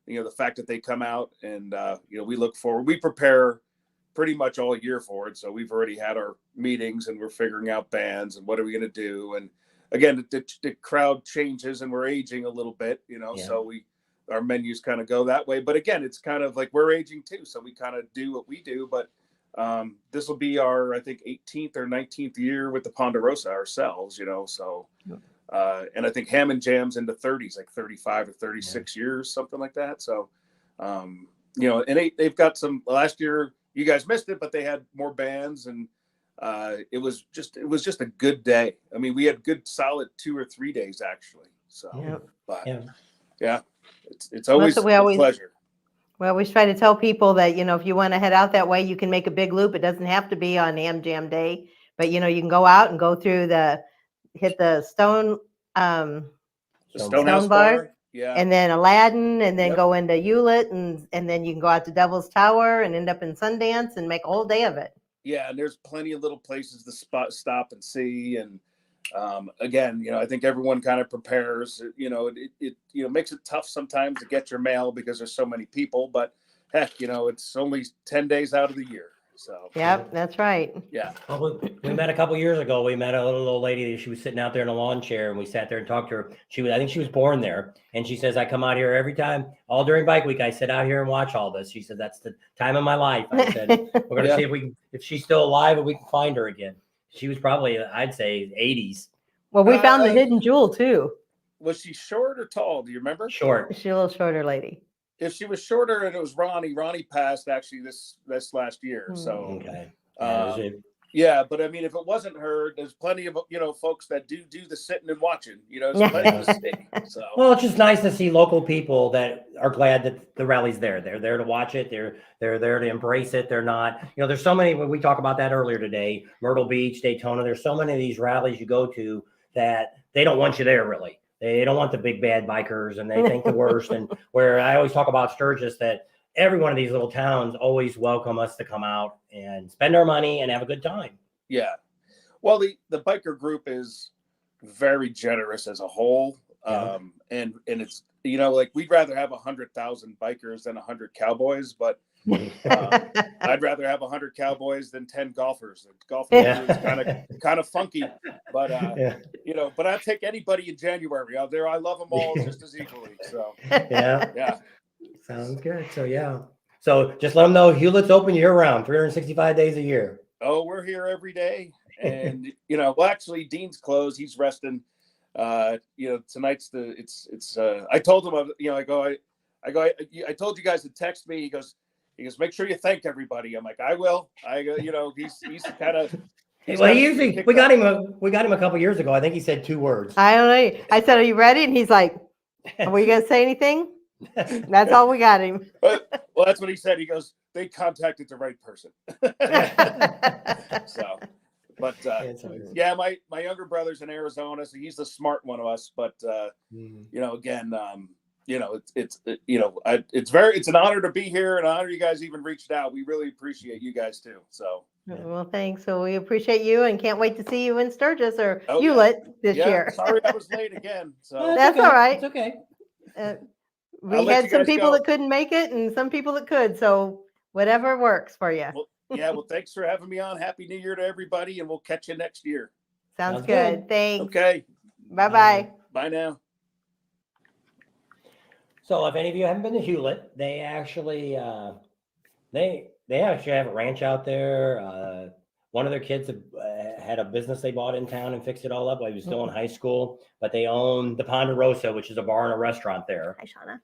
the fact that they come out and, we look forward, we prepare pretty much all year for it. So we've already had our meetings and we're figuring out bands and what are we going to do. And again, the crowd changes and we're aging a little bit, so our menus kind of go that way. But again, it's kind of like we're aging too. So we kind of do what we do. But this will be our, I think, 18th or 19th year with the Ponderosa ourselves, so. And I think Hammond Jam's in the 30s, like 35 or 36 years, something like that. So, and they've got some last year. You guys missed it, but they had more bands, and it was just a good day. I mean, we had good solid 2 or 3 days actually. So, it's always a pleasure. We always try to tell people that if you want to head out that way, you can make a big loop. It doesn't have to be on Ham Jam Day, but you can go out and go through hit the Stone Bar. Yeah. And then Aladdin, and then go into Hewlett, and then you can go out to Devil's Tower and end up in Sundance and make a whole day of it. Yeah, and there's plenty of little places to stop and see. And again, I think everyone kind of prepares. It makes it tough sometimes to get your mail because there's so many people. But heck, it's only 10 days out of the year. So yep, that's right. Yeah. Well, we met a couple years ago. We met a little old lady. She was sitting out there in a lawn chair, and we sat there and talked to her. I think she was born there, and she says, "I come out here every time, all during bike week. I sit out here and watch all this." She said, "That's the time of my life." I said, "We're gonna see if she's still alive and we can find her again." She was probably, I'd say, 80s. Well, we found the hidden jewel too. Was she short or tall? Do you remember? Short. She's a little shorter lady. If she was shorter and it was Ronnie passed actually this last year. So okay. Yeah, but I mean, if it wasn't her, there's plenty of folks that do the sitting and watching. There's plenty to see. So Well, it's just nice to see local people that are glad that the rally's there. They're there to watch it. They're there to embrace it. They're not. There's so many. When we talked about that earlier today, Myrtle Beach, Daytona. There's so many of these rallies you go to that they don't want you there really. They don't want the big bad bikers, and they think the worst. And where I always talk about Sturgis, that every one of these little towns always welcome us to come out and spend our money and have a good time. Yeah. Well, the biker group is very generous as a whole. And it's, like we'd rather have 100,000 bikers than 100 cowboys, but I'd rather have 100 cowboys than 10 golfers. Golfing is kind of funky, but but I'd take anybody in January out there. I love them all just as equally. So yeah. Sounds good. So just let them know Hewlett's open year round, 365 days a year. Oh, we're here every day, and well, actually, Dean's closed. He's resting. Tonight's I told him, I told you guys to text me. He goes, make sure you thank everybody. I'm like, I will. He's kind of. Well, usually we got him a couple years ago. I think he said 2 words. I don't know. I said, "Are you ready?" And he's like, "Were you gonna say anything?" That's all we got him. Well, that's what he said. He goes, "They contacted the right person." So, but my younger brother's in Arizona, so he's the smart one of us. But again, it's an honor to be here, and an honor you guys even reached out. We really appreciate you guys too. So. Well, thanks. So we appreciate you, and can't wait to see you in Sturgis or Hewlett this year. Sorry, I was late again. So that's all right. It's okay. We had some people that couldn't make it, and some people that could. So whatever works for you. Well, thanks for having me on. Happy New Year to everybody, and we'll catch you next year. Sounds good. Thanks. Okay. Bye-bye. Bye now. So if any of you haven't been to Hewlett, they actually they actually have a ranch out there. One of their kids had a business they bought in town and fixed it all up while he was still in high school. But they own the Ponderosa, which is a bar and a restaurant there. Hi, Shauna.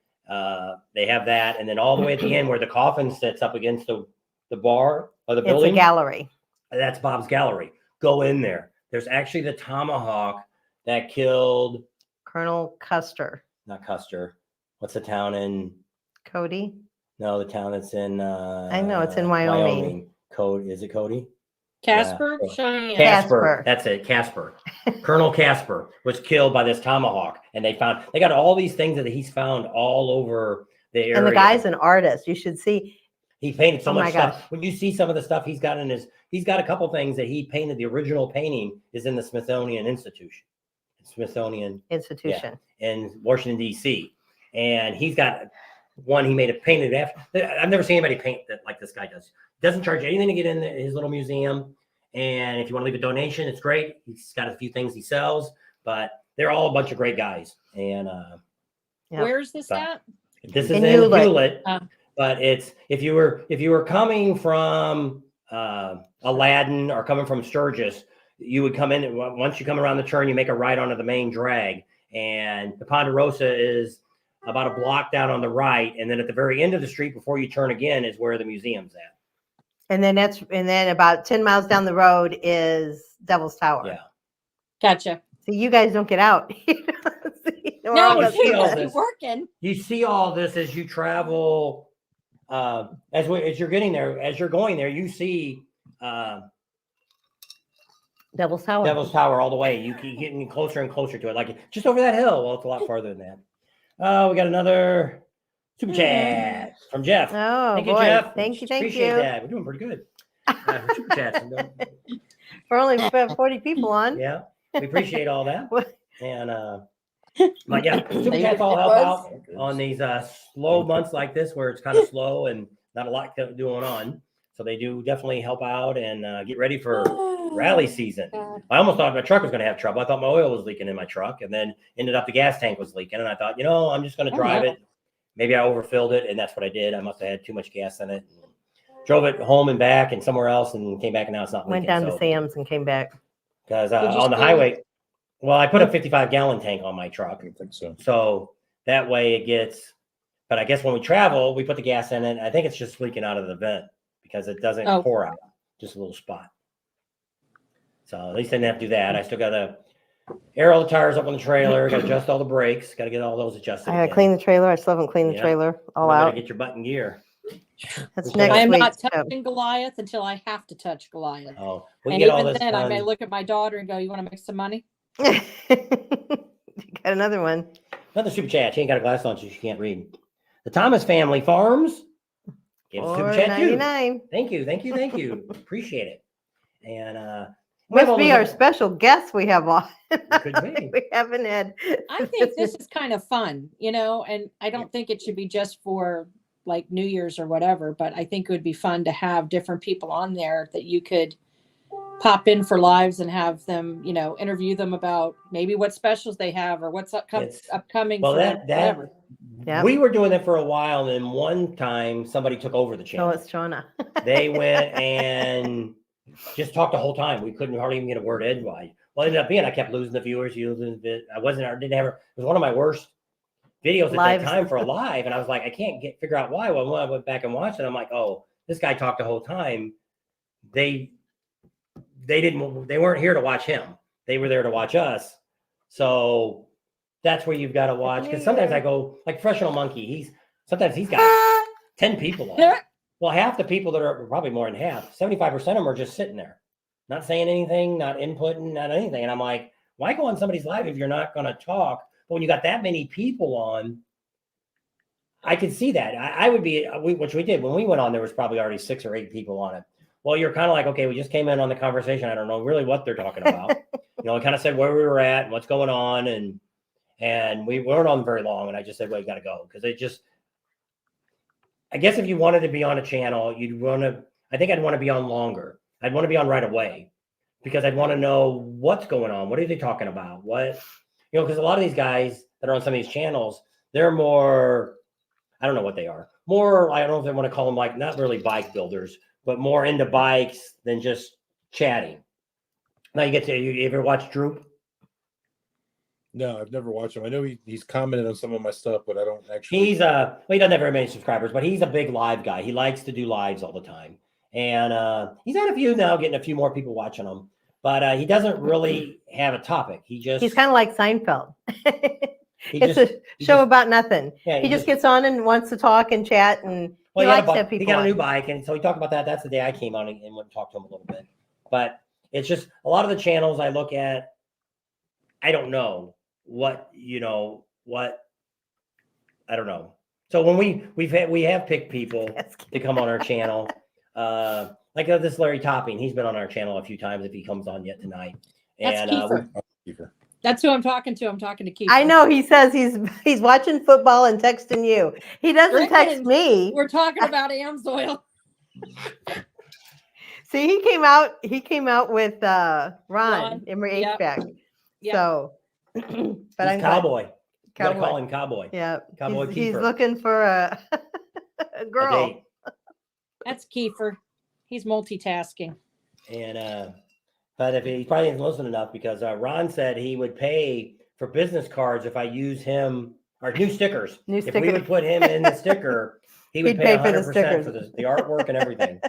They have that, and then all the way at the end where the coffin sits up against the bar of the building. It's a gallery. That's Bob's Gallery. Go in there. There's actually the tomahawk that killed Colonel Custer. Not Custer. What's the town in? Cody. No, the town that's in. I know it's in Wyoming. Cody. Is it Cody? Casper? Yeah. Casper. That's it. Casper. Colonel Casper was killed by this tomahawk, and they got all these things that he's found all over the area. And the guy's an artist. You should see. He painted so much stuff. When you see some of the stuff he's got he's got a couple things that he painted. The original painting is in the Smithsonian Institution. In Washington, D.C. And he's got one he made it painted after. I've never seen anybody paint that like this guy does. Doesn't charge anything to get in his little museum. And if you want to leave a donation, it's great. He's got a few things he sells, but they're all a bunch of great guys. And Where's this at? this is in Hewlett. But it's if you were coming from Aladdin or coming from Sturgis, you would come in. Once you come around the turn, you make a right onto the main drag, and the Ponderosa is about a block down on the right, and then at the very end of the street before you turn again is where the museum's at. And then about 10 miles down the road is Devil's Tower. Yeah. Gotcha. So you guys don't get out. No, you see all we're this. working. You see all this as you travel. As you're getting there, as you're going there, you see Devil's Tower. Devil's Tower all the way. You keep getting closer and closer to it, like just over that hill. Well, it's a lot farther than that. We got another super chat from Jeff. Oh, thank you, boy. Jeff. Thank you. Appreciate that. We're doing pretty good. Super chats. For only 40 people on. Yeah, we appreciate all that. And but yeah, super chats all help out on these slow months like this where it's kind of slow and not a lot going on. So they do definitely help out and get ready for rally season. I almost thought my truck was going to have trouble. I thought my oil was leaking in my truck, and then ended up the gas tank was leaking. And I thought, I'm just going to drive it. Maybe I overfilled it, and that's what I did. I must have had too much gas in it. Drove it home and back and somewhere else, and came back, and now it's not leaking. Went down to Sam's and came back. Because on the highway, well, I put a 55-gallon tank on my truck. I think so. So that way it gets. But I guess when we travel, we put the gas in it. I think it's just leaking out of the vent because it doesn't pour out, just a little spot. So at least I didn't have to do that. I still got to air all the tires up on the trailer. Got to adjust all the brakes. Got to get all those adjusted. I got to clean the trailer. I still haven't cleaned the trailer all out. Get your butt in gear. That's next I am week. not touching Goliath until I have to touch Goliath. Oh, and even then, I may look at my daughter and go, "You want to make some money?" You got another one. Another super chat. She ain't got a glass on, so she can't read. The Thomas Family Farms. Give a super chat too. Thank you. Appreciate it. And must be our special guest we have on. Could be. We haven't had. I think this is kind of fun, and I don't think it should be just for like New Year's or whatever, but I think it would be fun to have different people on there that you could pop in for lives and have them, interview them about maybe what specials they have or what's upcoming. Well, whatever. We were doing it for a while, and then one time somebody took over the channel. Oh, it's Shauna. They went and just talked the whole time. We couldn't hardly even get a word edgewise. Well, it ended up being I kept losing the viewers. It was one of my worst videos at that time for a live, and I was like, I can't figure out why. Well, when I went back and watched it, I'm like, oh, this guy talked the whole time. They weren't here to watch him. They were there to watch us. So that's where you've got to watch. Because sometimes I go like Professional Monkey. Sometimes he's got 10 people on. Well, half the people that are probably more than half, 75% of them are just sitting there, not saying anything, not inputting, not anything. And I'm like, why go on somebody's live if you're not going to talk? But when you got that many people on, I could see that. I would be, which we did when we went on. There was probably already 6 or 8 people on it. Well, you're kind of like, okay, we just came in on the conversation. I don't know really what they're talking about. I kind of said where we were at and what's going on. And we weren't on very long. And I just said, well, you got to go. Because I guess if you wanted to be on a channel, I think I'd want to be on longer. I'd want to be on right away because I'd want to know what's going on. What are they talking about? Because a lot of these guys that are on some of these channels, they're more, I don't know what they are. More, I don't know if they want to call them like, not really bike builders, but more into bikes than just chatting. Now you ever watch Droop? No, I've never watched him. I know he's commented on some of my stuff, but I don't actually. He doesn't have very many subscribers, but he's a big live guy. He likes to do lives all the time. And he's had a few now, getting a few more people watching him. But he doesn't really have a topic. He's kind of like Seinfeld. It's a show about nothing. Yeah, he just gets on and wants to talk and chat, and he likes to have people. He got a new bike, and so he talked about that. That's the day I came on and went and talked to him a little bit. But it's just a lot of the channels I look at, I don't know what I don't know. So when we have picked people to come on our channel, like this Larry Topping, he's been on our channel a few times if he comes on yet tonight. And Kiefer. That's who I'm talking to. I'm talking to Keith. I know he says he's watching football and texting you. He doesn't text me. We're talking about Amsoil. See, he came out with Ron Emery Yep. HVAC. Yep. So, but He's I'm cowboy. You gotta Cowboy. call him cowboy. Yeah, Cowboy he's Kiefer. looking for a girl. date. That's Kiefer. He's multitasking. And but if he probably didn't listen enough because Ron said he would pay for business cards if I use him or new stickers. If we would put him in the sticker, he would He'd pay pay for the 100% stickers. for the artwork and everything.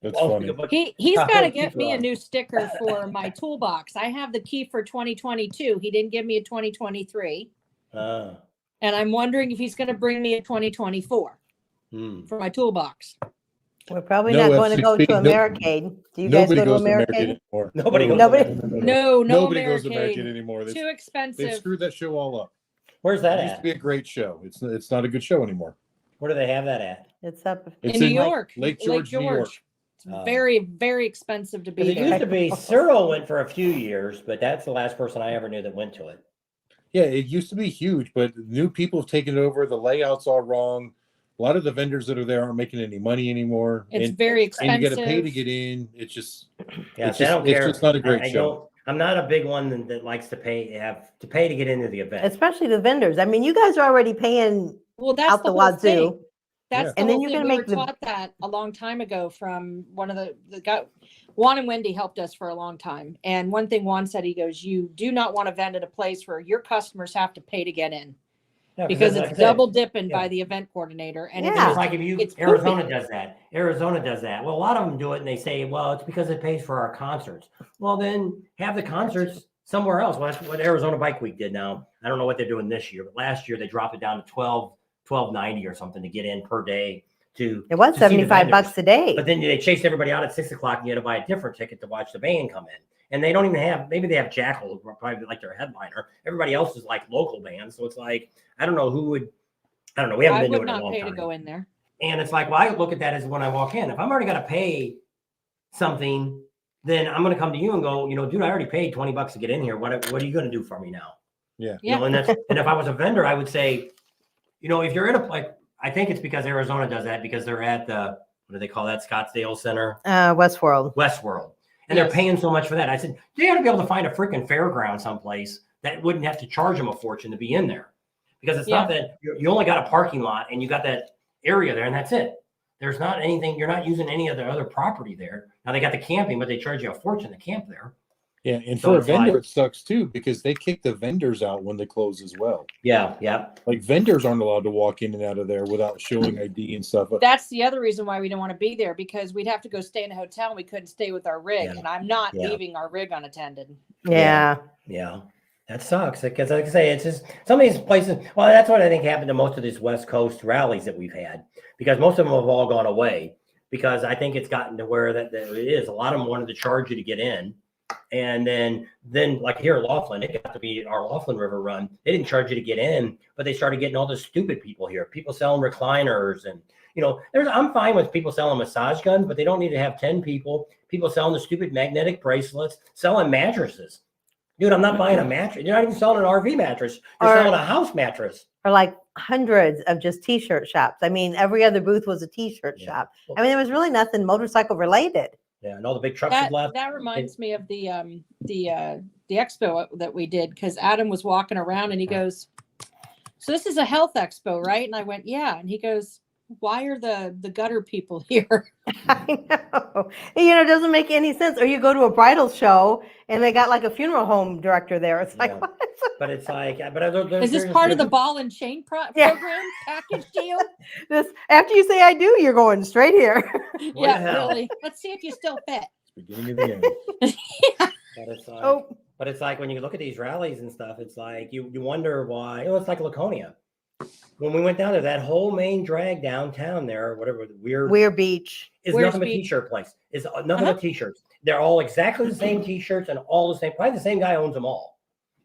That's Well, funny. we could put He's got to Cowboy get Kiefer me a on. new sticker for my toolbox. I have the key for 2022. He didn't give me a 2023. Ah. And I'm wondering if he's going to bring me a 2024 for my toolbox. We're probably No not going to go to F16, no- Americade. Do you guys Nobody go to goes to Americade? anymore. Nobody goes Nobody. to Americade. No Nobody goes to Americade. American anymore. Too They've expensive. screwed that show all up. Where's that It used at? to be a great show. It's not a good show anymore. Where do they have that at? It's up It's in New in York, Lake George, New York. It's very, very expensive to be Because it there. used to be Cyril went for a few years, but that's the last person I ever knew that went to it. Yeah, it used to be huge, but new people have taken it over. The layout's all wrong. A lot of the vendors that are there aren't making any money anymore. It's very And you got to pay to expensive. get in. It's just, Yeah, it's see, I just, don't it's care. just not a great I show. don't. I'm not a big one that likes to pay to get into the event. Especially the vendors. I mean, you guys are already paying Well, that's out the the whole wazoo. thing. That's the And then whole you're thing. gonna We make were taught that a long time ago from one of the guy. Juan and Wendy helped us for a long time. And one thing Juan said, he goes, "You do not want to vend at a place where your customers have to pay to get in." Yeah, Because like I it's said, double dipping yeah. by the event coordinator. And It's it's just like if it's Arizona poopy. does that. Arizona does that. Well, a lot of them do it and they say, well, it's because it pays for our concerts. Well, then have the concerts somewhere else. Well, that's what Arizona Bike Week did now. I don't know what they're doing this year, but last year they dropped it down to $12.90 or something to get in per day. It was to see the $75 vendors. a day. But then they chased everybody out at 6 o'clock and you had to buy a different ticket to watch the band come in. And they don't even have, maybe they have Jackal, probably like their headliner. Everybody else is like local bands. So it's like, I don't know who would, I don't know. We haven't I been would doing it in a not long pay time. to go in there. And it's like, well, I look at that as when I walk in. If I'm already going to pay something, then I'm going to come to you and go, dude, I already paid $20 to get in here. What are you going to do for me now? Yeah. And if I was a vendor, I would say, if you're in a place, I think it's because Arizona does that because they're at the, what do they call that? Scottsdale Center? Westworld. Westworld. And Yes. they're paying so much for that. I said, they ought to be able to find a freaking fairground someplace that wouldn't have to charge them a fortune to be in there. Because it's not that you only got a parking lot and you got that area there and that's it. There's not anything, you're not using any of the other property there. Now they got the camping, but they charge you a fortune to camp there. Yeah, and So for a it's vendor, like- it sucks too because they kick the vendors out when they close as well. Yeah. Like vendors aren't allowed to walk in and out of there without showing ID and stuff. That's the other reason why we don't want to be there, because we'd have to go stay in a hotel and we couldn't stay with our rig. And I'm not leaving our rig unattended. Yeah. Yeah. That sucks because, like I say, it's just some of these places. Well, that's what I think happened to most of these West Coast rallies that we've had, because most of them have all gone away. Because I think it's gotten to where that it is. A lot of them wanted to charge you to get in, and then like here at Laughlin, it got to be our Laughlin River Run. They didn't charge you to get in, but they started getting all the stupid people here. People selling recliners, and I'm fine with people selling massage guns, but they don't need to have 10 people. People selling the stupid magnetic bracelets, selling mattresses. Dude, I'm not buying a mattress. You're not even selling an RV mattress. You're selling a house mattress. Or like hundreds of just t-shirt shops. I mean, every other booth was a t-shirt shop. I mean, there was really nothing motorcycle related. Yeah, and all the big trucks have left. That reminds me of the expo that we did, because Adam was walking around and he goes, "So this is a health expo, right?" And I went, "Yeah." And he goes, "Why are the gutter people here?" I know. It doesn't make any sense. Or you go to a bridal show and they got like a funeral home director there. It's like, what? But it's like, Is this part of the ball and chain program package deal? After you say I do, you're going straight here. Yeah, really. Let's see if you still fit. Beginning of the end. But it's like, but it's like when you look at these rallies and stuff, it's like you wonder why. It's like Laconia. When we went down there, that whole main drag downtown there, whatever, Weir Beach is Weir's nothing but Beach. t-shirt place. It's nothing but t-shirts. They're all exactly the same t-shirts and all the same. Probably the same guy owns them all.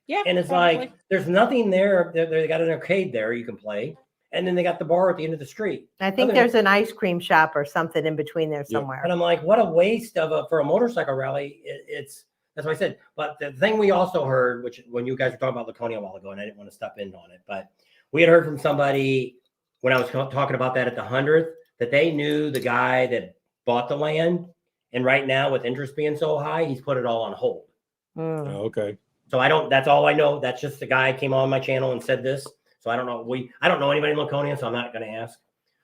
Yeah. And it's like there's nothing there. They got an arcade there you can play, and then they got the bar at the end of the street. I think Other there's than- an ice cream shop or something in between there somewhere. And I'm like, what a waste of for a motorcycle rally. It's That's what I said. But the thing we also heard, which when you guys were talking about Laconia a while ago, and I didn't want to step in on it, but we had heard from somebody when I was talking about that at the 100th, that they knew the guy that bought the land. And right now, with interest being so high, he's put it all on hold. Oh, okay. So that's all I know. That's just the guy came on my channel and said this. So I don't know. I don't know anybody in Laconia, so I'm not going to ask.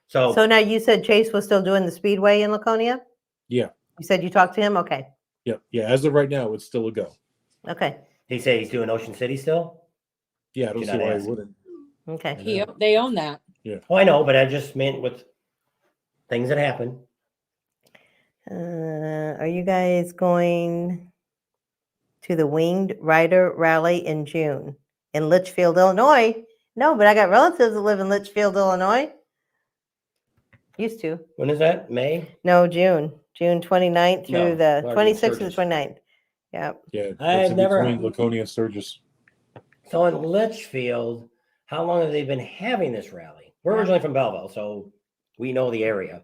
So now you said Chase was still doing the Speedway in Laconia? Yeah. You said you talked to him? Okay. Yeah. Yeah. As of right now, it's still a go. Okay. He said he's doing Ocean City still? Yeah, I don't see why he wouldn't. Okay. They own that. Yeah. Oh, I know, but I just meant with things that happen. Are you guys going to the Winged Rider Rally in June in Litchfield, Illinois? No, but I got relatives that live in Litchfield, Illinois. Used to. When is that? May? No, June. June 29th through No, the Margaret 26th to the Sturgis. 29th. Yeah. Yeah. I've It's never- between Laconia and Sturgis. So in Litchfield, how long have they been having this rally? We're originally from Belleville, so we know the area.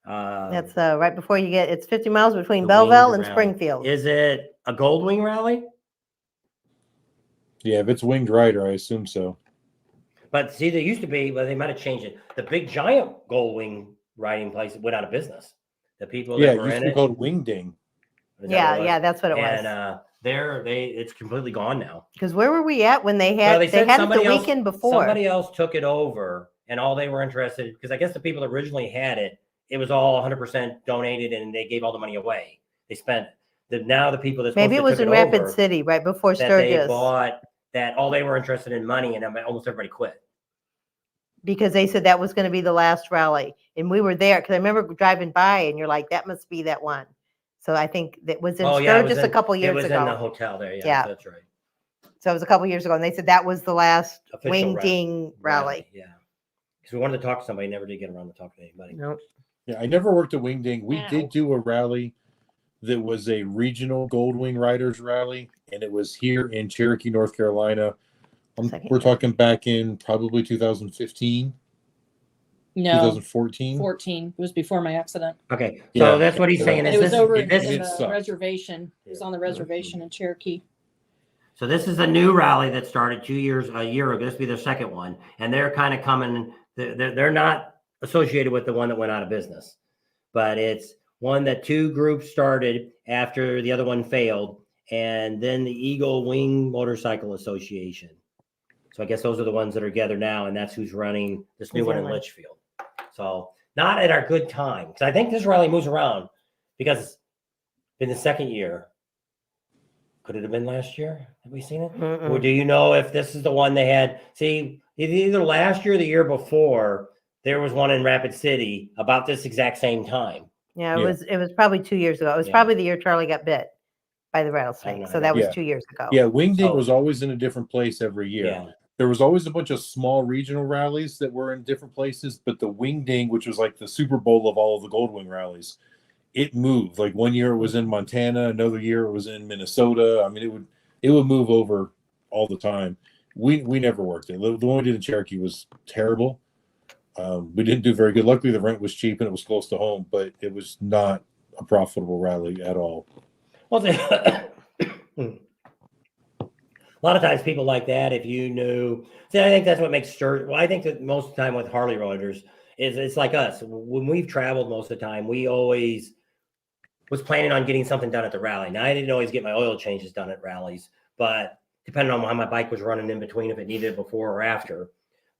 That's right before you get, it's 50 miles between the Belleville Winged and Rally. Springfield. Is it a Gold Wing rally? Yeah, if it's Winged Rider, I assume so. But see, there used to be, but they might have changed it. The big giant Gold Wing riding place went out of business. The people Yeah, that it were used in to be it. called Wing Ding. Is that what it was? Yeah, that's what it And was. it's completely gone now. Because where were we at when they Well, had, they said had it somebody the else- weekend before? Somebody else took it over, and all they were interested, because I guess the people that originally had it, it was all 100% donated, and they gave all the money away. They spent it. Now the people that Maybe it was in Rapid over, City right before that they Sturgis. bought, that all they were interested in money, and almost everybody quit. Because they said that was going to be the last rally. And we were there because I remember driving by and you're like, that must be that one. So I think that was in Sturgis a couple years It was ago. in the hotel there. Yeah, Yeah. That's right. So it was a couple years ago. And they said that was the last Official Wing Ding rally. Yeah. Because we wanted to talk to somebody, never did get around to talk to anybody. Nope. Yeah, I never worked at Wing Ding. We did do a rally that was a regional Gold Wing Riders rally, and it was here in Cherokee, North Carolina. We're talking back in probably 2015. No. 2014. 14. It was before my accident. Okay. So Yeah. that's what he's saying. And Is it was this, over in this the is, reservation. It was on the reservation in Cherokee. so this is a new rally that started a year ago. This will be their second one. And they're kind of coming, they're not associated with the one that went out of business, but it's one that two groups started after the other one failed. And then the Eagle Wing Motorcycle Association. So I guess those are the ones that are together now, and that's who's running this new one in Litchfield. So not at our good time, because I think this rally moves around because it's been the second year. Could it have been last year? Have we seen it? Or do you know if this is the one they had? See, either last year or the year before, there was one in Rapid City about this exact same time. Yeah, it was probably 2 years ago. It was probably the year Charlie got bit by the rattlesnake. So that was 2 years ago. Yeah, Wing Ding was always in a different place every year. Yeah. There was always a bunch of small regional rallies that were in different places, but the Wing Ding, which was like the Super Bowl of all of the Gold Wing rallies, it moved. Like one year it was in Montana, another year it was in Minnesota. I mean, it would move over all the time. We never worked it. The one we did in Cherokee was terrible. We didn't do very good. Luckily, the rent was cheap and it was close to home, but it was not a profitable rally at all. Well, a lot of times people like that, if you knew, see, I think that's what makes Sturgis. Well, I think that most of the time with Harley riders is it's like us. When we've traveled most of the time, we always was planning on getting something done at the rally. Now, I didn't always get my oil changes done at rallies, but depending on how my bike was running in between, if it needed it before or after.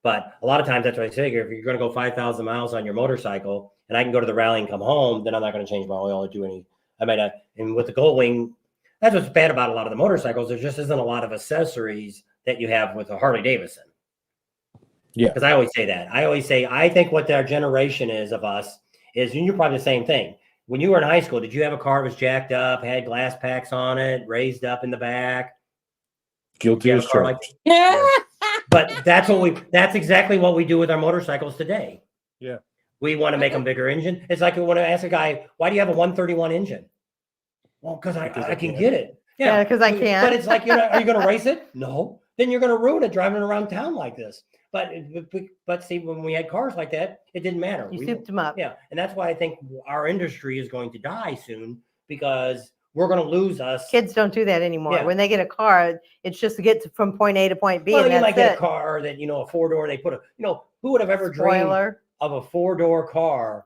But a lot of times that's what I figure. If you're going to go 5,000 miles on your motorcycle and I can go to the rally and come home, then I'm not going to change my oil or do any. I mean, and with the Gold Wing, that's what's bad about a lot of the motorcycles. There just isn't a lot of accessories that you have with a Harley Davidson. Yeah. Because I always say that. I always say, I think what our generation is of us is, and you're probably the same thing. When you were in high school, did you have a car that was jacked up, had glass packs on it, raised up in the back? Guilty as charged. But that's exactly what we do with our motorcycles today. Yeah. We want to make them bigger engine. It's like we want to ask a guy, why do you have a 131 engine? Well, because I can get it. Yeah, because I can. But it's like, are you going to race it? No. Then you're going to ruin it driving around town like this. But see, when we had cars like that, it didn't matter. You souped them up. Yeah. And that's why I think our industry is going to die soon, because we're going to lose us. Kids don't do that anymore. Yeah. When they get a car, it's just to get from point A to point B. Well, and you that's might get it. a car that, a 4-door, they put who would have ever Spoiler. dreamed of a 4-door car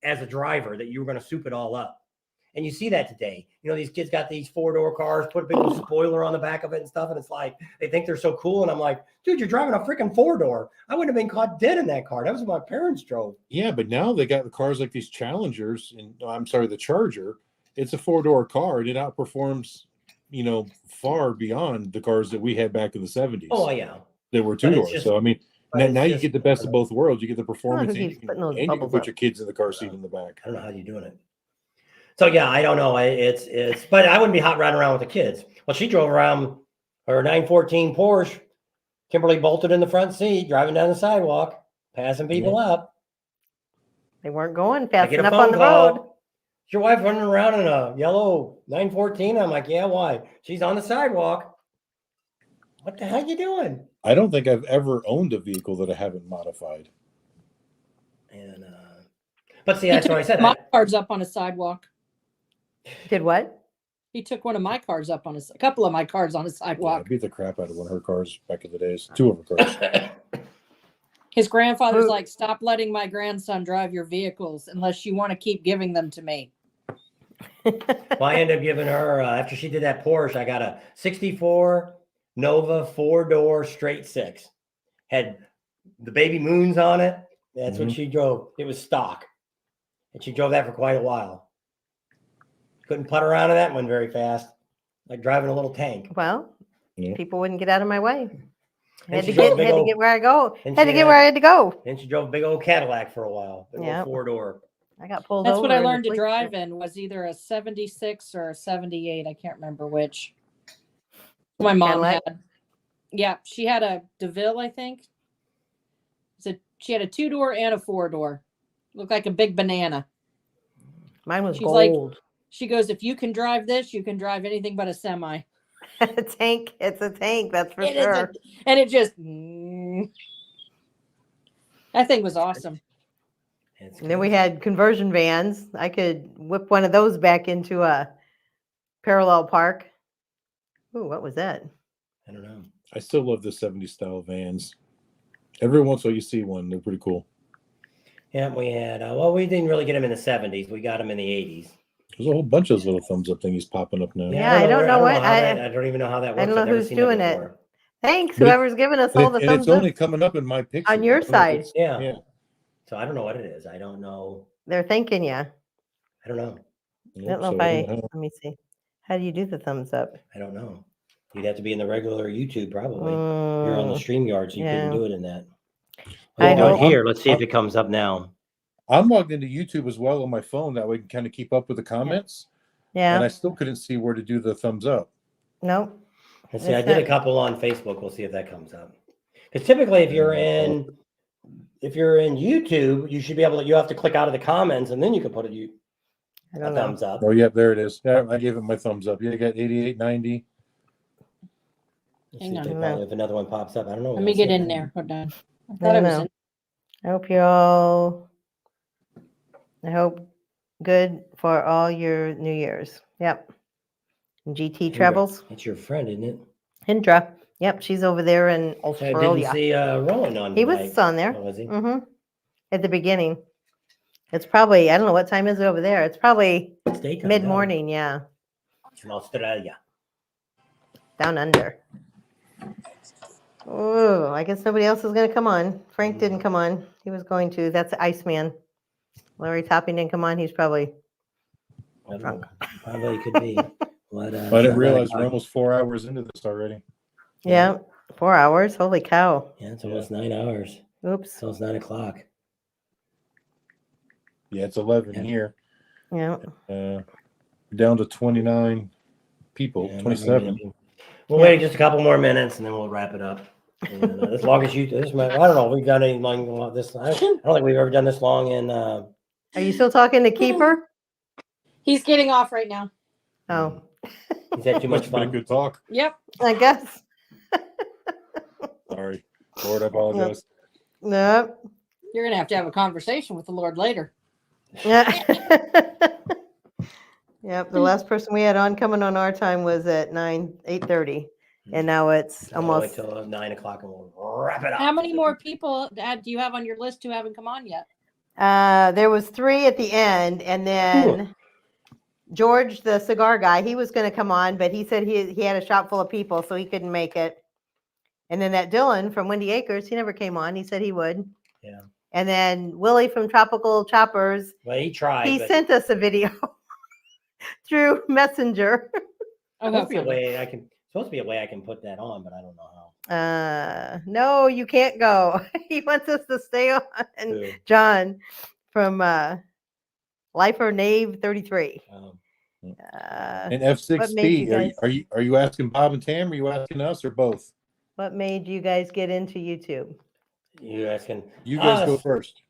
as a driver that you were going to soup it all up? And you see that today. These kids got these 4-door cars, put a big spoiler on the back of it and stuff. And it's like, they think they're so cool. And I'm like, dude, you're driving a freaking 4-door. I wouldn't have been caught dead in that car. That was what my parents drove. Yeah, but now they got the cars like these Challengers, and the Charger. It's a 4-door car, and it outperforms, far beyond the cars that we had back in the 70s. Oh, yeah. They were 2-door. So, now you get the best of both worlds. You get the performance, and you can put your kids in the car seat in the back. I don't know how you're doing it. So, yeah, I don't know. But I wouldn't be hot riding around with the kids. Well, she drove around her 914 Porsche. Kimberly bolted in the front seat, driving down the sidewalk, passing people up. They weren't going fast I get a enough phone on the call. road. Is your wife running around in a yellow 914? I'm like, yeah, why? She's on the sidewalk. What the hell are you doing? I don't think I've ever owned a vehicle that I haven't modified. And but see, that's what I said. My car's up on a sidewalk. Did what? He took one of my cars up on a couple of my cars on a Yeah, I sidewalk. beat the crap out of one of her cars back in the days. 2 of her cars. His grandfather's like, stop letting my grandson drive your vehicles unless you want to keep giving them to me. Well, I ended up giving her, after she did that Porsche, I got a 64 Nova 4-door straight 6. Had the baby moons on it. That's what she drove. It was stock. And she drove that for quite a while. Couldn't putt around in that one very fast. Like driving a little tank. Well, people wouldn't get out of my way. And Had she to drove a get big old- where I go. and Had to she get had- where I had to go. And she drove a big old Cadillac for a while. Big Yeah. old 4-door. I got pulled That's over. what I in the learned to police drive station. in was either a 76 or a 78. I can't remember which. My mom Cadillac? had. Yeah, she had a DeVille, I think. She had a 2-door and a 4-door. Looked like a big banana. Mine was She's gold. like, she goes, if you can drive this, you can drive anything but a semi. A tank. It's a tank. That's for It is sure. And it just, that thing was awesome. And then we had conversion vans. I could whip one of those back into a parallel park. Ooh, what was that? I don't know. I still love the 70s style vans. Every once in a while you see one. They're pretty cool. Yeah, we had, we didn't really get them in the 70s. We got them in the 80s. There's a whole bunch of those little thumbs up thingies popping up now. Yeah, I don't know what. I don't even know how that works. I don't know I've never who's seen that doing it. before. Thanks, But whoever's giving us all the and thumbs it's up only coming up in my picture. on your I don't know if side. it's- Yeah. Yeah. So I don't know what it is. I don't know. They're thanking you. I I don't know. don't know So if I I. don't know. Let me see. How do you do the thumbs up? I don't know. You'd have to be in the regular YouTube probably. You're on the StreamYard, so you couldn't yeah. do it in that. I We'll don't- go here. Let's see if it comes up now. I'm logged into YouTube as well on my phone. That way I can kind of keep up with the comments. Yeah. And I still couldn't see where to do the thumbs up. Nope. Let's see. I It's did a not- couple on Facebook. We'll see if that comes up. Because typically, if you're in YouTube, you should be able to. You have to click out of the comments, and then you can put I a don't know. thumbs up. Oh, yeah, there it is. Yeah, I gave it my thumbs up. Yeah, I got 88, 90. Let's Hang see if, on. if another one pops up. I don't know. Let me get in there. Hold on. I I thought I don't was know. in. I hope you're all. I hope good for all your New Year's. Yep. And GT travels. That's your friend, isn't it? Indra. Yep, she's over there in I didn't Australia. see Rowan on. He tonight. was on there. Oh, was he? Mm-hmm. At the beginning. It's probably, I don't know what time is it over there. It's probably It's daytime now. mid-morning, yeah. From Australia. Down under. Oh, I guess nobody else is going to come on. Frank didn't come on. He was going to. That's Iceman. Larry Topping didn't come on. He's probably I don't drunk. know. Probably could be. But, I didn't realize we're almost 4 hours into this already. Yeah, 4 hours. Holy cow. Yeah, it's almost 9 hours. Oops. So it's 9 o'clock. Yeah, it's 11 here. Yeah. down to 29 people, Yeah, 27. We'll wait just a couple more minutes and then we'll wrap it up. And, as long as you, this, I don't know, if we've done anything long this. I don't think we've ever done this long in. Are you still talking to Keeper? He's getting off right now. Oh, Is that too much Must've been a fun? good talk. Yep. I guess. Sorry. Lord, I apologize. No. You're going to have a conversation with the Lord later. Yeah. Yep. The last person we had on coming on our time was at 8:30. And now it's I'll wait almost till 9 o'clock and we'll wrap it up. How many more people do you have on your list who haven't come on yet? there was 3 at the end, and then George, the cigar guy, he was going to come on, but he said he had a shop full of people, so he couldn't make it. And then that Dylan from Windy Acres, he never came on. He said he would. Yeah. And then Willie from Tropical Choppers. Well, he tried. He but sent us a video through Messenger. supposed to be a way I can put that on, but I don't know how. No, you can't go. He wants us to stay on. Who? John from Lifer Nave 33. And what made you F6B, guys- are you asking Bob and Tam? Are you asking us or both? What made you guys get into YouTube? You guys can. You guys go Us. first.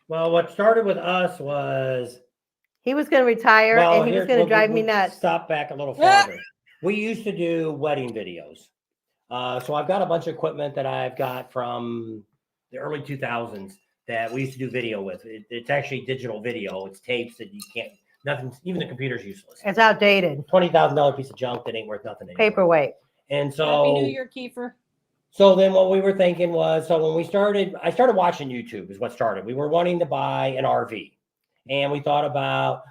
Well, what started with us was He was going to retire, and he was going to drive me nuts. Stop back a little farther. We used to do wedding videos. So I've got a bunch of equipment that I've got from the early 2000s that we used to do video with. It's actually digital video. It's tapes that you can't, nothing, even the computer's useless. It's outdated. $20,000 piece of junk that ain't worth nothing anymore. Paperweight. And so Happy New Year, Kiefer. So then what we were thinking was, so when I started watching YouTube is what started. We were wanting to buy an RV. And we thought about,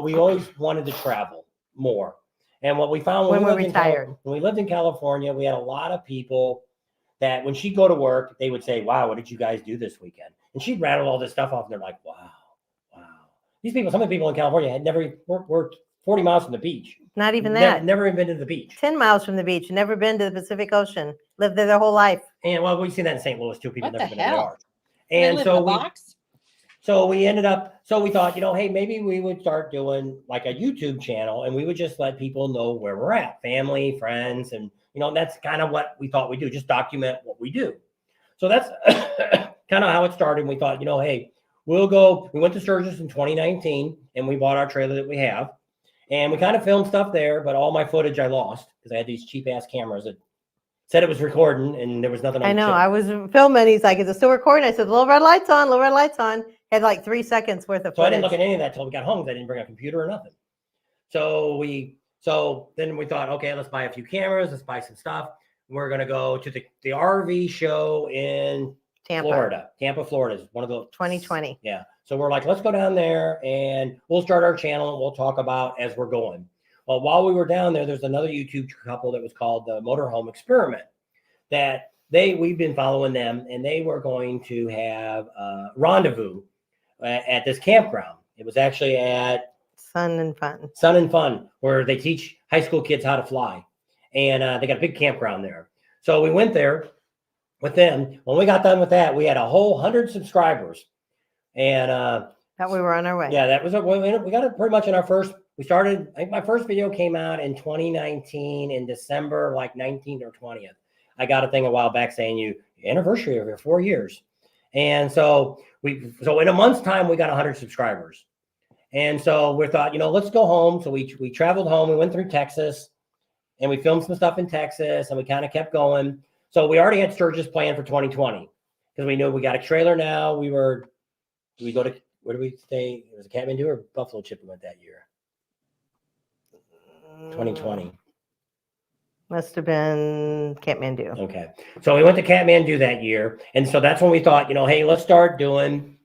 we always wanted to travel more. And what we found When we we lived in retired. when we lived in California, we had a lot of people that when she'd go to work, they would say, wow, what did you guys do this weekend? And she'd rattle all this stuff off and they're like, wow. These people, some of the people in California had never worked 40 miles from the beach. Not even that. Never even been to the beach. 10 miles from the beach. Never been to the Pacific Ocean. Lived there their whole life. And well, we've seen that in St. Louis too. People What never the been in the hell? yard. They And live so in a we, box? so we ended up, so we thought, hey, maybe we would start doing like a YouTube channel and we would just let people know where we're at, family, friends. And, that's kind of what we thought we'd do, just document what we do. So that's kind of how it started. We thought, hey, we went to Sturgis in 2019 and we bought our trailer that we have. And we kind of filmed stuff there, but all my footage I lost because I had these cheap ass cameras that said it was recording and there was nothing on I the know. chip. I was filming. He's like, is it still recording? I said, little red lights on, little red lights on. Had like 3 seconds worth of So I footage. didn't look at any of that till we got home because I didn't bring a computer or nothing. So then we thought, okay, let's buy a few cameras, let's buy some stuff. We're gonna go to the RV show in Florida. Tampa, Florida is one of the 2020. Yeah. So we're like, let's go down there and we'll start our channel and we'll talk about as we're going. Well, while we were down there, there's another YouTube couple that was called the Motorhome Experiment that we've been following them, and they were going to have a rendezvous at this campground. It was actually at Sun and Fun, where they teach high school kids how to fly. And they got a big campground there. So we went there with them. When we got done with that, we had a whole 100 subscribers. And that we were on our way. Yeah, that was we got it pretty much in our first. We started. I think my first video came out in 2019 in December, like 19th or 20th. I got a thing a while back saying your anniversary of your 4 years, and so in a month's time we got 100 subscribers, and so we thought, let's go home. So we traveled home. We went through Texas, and we filmed some stuff in Texas, and we kind of kept going. So we already had Sturgis planned for 2020 because we knew we got a trailer now. Where did we stay? It was a Kathmandu or Buffalo Chip we went that year? 2020. Must have been Kathmandu. Okay. So we went to Kathmandu that year. And so that's when we thought, hey, let's start doing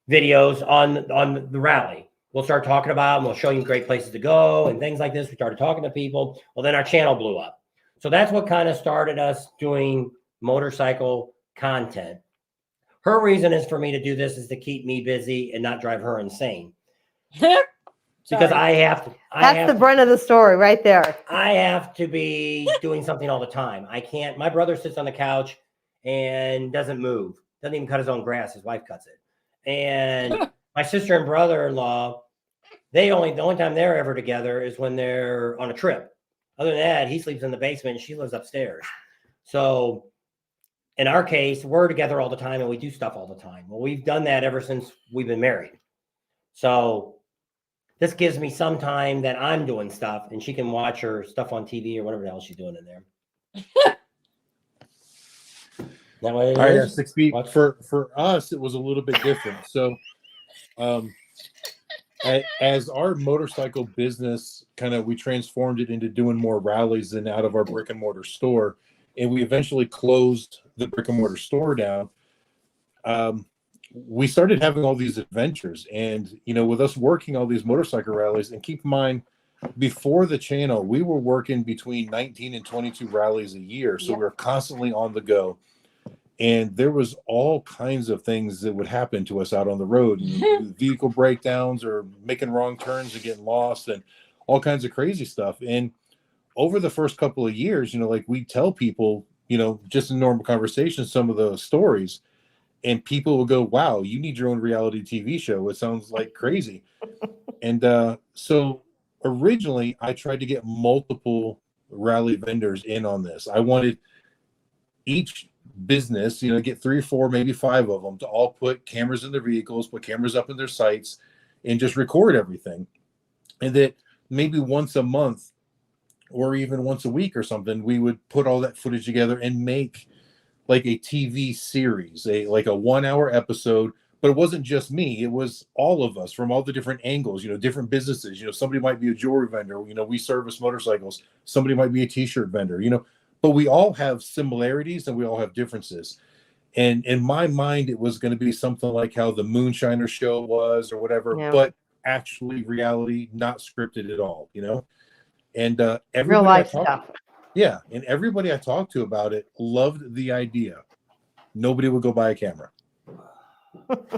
videos on the rally. We'll start talking about them. We'll show you great places to go and things like this. We started talking to people. Well, then our channel blew up. So that's what kind of started us doing motorcycle content. Her reason is for me to do this is to keep me busy and not drive her insane. Because I have to. That's the brunt of the story right there. I have to be doing something all the time. I can't. My brother sits on the couch and doesn't move. Doesn't even cut his own grass. His wife cuts it. And my sister and brother-in-law, the only time they're ever together is when they're on a trip. Other than that, he sleeps in the basement and she lives upstairs. So in our case, we're together all the time and we do stuff all the time. Well, we've done that ever since we've been married. So this gives me some time that I'm doing stuff and she can watch her stuff on TV or whatever the hell she's doing in there. That way it All right, is? 6 feet. For us, it was a little bit different. So as our motorcycle business we transformed it into doing more rallies than out of our brick and mortar store, and we eventually closed the brick and mortar store down. We started having all these adventures, and with us working all these motorcycle rallies, and keep in mind, before the channel, we were working between 19 and 22 rallies a year, so we were constantly on the go. And there was all kinds of things that would happen to us out on the road, vehicle breakdowns or making wrong turns and getting lost and all kinds of crazy stuff. And over the first couple of years, we tell people, just in normal conversation, some of the stories, and people will go, wow, you need your own reality TV show. It sounds like crazy. And so originally I tried to get multiple rally vendors in on this. I wanted each business, get 3 or 4, maybe 5 of them to all put cameras in their vehicles, put cameras up in their sites, and just record everything. And that maybe once a month or even once a week or something, we would put all that footage together and make like a TV series, like a 1-hour episode. But it wasn't just me, it was all of us from all the different angles, different businesses. Somebody might be a jewelry vendor, we service motorcycles. Somebody might be a t-shirt vendor, but we all have similarities and we all have differences. And in my mind, it was going to be something like how the Moonshiner show was or whatever, but actually reality, not scripted at all, and everybody real life stuff. Yeah. And everybody I talked to about it loved the idea. Nobody would go buy a camera.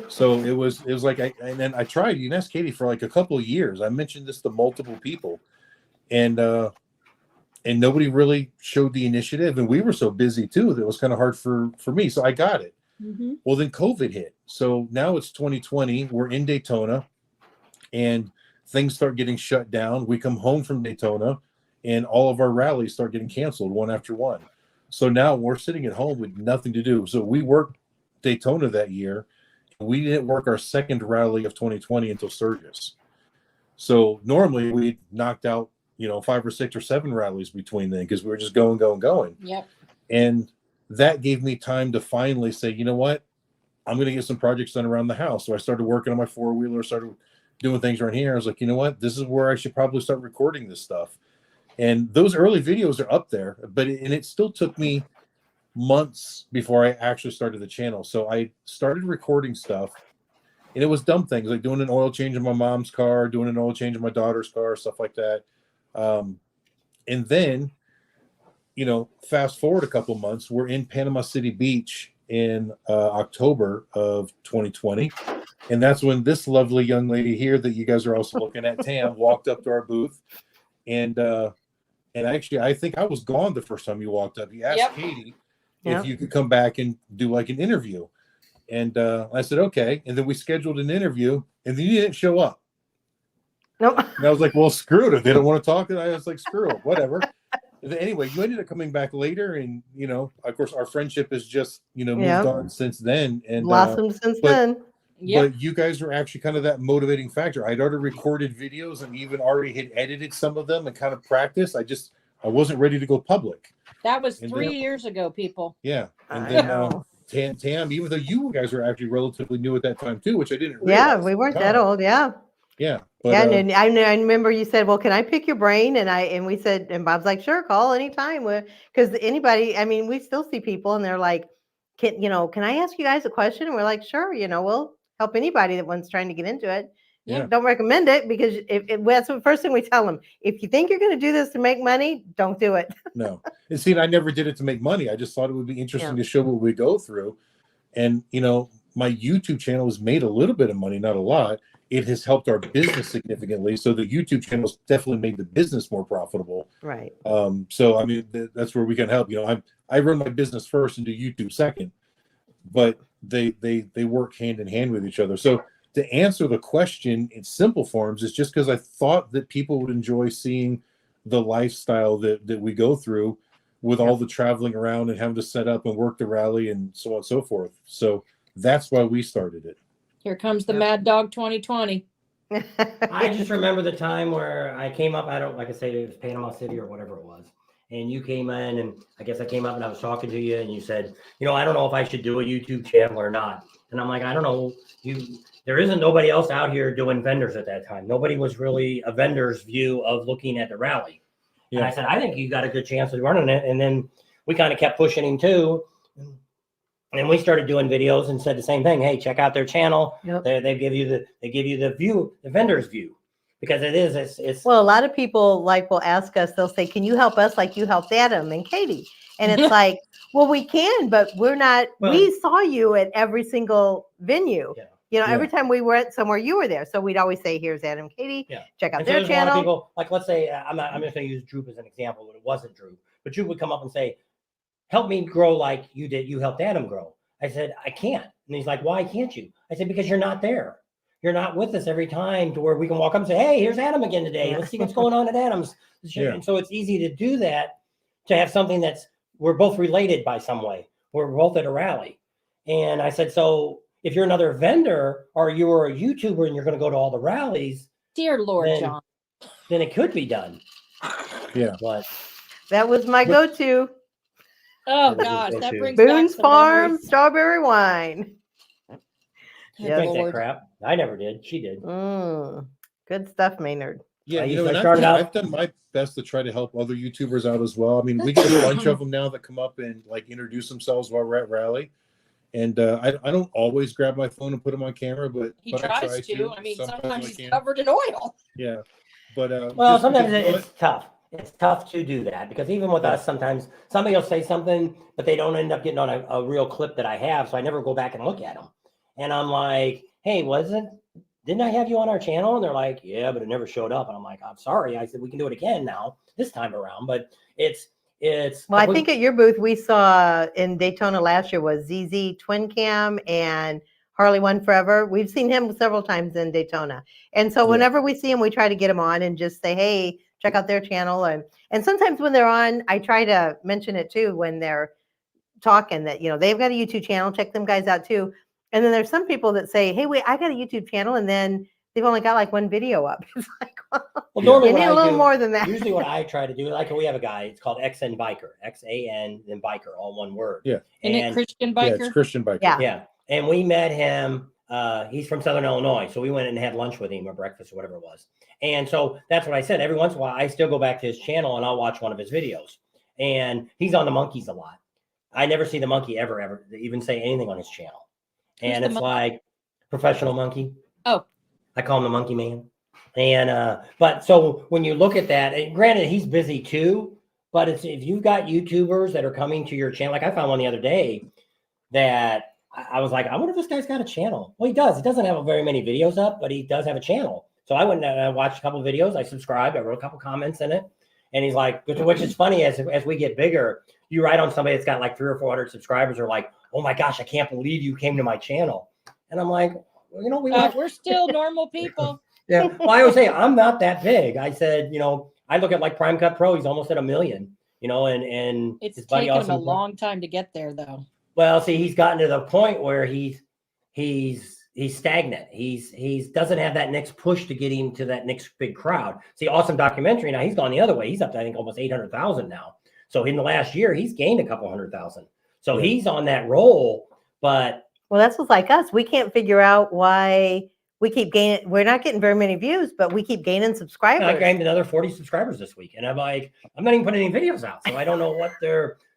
So it was like, and then I tried Anessa Katie for like a couple of years. I mentioned this to multiple people, and nobody really showed the initiative, and we were so busy too that it was kind of hard for me. So I got it. Well, then COVID hit. So now it's 2020. We're in Daytona, and things start getting shut down. We come home from Daytona, and all of our rallies start getting canceled one after one. So now we're sitting at home with nothing to do. So we worked Daytona that year. We didn't work our second rally of 2020 until Sturgis. So normally we knocked out 5 or 6 or 7 rallies between then, because we were just going. Yep. And that gave me time to finally say, you know what, I'm going to get some projects done around the house. So I started working on my 4-wheeler, started doing things around here. I was like, you know what, this is where I should probably start recording this stuff. And those early videos are up there, but it still took me months before I actually started the channel. So I started recording stuff, and it was dumb things like doing an oil change in my mom's car, doing an oil change in my daughter's car, stuff like that. And then, fast forward a couple months, we're in Panama City Beach in October of 2020. And that's when this lovely young lady here that you guys are also looking at, Tam, walked up to our booth. And actually, I think I was gone the first time you walked up. You asked Katie if you could come back and do like an interview. And I said, okay. And then we scheduled an interview, and then you didn't show up. Nope. And I was like, well, screw it. If they don't want to talk, I was like, screw it, whatever. And then, anyway, you ended up coming back later, and of course, our friendship has just moved on since then, and blossomed since then. But you guys are actually kind of that motivating factor. I'd already recorded videos and even already had edited some of them and kind of practiced. I wasn't ready to go public. That was 3 years ago, people. Yeah. And then Tam, even though you guys were actually relatively new at that time too, which I didn't realize. Yeah, we weren't that old. Yeah. Yeah. But, and I remember you said, well, can I pick your brain? And we said, and Bob's like, sure, call anytime. Because anybody, we still see people and they're like, can I ask you guys a question? And we're like, sure, we'll help anybody that one's trying to get into it. Yeah. Don't recommend it, because that's the first thing we tell them. If you think you're going to do this to make money, don't do it. No. And see, I never did it to make money. I just thought it would be interesting to show what we go through. And, my YouTube channel has made a little bit of money, not a lot. It has helped our business significantly. So the YouTube channel's definitely made the business more profitable. Right. So, that's where we can help. I run my business first and do YouTube second, but they work hand in hand with each other. So to answer the question in simple forms, it's just because I thought that people would enjoy seeing the lifestyle that we go through with all the traveling around and having to set up and work the rally and so on and so forth. So that's why we started it. Here comes the Mad Dog 2020. I just remember the time where I came up, like I said, it was Panama City or whatever it was. And you came in, and I guess I came up and I was talking to you, and you said, I don't know if I should do a YouTube channel or not. And I'm like, I don't know. there isn't nobody else out here doing vendors at that time. Nobody was really a vendor's view of looking at the rally. And I said, I think you got a good chance of running it. And then we kind of kept pushing him too. And we started doing videos and said the same thing. Hey, check out their channel. Yep. They give you the view, the vendor's view, because it's well, a lot of people will ask us, they'll say, can you help us like you helped Adam and Katie? And it's like, well, we can, but we're not, we saw you at every single venue. Yeah. You know, every time we went somewhere, you were there. So we'd always say, here's Adam, Katie, check out their channel. A lot of people, like, let's say, I'm just going to use Droop as an example, but it wasn't Droop. But Droop would come up and say, help me grow like you did. You helped Adam grow. I said, I can't. And he's like, why can't you? I said, because you're not there. You're not with us every time to where we can walk up and say, hey, here's Adam again today. Let's see what's going on at Adam's. And so it's easy to do that, to have something we're both related by some way. We're both at a rally. And I said, so if you're another vendor or you're a YouTuber and you're going to go to all the rallies, dear Lord, John, then it could be done. Yeah. But that was my go-to. Oh gosh, that brings Boone's back Farm memories. strawberry wine. Drink that crap. I never did. She did. Good stuff, Maynard. Yeah, I've done my best to try to help other YouTubers out as well. I mean, we get a bunch of them now that come up and like introduce themselves while we're at rally. And I don't always grab my phone and put them on camera, but He but I tries try to. I mean, sometimes sometimes I he's covered in oil. Yeah, but well, sometimes it's tough. It's tough to do that because even with us, sometimes somebody will say something, but they don't end up getting on a real clip that I have. So I never go back and look at them. And I'm like, hey, didn't I have you on our channel? And they're like, yeah, but it never showed up. And I'm like, I'm sorry. I said, we can do it again now, this time around. But it's well, I think at your booth we saw in Daytona last year was ZZ Twin Cam and Harley One Forever. We've seen him several times in Daytona. And so whenever we see him, we try to get him on and just say, hey, check out their channel. And sometimes when they're on, I try to mention it too when they're talking that, you know, they've got a YouTube channel, check them guys out too. And then there's some people that say, hey, wait, I got a YouTube channel. And then they've only got like one video up. It's like, well, normally you need a little more than that. Usually what I try to do, like we have a guy, it's called XN Biker, XAN, then Biker, all one word. Yeah. Isn't it Christian Biker? Yeah, it's Christian Biker. Yeah. And we met him. He's from Southern Illinois. So we went and had lunch with him or breakfast or whatever it was. And so that's what I said. Every once in a while, I still go back to his channel and I'll watch one of his videos. And he's on the monkeys a lot. I never see the monkey ever even say anything on his channel. And it's like professional monkey. Oh, I call him the monkey man. And but so when you look at that, and granted he's busy too, but if you've got YouTubers that are coming to your channel, like I found one the other day that I was like, I wonder if this guy's got a channel. Well, he does. He doesn't have very many videos up, but he does have a channel. So I went and I watched a couple of videos. I subscribed. I wrote a couple comments in it. And he's like, which is funny as we get bigger, you write on somebody that's got like 300 or 400 subscribers are like, oh my gosh, I can't believe you came to my channel. And I'm like, well, you know, we're still normal people. Yeah. Well, I always say I'm not that big. I said, you know, I look at like Prime Cut Pro, he's almost at 1 million, you know, and it's his buddy taken also him a long time to get there though. Well, see, he's gotten to the point where he's stagnant. He's doesn't have that next push to get him to that next big crowd. See, Awesome Documentary, now he's gone the other way. He's up to I think almost 800,000 now. So in the last year, he's gained a couple 100,000. So he's on that roll, but well, that's what's like us. We can't figure out why we keep gaining. We're not getting very many views, but we keep gaining subscribers. I gained another 40 subscribers this week. And I'm like, I'm not even putting any videos out. So I don't know what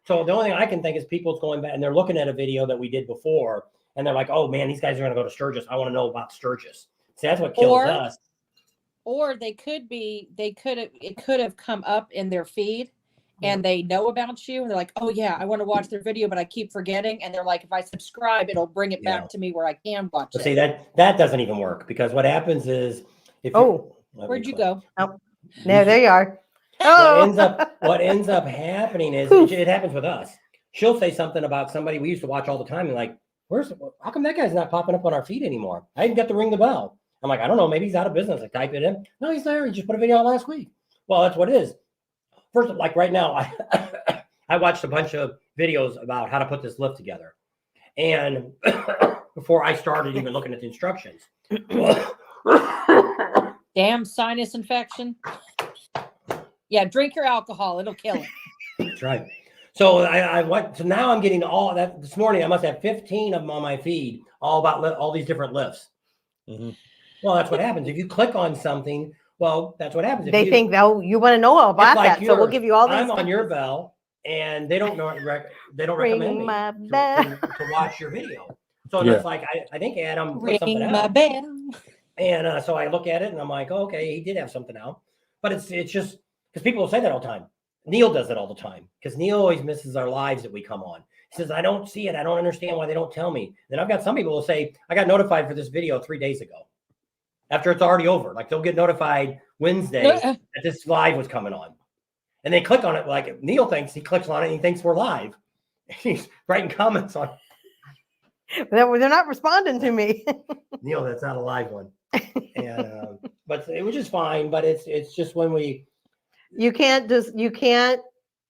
so the only thing I can think is people's going back and they're looking at a video that we did before. And they're like, oh man, these guys are going to go to Sturgis. I want to know about Sturgis. See, that's what kills us. Or it could have come up in their feed and they know about you and they're like, oh yeah, I want to watch their video, but I keep forgetting. And they're like, if I subscribe, it'll bring it back to me where I can watch it. See, that doesn't even work because what happens is where'd you go? Oh, no, there you are. Oh. What ends up happening is it happens with us. She'll say something about somebody we used to watch all the time and like, how come that guy's not popping up on our feed anymore? I didn't get to ring the bell. I'm like, I don't know, maybe he's out of business. I type it in. No, he's there. He just put a video out last week. Well, that's what it is. First, like right now, I watched a bunch of videos about how to put this lift together. And before I started even looking at the instructions. Damn sinus infection. Yeah, drink your alcohol. It'll kill it. That's right. So so now I'm getting all that this morning. I must have 15 of them on my feed, all about all these different lifts. Well, that's what happens. If you click on something, well, that's what happens. If They you, think, oh, you want to know all it's about like that. So we'll yours. give you all these. I'm on your tips. bell, and they don't know. They don't Ring recommend me my to, bell. to watch your video. So Yeah. that's like I think Adam put something Ring my out, bell. and so I look at it and I'm like, oh, okay, he did have something out, but it's just because people will say that all the time. Neil does it all the time because Neil always misses our lives that we come on. He says, I don't see it. I don't understand why they don't tell me. Then I've got some people will say, I got notified for this video 3 days ago after it's already over. Like they'll get notified Wednesday that this live was coming on. And they click on it like Neil thinks, he clicks on it and he thinks we're live. He's writing comments on They're not responding to me. Neil, that's not a live one. And but it was just fine. But it's just when you can't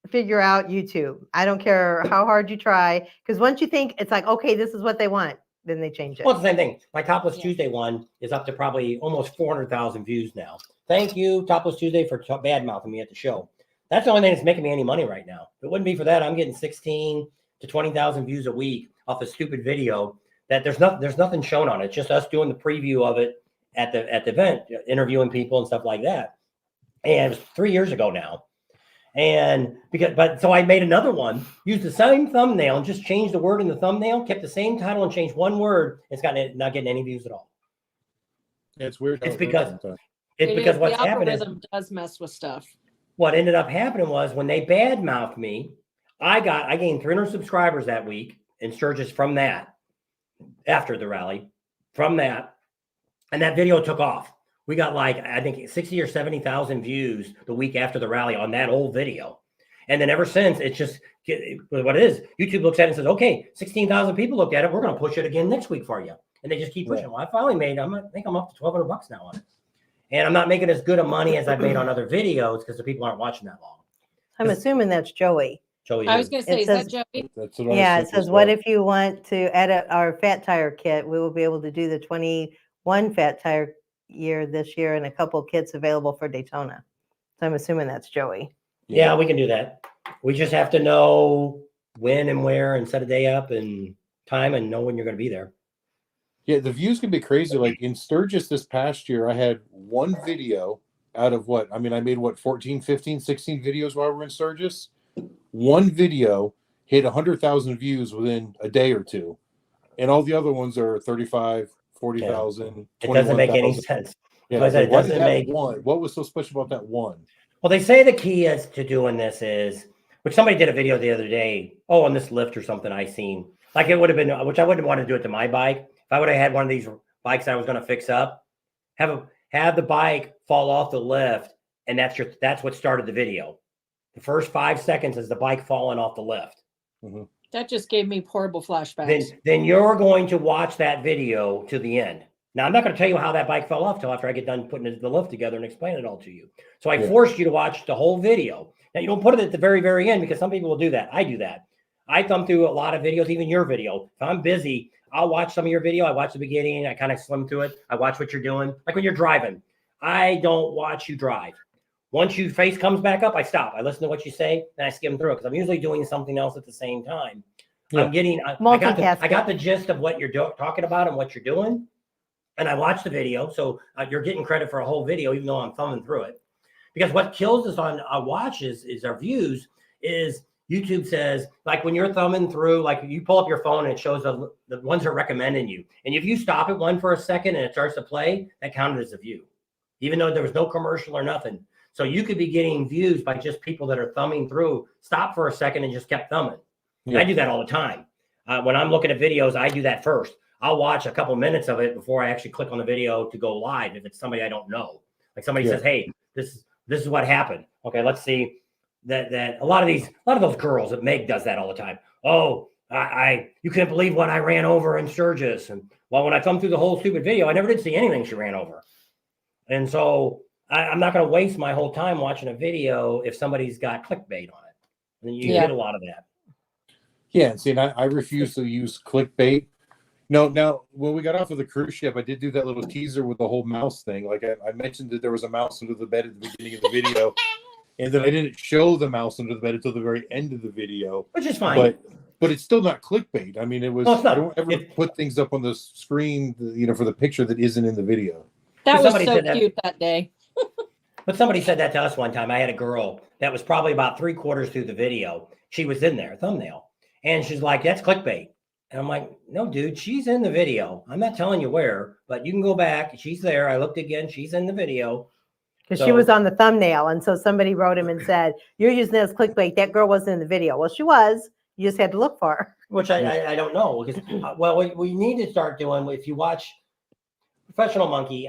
figure out YouTube. I don't care how hard you try, because once you think it's like, okay, this is what they want, then they change it. well, it's the same thing. My Topless Tuesday one is up to probably almost 400,000 views now. Thank you, Topless Tuesday, for bad mouthing me at the show. That's the only thing that's making me any money right now. If it wouldn't be for that, I'm getting 16 to 20,000 views a week off a stupid video that there's nothing shown on it. It's just us doing the preview of it at the event, interviewing people and stuff like that. And it was 3 years ago now. And so I made another one, used the same thumbnail and just changed the word in the thumbnail, kept the same title and changed one word. It's not getting any views at all. Yeah, it's weird. It's because what's the happening is algorithm does mess with stuff. what ended up happening was when they badmouthed me, I gained 300 subscribers that week in Sturgis from that after the rally from that. And that video took off. We got like, I think 60 or 70,000 views the week after the rally on that old video. And then ever since, it's just what it is. YouTube looks at it and says, okay, 16,000 people looked at it. We're going to push it again next week for you. And they just keep pushing. Well, I finally made, I think I'm up to $1,200 now on it. And I'm not making as good of money as I've made on other videos because the people aren't watching that long. I'm assuming that's Joey. Joey, I was going to say, It is says- that Joey? That's what I Yeah, was it thinking says, as what well. if you want to edit our fat tire kit? We will be able to do the 21 fat tire year this year and a couple kits available for Daytona. So I'm assuming that's Joey. Yeah, we can do that. We just have to know when and where and set a day up and time and know when you're going to be there. Yeah, the views can be crazy. Like in Sturgis this past year, I had one video out of what? I mean, I made what, 14, 15, 16 videos while we were in Sturgis? One video hit 100,000 views within a day or two. And all the other ones are 35, 40,000. It doesn't make any sense. Yeah, Because it why did doesn't that make one? What was so special about that one? Well, they say the key is to doing this is, which somebody did a video the other day, on this lift or something I seen. Like it would have been, which I wouldn't want to do it to my bike. If I would have had one of these bikes I was going to fix up, have the bike fall off the lift, and that's what started the video. The first 5 seconds is the bike falling off the lift. Mm-hmm. That just gave me horrible flashbacks. Then you're going to watch that video to the end. Now, I'm not going to tell you how that bike fell off till after I get done putting the lift together and explain it all to you. So I forced you to watch the whole video. Now, you don't put it at the very, very end because some people will do that. I do that. I thumb through a lot of videos, even your video. If I'm busy, I'll watch some of your video. I watch the beginning. I kind of slim through it. I watch what you're doing. Like when you're driving, I don't watch you drive. Once your face comes back up, I stop. I listen to what you say, and I skim through it because I'm usually doing something else at the same time. Yeah. I got the gist of what you're talking about and what you're doing. And I watched the video, so you're getting credit for a whole video, even though I'm thumbing through it. Because what kills us on our watches is our views. Is YouTube says, like when you're thumbing through, like you pull up your phone and it shows the ones that are recommending you. And if you stop at one for a second and it starts to play, that counted as a view, even though there was no commercial or nothing. So you could be getting views by just people that are thumbing through, stop for a second and just kept thumbing. And I do that all the time. When I'm looking at videos, I do that first. I'll watch a couple minutes of it before I actually click on the video to go live. If it's somebody I don't know, like somebody says, "Hey, this is what happened." Okay, let's see. That a lot of those girls that Meg does that all the time. Oh, you can't believe what I ran over in Sturgis. And well, when I thumb through the whole stupid video, I never did see anything she ran over. And so I'm not going to waste my whole time watching a video if somebody's got clickbait on it. And you get a lot of that. Yeah, see, and I refuse to use clickbait. No, now when we got off of the cruise ship, I did do that little teaser with the whole mouse thing. Like I mentioned that there was a mouse under the bed at the beginning of the video, and then I didn't show the mouse under the bed until the very end of the video, which is fine. But but it's still not clickbait. I mean, it was. No, it's not. I don't ever put things up on the screen, for the picture that isn't in the video. That was Somebody so said that- cute that day. But somebody said that to us one time. I had a girl that was probably about 3/4 through the video. She was in there, thumbnail. And she's like, that's clickbait. And I'm like, no, dude, she's in the video. I'm not telling you where, but you can go back. She's there. I looked again. She's in the video. Because she was on the thumbnail. And so somebody wrote him and said, you're using that as clickbait. That girl wasn't in the video. Well, she was. You just had to look for her. Which I don't know. Because, well, we need to start doing, if you watch Professional Monkey,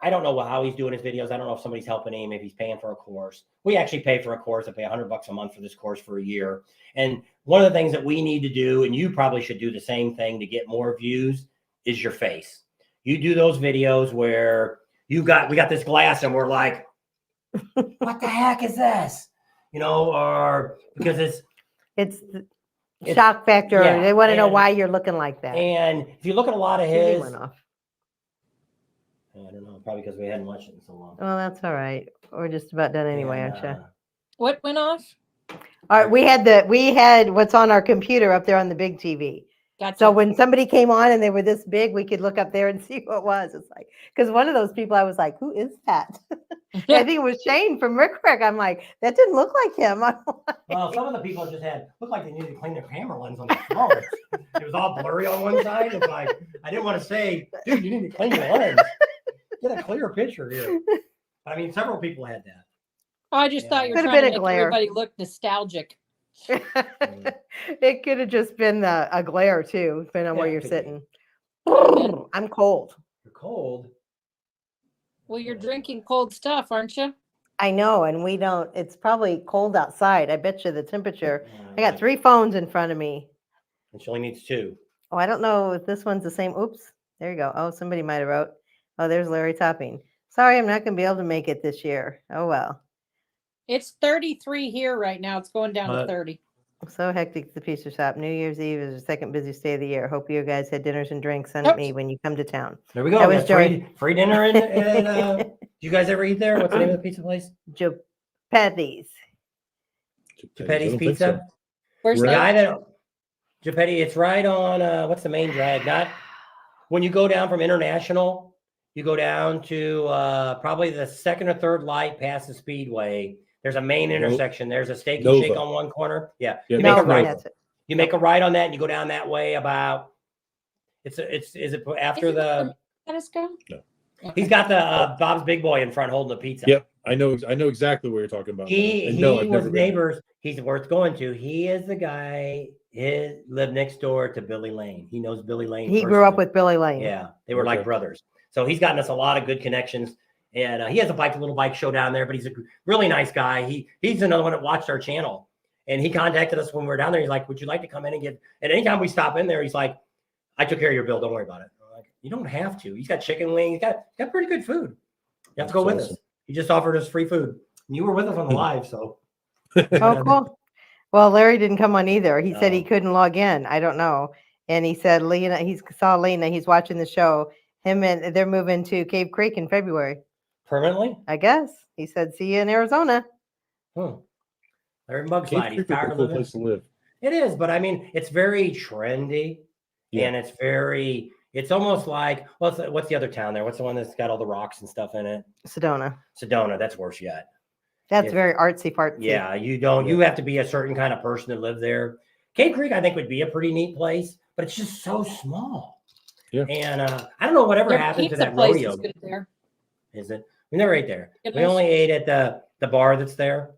I don't know how he's doing his videos. I don't know if somebody's helping him, if he's paying for a course. We actually pay for a course. I pay $100 a month for this course for a year. And one of the things that we need to do, and you probably should do the same thing to get more views, is your face. You do those videos where we got this glass and we're like, what the heck is this? Or because it's shock factor. Yeah, They want to know why you're looking like that. And if you look at a lot of TV his, went off. I don't know, probably because we hadn't watched it in so long. Well, that's all right. We're just about done anyway, And, aren't you? What went off? All right, we had what's on our computer up there on the big TV. Gotcha. So when somebody came on and they were this big, we could look up there and see who it was. It's like, because one of those people, I was like, who is that? I think it was Shane from Rick. I'm like, that didn't look like him. Well, some of the people just looked like they needed to clean their camera lens on their phone. It was all blurry on one side. It's like, I didn't want to say, dude, you need to clean your lens. Get a clear picture here. I mean, several people had that. I just thought you were Could've trying been to a make glare. everybody look nostalgic. It could have just been a glare too, depending on where you're sitting. I'm cold. You're cold. Well, you're drinking cold stuff, aren't you? I know, and we don't. It's probably cold outside. I bet you the temperature. I got 3 phones in front of me. And she only needs 2. Oh, I don't know if this one's the same. Oops, there you go. Oh, somebody might have wrote. Oh, there's Larry Topping. Sorry, I'm not going to be able to make it this year. Oh, well. It's 33 here right now. It's going down to 30. So hectic at the pizza shop. New Year's Eve is the second busiest day of the year. Hope you guys had dinners and drinks. Send me when you come to town. There we go. That We was got during free dinner. And do you guys ever eat there? What's the name of the pizza place? Geppetti's. Geppetti's Pizza. Where's the that? guy that Gepetti? It's right on what's the main drag? Not when you go down from International, you go down to probably the second or third light past the Speedway. There's a main intersection. There's a steak and shake on one corner. Yeah, you make a right. You make a right on that, and you go down that way about. Is it after the? Let us go. No. He's got the Bob's Big Boy in front holding the pizza. Yep, I know exactly what you're talking about. He no, I've was never been. neighbors. He's worth going to. He is the guy. He lived next door to Billy Lane. He knows Billy Lane. He grew up with Billy Lane. Yeah, they were like brothers. So he's gotten us a lot of good connections. And he has a little bike show down there, but he's a really nice guy. He's another one that watched our channel, and he contacted us when we were down there. He's like, "Would you like to come in and get?" And anytime we stop in there, he's like, "I took care of your bill. Don't worry about it." I'm like, "You don't have to." He's got chicken wings. He's got pretty good food. You have to go with us. He just offered us free food. And you were with us on the live, so. Oh, cool. Well, Larry didn't come on either. He said he couldn't log in. I don't know. And he said Lena. He saw Lena. He's watching the show. Him and they're moving to Cave Creek in February. Permanently? I guess. He said, see you in Arizona. Larry Mugslide. Cave He's Creek is tired a of cool living. place to live. It is, but I mean, it's very trendy. Yeah. And it's almost like, what's the other town there? What's the one that's got all the rocks and stuff in it? Sedona. That's worse yet. That's very artsy fartsy. Yeah, you have to be a certain kind of person to live there. Cave Creek, I think, would be a pretty neat place, but it's just so small. Yeah. And I don't know whatever happened to that rodeo. Is good there. Is it? I mean, they're right there. It We is. only ate at the bar that's there,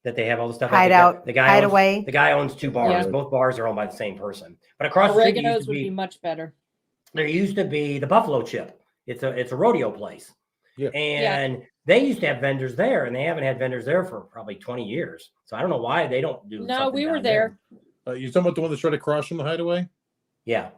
that they have all the stuff. Hideout, The guy Hideaway. The guy owns 2 bars. Yeah. Both bars are owned by the same person. But across the street Oregano's would be much better. there used to be the Buffalo Chip. It's a rodeo place. Yeah. And they used to have vendors there, and they haven't had vendors there for probably 20 years. So I don't know why they don't do. No, something we were down there. You're talking about the one that's right across from the Hideaway? Yeah.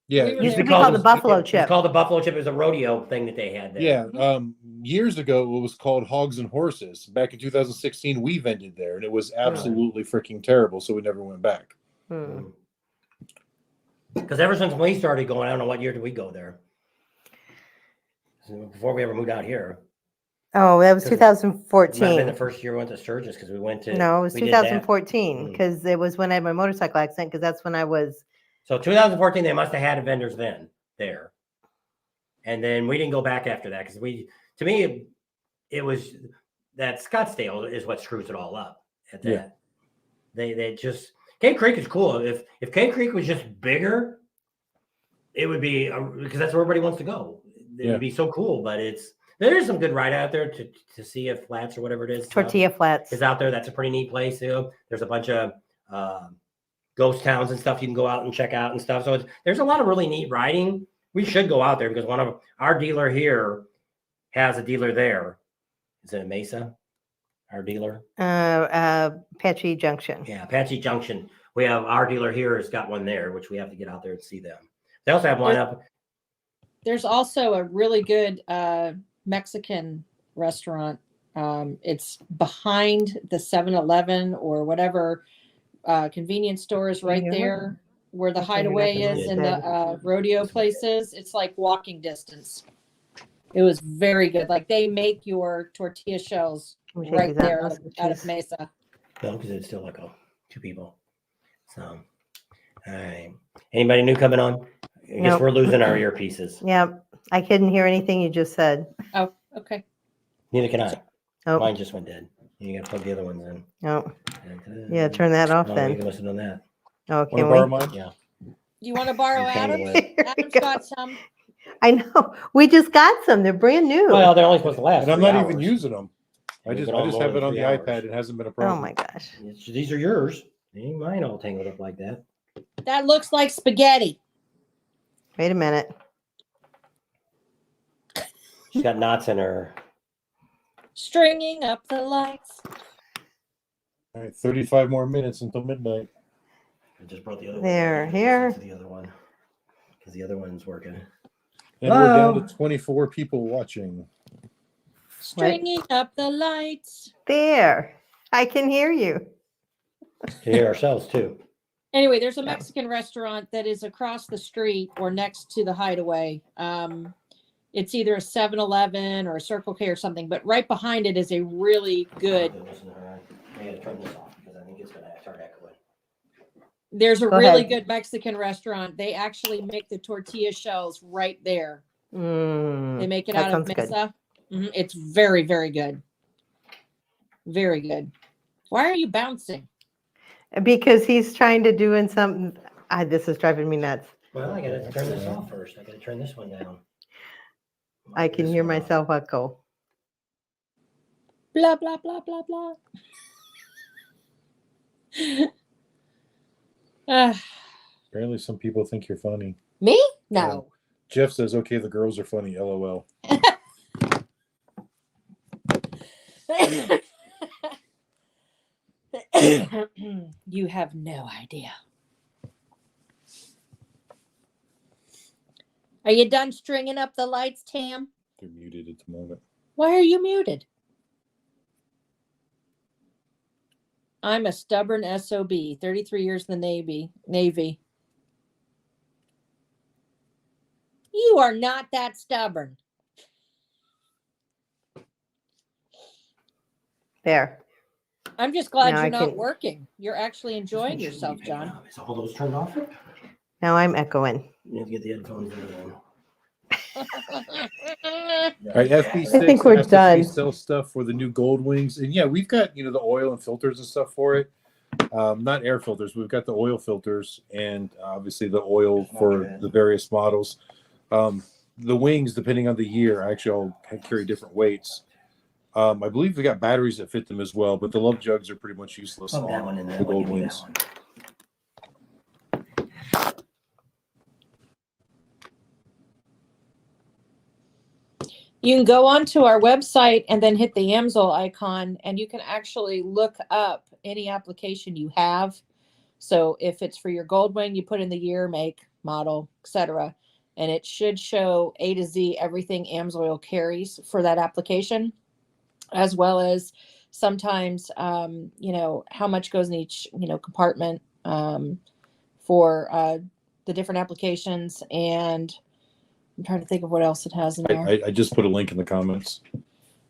Yeah. We were Used to there. be called the Buffalo Chip. It's called the Buffalo Chip. It was a rodeo thing that they had there. Yeah. Years ago, it was called Hogs and Horses. Back in 2016, we vended there, and it was absolutely freaking terrible. So we never went back. Because ever since we started going, I don't know what year did we go there. Before we ever moved out here. Oh, that was 'Cause it might have been 2014. the first year we went to Sturgis because we went to. No, it was we did that. 2014 because it was when I had my motorcycle accident because that's when I was. So 2014, they must have had vendors then there. And then we didn't go back after that because to me, it was that Scottsdale is what screws it all up at that. Yeah. They just, Cave Creek is cool. If Cave Creek was just bigger, it would be, because that's where everybody wants to go. It would be so cool, but there is some good ride out there to see if flats or whatever it is. Tortilla Flats is out there. That's a pretty neat place. There's a bunch of ghost towns and stuff you can go out and check out and stuff. So there's a lot of really neat riding. We should go out there because one of our dealer here has a dealer there. Is it Mesa? Our dealer? Apache Junction. Yeah, Apache Junction. We have our dealer here has got one there, which we have to get out there and see them. They also have one up. There's also a really good Mexican restaurant. It's behind the 7-Eleven or whatever convenience stores right there where the Hideaway is and the rodeo places. It's like walking distance. It was very good. Like they make your tortilla shells right there out of Mesa. No, because it's still like two people. So, all right. Anybody new coming on? I guess we're losing our earpieces. Yep. I couldn't hear anything you just said. Oh, okay. Neither can I. Oh. Mine just went dead. You got to plug the other ones in. Oh. Yeah, turn that off No, then. you can listen on that. Oh, can we? Mine? Yeah. You want to borrow Adam's? Adam's got some. I know. We just got some. They're brand new. Well, they're only supposed to last. And I'm 3 not even hours. using them. I just have it on the iPad. It hasn't been a problem. Oh my gosh. These are yours. They ain't mine all tangled up like that. That looks like spaghetti. Wait a minute. She's got knots in her. Stringing up the lights. All right, 35 more minutes until midnight. I just brought the other There, one. here. To the other one. Because the other one's working. And we're down to 24 people watching. Stringing up the lights. There. I can hear you. To hear ourselves too. Anyway, there's a Mexican restaurant that is across the street or next to the Hideaway. It's either a 7-Eleven or a Circle K or something, but right behind it is a really good. I gotta turn this off because I think it's gonna start echoing. There's a Go really ahead. good Mexican restaurant. They actually make the tortilla shells right there. They make it that out of sounds good. Mesa. It's very, very good. Very good. Why are you bouncing? Because he's trying to do something. This is driving me nuts. Well, I gotta turn this off first. I gotta turn this one down. I can hear myself echo. Blah, blah, blah, blah, blah. Apparently, some people think you're funny. Me? No. Jeff says, okay, the girls are funny. LOL. You have no idea. Are you done stringing up the lights, Tam? They're muted at the moment. Why are you muted? I'm a stubborn SOB, 33 years in the Navy. You are not that stubborn. There. I'm just glad Now you're I not can- working. You're actually enjoying yourself, John. Is all those turned off? Now I'm echoing. You have to get the headphones in there. All right, FB6 I think we're asked if done. we sell stuff for the new gold wings. And yeah, we've got, the oil and filters and stuff for it. Not air filters. We've got the oil filters and obviously the oil for the various models. The wings, depending on the year, actually all carry different weights. I believe we got batteries that fit them as well, but the love jugs are pretty much useless Plug that one in on there. the gold Give me that wings. one. You can go onto our website and then hit the Amsoil icon, and you can actually look up any application you have. So if it's for your gold wing, you put in the year, make, model, etc., and it should show A to Z everything Amsoil carries for that application, as well as sometimes how much goes in each compartment for the different applications. And I'm trying to think of what else it has in there. I just put a link in the comments.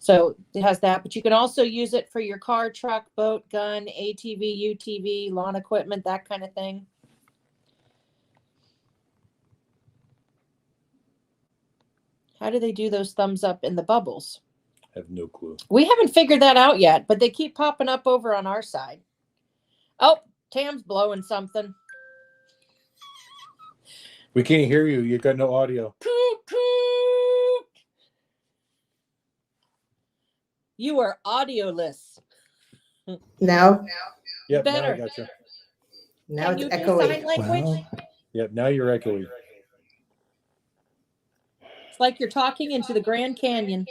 So it has that, but you can also use it for your car, truck, boat, gun, ATV, UTV, lawn equipment, that kind of thing. How do they do those thumbs up in the bubbles? I have no clue. We haven't figured that out yet, but they keep popping up over on our side. Oh, Tam's blowing something. We can't hear you. You got no audio. You are audioless. Now? Yep, now Better. I got you. Now Can it's you do echoey. sign language? Yep, now you're echoey. It's like you're talking into the Grand Canyon.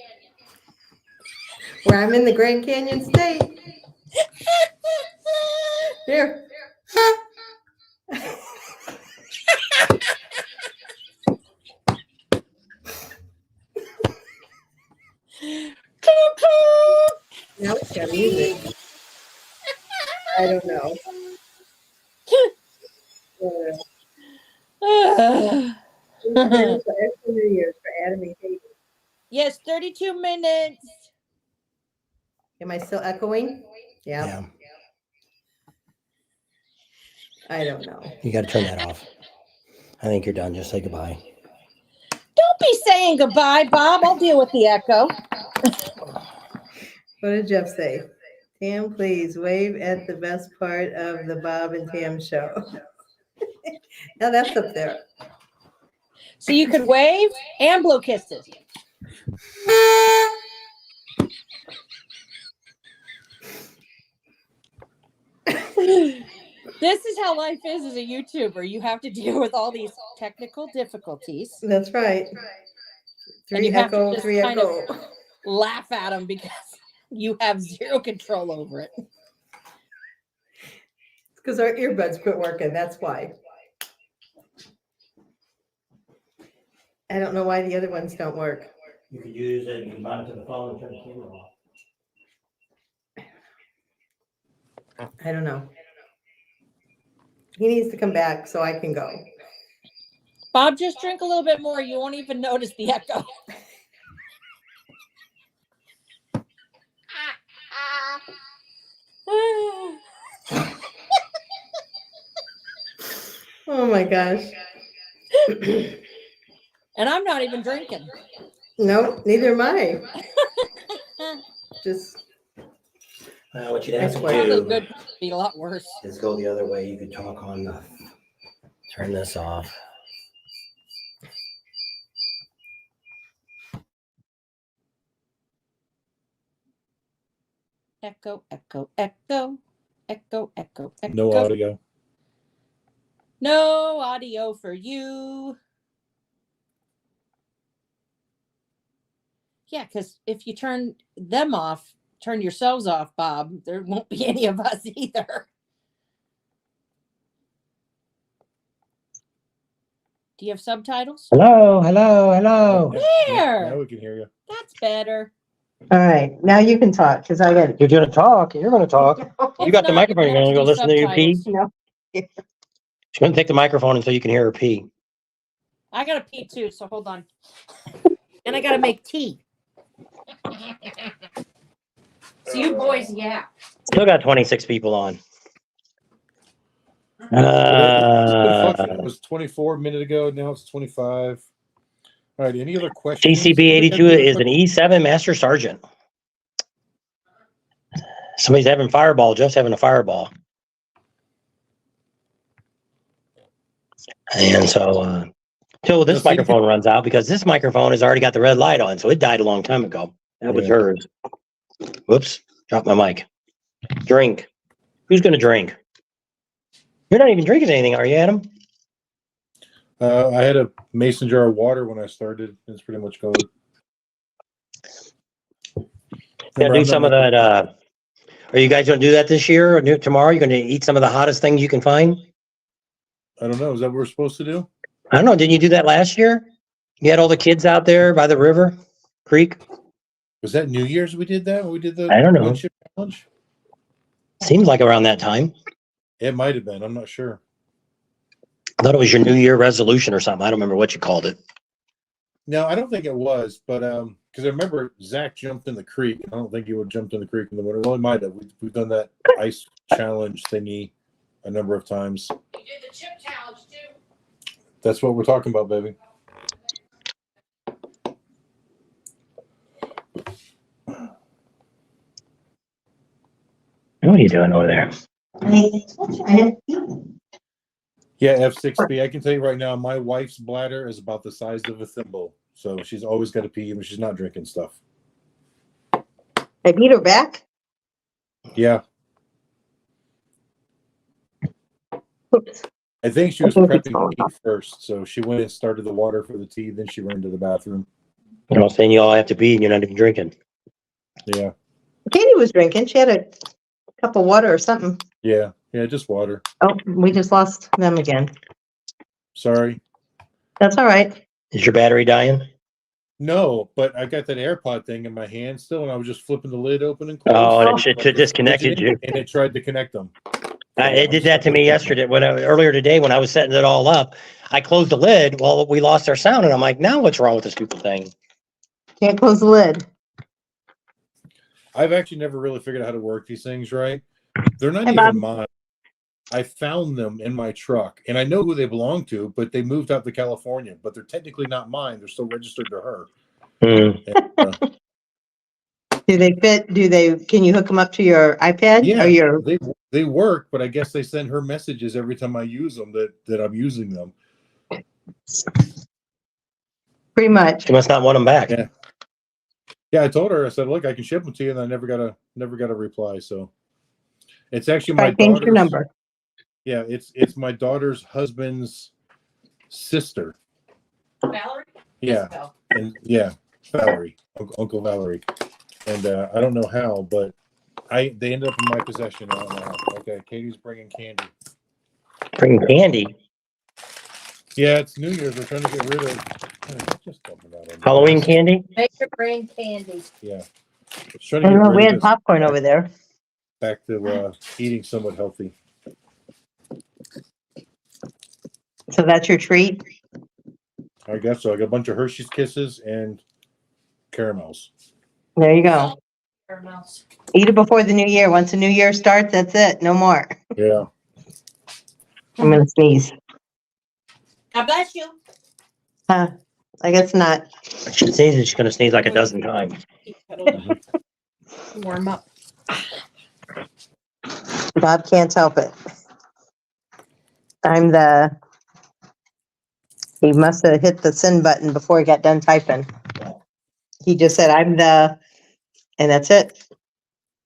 Where I'm in the Grand Canyon State. Here. Now it's got music. I don't know. New Year's for Adam and Katie. Yes, 32 minutes. Am I still echoing? Yeah. I don't know. You got to turn that off. I think you're done. Just say goodbye. Don't be saying goodbye, Bob. I'll deal with the echo. What did Jeff say? Tam, please wave at the best part of the Bob and Tam show. Now that's up there. So you could wave and blow kisses. This is how life is as a YouTuber. You have to deal with all these technical difficulties. That's right. And you have to Echo, just three kind echo. of laugh at them because you have zero control over it. It's because our earbuds quit working. That's why. I don't know why the other ones don't work. You could use it. You can monitor the phone and turn the camera off. I don't know. He needs to come back so I can go. Bob, just drink a little bit more. You won't even notice the echo. Oh my gosh. And I'm not even drinking. No, neither am I. Just what you'd have to Probably do good. Be a lot worse. is go the other way. You could talk on the. Turn this off. Echo, echo, echo, echo, echo, echo. No audio. No audio for you. Yeah, because if you turn them off, turn yourselves off, Bob, there won't be any of us either. Do you have subtitles? Hello, hello, hello. There. Now we can hear you. That's better. all right. Now you can talk because I got it. You're going to talk. You're going to talk. You got the not, microphone. you You're going to go have to listen do to your pee. subtitles. No. She's going to take the microphone until you can hear her pee. I got to pee too, so hold on. And I got to make tea. So you boys, yeah. Still got 26 people on. It's been fun. It was 24 a minute ago. Now it's 25. All right. Any other questions? TCB 82 is an E7 Master Sergeant. Somebody's having fireball. Jeff's having a fireball. And so, till this microphone runs out, because this microphone has already got the red light on, so it died a long time ago. That was hers. Whoops, dropped my mic. Drink. Who's going to drink? You're not even drinking anything, are you, Adam? I had a mason jar of water when I started. It's pretty much gone. Yeah, do some of that. Are you guys going to do that this year or tomorrow? You're going to eat some of the hottest things you can find? I don't know. Is that what we're supposed to do? I don't know. Didn't you do that last year? You had all the kids out there by the river, creek. Was that New Year's we did that? We did the I don't know. wood chip challenge? Seems like around that time. It might have been. I'm not sure. I thought it was your New Year resolution or something. I don't remember what you called it. No, I don't think it was, but because I remember Zach jumped in the creek. I don't think he would have jumped in the creek in the winter. Well, he might have. We've done that ice challenge thingy a number of times. You did the chip challenge too. That's what we're talking about, baby. What are you doing over there? Yeah, F6B. I can tell you right now, my wife's bladder is about the size of a thimble. So she's always got to pee when she's not drinking stuff. I beat her back. Yeah. Oops. I think she was I think it's prepping falling tea off. first. So she went and started the water for the tea. Then she ran to the bathroom. You know, saying you all have to pee and you're not even drinking. Yeah. Katie was drinking. She had a cup of water or something. Yeah. Yeah, just water. Oh, we just lost them again. Sorry. That's all right. Is your battery dying? No, but I got that AirPod thing in my hand still, and I was just flipping the lid open and closed. Oh, and it should disconnected you. And it tried to connect them. It did that to me yesterday. Earlier today when I was setting it all up, I closed the lid. Well, we lost our sound, and I'm like, now what's wrong with this stupid thing? Can't close the lid. I've actually never really figured out how to work these things right. They're not Hey, even Bob. mine. I found them in my truck, and I know who they belong to, but they moved out to California. But they're technically not mine. They're still registered to her. And, Do they fit? Can you hook them up to your iPad yeah, or your? they work, but I guess they send her messages every time I use them that I'm using them. Pretty much. You must not want them back. Yeah. Yeah, I told her. I said, "Look, I can ship them to you," and I never got a reply. So it's actually my I changed your daughter's number. Yeah, it's my daughter's husband's sister. Valerie? Yeah, and yeah, Valerie, Uncle Valerie, and I don't know how, but they ended up in my possession. I don't know how. Okay, Katie's bringing candy. Bring candy. Yeah, it's New Year's. We're trying to get rid of. Just talking about it. Halloween candy. Make your brain candy. Yeah, just I trying to don't get know. rid We of had this. popcorn over there. Back to eating somewhat healthy. So that's your treat. I guess so. I got a bunch of Hershey's Kisses and caramels. There you go. Caramels. Eat it before the new year. Once the new year starts, that's it. No more. Yeah. I'm gonna sneeze. God bless you. Huh? I guess not. She sneezes. She's gonna sneeze like a dozen times. Warm up. Bob can't help it. He must have hit the send button before he got done typing. He just said, and that's it.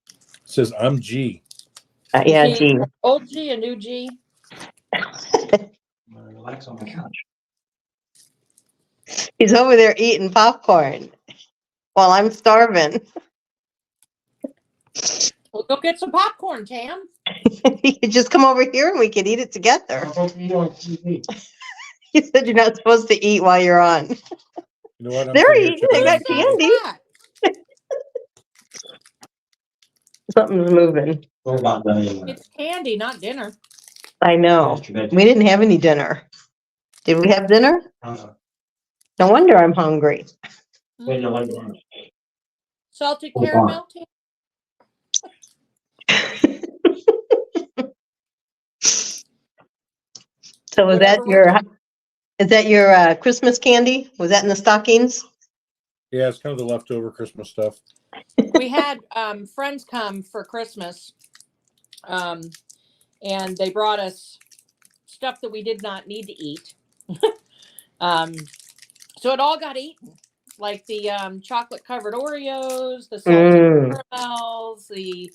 It says I'm G. Yeah, G. Old G, a new G. Relax on the couch. He's over there eating popcorn while I'm starving. Well, go get some popcorn, Tam. You could just come over here and we could eat it together. You said you're not supposed to eat while you're on. You know what? They're eating. They got candy. Something's moving. It's candy, not dinner. I know. We didn't have any dinner. Did we have dinner? No wonder I'm hungry. Salted caramel, Tam. So is that your Christmas candy? Was that in the stockings? Yeah, it's kind of the leftover Christmas stuff. We had friends come for Christmas, and they brought us stuff that we did not need to eat. So it all got eaten, like the chocolate covered Oreos, the salted caramels, the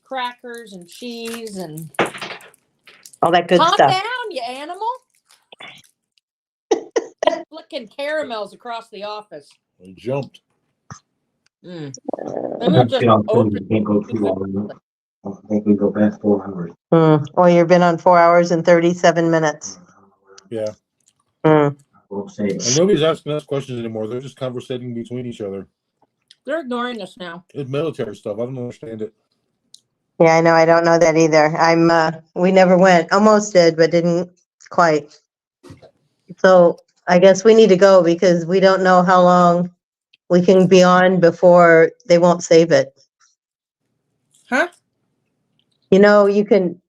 crackers and cheese, and all that good calm stuff. down, you animal. Flicking caramels across the office. I jumped. Maybe we'll just open. Can't go too long. I think we go past 4 hours. Well, you've been on 4 hours and 37 minutes. Yeah. Mm. And nobody's asking us questions anymore. They're just conversating between each other. They're ignoring us now. It's military stuff. I don't understand it. Yeah, I know. I don't know that either. We never went. Almost did, but didn't quite. So I guess we need to go because we don't know how long we can be on before they won't save it. Huh? You know,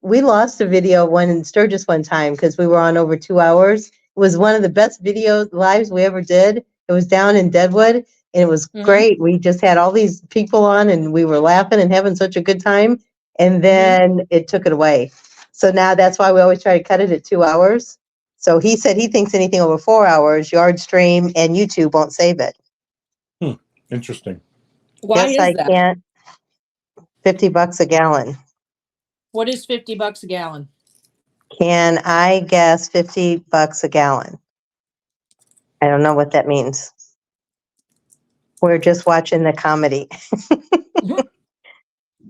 we lost a video in Sturgis one time because we were on over 2 hours. It was one of the best video lives we ever did. It was down in Deadwood and it was great. We just had all these people on and we were laughing and having such a good time. And then it took it away. So now that's why we always try to cut it at 2 hours. So he said he thinks anything over 4 hours, Yardstream and YouTube won't save it. Interesting. Why is I that? can't. $50 a gallon. What is $50 a gallon? Can I guess $50 a gallon? I don't know what that means. We're just watching the comedy.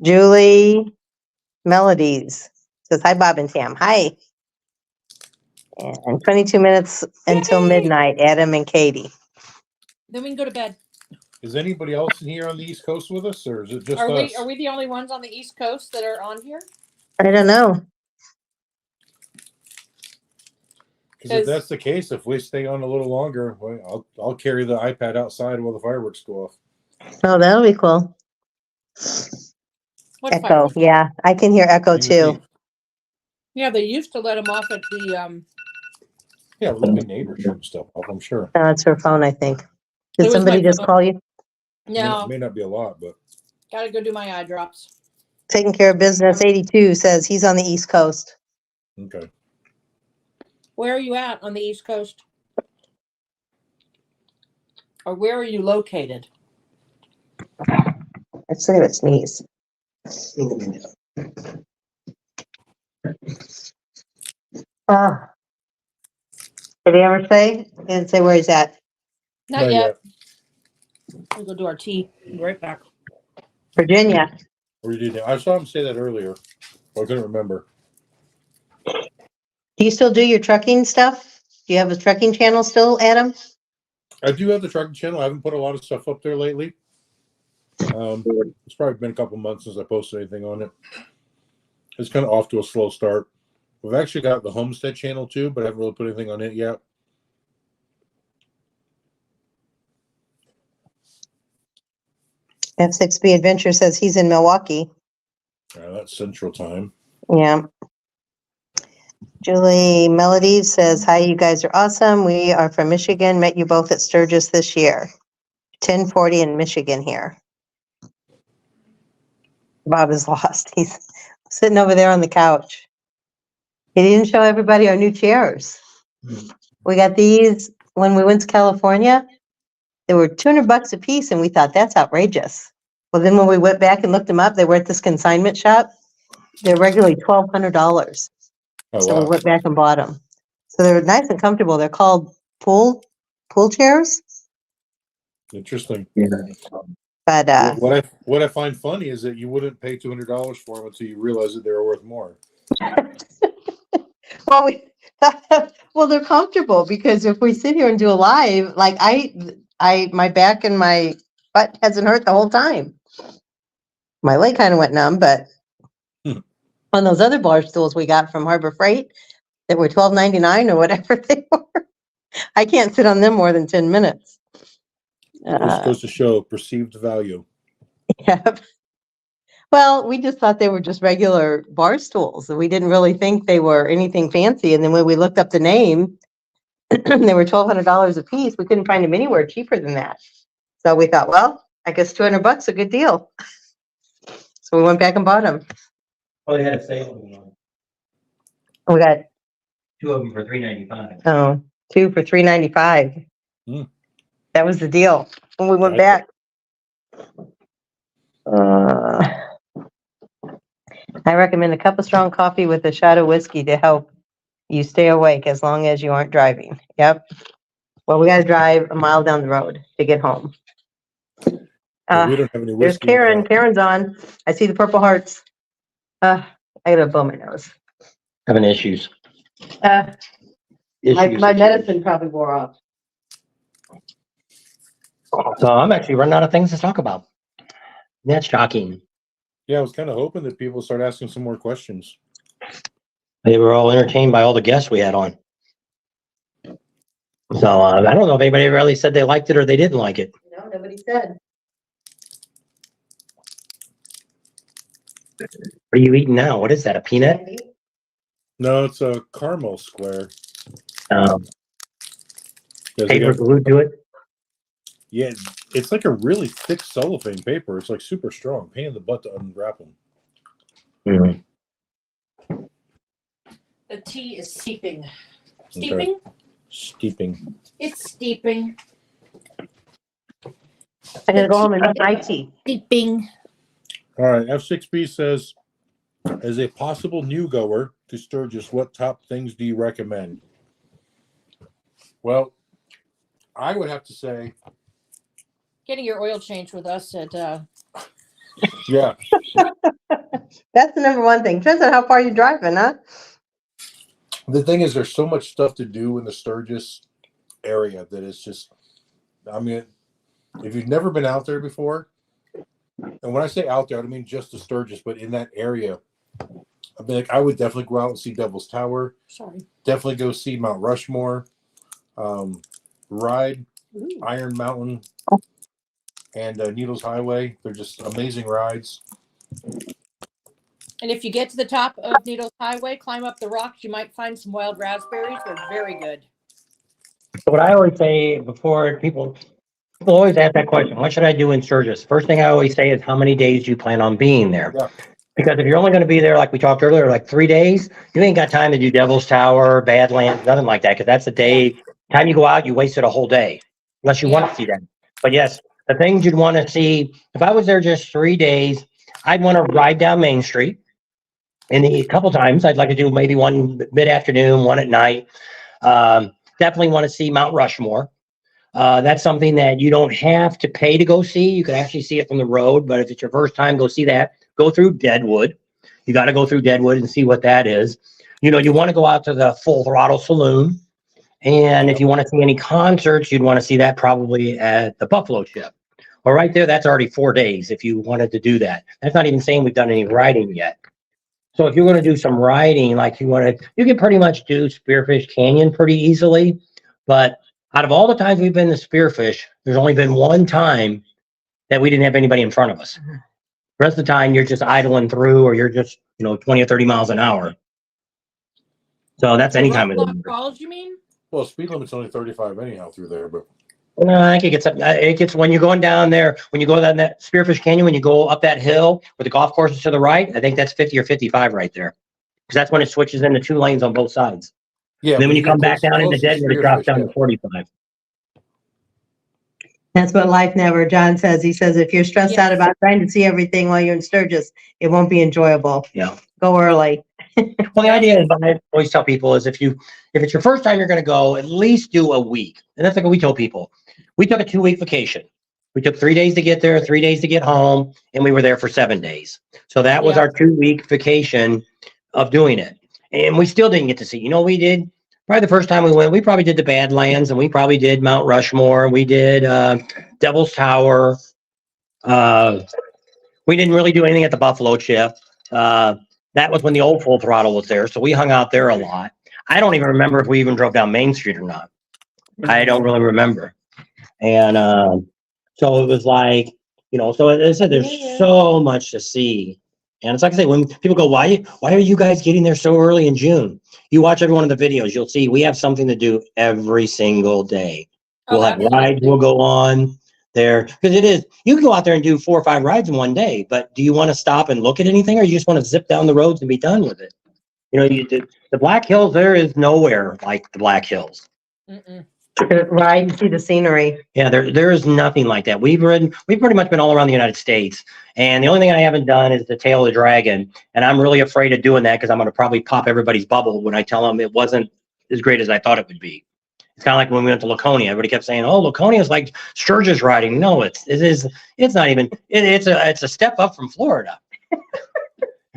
Julie Melodies says, hi, Bob and Tam. Hi. And 22 minutes until midnight, Adam and Katie. Then we can go to bed. Is anybody else in here on the East Coast with us, or is it just Are us? we the only ones on the East Coast that are on here? I don't know. Because if that's the case, if we stay on a little longer, well, I'll carry the iPad outside while the fireworks go off. Oh, that'll be cool. What Echo, fireworks? yeah, I can hear echo too. Yeah, they used to let them off at the Yeah, we'll let the neighbors shoot stuff off, I'm sure. It's her phone, I think. It Did was somebody my just phone. call you? No, It may not be a lot, but gotta go do my eye drops. Taking care of business 82 says he's on the East Coast. okay. Where are you at on the East Coast? Or where are you located? Let's look at it sneeze. Did he ever say? He didn't say where he's at. Not yet. We'll go do our tea. Be right back. Virginia. Or you did. I saw him say that earlier. But I couldn't remember. Do you still do your trucking stuff? Do you have a trucking channel still, Adam? I do have the trucking channel. I haven't put a lot of stuff up there lately. It's probably been a couple months since I posted anything on it. It's kind of off to a slow start. We've actually got the Homestead channel too, but I haven't really put anything on it yet. F6B Adventure says he's in Milwaukee. That's Central Time. Yeah. Julie Melody says, hi, you guys are awesome. We are from Michigan. Met you both at Sturgis this year. 1040 in Michigan here. Bob is lost. He's sitting over there on the couch. He didn't show everybody our new chairs. We got these when we went to California. They were $200 a piece, and we thought that's outrageous. Well, then when we went back and looked them up, they were at this consignment shop. They're regularly $1,200. Oh, So wow. we went back and bought them. So they're nice and comfortable. They're called pool chairs. Interesting. But what I find funny is that you wouldn't pay $200 for them until you realize that they're worth more. well, they're comfortable because if we sit here and do a live, like my back and my butt hasn't hurt the whole time. My leg kind of went numb, but on those other bar stools we got from Harbor Freight that were $12.99 or whatever they were, I can't sit on them more than 10 minutes. It just goes to show perceived value. Yeah. Well, we just thought they were just regular bar stools. We didn't really think they were anything fancy. And then when we looked up the name, they were $1,200 a piece. We couldn't find them anywhere cheaper than that. So we thought, well, I guess $200 a good deal. So we went back and bought them. Oh, they had a sale. We got 2 of them for $3.95. Oh, 2 for $3.95. That was the deal when we went back. I recommend a cup of strong coffee with a shot of whiskey to help you stay awake as long as you aren't driving. Yep. Well, we got to drive a mile down the road to get home. We don't have any There's whiskey. Karen. Karen's on. I see the purple hearts. I gotta blow my nose. Having issues. My medicine probably wore off. So I'm actually running out of things to talk about. That's shocking. Yeah, I was kind of hoping that people start asking some more questions. They were all entertained by all the guests we had on. So I don't know if anybody really said they liked it or they didn't like it. No, Nobody said. What are you eating now? What is that? A peanut? No, it's a caramel square. Um, Does it paper get- glued to it. Yeah, it's like a really thick cellophane paper. It's like super strong. Pain in the butt to unwrap them. Mm-hmm. The tea is steeping. Okay. Steeping? Steeping. It's steeping. I gotta go home and make my tea. Steeping. All right. F6B says, as a possible new goer to Sturgis, what top things do you recommend? Well, I would have to say, Getting your oil change with us at yeah. That's the number one thing. Depends on how far you're driving, huh? The thing is, there's so much stuff to do in the Sturgis area that it's just, I mean, if you've never been out there before, and when I say out there, I don't mean just the Sturgis, but in that area, I would definitely go out and see Devil's Tower. Sorry. Definitely go see Mount Rushmore. Ride Iron Mountain and Needles Highway. They're just amazing rides. And if you get to the top of Needles Highway, climb up the rocks, you might find some wild raspberries. They're very good. So what I always say before people always ask that question, what should I do in Sturgis? First thing I always say is how many days do you plan on being there? Yeah. Because if you're only going to be there, like we talked earlier, like 3 days, you ain't got time to do Devil's Tower, Badlands, nothing like that. Because that's the day, time you go out, you wasted a whole day, unless you want to see that. But yes, the things you'd want to see, if I was there just 3 days, I'd want to ride down Main Street. And a couple times, I'd like to do maybe one mid-afternoon, one at night. Definitely want to see Mount Rushmore. That's something that you don't have to pay to go see. You can actually see it from the road, but if it's your first time, go see that. Go through Deadwood. You got to go through Deadwood and see what that is. You know, you want to go out to the Full Throttle Saloon. And if you want to see any concerts, you'd want to see that probably at the Buffalo Ship. Well, right there, that's already 4 days if you wanted to do that. That's not even saying we've done any riding yet. So if you're going to do some riding, like you can pretty much do Spearfish Canyon pretty easily. But out of all the times we've been to Spearfish, there's only been one time that we didn't have anybody in front of us. The rest of the time, you're just idling through, or you're just, 20 or 30 miles an hour. So that's any time of the year. Falls, you mean? Well, speed limit's only 35 anyhow through there, but No, I think it gets when you're going down there, when you go down that Spearfish Canyon, when you go up that hill where the golf course is to the right, I think that's 50 or 55 right there. Because that's when it switches into 2 lanes on both sides. yeah. And then when you get come back close- down into close to Deadwood, it drops Spearfish, down yeah. to 45. That's what Life Never, John says. He says, if you're stressed out about trying to see everything while you're in Sturgis, it won't be enjoyable. Yeah. Go early. Well, the idea is, I always tell people is if it's your first time you're going to go, at least do a week. And that's like what we told people. We took a 2-week vacation. We took 3 days to get there, 3 days to get home, and we were there for 7 days. So that was our 2-week vacation of doing it. And we still didn't get to see, we did probably the first time we went, we probably did the Badlands, and we probably did Mount Rushmore. We did Devil's Tower. We didn't really do anything at the Buffalo Ship. That was when the old Full Throttle was there. So we hung out there a lot. I don't even remember if we even drove down Main Street or not. I don't really remember. And so it was like, so as I said, there's so much to see. And it's like I say, when people go, why are you guys getting there so early in June? You watch every one of the videos, you'll see we have something to do every single day. We'll have rides, we'll go on there. Because it is, you can go out there and do 4 or 5 rides in one day, but do you want to stop and look at anything, or you just want to zip down the roads and be done with it? The Black Hills, there is nowhere like the Black Hills. Ride and see the scenery. Yeah, there is nothing like that. We've pretty much been all around the United States. And the only thing I haven't done is the Tail of the Dragon. And I'm really afraid of doing that because I'm going to probably pop everybody's bubble when I tell them it wasn't as great as I thought it would be. It's kind of like when we went to Laconia. Everybody kept saying, "Oh, Laconia is like Sturgis riding." No, it's not even. It's a step up from Florida.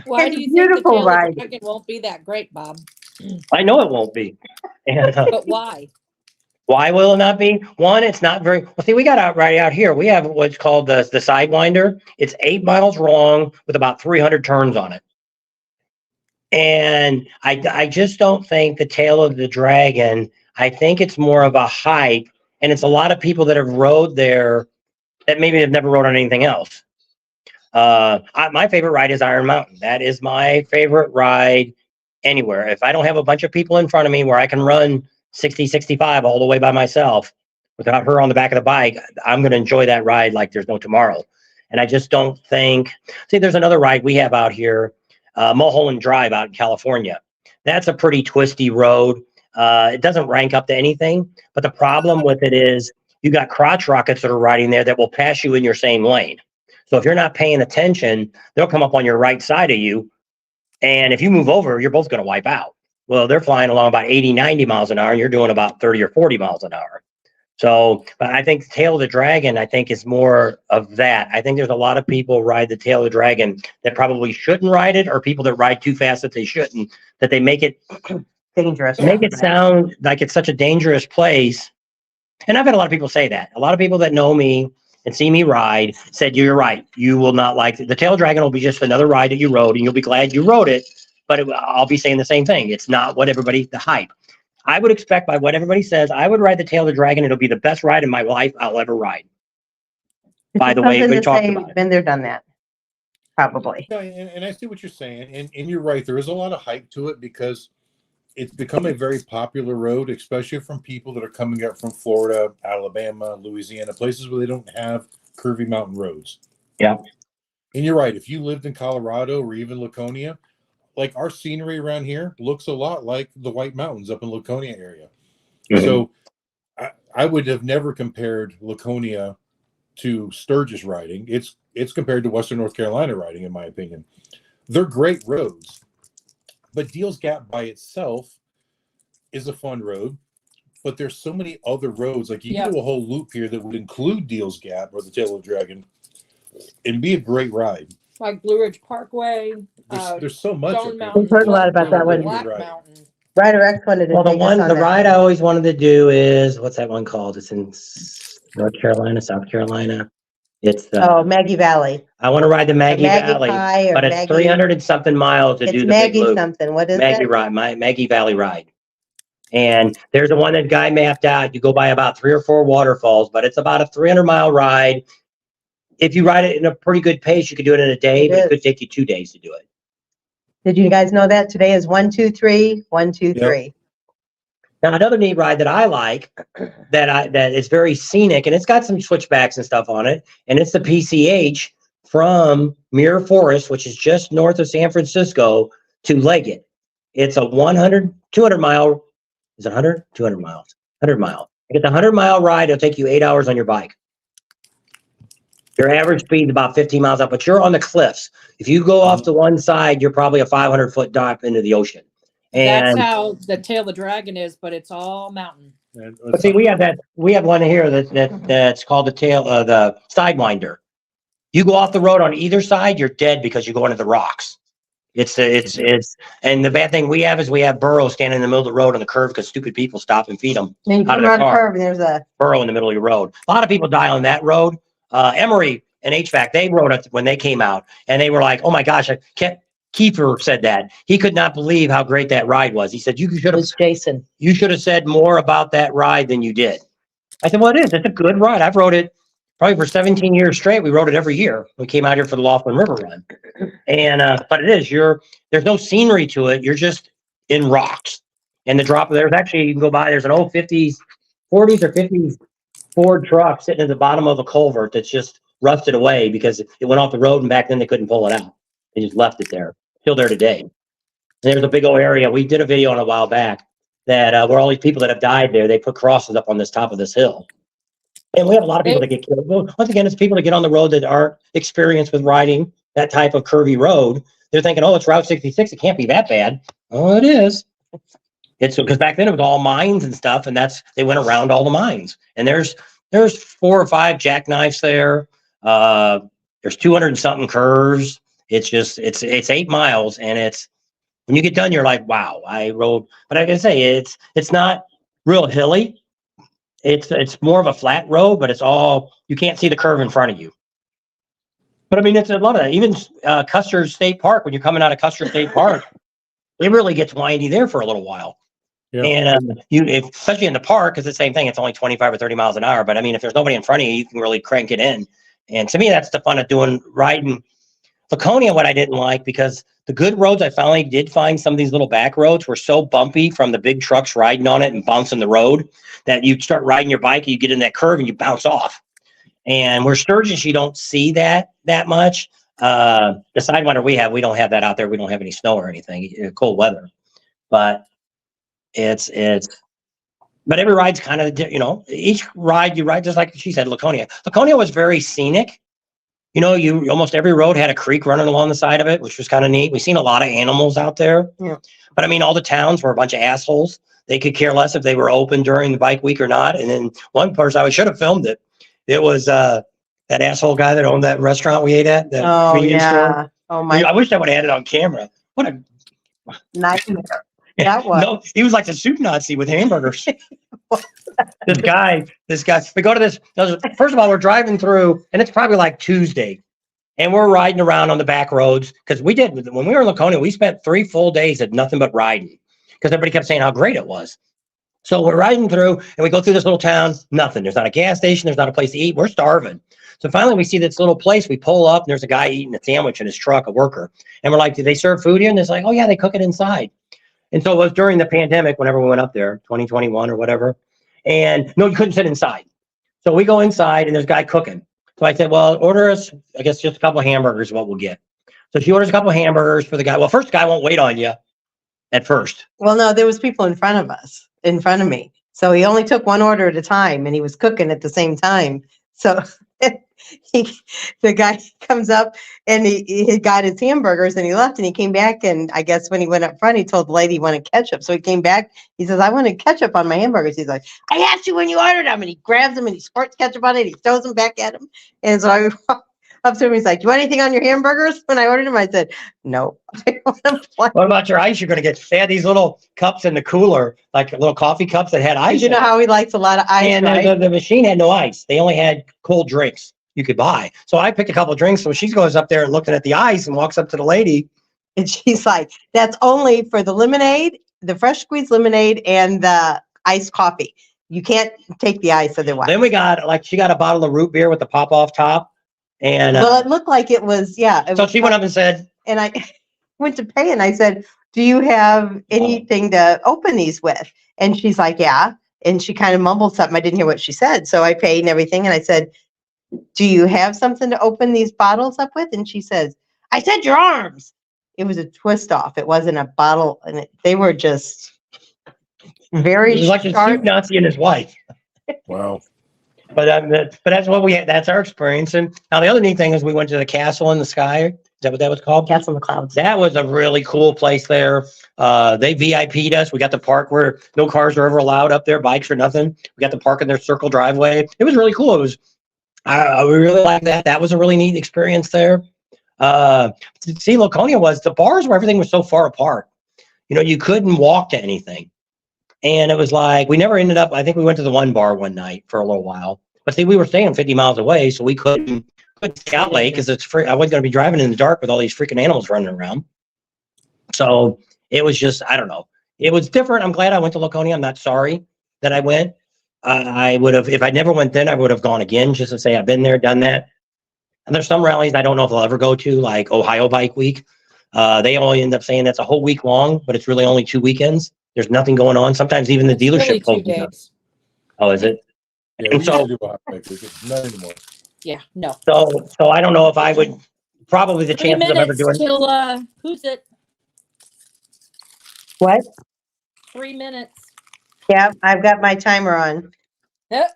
Why It's do you think the beautiful Tail of ride. the Dragon won't be that great, Bob? I know it won't be. And, But why? why will it not be? One, it's not very well. See, we got right out here. We have what's called the Sidewinder. It's 8 miles long with about 300 turns on it. And I just don't think the Tail of the Dragon. I think it's more of a hype, and it's a lot of people that have rode there that maybe have never rode on anything else. My favorite ride is Iron Mountain. That is my favorite ride anywhere. If I don't have a bunch of people in front of me where I can run 60, 65 all the way by myself without her on the back of the bike, I'm going to enjoy that ride like there's no tomorrow. And I just don't think, see, there's another ride we have out here, Mulholland Drive out in California. That's a pretty twisty road. It doesn't rank up to anything, but the problem with it is you got crotch rockets that are riding there that will pass you in your same lane. So if you're not paying attention, they'll come up on your right side of you. And if you move over, you're both going to wipe out. Well, they're flying along about 80, 90 miles an hour, and you're doing about 30 or 40 miles an hour. So, but I think Tail of the Dragon, I think, is more of that. I think there's a lot of people ride the Tail of the Dragon that probably shouldn't ride it, or people that ride too fast that they shouldn't, that they make it dangerous. Make it sound like it's such a dangerous place. And I've had a lot of people say that. A lot of people that know me and see me ride said, you're right. You will not like it. The Tail Dragon will be just another ride that you rode, and you'll be glad you rode it. But I'll be saying the same thing. It's not what everybody, the hype. I would expect by what everybody says, I would ride the Tail of the Dragon. It'll be the best ride in my life I'll ever ride. By the way, we talked about it. Been there, done that. Probably. Yeah, and I see what you're saying. And you're right. There is a lot of hype to it because it's become a very popular road, especially from people that are coming up from Florida, Alabama, Louisiana, places where they don't have curvy mountain roads. Yeah. And you're right. If you lived in Colorado or even Laconia, like our scenery around here looks a lot like the White Mountains up in Laconia area. Mm-hmm. So I would have never compared Laconia to Sturgis riding. It's compared to Western North Carolina riding, in my opinion. They're great roads. But Deals Gap by itself is a fun road, but there's so many other roads. Like you can do a whole loop here that would include Deals Gap or the Tail of the Dragon and be a great ride. Like Blue Ridge Parkway. There's so much. We've heard a lot about that one. Ryder X wanted to well, take us on the that. ride I always wanted to do is, what's that one called? It's in North Carolina, South Carolina. It's Maggie Valley. I want to ride the Maggie Valley, but it's 300 and something miles to do the Maggie big loop. Something. What is Maggie that? ride, Maggie Valley ride. And there's the one that guy mapped out. You go by about 3 or 4 waterfalls, but it's about a 300-mile ride. If you ride it in a pretty good pace, you could do it in a day, but it could take you 2 days to do it. Did you guys know that today is 1, 2, 3, 1, 2, 3? Now, another neat ride that I like that is very scenic, and it's got some switchbacks and stuff on it, and it's the PCH from Mirror Forest, which is just north of San Francisco, to Leggett. It's a 200 mile, is it 100? 200 miles, 100 mile. It's a 100-mile ride. It'll take you 8 hours on your bike. Your average speed is about 15 miles up, but you're on the cliffs. If you go off to one side, you're probably a 500-foot drop into the ocean. And that's how the Tail of the Dragon is, but it's all mountain. But see, we have one here that's called the Sidewinder. You go off the road on either side, you're dead because you go into the rocks. And the bad thing we have is we have burros standing in the middle of the road on the curve because stupid people stop and feed them. And you come around a curve and there's a burro in the middle of your road. A lot of people die on that road. Emory and HVAC, they rode it when they came out, and they were like, "Oh my gosh!" Kiefer said that he could not believe how great that ride was. He said, "You should have, Jason. You should have said more about that ride than you did." I said, "Well, it is. It's a good ride. I've rode it probably for 17 years straight. We rode it every year. We came out here for the Laughlin River Run, and but it is. There's no scenery to it. You're just in rocks, and the drop there's actually you can go by. There's an old 40s or 50s Ford truck sitting at the bottom of a culvert that's just rusted away because it went off the road, and back then they couldn't pull it out. They just left it there. Still there today. And there's a big old area. We did a video on a while back that where all these people that have died there, they put crosses up on this top of this hill. And we have a lot of people that get killed. Well, once again, it's people that get on the road that aren't experienced with riding that type of curvy road. They're thinking, oh, it's Route 66. It can't be that bad. Oh, it is. It's because back then it was all mines and stuff, and they went around all the mines. And there's 4 or 5 jackknives there. There's 200 and something curves. It's 8 miles, and when you get done, you're like, wow, I rode. But I can say it's not real hilly. It's more of a flat road, but you can't see the curve in front of you. But I mean, it's a lot of that. Even Custer State Park, when you're coming out of Custer State Park, it really gets windy there for a little while. Yeah. And especially in the park, it's the same thing. It's only 25 or 30 miles an hour. But I mean, if there's nobody in front of you, you can really crank it in. And to me, that's the fun of doing riding. Laconia, what I didn't like, because the good roads, I finally did find some of these little back roads were so bumpy from the big trucks riding on it and bouncing the road that you start riding your bike, and you get in that curve and you bounce off. And where Sturgis, you don't see that much. The Sidewinder we don't have that out there. We don't have any snow or anything, cold weather. But but every ride's kind of, each ride you ride, just like she said, Laconia. Laconia was very scenic. Almost every road had a creek running along the side of it, which was kind of neat. We've seen a lot of animals out there. Yeah. But I mean, all the towns were a bunch of assholes. They could care less if they were open during the bike week or not. And then one person, I should have filmed it. It was that asshole guy that owned that restaurant we ate at. That convenience store. Oh my! I wish I would have had it on camera. What a nightmare that was. No, he was like the soup Nazi with hamburgers. This guy, we go to this. First of all, we're driving through, and it's probably like Tuesday, and we're riding around on the back roads because when we were in Laconia, we spent 3 full days at nothing but riding because everybody kept saying how great it was. So we're riding through, and we go through this little town, nothing. There's not a gas station. There's not a place to eat. We're starving. So finally, we see this little place. We pull up, and there's a guy eating a sandwich in his truck, a worker. And we're like, do they serve food here? And it's like, oh, yeah, they cook it inside. And so it was during the pandemic, whenever we went up there, 2021 or whatever. And no, you couldn't sit inside. So we go inside, and there's a guy cooking. So I said, well, order us, I guess, just a couple of hamburgers is what we'll get. So she orders a couple of hamburgers for the guy. Well, first, the guy won't wait on you at first. Well, no, there was people in front of us, in front of me. So he only took one order at a time, and he was cooking at the same time. So the guy comes up, and he got his hamburgers, and he left, and he came back, and I guess when he went up front, he told the lady he wanted ketchup. So he came back. He says, I wanted ketchup on my hamburgers. He's like, I asked you when you ordered them. And he grabs them, and he squirts ketchup on it. He throws them back at him. And so I walked up to him. He's like, you want anything on your hamburgers? When I ordered them, I said, no. What about your ice you're going to get? They had these little cups in the cooler, like little coffee cups that had ice. You know how he likes a lot of ice, and right? the machine had no ice. They only had cold drinks you could buy. So I picked a couple of drinks. So she goes up there and looking at the ice and walks up to the lady. And she's like, that's only for the lemonade, the fresh squeezed lemonade, and the iced coffee. You can't take the ice otherwise. Then she got a bottle of root beer with the pop off top. And well, it looked like it was, yeah. So she went up and said, and I went to pay, and I said, do you have anything to open these with? And she's like, yeah. And she kind of mumbled something. I didn't hear what she said. So I paid and everything. And I said, do you have something to open these bottles up with? And she says, I said your arms. It was a twist off. It wasn't a bottle. And they were just very it was like a soup Nazi and his wife. Wow. But that's what we had. That's our experience. And now the other neat thing is we went to the castle in the sky. Is that what that was called? Castle in the Clouds. That was a really cool place there. They VIP'd us. We got to park where no cars are ever allowed up there, bikes or nothing. We got to park in their circle driveway. It was really cool. It was, we really liked that. That was a really neat experience there. See, Laconia was the bars where everything was so far apart. You couldn't walk to anything. And it was like, we never ended up, I think we went to the one bar one night for a little while. But see, we were staying 50 miles away, so we couldn't stay out late because it's free. I wasn't going to be driving in the dark with all these freaking animals running around. So it was just, I don't know. It was different. I'm glad I went to Laconia. I'm not sorry that I went. I would have, if I never went then, I would have gone again just to say I've been there, done that. And there's some rallies I don't know if I'll ever go to, like Ohio Bike Week. They only end up saying that's a whole week long, but it's really only 2 weekends. There's nothing going on. Sometimes even the dealership Really 2 days. Oh, is it? Yeah, And so, not anymore. Yeah, no. So I don't know if I would. Probably the 3 chances of ever minutes doing. till who's it? What? 3 minutes. Yeah, I've got my timer on. Yep.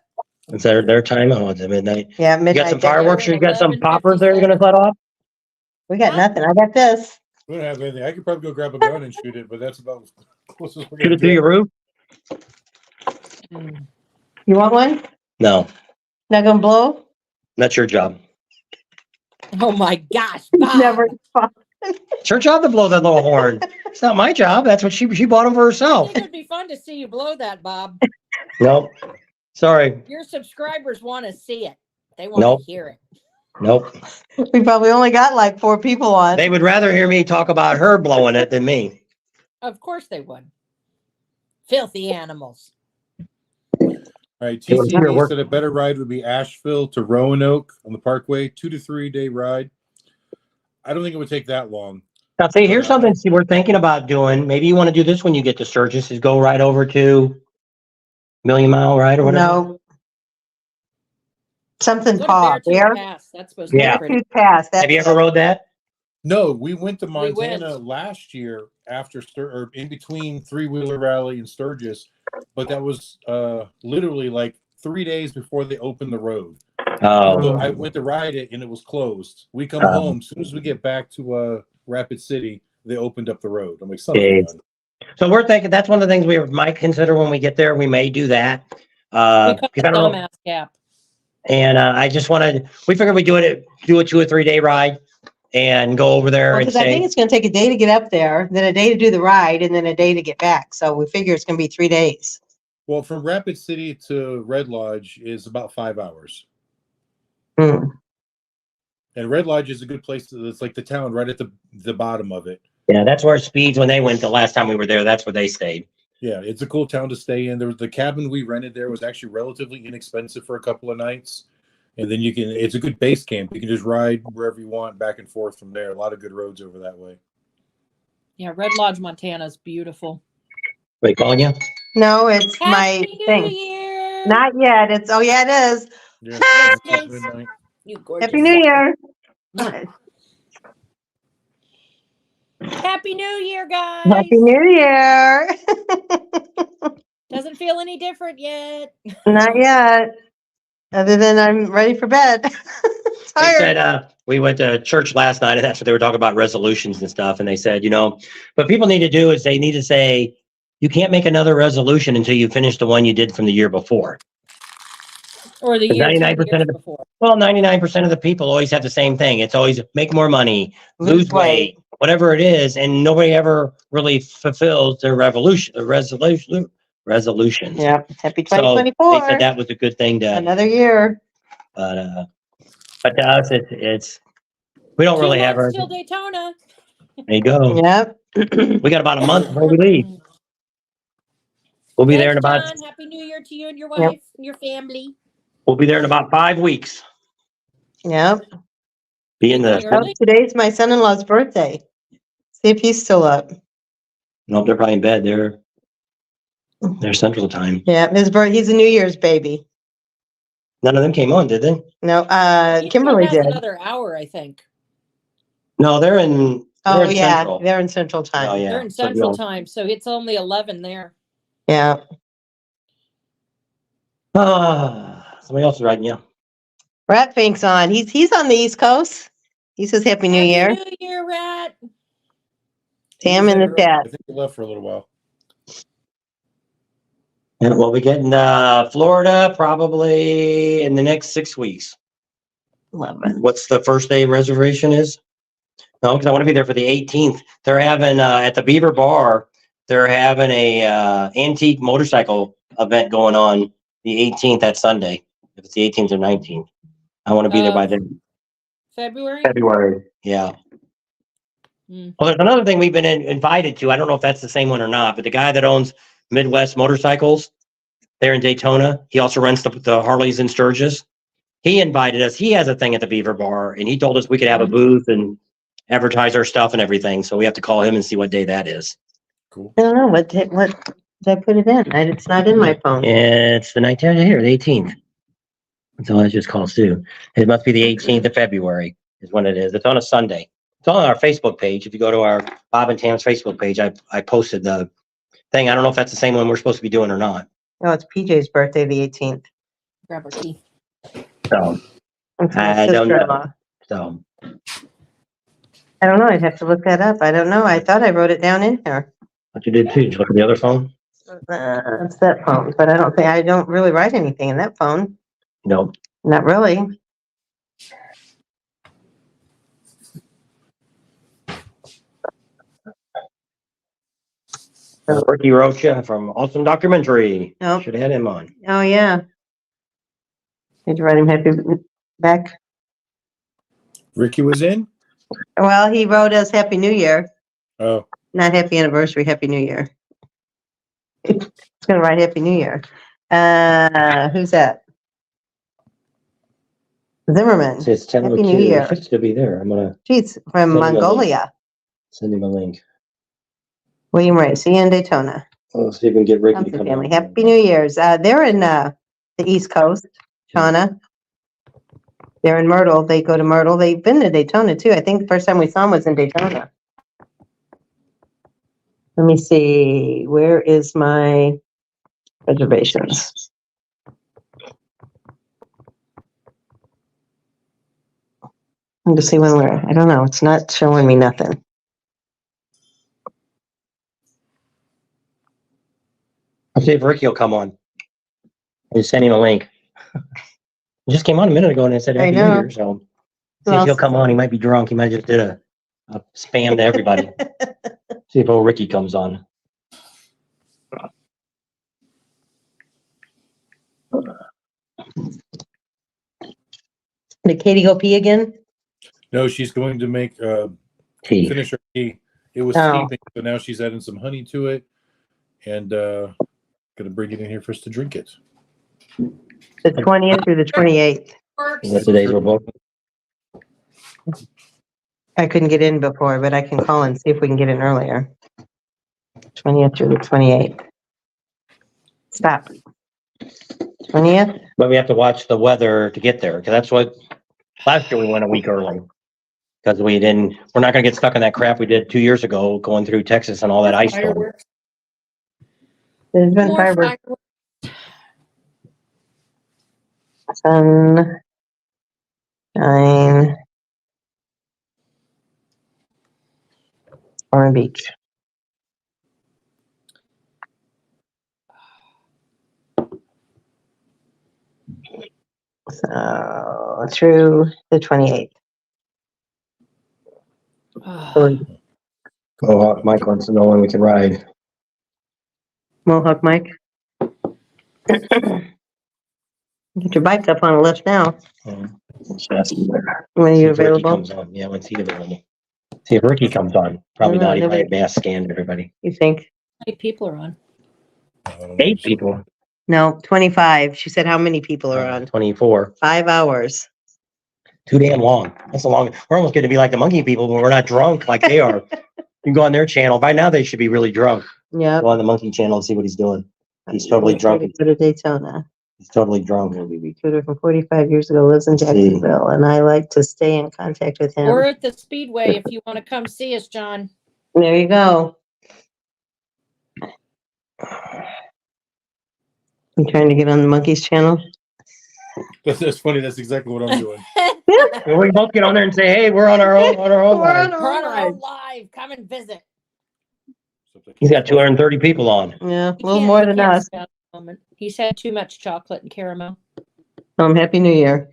Is their time? Oh, it's at midnight. Yeah, You midnight. got some fireworks. You got some poppers there. You're gonna let off. We got nothing. I got this. We don't have anything. I could probably go grab a gun and shoot it, but that's about as close as we're Shoot gonna it through get. your roof. You want one? No, Not gonna blow? that's your job. Oh my gosh, Bob. Never. It's her job to blow that little horn. It's not my job. That's what she bought them for I herself. think it'd be fun to see you blow that, Bob. Nope. Sorry. Your subscribers want to see it. They want Nope. to hear it. Nope. We probably only got like 4 people on. They would rather hear me talk about her blowing it than me. Of course they would. Filthy animals. I All right, Doing your TCB work. said a better ride would be Asheville to Roanoke on the Parkway, 2 to 3 day ride. I don't think it would take that long. Now, see, here's something we're thinking about doing. Maybe you want to do this when you get to Sturgis, is go right over to Million Mile Ride or whatever. No. Something Go to Paw. Beartooth Bear? Pass. That's supposed to be Yeah. pretty. Beartooth Pass. Have you ever rode that? No, we went to We went. Montana last year after or in between Three-Wheeler Rally and Sturgis, but that was literally like 3 days before they opened the road. Oh. So I went to ride it and it was closed. We come home, as soon as we get back to Rapid City, they opened up the road. I'm like, son of a gun. So we're thinking that's one of the things we might consider when we get there. We may do that. We call it I don't know. dumbass gap. And I just wanted, we figured we'd do a 2 or 3 day ride and go over there and Because I think say, it's going to take a day to get up there, then a day to do the ride, and then a day to get back. So we figure it's going to be 3 days. Well, from Rapid City to Red Lodge is about 5 hours. Hmm. And Red Lodge is a good place. It's like the town right at the bottom of it. yeah, that's where Speeds, when they went the last time we were there, that's where they stayed. Yeah, it's a cool town to stay in. There was the cabin we rented there was actually relatively inexpensive for a couple of nights. And then it's a good base camp. You can just ride wherever you want back and forth from there. A lot of good roads over that way. Yeah, Red Lodge, Montana is beautiful. Wait, calling you? No, it's my thing. Not yet. It's, oh, yeah, it is. Yeah, Yes, it's it is. midnight. You gorgeous. Happy New Year. Happy New Year, guys. Happy New Year. Doesn't feel any different yet. Not yet. Other than I'm ready for bed. They Tired. said, we went to church last night and that's what they were talking about, resolutions and stuff. And they said, what people need to do is they need to say, you can't make another resolution until you finish the one you did from the year before. Or the year 99% of the before. Well, 99% of the people always have the same thing. It's always make more money, lose weight, whatever it is, and nobody ever really fulfills their resolutions. Yeah. Happy So 2024. they said that was a good thing to. Another year. But to us, it's we don't really have our. Till Daytona. There you go. Yep. We got about a month before we leave. We'll be there in about. John, Happy New Year to you and your wife and your family. We'll be there in about 5 weeks. Yep. Be in the. Oh, today's my son-in-law's birthday. See if he's still up. No, they're probably in bed. They're Central Time. Yeah, he's a New Year's baby. None of them came on, did they? No, Kimberly did. Another hour, I think. No, they're in. Oh, in yeah, Central. they're in Central Time. Oh, yeah. They're in So Central you'll- Time, so it's only 11 there. Yeah. Somebody else is writing you. Rat Fink's on. He's on the East Coast. He says Happy New Year. New Year, Rat. Sam in the chat. I think he left for a little while. And we'll be getting Florida probably in the next 6 weeks. 11. What's the first day reservation is? No, because I want to be there for the 18th. They're having at the Beaver Bar. They're having a antique motorcycle event going on the 18th. That Sunday. If it's the 18th or 19th, I want to be there by then. February. Yeah. Well, there's another thing we've been invited to. I don't know if that's the same one or not, but the guy that owns Midwest Motorcycles there in Daytona, he also rents the Harleys in Sturgis. He invited us. He has a thing at the Beaver Bar, and he told us we could have a booth and advertise our stuff and everything. So we have to call him and see what day that is. Cool. I don't know what did I put it in? It's not in my phone. It's the 19th here, the 18th. So let's just call Sue. It must be the 18th of February is when it is. It's on a Sunday. It's on our Facebook page. If you go to our Bob and Tam's Facebook page, I posted the thing. I don't know if that's the same one we're supposed to be doing or not. No, it's PJ's birthday, the 18th. Grab our key. So It's my I don't know. sister-in-law. So I don't know. I'd have to look that up. I don't know. I thought I wrote it down in here. what you did too? Did you look at the other phone? It's that phone, but I don't really write anything in that phone. Nope. Not really. Ricky Rocha from Awesome Documentary. Nope. Should have had him on. Oh, yeah. Need to write him happy back. Ricky was in? Well, he wrote us Happy New Year. Oh. Not Happy Anniversary, Happy New Year. It's going to write Happy New Year. Who's that? Zimmerman. Says tell him Happy New Kitty Year. should still be there. I'm gonna She's from send him a link. Mongolia. Send him a link. William Ray, see you in Daytona. Oh, see if we can get Ricky to Thompson come family. in. Happy New Year's. They're in the East Coast, Shauna. They're in Myrtle. They go to Myrtle. They've been to Daytona too. I think the first time we saw them was in Daytona. Let me see. Where is my reservations? I'm to see when we're. I don't know. It's not showing me nothing. I'll see if Ricky will come on. I just sent him a link. He just came on a minute ago and I said I Happy New know. Year. So see if he'll come on. He might be drunk. He might just did a spam to everybody. See if old Ricky comes on. Did Katie go pee again? No, she's going to make tea. Finish her tea. It was steaming, so now she's adding some honey to it, and gonna bring it in here for us to drink it. The 20th through the 28th. Is that today's we're booked? I couldn't get in before, but I can call and see if we can get in earlier. 20th through the 28th. Stop. 20th? But we have to watch the weather to get there because that's what last year we went a week early because we're not going to get stuck in that crap we did 2 years ago going through Texas and all that ice storm. There's been fireworks. Sun, shine, Ormond Beach. So through the 28th. Mohawk Mike wants to know when we can ride. Mohawk Mike. Get your bike up on a lift now. When are you available? Comes on. Yeah, when's he available? See if Ricky comes on. Probably not. He probably mass scanned everybody. You think? 8 people are on. 8 people. No, 25. She said how many people are on? 24. 5 hours. Too damn long. That's a long. We're almost going to be like the monkey people, but we're not drunk like they are. You can go on their channel. By now, they should be really drunk. Yeah. Go on the monkey channel and see what he's doing. He's totally drunk. Go to Daytona. He's totally drunk. Recruiter from 45 years ago lives in Jacksonville, and I like to stay in contact with him. We're at the Speedway if you want to come see us, John. There you go. You trying to get on the monkeys channel? That's funny. That's exactly what I'm doing. We both get on there and say, "Hey, we're on our own. We're on our own live. Come and visit. He's got 230 people on. Yeah, a little more than us. He's had too much chocolate and caramel. Happy New Year.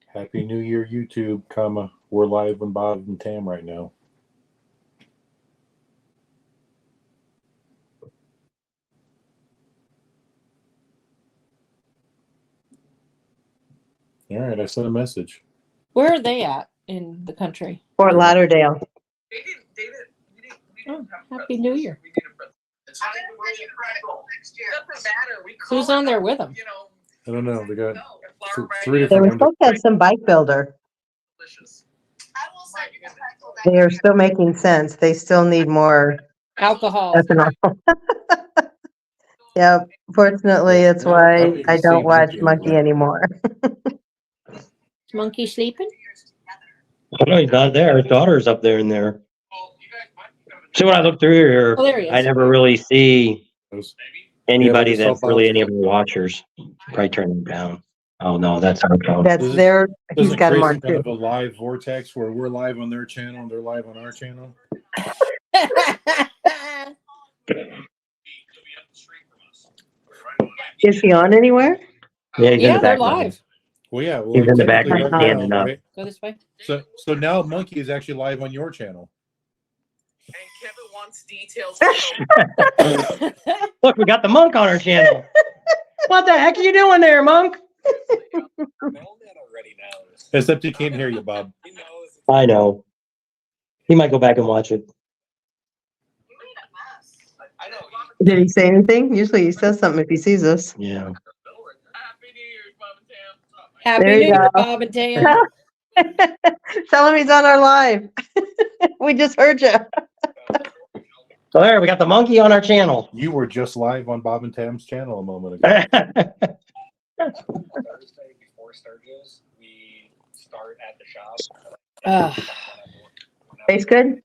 Happy New Year, YouTube, comma. We're live on Bob and Tam right now. All right, I sent a message. Where are they at in the country? Fort Lauderdale. Oh, Happy New Year. Who's on there with them? I don't know. They got 3 They different were windows. supposed to have some bike builder. They are still making sense. They still need more alcohol. ethanol. Yeah, fortunately, it's why I don't watch Monkey anymore. Monkey sleeping? No, he's not there. His daughter's up there in there. See, when I look through here, Oh, there he is. I never really see anybody Yeah, that's really any of the watchers. Probably turn them down. Oh no, that's our phone. That's their. He's Doesn't got them create on some kind too. of a live vortex where we're live on their channel and they're live on our channel. Is he on anywhere? Yeah, he's in the they're background. live. Well, yeah. Well, He's in the technically background right standing now, up. right? Go this way. So now Monkey is actually live on your channel. Look, we got the monk on our channel. What the heck are you doing there, monk? Except he can't hear you, Bob. I know. He might go back and watch it. Did he say anything? Usually he says something if he sees us. Yeah. Happy There New you Year, go. Bob and Tam. Tell him he's on our live. We just heard you. So there, we got the monkey on our channel. You were just live on Bob and Tam's channel a moment ago. Thursday before Sturgis, we start at the shop. Tastes good?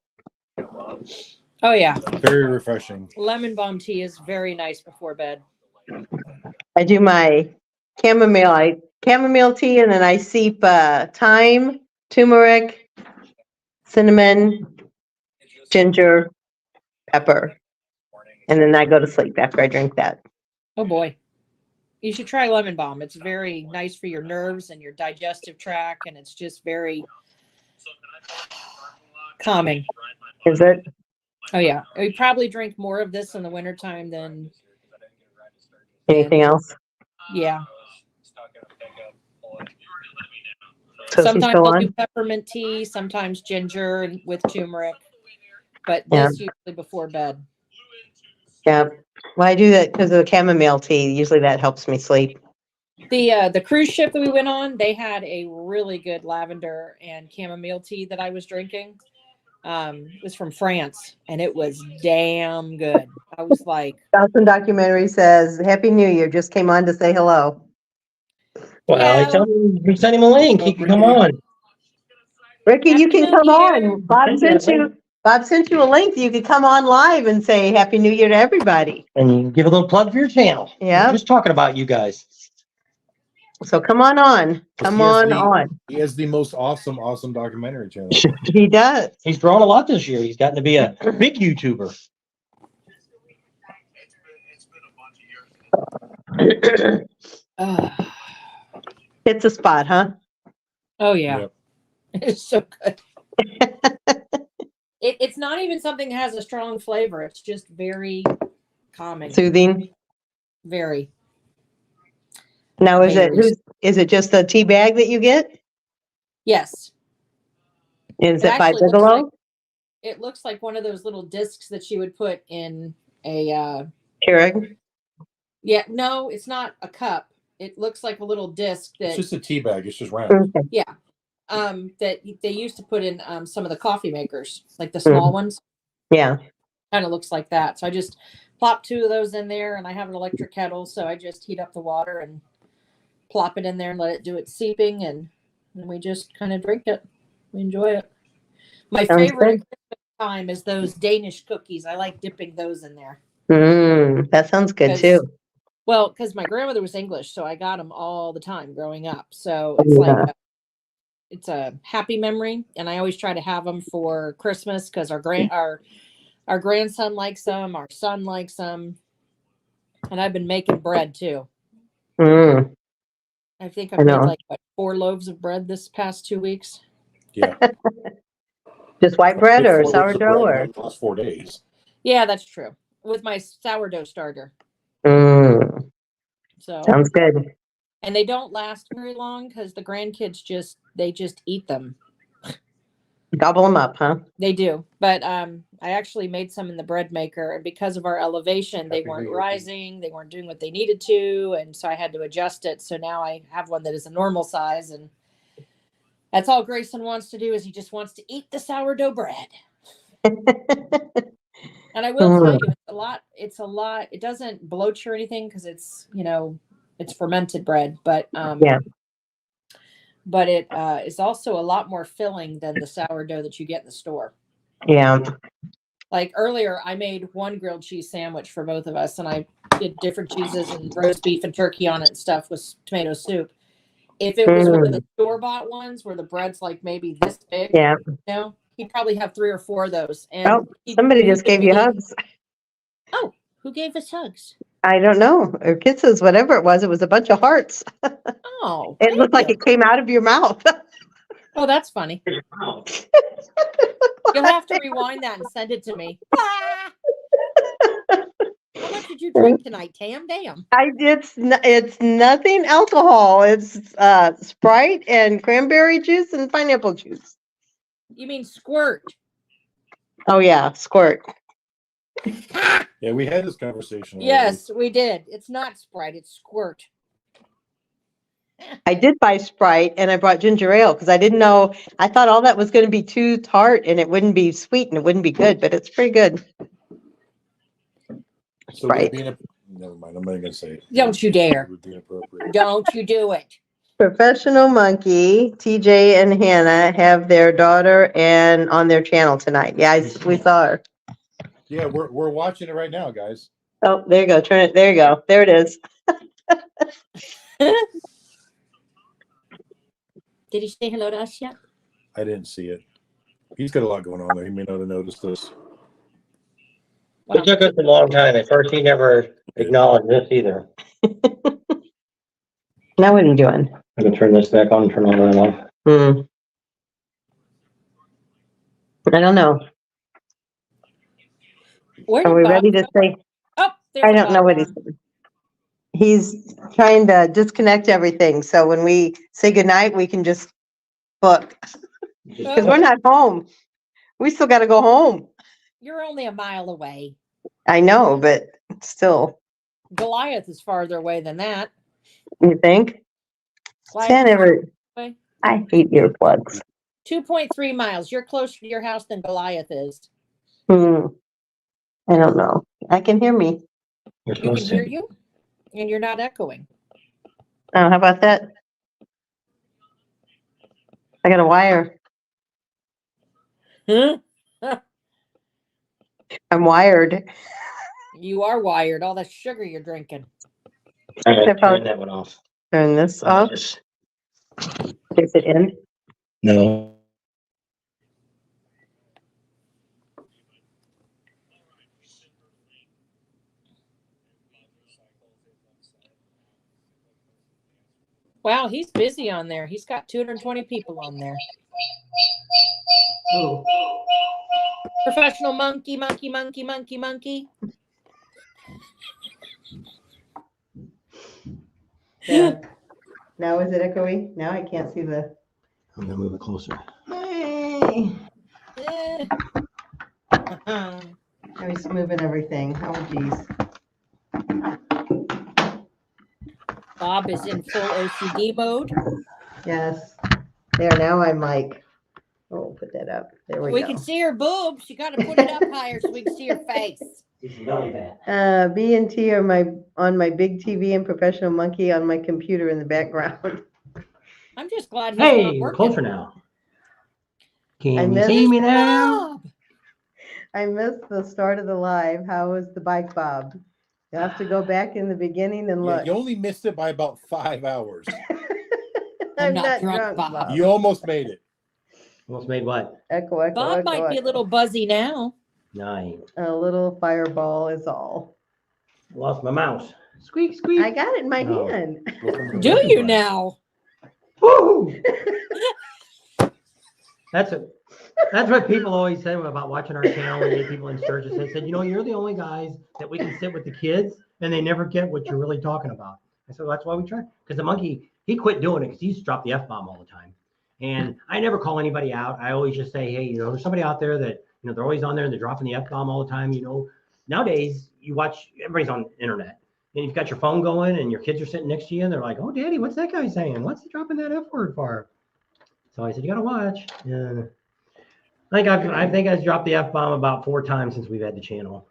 Oh yeah. Very refreshing. Lemon balm tea is very nice before bed. I do my chamomile tea, and then I seep thyme, turmeric, cinnamon, ginger, pepper, and then I go to sleep after I drink that. Oh boy. You should try lemon balm. It's very nice for your nerves and your digestive tract, and it's just very calming. Is it? Oh yeah. We probably drink more of this in the wintertime than Anything else? yeah. So she's Sometimes still I'll do on? peppermint tea, sometimes ginger and with turmeric, but Yeah. this usually before bed. Yeah. Well, I do that because of the chamomile tea. Usually that helps me sleep. The cruise ship that we went on, they had a really good lavender and chamomile tea that I was drinking. It was from France, and it was damn good. I was like, Dawson documentary says, Happy New Year. Just came on to say hello. Well, I tell him, we sent him a link. He can come on. Ricky, you can come on. Bob Yeah, sent you a link. You could come on live and say Happy New Year to everybody. And you can give a little plug for your channel. Yeah. We're just talking about you guys. So come on on. Come on. He has the most awesome documentary channel. He does. He's grown a lot this year. He's gotten to be a big YouTuber. It's a spot, huh? oh yeah. It's so good. It's not even something that has a strong flavor. It's just very calming. Soothing. Very. Now, is it just a tea bag that you get? Yes. Is It it by actually looks Bigelow? like, it looks like one of those little discs that you would put in a Keurig? yeah, no, it's not a cup. It looks like a little disc that It's just a tea bag. It's just round. yeah. That they used to put in some of the coffee makers, like the small ones. Yeah. Kind of looks like that. So I just plop 2 of those in there, and I have an electric kettle, so I just heat up the water and plop it in there and let it do its seeping, and we just kind of drink it. We enjoy it. My Sounds favorite good. time is those Danish cookies. I like dipping those in there. That sounds good too. Well, because my grandmother was English, so I got them all the time growing up. So it's like it's a happy memory, and I always try to have them for Christmas because our grandson likes them, our son likes them, and I've been making bread too. I think I've made like 4 loaves of bread this past 2 weeks. Yeah. Just white bread or 4 loaves of sourdough bread or? in the last 4 days. Yeah, that's true. With my sourdough starter. So Sounds good. And they don't last very long because the grandkids just eat them. Gobble them up, huh? They do. But I actually made some in the bread maker, and because of our elevation, they weren't rising, they weren't doing what they needed to, and so I had to adjust it. So now I have one that is a normal size, and that's all Grayson wants to do is he just wants to eat the sourdough bread. And I will tell you, it's a lot. It doesn't bloat you or anything because it's, it's fermented bread, but but it is also a lot more filling than the sourdough that you get in the store. Yeah. Like earlier, I made 1 grilled cheese sandwich for both of us, and I did different cheeses and roast beef and turkey on it and stuff with tomato soup. If it was one of the store-bought ones where the bread's like maybe this big, he'd probably have 3 or 4 of those. And somebody just gave you hugs. Oh, who gave us hugs? I don't know. Or kisses, whatever it was a bunch of hearts. Oh, it looked like it came out of your mouth. Oh, that's funny. You'll have to rewind that and send it to me. How much did you drink tonight, Tam? Damn. It's nothing alcohol. It's Sprite and cranberry juice and pineapple juice. You mean squirt? Oh yeah, squirt. Yeah, Yeah, we had this conversation. already. Yes, we did. It's not Sprite, it's Squirt. I did buy Sprite and I brought ginger ale because I didn't know. I thought all that was going to be too tart and it wouldn't be sweet and it wouldn't be good, but it's pretty good. So we're Sprite. being never mind. I'm not gonna say it. Don't you dare. We're being appropriate. Don't you do it. Professional Monkey, TJ and Hannah have their daughter and on their channel tonight. Yeah, we saw her. Yeah, we're watching it right now, guys. Oh, there you go. Turn it. There you go. There it is. Did he say hello to us yet? I didn't see it. He's got a lot going on there. He may not have noticed this. It took us a long time. At first, he never acknowledged this either. Now what are you doing? I'm gonna turn this back on and turn all that off. I don't know. Where Are did we Bob ready to go? say? Oh, there's I a don't know Bob what one. he's trying to disconnect everything. So when we say goodnight, we can just book because we're not home. We still got to go home. You're only a mile away. I know, but still, Goliath is farther away than that. you think? Goliath Can't is ever. away. I hate earplugs. 2.3 miles. You're closer to your house than Goliath is. I don't know. I can hear me. You can hear you, and you're not echoing. Oh, how about that? I got a wire. Huh? I'm wired. You are wired. All that sugar you're drinking. I'm gonna turn that one off. Turn this off. Is it in? No. Wow, he's busy on there. He's got 220 people on there. Oh. Professional monkey. Now is it echoey? Now I can't see the. I'm gonna move it closer. Hey. I was moving everything. Oh, geez. Bob is in full OCD mode. Yes. There, now I'm like, oh, put that up. There we We go. can see her boobs. You got to put it up higher so we can see her face. B and T are on my big TV and Professional Monkey on my computer in the background. I'm just glad he's Hey, not we're working. closer now. I Can you missed see me now? Bob. I missed the start of the live. How was the bike, Bob? You have to go back in the beginning and Yeah, look. you only missed it by about 5 hours. I'm not drunk, Bob. You almost made it. Almost made what? Echo. Bob might be a little buzzy now. Nine. A little fireball is all. Lost my mouse. Squeak, squeak. I got it in my Oh. hand. Do you now? Woo! That's what people always say about watching our channel when they get people in Sturgis. They said, you're the only guys that we can sit with the kids and they never get what you're really talking about. I said, well, that's why we try. Because the monkey, he quit doing it because he used to drop the F-bomb all the time. And I never call anybody out. I always just say, hey, there's somebody out there that, they're always on there and they're dropping the F-bomb all the time. Nowadays you watch, everybody's on the internet and you've got your phone going and your kids are sitting next to you and they're like, oh, Daddy, what's that guy saying? What's he dropping that F word for? So I said, you got to watch. Yeah. I think I've dropped the F-bomb about 4 times since we've had the channel.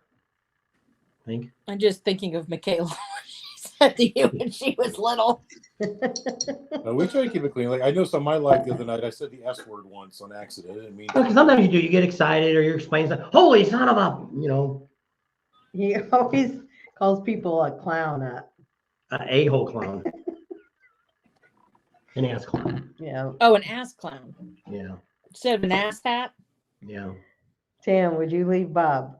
I think. I'm just thinking of Michaela. She said to you when she was little. We try to keep it clean. Like I know on my live the other night, I said the S word once on accident. I didn't mean. Because sometimes you do. You get excited or you're explaining something. Holy son of a, He always calls people a clown. a-hole clown. An ass clown. Yeah. Oh, an ass clown. Yeah. Instead of an ass hat. Yeah. Tam, would you leave Bob?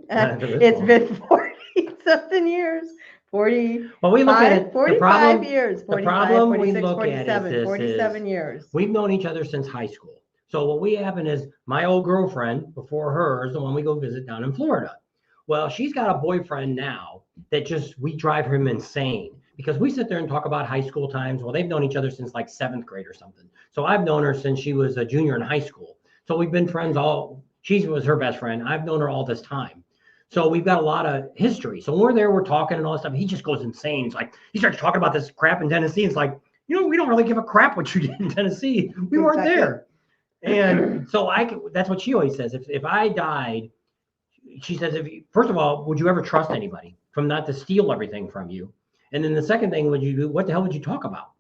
Not It's been 40-something years. 40. Well, we look at it. 45 years. 45, the problem 46, we look 47, at is 47 years. We've known each other since high school. So what we happen is my old girlfriend before her is the one we go visit down in Florida. Well, she's got a boyfriend now that we drive him insane because we sit there and talk about high school times. Well, they've known each other since like 7th grade or something. So I've known her since she was a junior in high school. So we've been friends she was her best friend. I've known her all this time. So we've got a lot of history. So when we're there, we're talking and all this stuff. He just goes insane. It's like he starts talking about this crap in Tennessee. It's like, we don't really give a crap what you did in Tennessee. We weren't there. And so that's what she always says. If I died, she says, first of all, would you ever trust anybody from not to steal everything from you? And then the second thing, what the hell would you talk about?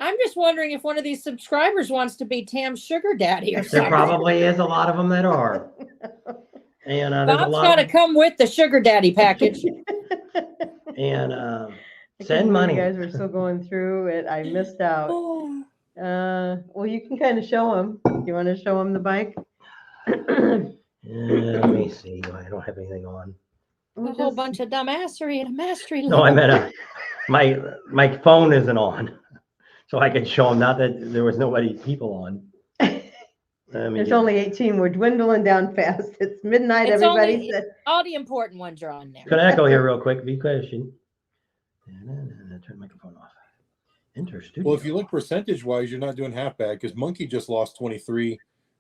I'm just wondering if one of these subscribers wants to be Tam's sugar daddy or There something. probably is a lot of them that are. And there's a Bob's lot got to come with the sugar daddy package. And Send send money. You guys were still going through it. I missed out. Well, you can kind of show them. You want to show them the bike? Let me see. I don't have anything on. A whole bunch of dumbassery and a mastery. No, I meant my phone isn't on, so I could show them. Not that there was people on. There's only 18. We're dwindling down fast. It's midnight. Everybody said all the important ones are on there. Can I echo here real quick? Be question. Turn the microphone off. Enter studio. Well, if you look percentage-wise, you're not doing half bad because Monkey just lost 23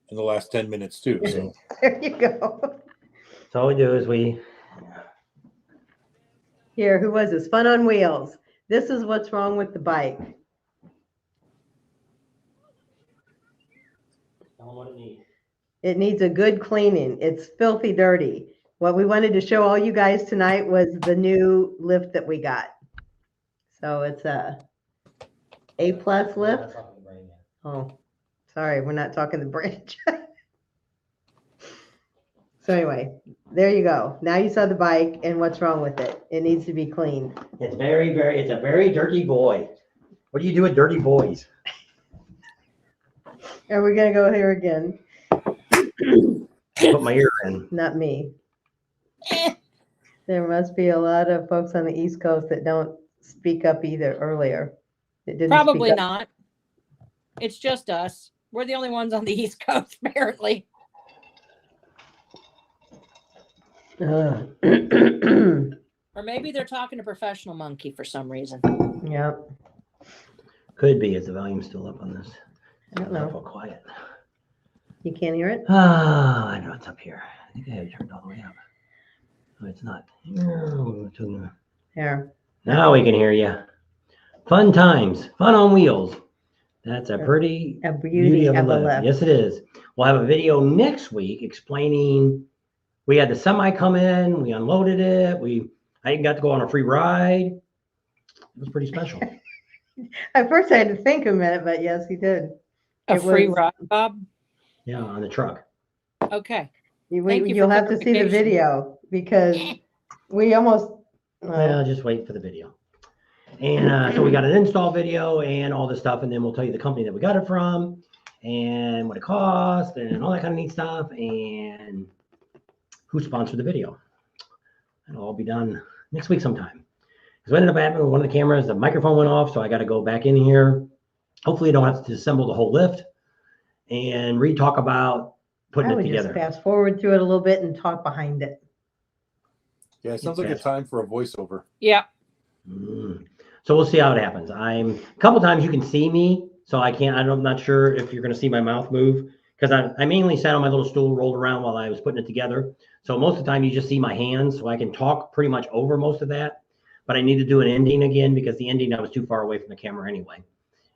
in the last 10 minutes too. So there you go. So all we do is Here, who was this? Fun on Wheels. This is what's wrong with the bike. Tell them what it needs. It needs a good cleaning. It's filthy dirty. What we wanted to show all you guys tonight was the new lift that we got. So it's a A+ lift. Oh, sorry, we're not talking the brand. So anyway, there you go. Now you saw the bike and what's wrong with it. It needs to be cleaned. It's it's a very dirty boy. What do you do with dirty boys? Are we gonna go here again? Put my ear in. Not me. There must be a lot of folks on the East Coast that don't speak up either earlier. It didn't Probably speak up. not. It's just us. We're the only ones on the East Coast, apparently. Or maybe they're talking to Professional Monkey for some reason. Yep. Could be. Is the volume still up on this? I don't know. Quiet. You can't hear it? I know it's up here. I think I have it turned all the way up. No, it's not. Here. Now we can hear you. Fun times. Fun on wheels. That's a pretty beauty of a lift. Yes, it is. We'll have a video next week explaining. We had the semi come in. We unloaded it. I even got to go on a free ride. It was pretty special. At first, I had to think a minute, but yes, he did. Free ride, Bob? Yeah, on the truck. Okay. You'll have to see the video because we almost. Well, just wait for the video. And so we got an install video and all this stuff, and then we'll tell you the company that we got it from and what it cost and all that kind of neat stuff and who sponsored the video. It'll all be done next week sometime. Because what ended up happening with one of the cameras, the microphone went off, so I got to go back in here. Hopefully, I don't have to disassemble the whole lift and re-talk about putting it together. Just fast forward through it a little bit and talk behind it. Yeah, it sounds like a time for a voiceover. Yeah. So we'll see how it happens. A couple times you can see me, so I'm not sure if you're going to see my mouth move because I mainly sat on my little stool, rolled around while I was putting it together. So most of the time you just see my hands, so I can talk pretty much over most of that. But I need to do an ending again because the ending I was too far away from the camera anyway,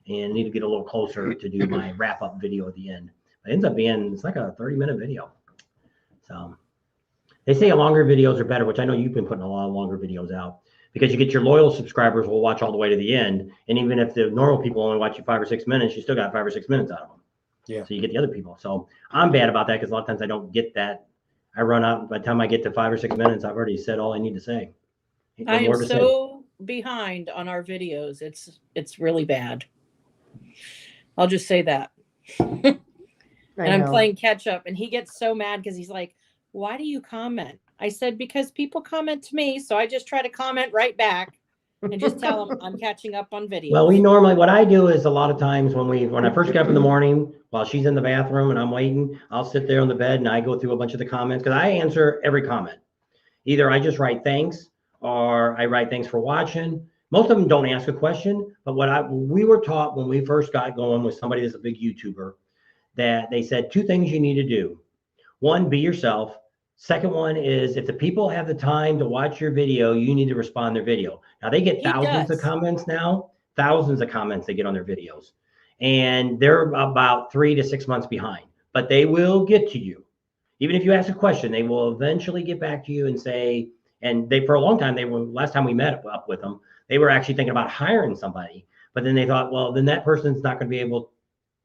and I need to get a little closer to do my wrap up video at the end. It ends up being it's like a 30-minute video. So they say longer videos are better, which I know you've been putting a lot of longer videos out. Because you get your loyal subscribers will watch all the way to the end. And even if the normal people only watch you 5 or 6 minutes, you still got 5 or 6 minutes out of them. Yeah. So you get the other people. So I'm bad about that because a lot of times I don't get that. I run out by the time I get to 5 or 6 minutes, I've already said all I need to say. I am so behind on our videos. It's really bad. I'll just say that. And I'm playing catch up and he gets so mad because he's like, why do you comment? I said, because people comment to me. So I just try to comment right back and just tell them I'm catching up on videos. Well, what I do is a lot of times when I first get up in the morning, while she's in the bathroom and I'm waiting, I'll sit there on the bed and I go through a bunch of the comments because I answer every comment. Either I just write thanks or I write thanks for watching. Most of them don't ask a question, but we were taught when we first got going with somebody that's a big YouTuber that they said 2 things you need to do. One, be yourself. Second one is if the people have the time to watch your video, you need to respond to their video. Now they get He thousands of does. comments now, thousands of comments they get on their videos. And they're about 3 to 6 months behind, but they will get to you. Even if you ask a question, they will eventually get back to you and say, and they, for a long time, they were, last time we met up with them, they were actually thinking about hiring somebody, but then they thought, well, then that person's not going to be able,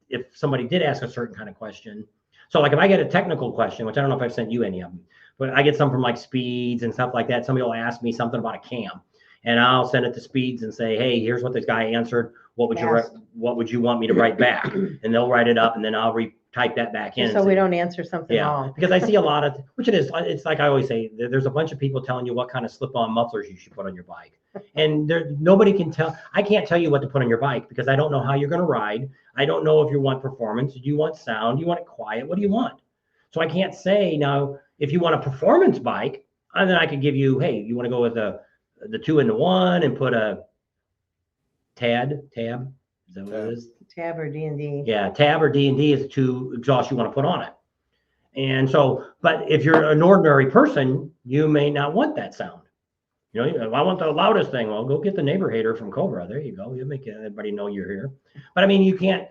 if somebody did ask a certain kind of question. So like if I get a technical question, which I don't know if I've sent you any of them, but I get some from like Speeds and stuff like that. Somebody will ask me something about a cam and I'll send it to Speeds and say, hey, here's what this guy answered. What would you want me to write back? And they'll write it up and then I'll type that back in. So we don't answer something wrong. Because I see a lot of, which it is, it's like I always say, there's a bunch of people telling you what kind of slip-on mufflers you should put on your bike. And nobody can tell, I can't tell you what to put on your bike because I don't know how you're going to ride. I don't know if you want performance. Do you want sound? Do you want it quiet? What do you want? So I can't say now, if you want a performance bike, and then I could give you, hey, you want to go with the 2-in-1 and put a tab? Is that what it is? Tab or D&D. Yeah, tab or D&D is the two exhausts you want to put on it. And so, but if you're an ordinary person, you may not want that sound. You know, I want the loudest thing. Well, go get the neighbor hater from Cobra. There you go. You'll make everybody know you're here. But I mean, you can't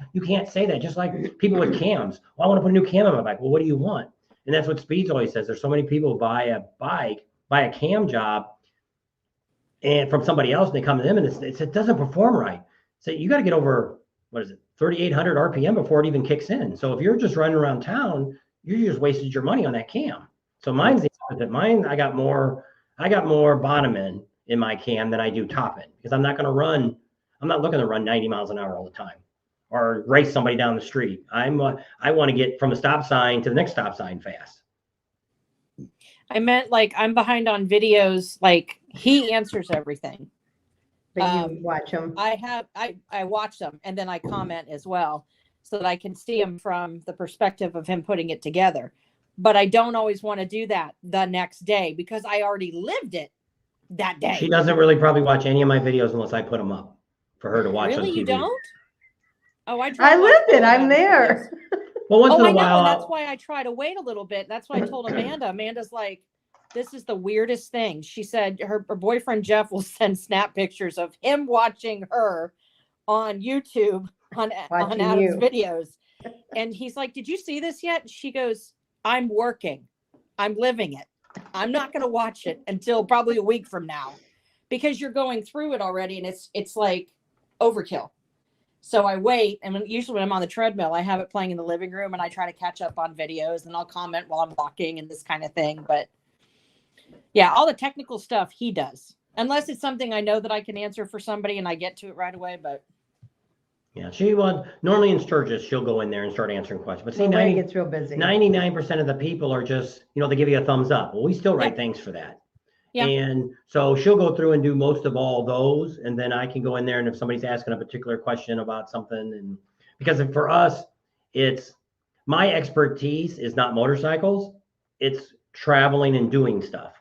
say that. Just like people with cams. Well, I want to put a new cam on my bike. Well, what do you want? And that's what Speeds always says. There's so many people who buy a cam job, and from somebody else, and they come to them and it doesn't perform right. So you got to get over, what is it, 3,800 RPM before it even kicks in. So if you're just running around town, you just wasted your money on that cam. So mine's the opposite. Mine, I got more bottom end in my cam than I do top end because I'm not looking to run 90 miles an hour all the time or race somebody down the street. I want to get from the stop sign to the next stop sign fast. I meant like I'm behind on videos. Like he answers everything. But you watch them. I watch them and then I comment as well so that I can see him from the perspective of him putting it together. But I don't always want to do that the next day because I already lived it that day. She doesn't really probably watch any of my videos unless I put them up for her to watch on Really, TV. you don't? Oh, I lived it. I'm there. Well, once in a while, and that's why I try to wait a little bit. That's why I told Amanda. Amanda's like, this is the weirdest thing. She said her boyfriend Jeff will send snap pictures of him watching her on YouTube on Adam's videos. And he's like, did you see this yet? She goes, I'm working. I'm living it. I'm not going to watch it until probably a week from now because you're going through it already. And it's like overkill. So I wait. And usually when I'm on the treadmill, I have it playing in the living room and I try to catch up on videos and I'll comment while I'm walking and this kind of thing. But yeah, all the technical stuff he does, unless it's something I know that I can answer for somebody and I get to it right away. But yeah, she would normally in Sturgis, she'll go in there and start answering questions. But see, Well, Ray gets real busy. 99% of the people are just, they give you a thumbs up. Well, we still write thanks for that. Yeah. And so she'll go through and do most of all those. And then I can go in there. And if somebody's asking a particular question about something, and because for us, it's my expertise is not motorcycles, it's traveling and doing stuff.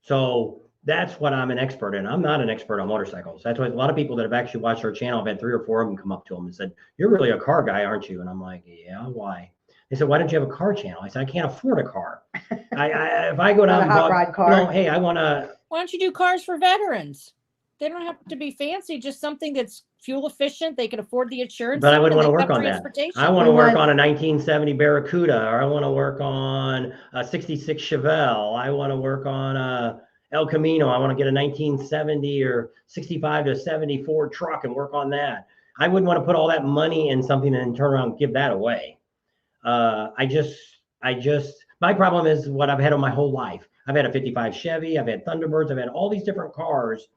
So that's what I'm an expert in. I'm not an expert on motorcycles. That's why a lot of people that have actually watched our channel, I've had 3 or 4 of them come up to them and said, you're really a car guy, aren't you? And I'm like, yeah, why? They said, why don't you have a car channel? I said, I can't afford a car. If I go down and hot rod car. hey, I want to. Why don't you do cars for veterans? They don't have to be fancy, just something that's fuel efficient. They can afford the insurance. But I wouldn't want to work on that. I want to work on a 1970 Barracuda, or I want to work on a 66 Chevelle. I want to work on a El Camino. I want to get a 1970 or 65 to 70 Ford truck and work on that. I wouldn't want to put all that money in something and then turn around and give that away. My problem is what I've had on my whole life. I've had a 55 Chevy. I've had Thunderbirds. I've had all these different cars.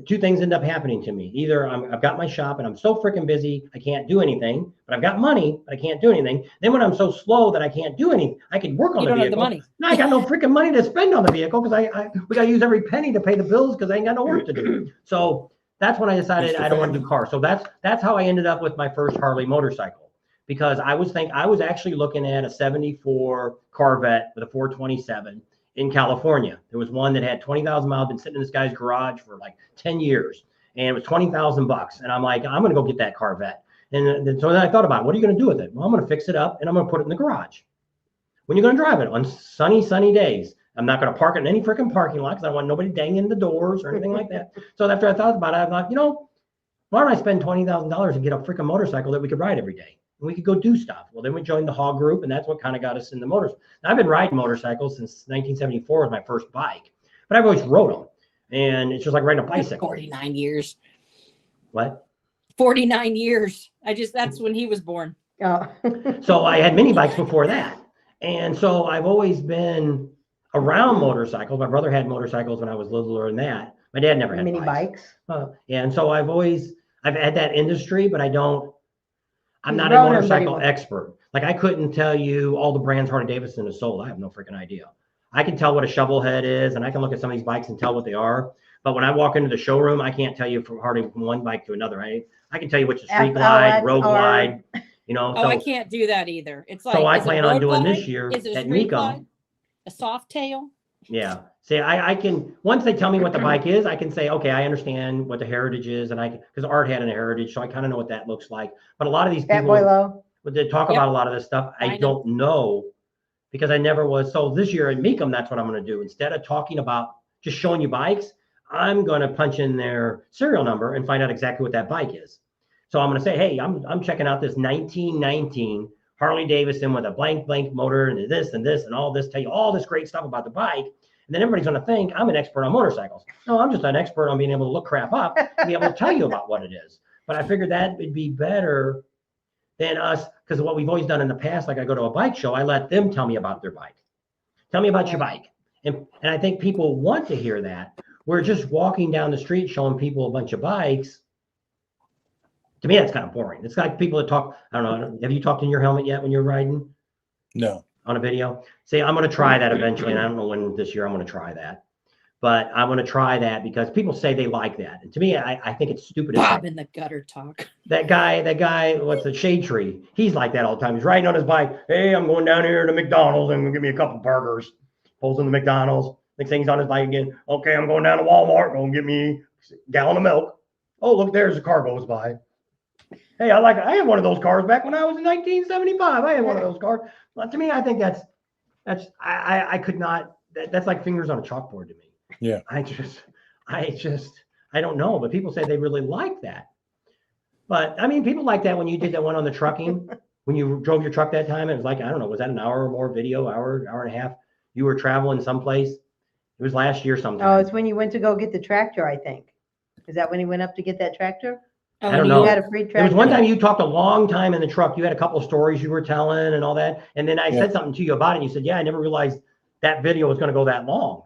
2 things end up happening to me. Either I've got my shop and I'm so freaking busy, I can't do anything, but I've got money, but I can't do anything. Then when I'm so slow that I can't do anything, I can work on the vehicle. Have the money. No, I got no freaking money to spend on the vehicle because we got to use every penny to pay the bills because I ain't got no work to do. So that's when I decided I don't want to do cars. So that's how I ended up with my first Harley motorcycle. Because I was actually looking at a 74 Corvette with a 427 in California. There was one that had 20,000 miles, been sitting in this guy's garage for like 10 years. And it was $20,000. And I'm like, I'm going to go get that Corvette. And so then I thought about, what are you going to do with it? Well, I'm going to fix it up and I'm going to put it in the garage. when you're going to drive it on sunny days. I'm not going to park it in any freaking parking lot because I don't want nobody dangling the doors or anything like that. So after I thought about it, I thought, why don't I spend $20,000 and get a freaking motorcycle that we could ride every day? And we could go do stuff. Well, then we joined the Hog Group, and that's what kind of got us into motors. Now, I've been riding motorcycles since 1974 was my first bike, but I've always rode them. And it's just like riding a bicycle. 49 years. What? 49 years. That's when he was born. Oh. So I had mini bikes before that. And so I've always been around motorcycles. My brother had motorcycles when I was littler than that. My dad never had mini bikes. And so I've had that industry, but I'm not a motorcycle expert. Like I couldn't tell you all the brands Harley Davidson has sold. I have no freaking idea. I can tell what a shovel head is, and I can look at some of these bikes and tell what they are. But when I walk into the showroom, I can't tell you from one bike to another. I can tell you which is street glide, road glide, So I can't do that either. It's like, so I plan on doing this year is it a at street Mecum. glide? A soft tail? Yeah. See, I can, once they tell me what the bike is, I can say, okay, I understand what the heritage is. And because Art had an heritage, so I kind of know what that looks like. But a lot of these people, when they talk about a lot of this stuff, I don't know because I never was. So this year at Mecum, that's what I'm going to do. Instead of talking about just showing you bikes, I'm going to punch in their serial number and find out exactly what that bike is. So I'm going to say, hey, I'm checking out this 1919 Harley Davidson with a blank motor and this and all this, tell you all this great stuff about the bike. And then everybody's going to think I'm an expert on motorcycles. No, I'm just an expert on being able to look crap up and be able to tell you about what it is. But I figured that would be better than us, because what we've always done in the past, like I go to a bike show, I let them tell me about their bike. Tell me about your bike. And I think people want to hear that. We're just walking down the street showing people a bunch of bikes. To me, that's kind of boring. It's like people that talk, I don't know, have you talked in your helmet yet when you're riding? No. On a video? See, I'm going to try that eventually, and I don't know when this year I'm going to try that. But I'm going to try that because people say they like that. And to me, I think it's stupid. Bob in the gutter talk. That guy, what's the Shade Tree? He's like that all the time. He's riding on his bike. Hey, I'm going down here to McDonald's and give me a couple burgers. Pulls in the McDonald's. Next thing he's on his bike again. Okay, I'm going down to Walmart. Going to get me a gallon of milk. Oh, look, there's a car goes by. Hey, I had one of those cars back when I was in 1975. I had one of those cars. But to me, I think I could not, that's like fingers on a chalkboard to me. Yeah. I don't know, but people say they really like that. But I mean, people like that when you did that one on the trucking, when you drove your truck that time, it was like, I don't know, was that an hour or more video, hour and a half? You were traveling someplace. It was last year sometime. Oh, it's when you went to go get the tractor, I think. Is that when he went up to get that tractor? I don't know. You had a free tractor. There was one time you talked a long time in the truck. You had a couple of stories you were telling and all that. And then I said something to you about it. And you said, yeah, I never realized that video was going to go that long.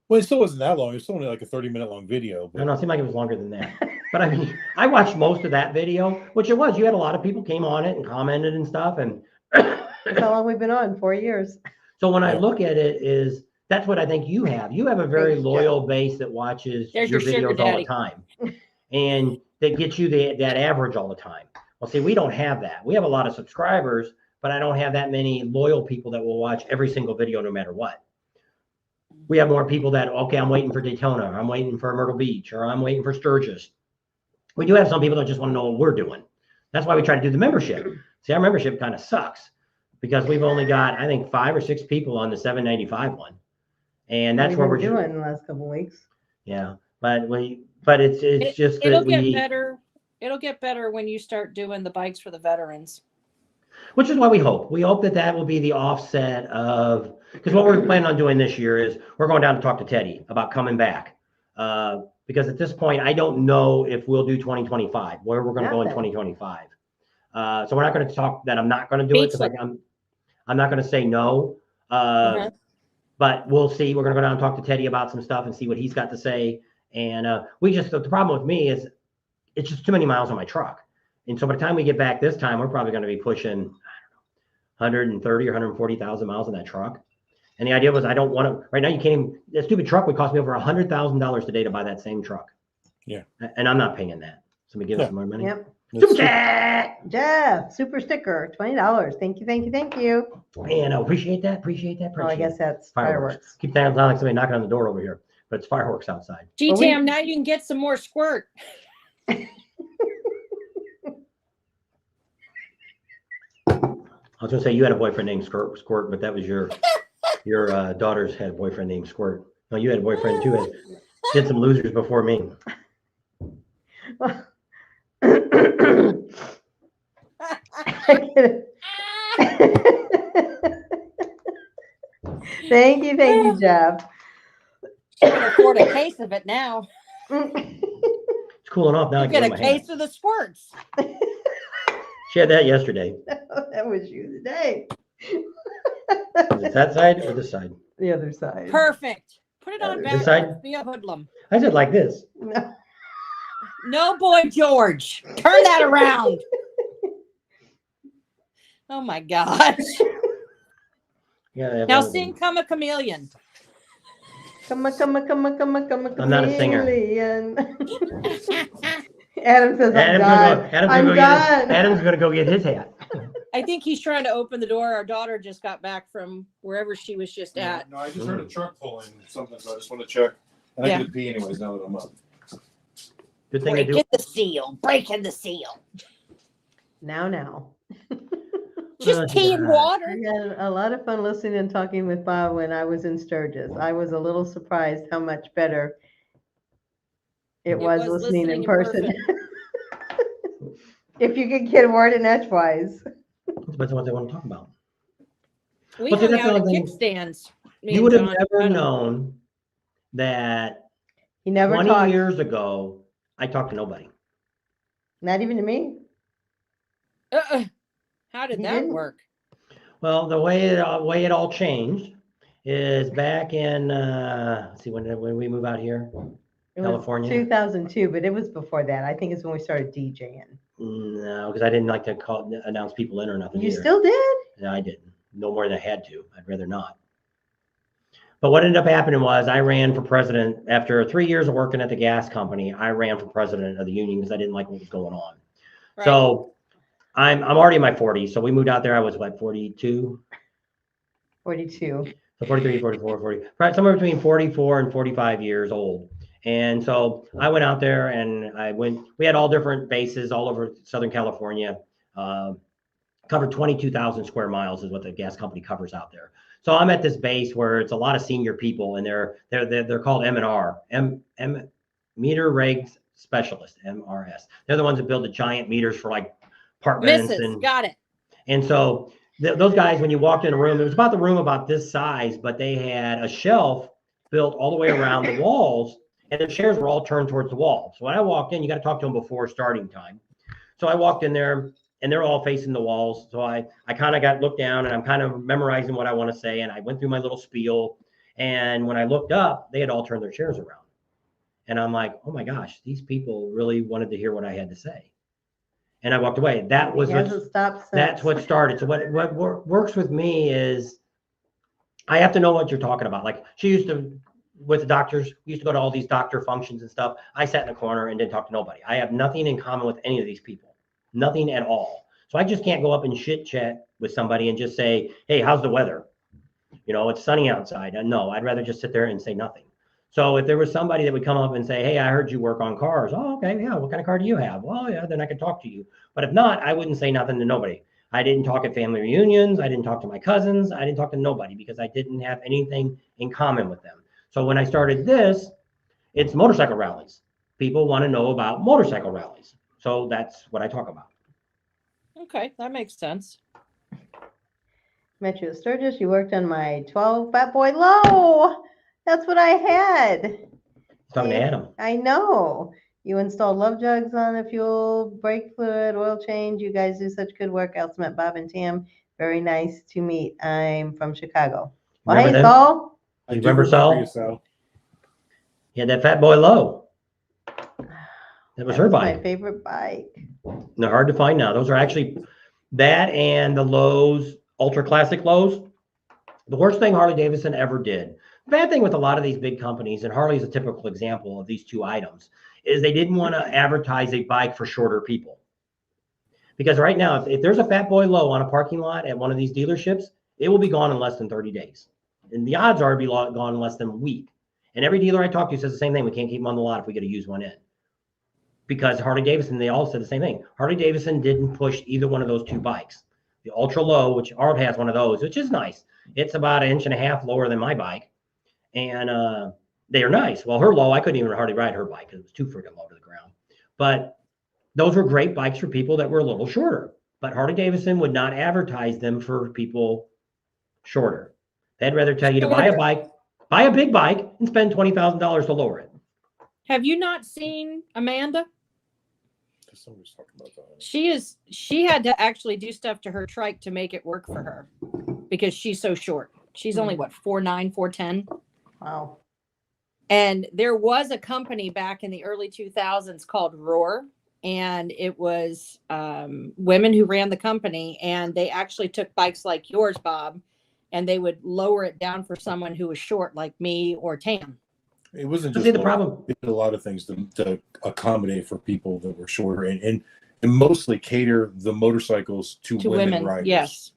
Well, it still wasn't that long. It was still only like a 30-minute long video. But... I don't know. It seemed like it was longer than that. But I mean, I watched most of that video, which it was. You had a lot of people came on it and commented and stuff. And that's how long we've been on, 4 years. So when I look at it that's what I think you have. You have a very loyal base that watches your videos all the time. And that gets you that average all the time. Well, see, we don't have that. We have a lot of subscribers, but I don't have that many loyal people that will watch every single video no matter what. We have more people that, okay, I'm waiting for Daytona, or I'm waiting for Myrtle Beach, or I'm waiting for Sturgis. We do have some people that just want to know what we're doing. That's why we try to do the membership. See, our membership kind of sucks because we've only got, I think, 5 or 6 people on the $7.95 one. And that's what we're doing in the last couple of weeks. Yeah. But it's just that it'll get better. It'll get better when you start doing the bikes for the veterans. Which is what we hope. We hope that will be the offset of, because what we're planning on doing this year is we're going down to talk to Teddy about coming back. Because at this point, I don't know if we'll do 2025, where we're going to go in 2025. So we're not going to talk that I'm not going to do it because I'm not going to say no. But we'll see. We're going to go down and talk to Teddy about some stuff and see what he's got to say. And the problem with me is it's just too many miles on my truck. And so by the time we get back this time, we're probably going to be pushing, I don't know, 130 or 140,000 miles on that truck. And the idea was I don't want to, right now you can't even, that stupid truck would cost me over $100,000 today to buy that same truck. Yeah. And I'm not paying that. Somebody give us some more money. Yep. Super chat! Jeff, super sticker, $20. Thank you. And I appreciate that. Well, I guess that's fireworks. Keep that sound like somebody knocking on the door over here, but it's fireworks outside. Tam, now you can get some more squirt. was gonna say you had a boyfriend named Squirt, but that was your daughter's had a boyfriend named Squirt. No, you had a boyfriend too. Did some losers before me. Thank you, Jeff. She can afford a case of it now. It's cooling off now. I You can get wear a my hat. case of the squirts. She had that yesterday. That was you today. Is it that side or this side? The other side. Perfect. Put it on This backwards. side? Be a hoodlum. I said like this. No, boy, George. Turn that around. Oh my gosh. Yeah. Now sing "Come a Chameleon." Come a I'm not a singer. chameleon. Adam says, I'm done. Adam's gonna go get his hat. I think he's trying to open the door. Our daughter just got back from wherever she was just at. No, I just heard a truck pulling something, so I just want to check. And I need to pee anyways now that I'm up. Good thing I do. Breaking the seal. Breaking the seal. Now. Just tea and water. We had a lot of fun listening and talking with Bob when I was in Sturgis. I was a little surprised how much better it was listening in person. If you could get a word in edgewise. That's what they want to talk about. We Well, see, hung that's out at another thing. kickstands. You would have never known that He never 20 talked. years ago, I talked to nobody. Not even to me. How did He that didn't. work? Well, the way it all changed is back in let's see, when we move out here, It California. was 2002, but it was before that. I think it's when we started DJing. No, because I didn't like to announce people in or nothing. You either. still did? No, I didn't. No more than I had to. I'd rather not. But what ended up happening was I ran for president after 3 years of working at the gas company. I ran for president of the union because I didn't like what was going on. Right. So I'm already in my 40s. So we moved out there. I was like 42. 42. So 43, 44, 40, right, somewhere between 44 and 45 years old. And so I went out there and we had all different bases all over Southern California. Covered 22,000 square miles is what the gas company covers out there. So I'm at this base where it's a lot of senior people, and they're called M&R, meter regs specialist, MRS. They're the ones that build the giant meters for like apartments. Got it. And so those guys, when you walked in a room, it was about the room about this size, but they had a shelf built all the way around the walls, and the chairs were all turned towards the wall. So when I walked in, you got to talk to them before starting time. So I walked in there, and they're all facing the walls. So I kind of got looked down, and I'm kind of memorizing what I want to say, and I went through my little spiel. And when I looked up, they had all turned their chairs around. And I'm like, oh my gosh, these people really wanted to hear what I had to say. And I walked away. That was that's what started. So what works with me is I have to know what you're talking about. Like she used to, with the doctors, we used to go to all these doctor functions and stuff. I sat in the corner and didn't talk to nobody. I have nothing in common with any of these people, nothing at all. So I just can't go up and chit chat with somebody and just say, hey, how's the weather? You know, it's sunny outside. No, I'd rather just sit there and say nothing. So if there was somebody that would come up and say, hey, I heard you work on cars. Oh, okay. Yeah. What kind of car do you have? Well, yeah, then I could talk to you. But if not, I wouldn't say nothing to nobody. I didn't talk at family reunions. I didn't talk to my cousins. I didn't talk to nobody because I didn't have anything in common with them. So when I started this, it's motorcycle rallies. People want to know about motorcycle rallies. So that's what I talk about. Okay, that makes sense. Met you at Sturgis. You worked on my 12 Fat Boy Low. That's what I had. Talking to Adam. I know. You installed love jugs on the fuel, brake fluid, oil change. You guys do such good work. I also met Bob and Tam. Very nice to meet. I'm from Chicago. Well, hey, Saul. You remember Saul? Yeah, that Fat Boy Low. That was her bike. My favorite bike. They're hard to find now. Those are actually that and the Lowe's, Ultra Classic Lows. The worst thing Harley Davidson ever did. The bad thing with a lot of these big companies, and Harley's a typical example of these two items, is they didn't want to advertise a bike for shorter people. Because right now, if there's a Fat Boy Low on a parking lot at one of these dealerships, it will be gone in less than 30 days. And the odds are it'll be gone in less than a week. And every dealer I talk to says the same thing. We can't keep them on the lot if we get to use one in. Because Harley Davidson, they all said the same thing. Harley Davidson didn't push either one of those two bikes. the ultra low, which Art has one of those, which is nice. It's about 1.5 inches lower than my bike. And they are nice. Well, her low, I couldn't even hardly ride her bike because it was too freaking low to the ground. But those were great bikes for people that were a little shorter. But Harley Davidson would not advertise them for people shorter. They'd rather tell you to buy a bike, buy a big bike, and spend $20,000 to lower it. Have you not seen Amanda? She had to actually do stuff to her trike to make it work for her because she's so short. She's only what, 4'9", 4'10". Wow. And there was a company back in the early 2000s called Roar, and it was women who ran the company, and they actually took bikes like yours, Bob, and they would lower it down for someone who was short like me or Tam. It wasn't just the problem. It did a lot of things to accommodate for people that were shorter and mostly cater the motorcycles to women riders. Yes.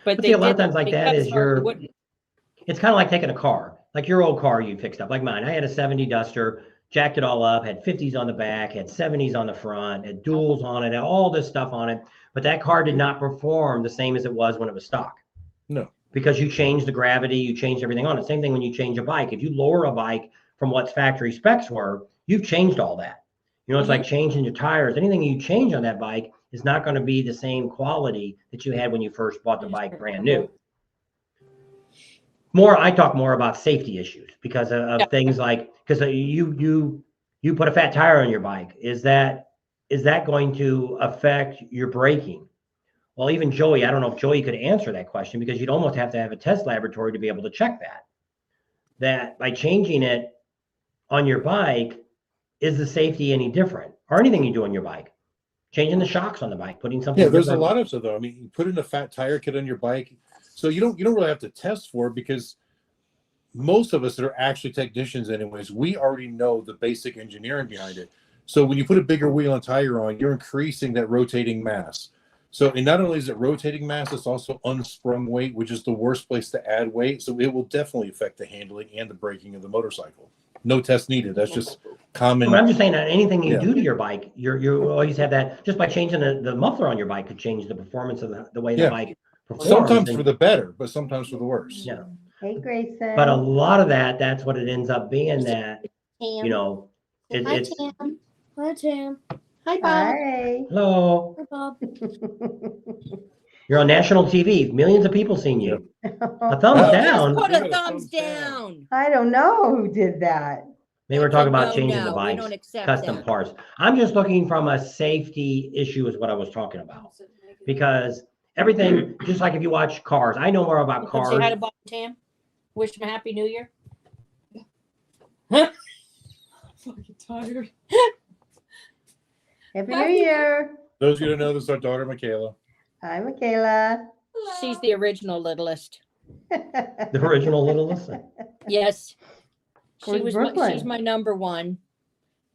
But see, a lot of times like that is it's kind of like taking a car, like your old car you fixed up, like mine. I had a 70 Duster, jacked it all up, had 50s on the back, had 70s on the front, had duals on it, had all this stuff on it. But that car did not perform the same as it was when it was stock. No. Because you changed the gravity, you changed everything on it. Same thing when you change a bike. If you lower a bike from what factory specs were, you've changed all that. You know, it's like changing your tires. Anything you change on that bike is not going to be the same quality that you had when you first bought the bike brand new. I talk more about safety issues because of things like, because you put a fat tire on your bike. Is that going to affect your braking? Well, even Joey, I don't know if Joey could answer that question because you'd almost have to have a test laboratory to be able to check that. That by changing it on your bike, is the safety any different? Or anything you do on your bike? Changing the shocks on the bike, putting something. Yeah, there's a lot of stuff though. I mean, you put in a fat tire kit on your bike, so you don't really have to test for it because most of us that are actually technicians, anyways, we already know the basic engineering behind it. So when you put a bigger wheel and tire on, you're increasing that rotating mass. So, and not only is it rotating mass, it's also unsprung weight, which is the worst place to add weight. So it will definitely affect the handling and the braking of the motorcycle. No test needed. That's just common. But I'm just saying that anything you do to your bike, you always have that. Just by changing the muffler on your bike could change the performance of the way the bike performs. Sometimes for the better, but sometimes for the worse. Yeah. Hey, Grayson. But a lot of that's what it ends up being that, you know, it's. Tam. Hi, Tam. Hi, Bob. Hi. Hello. Hi, Bob. You're on national TV. Millions of people seen you. A thumbs down. Put a thumbs down. I don't know who did that. They were talking about No, changing no, the we bikes, don't accept custom that. parts. I'm just looking from a safety issue is what I was talking about. Because everything, just like if you watch cars, I know more about You cars. say hi to Bob and Tam. Wish him a happy new year. Fucking tired. Happy New Year. Those of you who know, this is our daughter, Michaela. Hi, Michaela. She's the original littlest. The original littlest. Yes. Where's Brooklyn? She's my number one.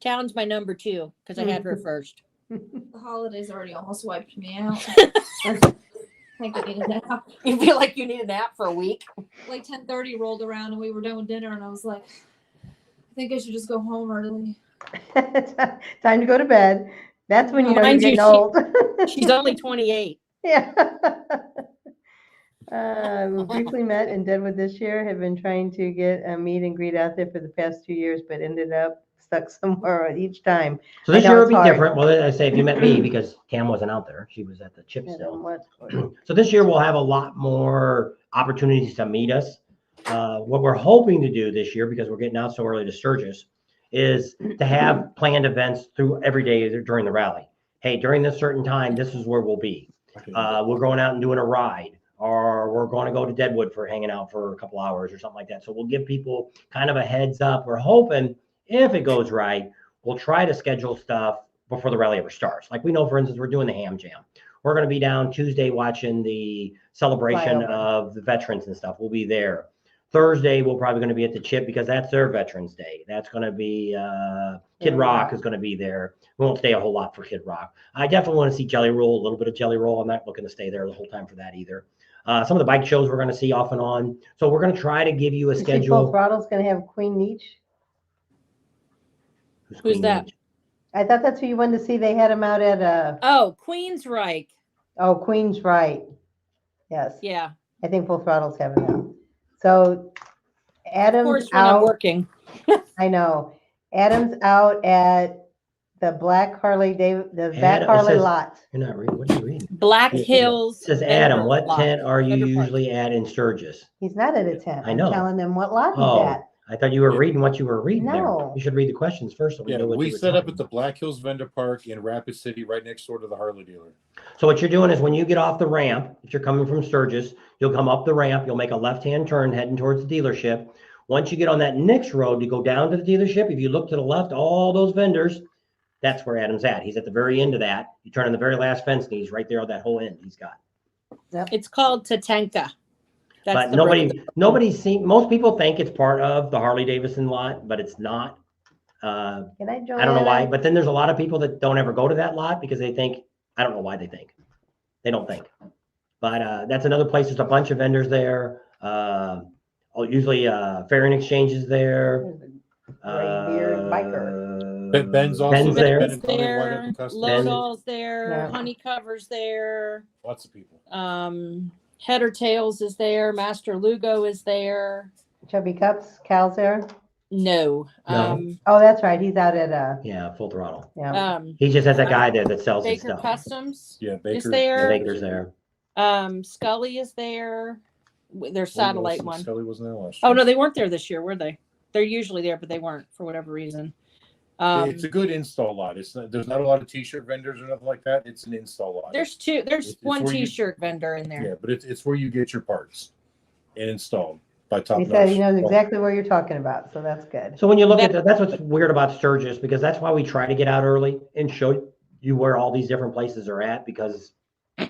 Town's my number two because I had her first. The holidays already almost wiped me out. I think I need a nap. You feel like you need a nap for a week? Like 10:30 rolled around and we were done with dinner and I was like, I think I should just go home early. Time to go to bed. That's when you know you're Mind you, getting old. She's only 28. Yeah. We briefly met in Deadwood this year. Have been trying to get a meet and greet out there for the past 2 years, but ended up stuck somewhere each time. So this I know year will it's be hard. different. Well, I say if you met me because Tam wasn't out there, she was at the chip Yeah, still. what- So this year we'll have a lot more opportunities to meet us. What we're hoping to do this year, because we're getting out so early to Sturgis, is to have planned events through every day during the rally. Hey, during this certain time, this is where we'll be. We're going out and doing a ride, or we're going to go to Deadwood for hanging out for a couple hours or something like that. So we'll give people kind of a heads up. We're hoping if it goes right, we'll try to schedule stuff before the rally ever starts. Like we know, for instance, we're doing the Ham Jam. We're going to be down Tuesday watching the celebration Flyover. of the veterans and stuff. We'll be there. Thursday, we're probably going to be at the Chip because that's their Veterans Day. That's going to be Kid Rock is going to be there. We won't stay a whole lot for Kid Rock. I definitely want to see Jelly Roll, a little bit of Jelly Roll. I'm not looking to stay there the whole time for that either. Some of the bike shows we're going to see off and on. So we're going to try to give you a You see Full schedule. Throttle's going to have Queen Nietzsche. Who's that? I thought that's who you wanted to see. They had him out at Oh, Queensryche. Oh, Queen's right. Yes. Yeah. I think Full Throttle's having them. So Adam's Of course, when I'm out. working. I know. Adam's out at the Black Harley the Back Adam, it Harley says- lot. You're not reading. What are you reading? Black It Hills. says, Adam, vendor what lot, tent are you vendor park. usually at in Sturgis? He's not at a tent. I I'm know. telling him what lot he's Oh, at. I thought you were reading what you were reading there. No. You should read the questions first so we Yeah, know what we you were set up talking at the Black Hills Vendor Park in Rapid City, right next door to the Harley dealer. So what you're doing is when you get off the ramp, if you're coming from Sturgis, you'll come up the ramp, you'll make a left-hand turn heading towards the dealership. Once you get on that next road to go down to the dealership, if you look to the left, all those vendors, that's where Adam's at. He's at the very end of that. You turn on the very last fence and he's right there on that whole end he's got. It's called Tatanka. But nobody's seen, most people think it's part of the Harley Davidson lot, but it's not. Can I join? I don't know why, but then there's a lot of people that don't ever go to that lot because they think, I don't know why they think. They don't think. But that's another place. There's a bunch of vendors there. Usually Fairing Exchange is there. Graybeard biker. Ben's also Ben's there. Ben and Tony White at the customer. Lodall's there. Yeah. Honey Cover's there. Lots of people. Header Tails is there. Master Lugo is there. Chubby Cups, Cal's there. No. No. Oh, that's right. He's out at Yeah, Full Throttle. yeah. He just has a guy there that sells his Baker stuff. Customs Yeah, is Baker. there. Baker's there. Scully is there. Their satellite one. Scully wasn't there last year. Oh no, they weren't there this year, were they? They're usually there, but they weren't for whatever reason. It's a good install lot. There's not a lot of t-shirt vendors or nothing like that. It's an install lot. There's It's one where you- T-shirt vendor in there. Yeah, but it's where you get your parts and installed by top. He said he knows exactly what you're talking about, so that's good. So when you look at that, that's what's weird about Sturgis, because that's why we try to get out early and show you where all these different places are at, because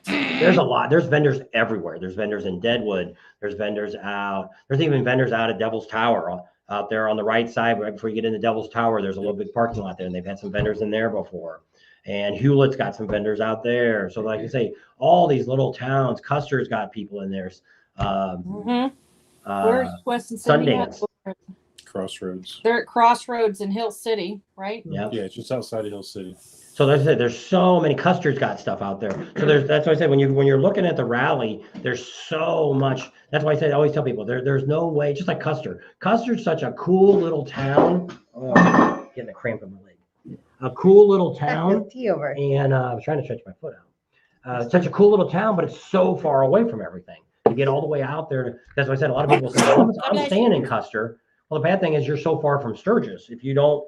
there's a lot. There's vendors everywhere. There's vendors in Deadwood. There's vendors out. There's even vendors out at Devil's Tower out there on the right side. Right before you get into Devil's Tower, there's a little big parking lot there, and they've had some vendors in there before. And Hewlett's got some vendors out there. So like I say, all these little towns, Custer's got people in there. Where's Weston City at? Sundance. Crossroads. They're at Crossroads in Hill City, right? Yeah. Yeah, it's just outside of Hill City. So there's so many. Custer's got stuff out there. So that's why I said when you're looking at the rally, there's so much. That's why I said I always tell people there's no way. Just like Custer. Custer's such a cool little town. Oh, getting a cramp in my leg. A cool little town. Tea over. And I was trying to stretch my foot out. Such a cool little town, but it's so far away from everything. To get all the way out there. That's why I said a lot of people say, well, I'm staying in Custer. Well, the bad thing is you're so far from Sturgis. If you don't,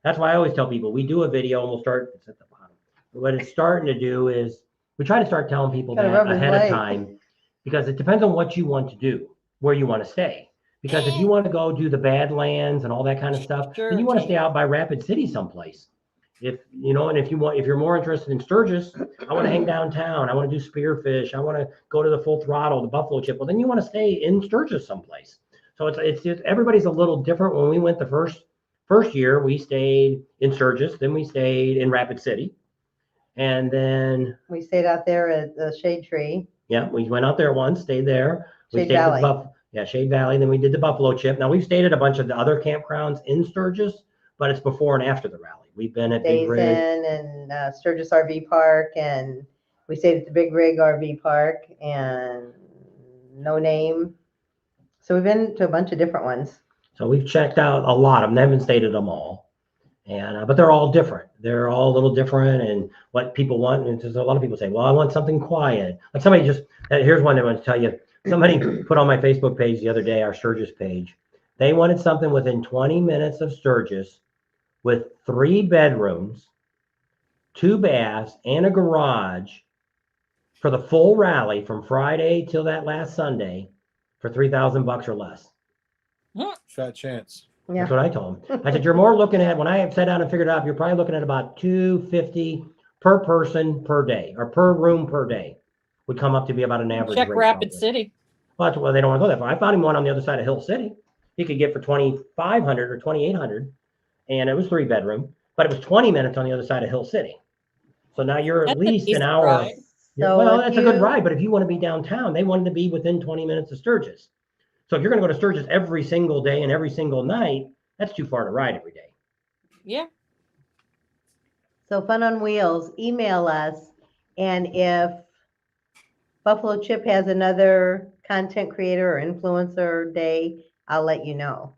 that's why I always tell people we do a video and we'll start. It's at the bottom. What it's starting to do is we try to start telling people Gotta that rub his ahead leg. of time, because it depends on what you want to do, where you want to stay. Because if you want to go do the Badlands and all that kind of stuff, then you want to stay out by Rapid City someplace. If you know, and if you're more interested in Sturgis, I want to hang downtown. I want to do spearfish. I want to go to the Full Throttle, the Buffalo Chip. Well, then you want to stay in Sturgis someplace. So it's just, everybody's a little different. When we went the first year, we stayed in Sturgis, then we stayed in Rapid City, and then We stayed out there at the Shade Tree. yeah, we went out there once, stayed there. We Shade stayed at the Valley. Shade Valley. Then we did the Buffalo Chip. Now we've stayed at a bunch of the other campgrounds in Sturgis, but it's before and after the rally. We've been at Big Days Rig. Inn and Sturgis RV Park, and we stayed at the Big Rig RV Park and No Name. So we've been to a bunch of different ones. So we've checked out a lot of them. Haven't stayed at them all, and but they're all different. They're all a little different, and what people want. And there's a lot of people say, "Well, I want something quiet." Like somebody just here's one I want to tell you. Somebody put on my Facebook page the other day, our Sturgis page. They wanted something within 20 minutes of Sturgis, with 3 bedrooms, 2 baths, and a garage for the full rally from Friday till that last Sunday for $3,000 or less. Fat chance. That's what I told him. I said, you're more looking at, when I sat down and figured it out, you're probably looking at about $250 per person per day, or per room per day would come up to be about an average Check rate, Rapid probably. City. Well, that's why they don't want to go that far. I found him one on the other side of Hill City. He could get for $2,500 or $2,800, and it was 3 bedroom, but it was 20 minutes on the other side of Hill City. So now you're at That's a least an decent hour. ride. So Well, if that's a good you- ride, but if you want to be downtown, they wanted to be within 20 minutes of Sturgis. So if you're going to go to Sturgis every single day and every single night, that's too far to ride every day. Yeah. So Fun on Wheels, email us, and if Buffalo Chip has another content creator or influencer day, I'll let you know.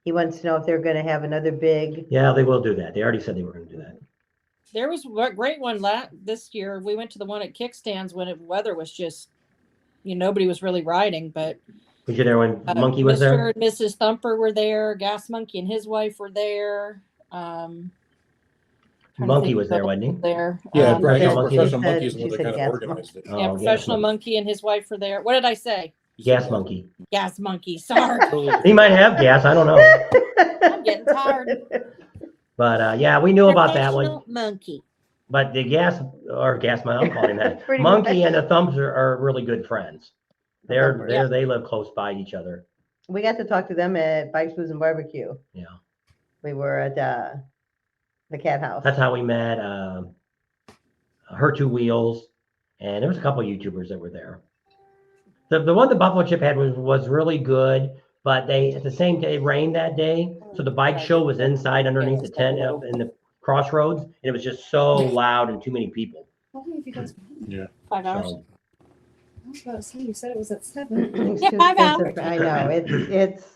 He wants to know if they're going to have another big. Yeah, they will do that. They already said they were going to do that. There was a great one this year. We went to the one at Kickstands when the weather was just, nobody was really riding, but. Was you there when Monkey was Mr. there? and Mrs. Thumper were there. Gas Monkey and his wife were there. Monkey was there, wasn't he? There. Yeah, Professional Professional Monkey. Monkey is the one that kind of organized it. Yeah, Oh, Professional Monkey and his wife were there. What did I say? Gas Monkey. Gas Monkey. Sorry. He might have gas. I don't know. I'm getting tired. But yeah, we knew about that one. Professional Monkey. But the gas monkey, I'm calling that Pretty monkey much. and the Thumps are really good friends. Yeah. They live close by each other. We got to talk to them at Bikes, Booze, and Barbecue. Yeah. We were at the Cat House. That's how we met. Her Two Wheels, and there was a couple of YouTubers that were there. The one that Buffalo Chip had was really good, but at the same day it rained that day, so the bike show was inside underneath the tent up in the crossroads, and it was just so loud and too many people. How many of you guys? Yeah. 5 hours. So, I was about to say, you said it was at 7. It's Yeah, too 5 hours. expensive. I know it's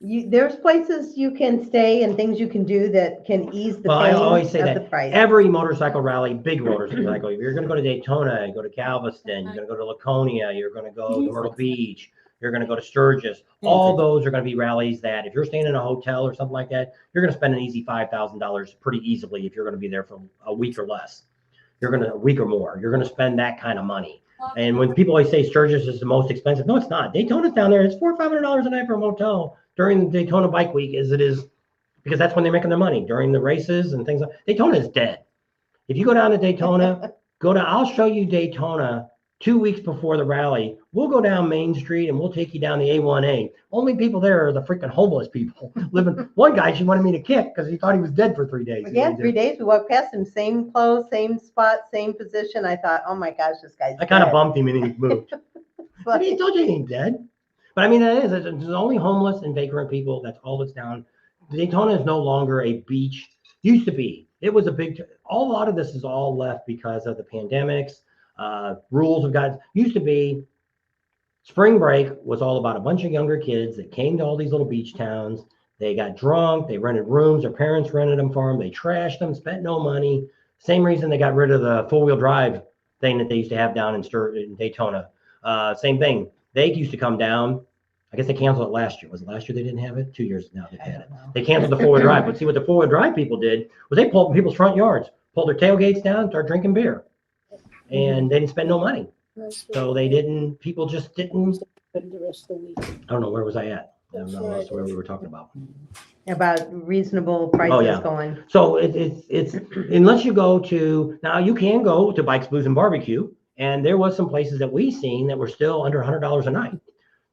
there's places you can stay and things you can do that can ease the well, pain I always say of that the price. every motorcycle rally, big motorcycle, if you're going to go to Daytona, you go to Galveston, you're going to go to Laconia, you're going to go to Myrtle Beach, you're going to go to Sturgis. All those are going to be rallies that if you're staying in a hotel or something like that, you're going to spend an easy $5,000 pretty easily if you're going to be there for a week or less. A week or more. You're going to spend that kind of money. And when people always say Sturgis is the most expensive, no, it's not. Daytona's down there. It's $400 or $500 a night for a motel during the Daytona Bike Week, as it is, because that's when they're making their money during the races and things. Daytona is dead. If you go down to Daytona, I'll show you Daytona 2 weeks before the rally. We'll go down Main Street and we'll take you down the A1A. Only people there are the freaking homeless people living. One guy, she wanted me to kick because he thought he was dead for 3 days. Yeah, 3 days. We walked past him, same clothes, same spot, same position. I thought, oh my gosh, this guy's I kind of dead. bumped him and he moved. But he told you he ain't dead. But I mean, it's only homeless and vagrant people. That's all that's down. Daytona is no longer a beach. Used to be. It was a lot of this is all left because of the pandemics. Rules have got, used to be spring break was all about a bunch of younger kids that came to all these little beach towns. They got drunk. They rented rooms. Their parents rented them for them. They trashed them, spent no money. Same reason they got rid of the four-wheel drive thing that they used to have down in Daytona. Same thing. They used to come down. I guess they canceled it last year. Was it last year they didn't have it? 2 years now they've had it. They canceled the four-wheel drive. But see what the four-wheel drive people did was they pulled people's front yards, pulled their tailgates down, and started drinking beer. And they didn't spend no money. So people just didn't. The rest of the week. I don't know, where was I at? I don't know where we were talking about. About reasonable prices going. So it's unless you go to, now you can go to Bikes, Booze, and Barbecue. And there was some places that we seen that were still under $100 a night.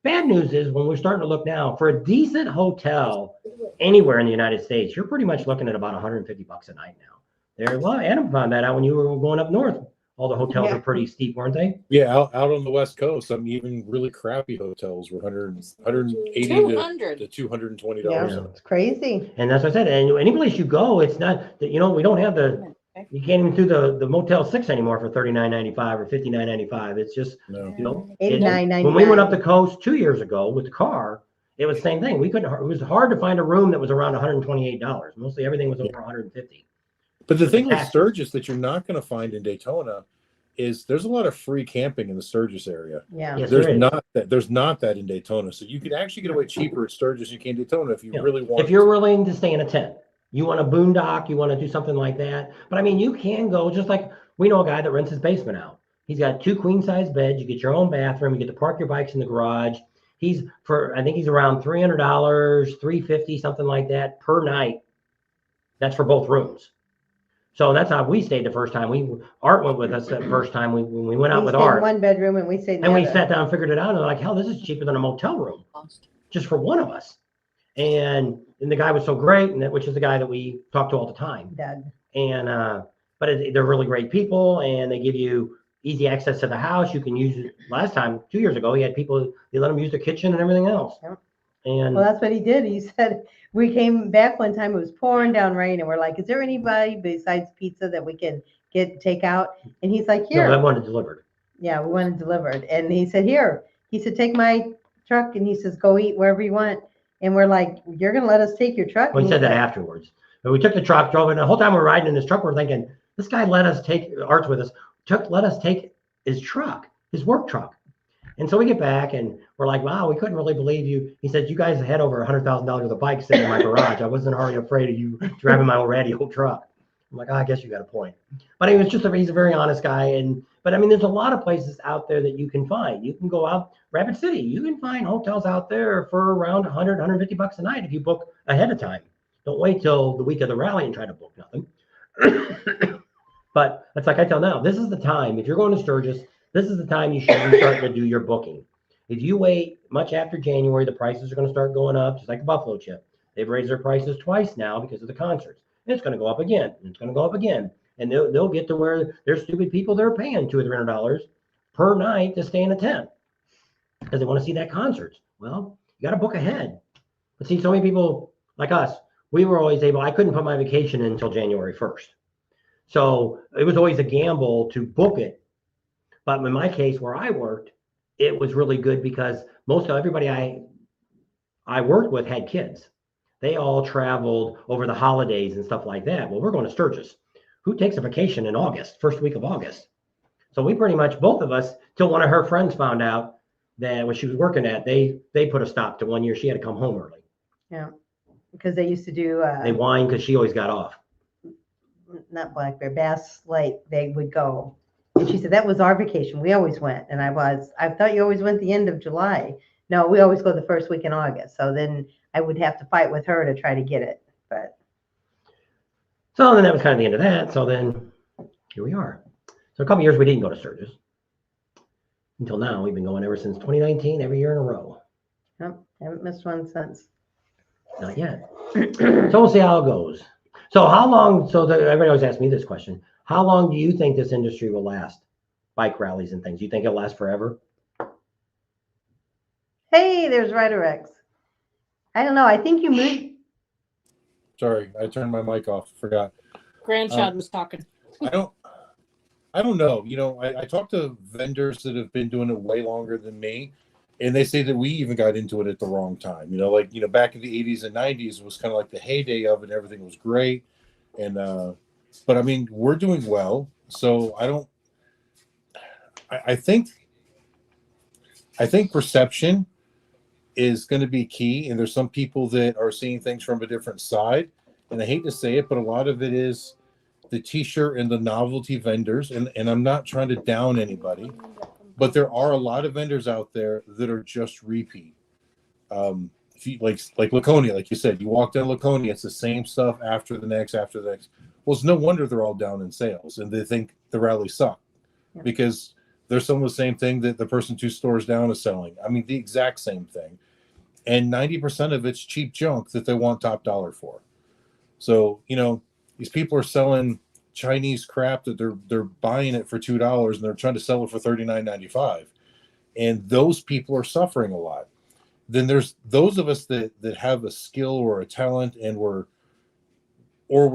Bad news is when we're starting to look now for a decent hotel anywhere in the United States, you're pretty much looking at about $150 a night now. Well, Adam found that out when you were going up north. All the hotels are pretty steep, weren't they? Yeah, out on the West Coast, some even really crappy hotels were $180 to $220. Yeah, it's crazy. And that's what I said. And any place you go, it's not, we don't have you can't even do the Motel 6 anymore for $39.95 or $59.95. It's just, $89.99. when we went up the coast 2 years ago with the car, it was the same thing. It was hard to find a room that was around $128. Mostly everything was over $150. But the thing with Sturgis that you're not going to find in Daytona is there's a lot of free camping in the Sturgis area. Yeah. Yes, there's not that in Daytona. So you could actually get away cheaper at Sturgis than you can in Daytona if you really want. If you're willing to stay in a tent, you want a boondock, you want to do something like that. But I mean, you can go just like we know a guy that rents his basement out. He's got 2 queen-size beds. You get your own bathroom. You get to park your bikes in the garage. I think he's around $300, $350, something like that per night. That's for both rooms. So that's how we stayed the first time. Art went with us the first time when we went out with Art. One bedroom and we stayed in the And we other. sat down and figured it out. And they're like, hell, this is cheaper than a motel room just for one of us. And the guy was so great, which is the guy that we talk to all the time. Doug. And but they're really great people, and they give you easy access to the house. You can use it. Last time, 2 years ago, he had people. They let him use the kitchen and everything else. Yep. And well, that's what he did. He said we came back one time. It was pouring down rain, and we're like, "Is there anybody besides pizza that we can get takeout?" And he's like, "Here." No, I wanted delivered. Yeah, we want it delivered. And he said, here, he said, take my truck. And he says, go eat wherever you want. And we're like, you're going to let us take your truck? Well, he And said he's that like, afterwards. But we took the truck, drove it. And the whole time we're riding in this truck, we're thinking, this guy let us take Art's with us, let us take his truck, his work truck. And so we get back and we're like, wow, we couldn't really believe you. He said, you guys had over $100,000 worth of bikes sitting in my garage. I wasn't already afraid of you driving my already old truck. I'm like, oh, I guess you got a point. But he was he's a very honest guy. But I mean, there's a lot of places out there that you can find. You can go out, Rapid City, you can find hotels out there for around 100, 150 bucks a night if you book ahead of time. Don't wait till the week of the rally and try to book nothing. But it's like I tell now, this is the time. If you're going to Sturgis, this is the time you should be starting to do your booking. If you wait much after January, the prices are going to start going up, just like the Buffalo Chip. They've raised their prices twice now because of the concerts. And it's going to go up again. And it's going to go up again. And they'll get to where there's stupid people that are paying $200 or $300 per night to stay in a tent because they want to see that concert. Well, you got to book ahead. But see, so many people like us, we were always able, I couldn't put my vacation in until January 1st. So it was always a gamble to book it. But in my case, where I worked, it was really good because most of everybody I worked with had kids. They all traveled over the holidays and stuff like that. Well, we're going to Sturgis. Who takes a vacation in August, first week of August? So we pretty much, both of us, till one of her friends found out that when she was working at, they put a stop to 1 year. She had to come home early. Yeah, because they used to do. They whined because she always got off. Not Black Bear, Bass Lake. They would go, and she said that was our vacation. We always went, and I thought you always went the end of July. No, we always go the first week in August. So then I would have to fight with her to try to get it, but. So then that was kind of the end of that. So then here we are. So a couple years we didn't go to Sturgis. Until now, we've been going ever since 2019, every year in a row. Yep, haven't missed one since. Not yet. So we'll see how it goes. So how long, everybody always asks me this question. How long do you think this industry will last? Bike rallies and things. Do you think it'll last forever? Hey, there's Rider X. I don't know. I think you moved. Sorry, I turned my mic off. Forgot. Grandchild was talking. I don't know. You know, I talked to vendors that have been doing it way longer than me, and they say that we even got into it at the wrong time. You know, like, you know, back in the 80s and 90s was kind of like the heyday of it. Everything was great. And, but I mean, we're doing well. So I think perception is going to be key. And there's some people that are seeing things from a different side. And I hate to say it, but a lot of it is the t-shirt and the novelty vendors. And I'm not trying to down anybody, but there are a lot of vendors out there that are just repeat. If you, like Laconia, like you said, you walk down Laconia, it's the same stuff after the next. Well, it's no wonder they're all down in sales and they think the rallies suck because there's some of the same thing that the person 2 stores down is selling. I mean, the exact same thing. And 90% of it's cheap junk that they want top dollar for. So, you know, these people are selling Chinese crap that they're buying it for $2 and they're trying to sell it for $39.95. And those people are suffering a lot. Then there's those of us that have a skill or a talent and we're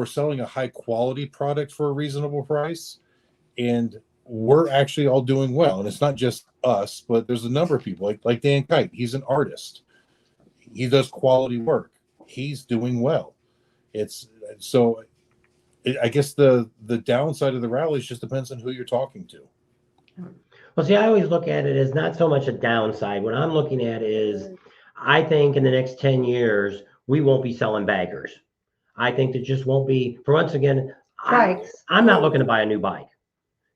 selling a high quality product for a reasonable price. And we're actually all doing well. And it's not just us, but there's a number of people like Dan Kite. He's an artist. He does quality work. He's doing well. I guess the downside of the rallies just depends on who you're talking to. Well, see, I always look at it as not so much a downside. What I'm looking at is I think in the next 10 years, we won't be selling baggers. I think there just won't be, for once again, I'm not looking to buy a new bike.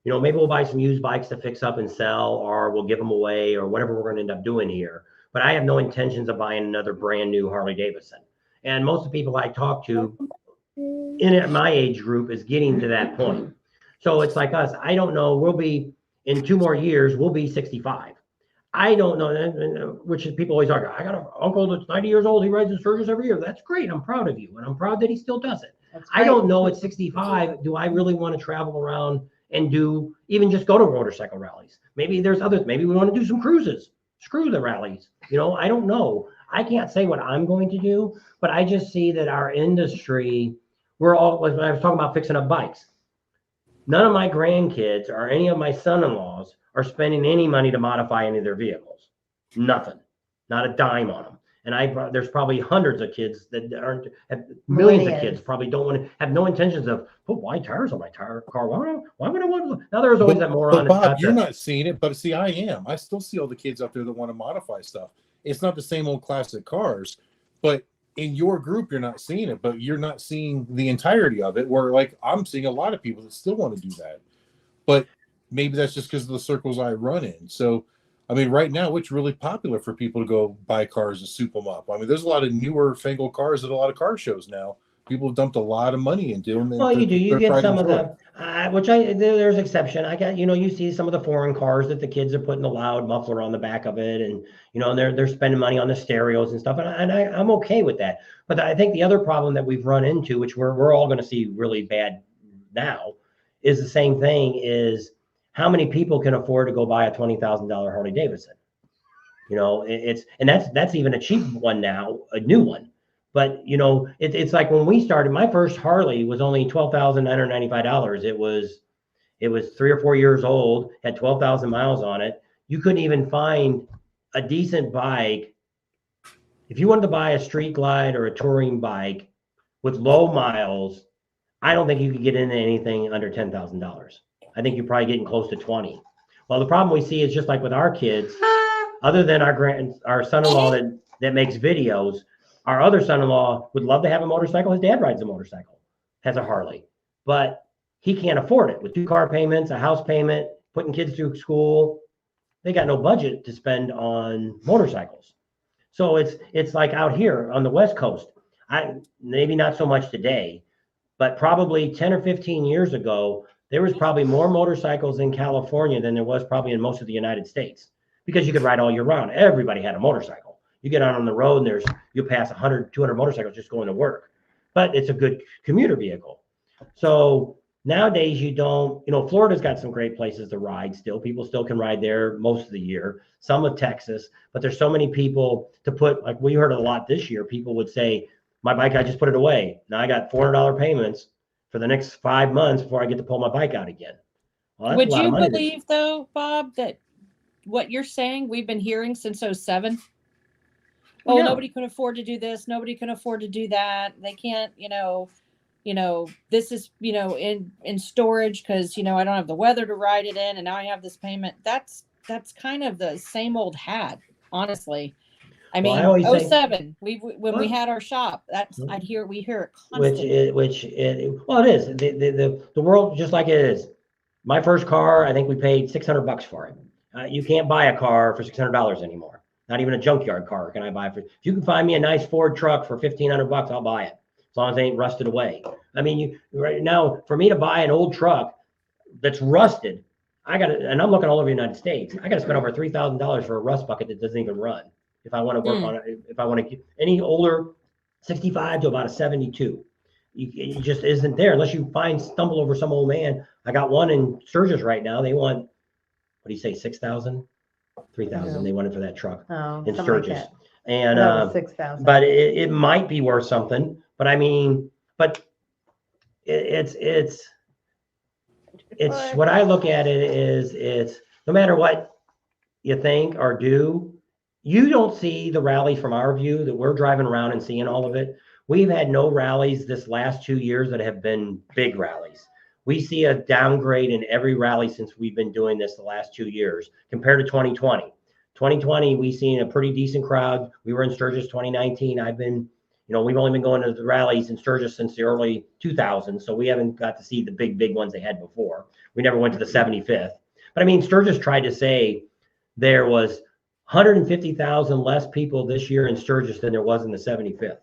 You know, maybe we'll buy some used bikes to fix up and sell, or we'll give them away, or whatever we're going to end up doing here. But I have no intentions of buying another brand new Harley Davidson. And most of the people I talk to in my age group is getting to that point. So it's like us. I don't know. We'll be in 2 more years. We'll be 65. I don't know, which is people always argue. I got an uncle that's 90 years old. He rides in Sturgis every year. That's great. I'm proud of you, and I'm proud that he still does it. I don't know at 65. Do I really want to travel around and do even just go to motorcycle rallies? Maybe there's others. Maybe we want to do some cruises. Screw the rallies. You know, I don't know. I can't say what I'm going to do, but I just see that our industry, we're all, like when I was talking about fixing up bikes, None of my grandkids or any of my son-in-laws are spending any money to modify any of their vehicles. Nothing, not a dime on them. And there's probably hundreds of kids that aren't, have millions of kids probably don't want to, have no intentions of put wide tires on my car. Why would I want to? Now there's always that moron. But Bob, you're not seeing it, but see, I am. I still see all the kids out there that want to modify stuff. It's not the same old classic cars, but in your group, you're not seeing it, but you're not seeing the entirety of it. Where like I'm seeing a lot of people that still want to do that, but maybe that's just because of the circles I run in. So, I mean, right now it's really popular for people to go buy cars and soup them up. I mean, there's a lot of newer fangled cars at a lot of car shows now. People have dumped a lot of money into them. Well, you do. You get some of the, there's exception. I got, you see some of the foreign cars that the kids are putting the loud muffler on the back of it, and and they're spending money on the stereos and stuff, and I'm okay with that. But I think the other problem that we've run into, which we're all going to see really bad now, is the same thing: is how many people can afford to go buy a $20,000 Harley Davidson? And that's even a cheap one now, a new one. But it's like when we started, my first Harley was only $12,995. It was 3 or 4 years old, had 12,000 miles on it. You couldn't even find a decent bike. If you wanted to buy a street glide or a touring bike with low miles, I don't think you could get into anything under $10,000. I think you're probably getting close to 20. Well, the problem we see is just like with our kids, other than our son-in-law that makes videos. Our other son-in-law would love to have a motorcycle. His dad rides a motorcycle, has a Harley, but he can't afford it with 2 car payments, a house payment, putting kids through school. They got no budget to spend on motorcycles. So it's like out here on the West Coast. Maybe not so much today, but probably 10 or 15 years ago, there was probably more motorcycles in California than there was probably in most of the United States, because you could ride all year round. Everybody had a motorcycle. You get out on the road and you'll pass 100, 200 motorcycles just going to work, but it's a good commuter vehicle. So nowadays you don't, Florida's got some great places to ride still. People still can ride there most of the year, some of Texas, but there's so many people to put, like we heard a lot this year, people would say, my bike, I just put it away. Now I got $400 payments for the next 5 months before I get to pull my bike out again. Well, would you believe though, Bob, that what you're saying, we've been hearing since 2007? Oh, yeah. Nobody can afford to do this. Nobody can afford to do that. They can't, this is, in storage because, I don't have the weather to ride it in. And now I have this payment. That's kind of the same old hat, honestly. I mean, 2007, when we had our shop, we hear it constantly. It is. The world, just like it is. My first car, I think we paid $600 for it. You can't buy a car for $600 anymore. Not even a junkyard car can I buy for. If you can find me a nice Ford truck for $1,500, I'll buy it as long as it ain't rusted away. I mean, right now for me to buy an old truck that's rusted, and I'm looking all over the United States. I got to spend over $3,000 for a rust bucket that doesn't even run. If I want to work on it, if I want to get any older, 65 to about a 72, it just isn't there unless you stumble over some old man. I got one in Sturgis right now. They want, what do you say, 6,000? 3,000 they wanted for that truck in Sturgis, like and 6,000. But it might be worth something. But I mean, it's what I look at it is it's no matter what you think or do, you don't see the rallies from our view that we're driving around and seeing all of it. We've had no rallies this last 2 years that have been big rallies. We see a downgrade in every rally since we've been doing this the last 2 years compared to 2020. 2020, we've seen a pretty decent crowd. We were in Sturgis 2019. I've been, we've only been going to the rallies in Sturgis since the early 2000s. So we haven't got to see the big ones they had before. We never went to the 75th. But I mean, Sturgis tried to say there was 150,000 less people this year in Sturgis than there was in the 75th.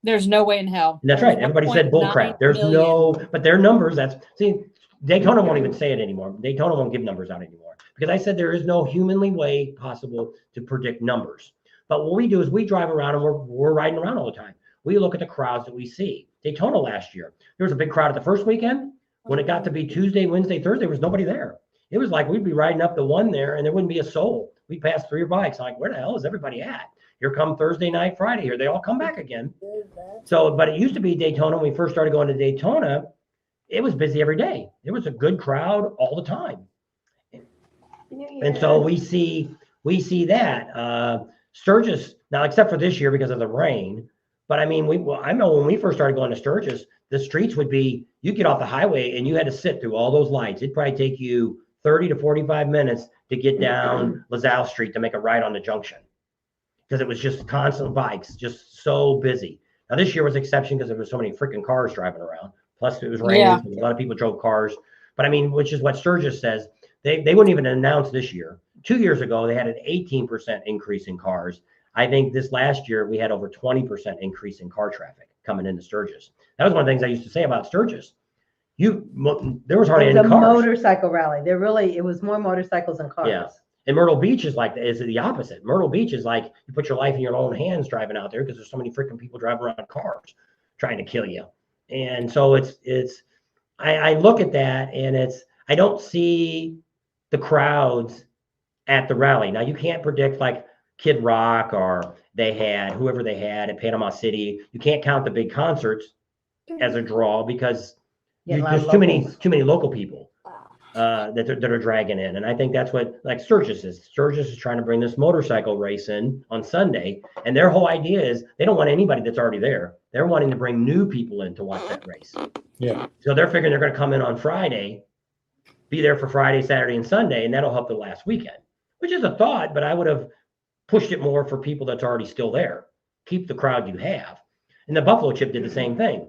There's no way in hell. And that's right. Everybody said bull crap. There's but their numbers, Daytona won't even say it anymore. Daytona won't give numbers out anymore because I said there is no humanly way possible to predict numbers. But what we do is we drive around and we're riding around all the time. We look at the crowds that we see. Daytona last year, there was a big crowd at the first weekend. When it got to be Tuesday, Wednesday, Thursday, there was nobody there. It was like we'd be riding up the one there and there wouldn't be a soul. We passed 3 bikes. I'm like, where the hell is everybody at? Here come Thursday night, Friday. Here they all come back again. So, but it used to be Daytona when we first started going to Daytona. it was busy every day. There was a good crowd all the time. And so we see that Sturgis now, except for this year because of the rain. But I mean, I know when we first started going to Sturgis, the streets would be, you get off the highway and you had to sit through all those lights. It'd probably take you 30 to 45 minutes to get down LaSalle Street to make a right on the junction, because it was just constant bikes, just so busy. Now this year was an exception because there was so many freaking cars driving around. Plus it was raining, Yeah. so a lot of people drove cars. But I mean, which is what Sturgis says. They wouldn't even announce this year. 2 years ago, they had an 18% increase in cars. I think this last year we had over 20% increase in car traffic coming into Sturgis. That was one of the things I used to say about Sturgis. There was hardly It was any a cars. motorcycle rally. It was more motorcycles than cars. Yeah. And Myrtle Beach is the opposite. Myrtle Beach is like you put your life in your own hands driving out there because there's so many freaking people driving around in cars trying to kill you. And so I look at that and I don't see the crowds at the rally. Now you can't predict like Kid Rock or whoever they had at Panama City. You can't count the big concerts as a draw because there's too many local people that are dragging in. And I think that's what like Sturgis is. Sturgis is trying to bring this motorcycle race in on Sunday. And their whole idea is they don't want anybody that's already there. They're wanting to bring new people in to watch that race. Yeah. So they're figuring they're going to come in on Friday, be there for Friday, Saturday, and Sunday, and that'll help the last weekend, which is a thought, but I would have pushed it more for people that's already still there. Keep the crowd you have. And the Buffalo Chip did the same thing.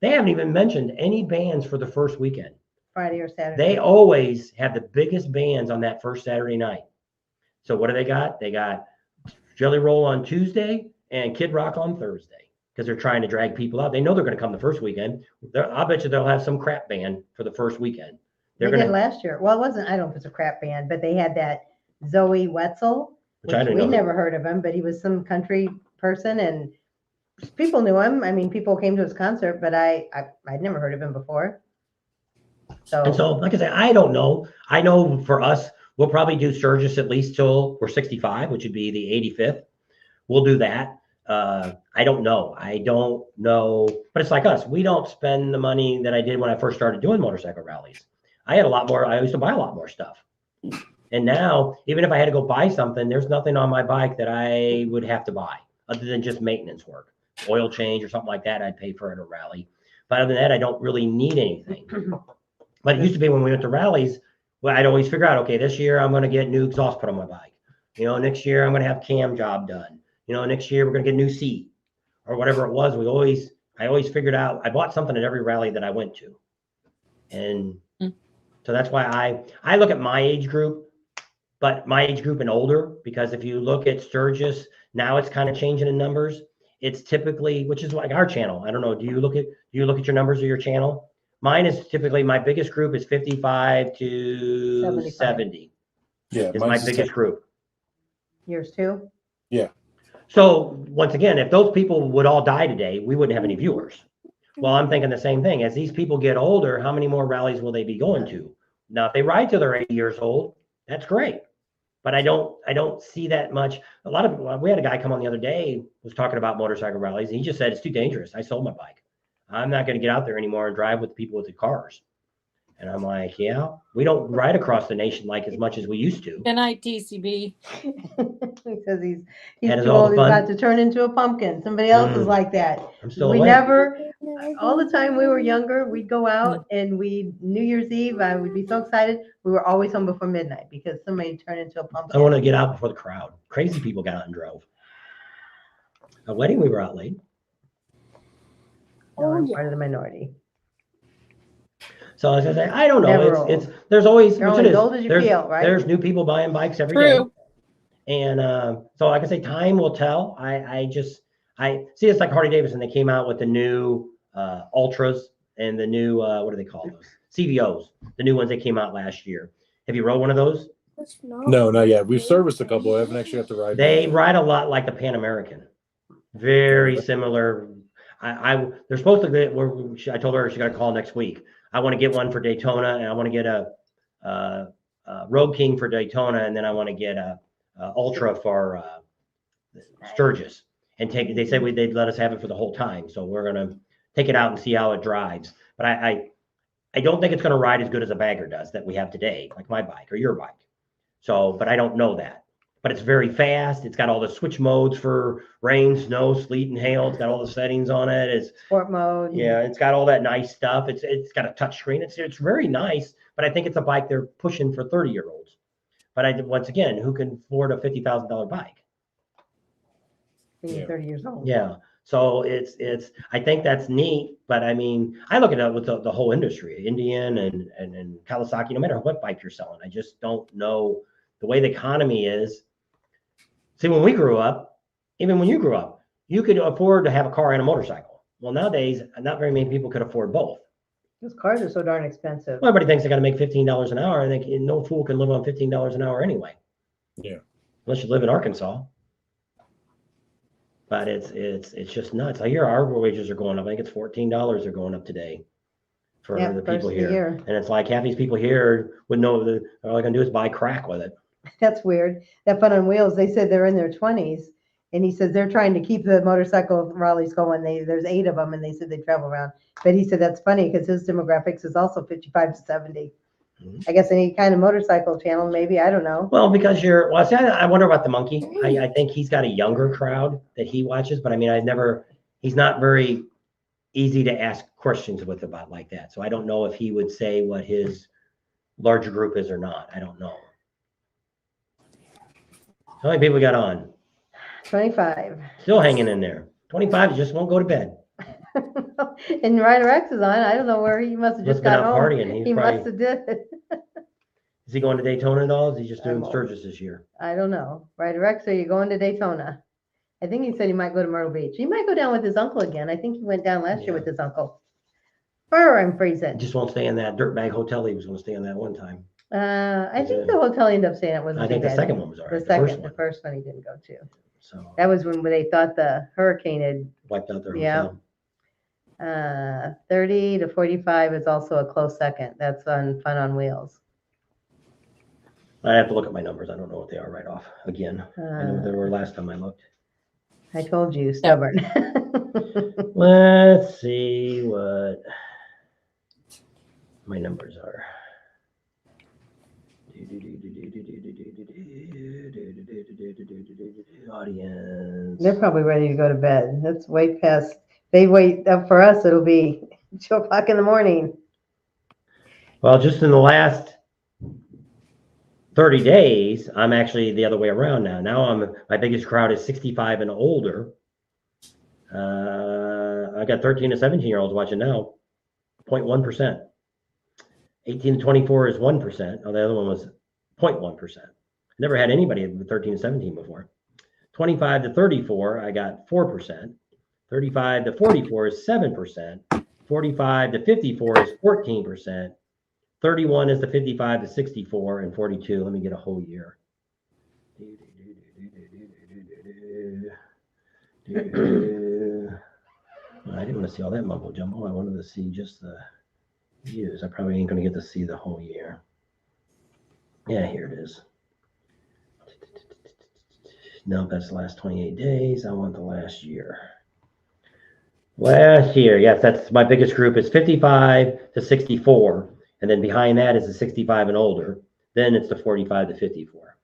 They haven't even mentioned any bands for the first weekend. Friday or Saturday. They always have the biggest bands on that first Saturday night. So what do they got? They got Jelly Roll on Tuesday and Kid Rock on Thursday because they're trying to drag people out. They know they're going to come the first weekend. I'll bet you they'll have some crap band for the first weekend. They did last year. Well, it wasn't, I don't know if it's a crap band, but they had that Zoe Wetzel, Which I didn't we know. never heard of him, but he was some country person and people knew him. I mean, people came to his concert, but I'd never heard of him before. And so, like I said, I don't know. I know for us, we'll probably do Sturgis at least till we're 65, which would be the 85th. We'll do that. I don't know. But it's like us. We don't spend the money that I did when I first started doing motorcycle rallies. I had a lot more. I used to buy a lot more stuff. And now, even if I had to go buy something, there's nothing on my bike that I would have to buy other than just maintenance work, oil change or something like that. I'd pay for at a rally. But other than that, I don't really need anything. But it used to be when we went to rallies, well, I'd always figure out, okay, this year I'm going to get new exhaust put on my bike. Next year I'm going to have cam job done. Next year we're going to get a new seat or whatever it was. I always figured out, I bought something at every rally that I went to. And so that's why I look at my age group, but my age group and older, because if you look at Sturgis, now it's kind of changing in numbers. It's typically, which is like our channel. I don't know. Do you look at your numbers of your channel? Mine is typically, my biggest group is 55 to 70. Yeah, is my biggest group. Yours too? Yeah. So once again, if those people would all die today, we wouldn't have any viewers. Well, I'm thinking the same thing. As these people get older, how many more rallies will they be going to? Now, if they ride till they're 80 years old, that's great. But I don't see that much. We had a guy come on the other day, was talking about motorcycle rallies, and he just said, it's too dangerous. I sold my bike. I'm not going to get out there anymore and drive with people with the cars. And I'm like, yeah, we don't ride across the nation like as much as we used to. Good night, TCB. He says he's That is too all old. the He's fun. about to turn into a pumpkin. Somebody else is like that. I'm still We awake. never, all the time we were younger, we'd go out and New Year's Eve, I would be so excited. We were always home before midnight because somebody turned into a pumpkin. I wanted to get out before the crowd. Crazy people got out and drove. A wedding, we were out late. No, I'm part of the minority. So as I say, I don't know. Never old. There's always, You're which only it is, as old as you there's, feel, right? there's new people buying bikes every day. And so like I say, time will tell. I see, it's like Harley Davidson. They came out with the new Ultras and the new, what do they call those? CVOs, the new ones that came out last year. Have you rode one of those? No, not yet. We've serviced a couple. I haven't actually got to ride. They ride a lot like the Pan American. Very similar. They're supposed to get, I told her she got a call next week. I want to get one for Daytona, and I want to get a Road King for Daytona, and then I want to get a Ultra for Sturgis. And they said they'd let us have it for the whole time. So we're gonna take it out and see how it drives. But I I don't think it's going to ride as good as a bagger does that we have today, like my bike or your bike. So, but I don't know that. But it's very fast. It's got all the switch modes for rain, snow, sleet, and hail. It's got all the settings on it. It's Sport mode. yeah, it's got all that nice stuff. It's got a touch screen. It's very nice. But I think it's a bike they're pushing for 30-year-olds. But once again, who can afford a $50,000 bike? Being 30 years old. Yeah. So it's I think that's neat, but I mean, I look at it with the whole industry, Indian and Kawasaki, no matter what bike you're selling. I just don't know the way the economy is. See, when we grew up, even when you grew up, you could afford to have a car and a motorcycle. Well, nowadays, not very many people could afford both. Those cars are so darn expensive. Well, everybody thinks they got to make $15 an hour, and no fool can live on $15 an hour anyway. Yeah. Unless you live in Arkansas. But it's just nuts. I hear our wages are going up. I think it's $14 are going up today for the people here. And it's like half these people here would know that all they're gonna do is buy crack with it. That's weird. That Fun on Wheels, they said they're in their 20s. And he says they're trying to keep the motorcycle rallies going. There's 8 of them, and they said they travel around. But he said that's funny because his demographics is also 55 to 70. I guess any kind of motorcycle channel, maybe. I don't know. Well, because see, I wonder about the monkey. I think he's got a younger crowd that he watches, but I mean, he's not very easy to ask questions with about like that. So I don't know if he would say what his larger group is or not. I don't know. How many people got on? 25. Still hanging in there. 25 just won't go to bed. And Ryder X is on. I don't know where he must have just got home. Partying. He must have did it. Is he going to Daytona at all? Is he just doing Sturgis this year? I don't know. Ryder X, are you going to Daytona? I think he said he might go to Myrtle Beach. He might go down with his uncle again. I think he went down last year with his uncle. Or I'm freezing. Just won't stay in that dirtbag hotel he was going to stay in that one time. I think the hotel he ended up staying at wasn't I think too the bad. second one was all right. The first one he didn't go to. So that was when they thought the hurricane had wiped out their hotel. 30 to 45 is also a close second. That's on Fun on Wheels. I have to look at my numbers. I don't know what they are right off. Again, I know what they were last time I looked. I told you, stubborn. Let's see what my numbers are. Audience. They're probably ready to go to bed. That's way past. They wait up for us. It'll be 2 o'clock in the morning. Well, just in the last 30 days, I'm actually the other way around now. Now my biggest crowd is 65 and older. I got 13 to 17-year-olds watching now, 0.1%. 18 to 24 is 1%. Oh, the other one was 0.1%. Never had anybody with 13 to 17 before. 25 to 34, I got 4%. 35 to 44 is 7%. 45 to 54 is 14%. 31 is the 55 to 64, and 42. Let me get a whole year. I didn't want to see all that mumbo jumbo. I wanted to see just the views. I probably ain't going to get to see the whole year. Yeah, here it is. No, that's the last 28 days. I want the last year. Last year, yes, that's my biggest group is 55 to 64. And then behind that is the 65 and older. Then it's the 45 to 54.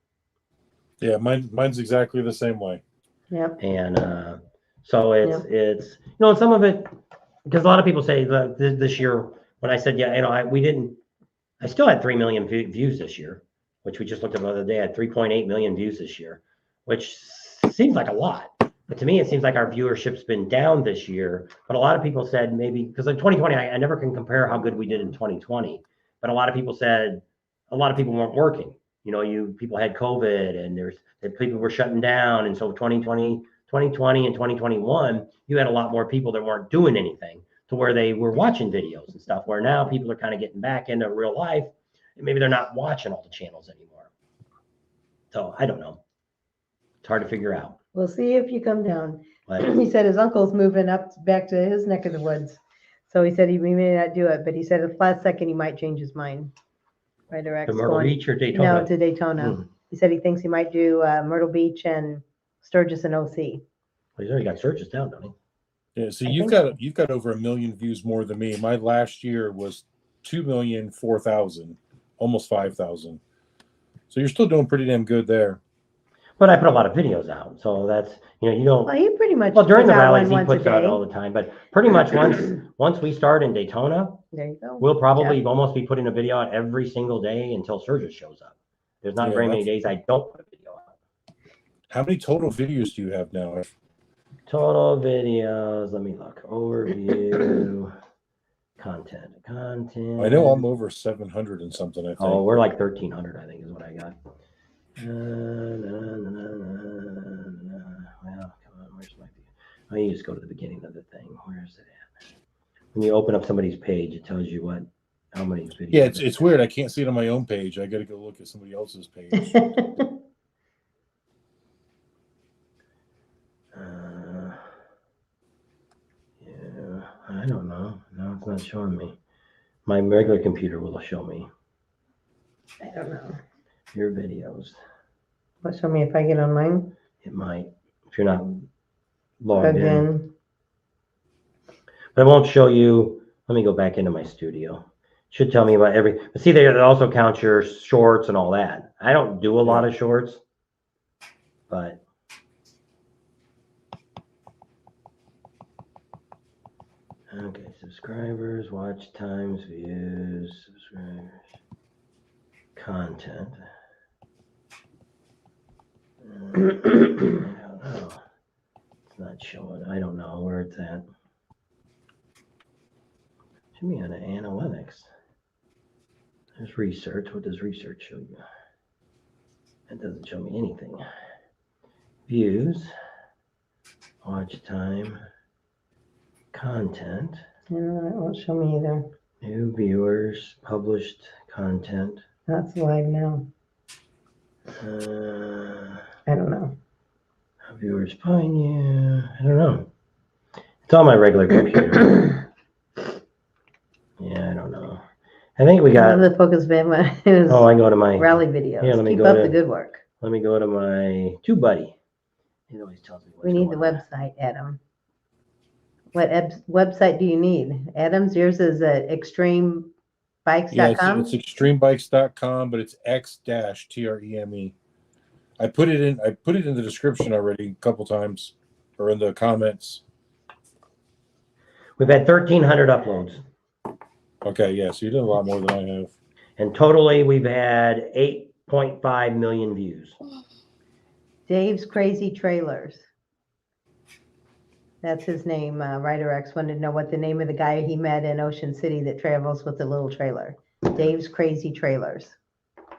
Yeah, mine's exactly the same way. Yep. And so it's some of it, because a lot of people say this year, when I said, I still had 3 million views this year, which we just looked at the other day. I had 3.8 million views this year, which seems like a lot. But to me, it seems like our viewership's been down this year. But a lot of people said maybe, because in 2020, I never can compare how good we did in 2020. But a lot of people said a lot of people weren't working. People had COVID and people were shutting down. And so 2020 and 2021, you had a lot more people that weren't doing anything to where they were watching videos and stuff, where now people are kind of getting back into real life and maybe they're not watching all the channels anymore. So I don't know. It's hard to figure out. We'll see if you come down. But He said his uncle's moving up back to his neck of the woods. So he said he may not do it, but he said at the last second he might change his mind. Ryder X to Myrtle going- Beach or Daytona? No, to Daytona. He said he thinks he might do Myrtle Beach and Sturgis and OC. Well, he's already got Sturgis down, don't he? Yeah, so you've got over 1 million views more than me. My last year was 2,004,000, almost 5,000. So you're still doing pretty damn good there. But I put a lot of videos out, so that's, you don't. Well, he pretty much Well, during the puts out rallies, one he once a puts out day. all the time. But pretty much once we start in Daytona, There you go. we'll probably Yeah. almost be putting a video out every single day until Sturgis shows up. There's not Yeah, very many days I don't put a video out. How many total videos do you have now? Total videos. Let me look. Overview. Content. I know I'm over 700 and something, I think. Oh, we're like 1,300, I think, is what I got. Well, come on, where's my view? Oh, you just go to the beginning of the thing. Where is it at? When you open up somebody's page, it tells you how many videos. Yeah, it's weird. I can't see it on my own page. I got to go look at somebody else's page. Yeah, I don't know. No, it's not showing me. My regular computer will show me I don't know. your videos. Will show me if I get on mine? It might, if you're not logged in. Again. But it won't show you. Let me go back into my studio. It should tell me about but see, it also counts your shorts and all that. I don't do a lot of shorts, but okay, subscribers, watch times, views, subscribers, content. I don't know. It's not showing. I don't know where it's at. Should be on analytics. There's research. What does research show you? That doesn't show me anything. Views, watch time, content. No, that won't show me either. New viewers, published content. That's live now. I don't know. How viewers find you. I don't know. It's on my regular computer. Yeah, I don't know. I think we got. The focus bandwidth is. Oh, I go to my rally videos. Yeah, let me Keep go up to the good work. Let me go to my TubeBuddy. He always tells me. We need the website, Adam. What website do you need? Adam's, yours is at extremebikes.com? Yeah, it's extremebikes.com, but it's X-TREME. I put it in the description already a couple times, or in the comments. We've had 1,300 uploads. Okay, yeah, so you did a lot more than I have. And totally, we've had 8.5 million views. Dave's Crazy Trailers. That's his name. Ryder X wanted to know what the name of the guy he met in Ocean City that travels with the little trailer. Dave's Crazy Trailers.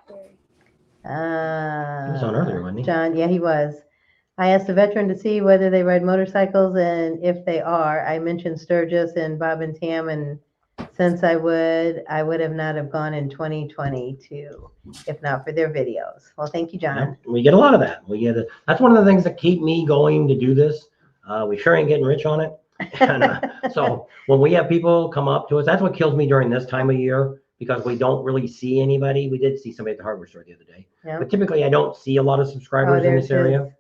He was on earlier, wasn't he? John, yeah, he was. I asked the veteran to see whether they ride motorcycles, and if they are, I mentioned Sturgis and Bob and Tam, and since I would have not have gone in 2022 if not for their videos. Well, thank you, John. Yep, we get a lot of that. That's one of the things that keep me going to do this. We sure ain't getting rich on it. And, so when we have people come up to us, that's what kills me during this time of year, because we don't really see anybody. We did see somebody at the hardware store the other day, but typically I don't see a lot of subscribers in this area.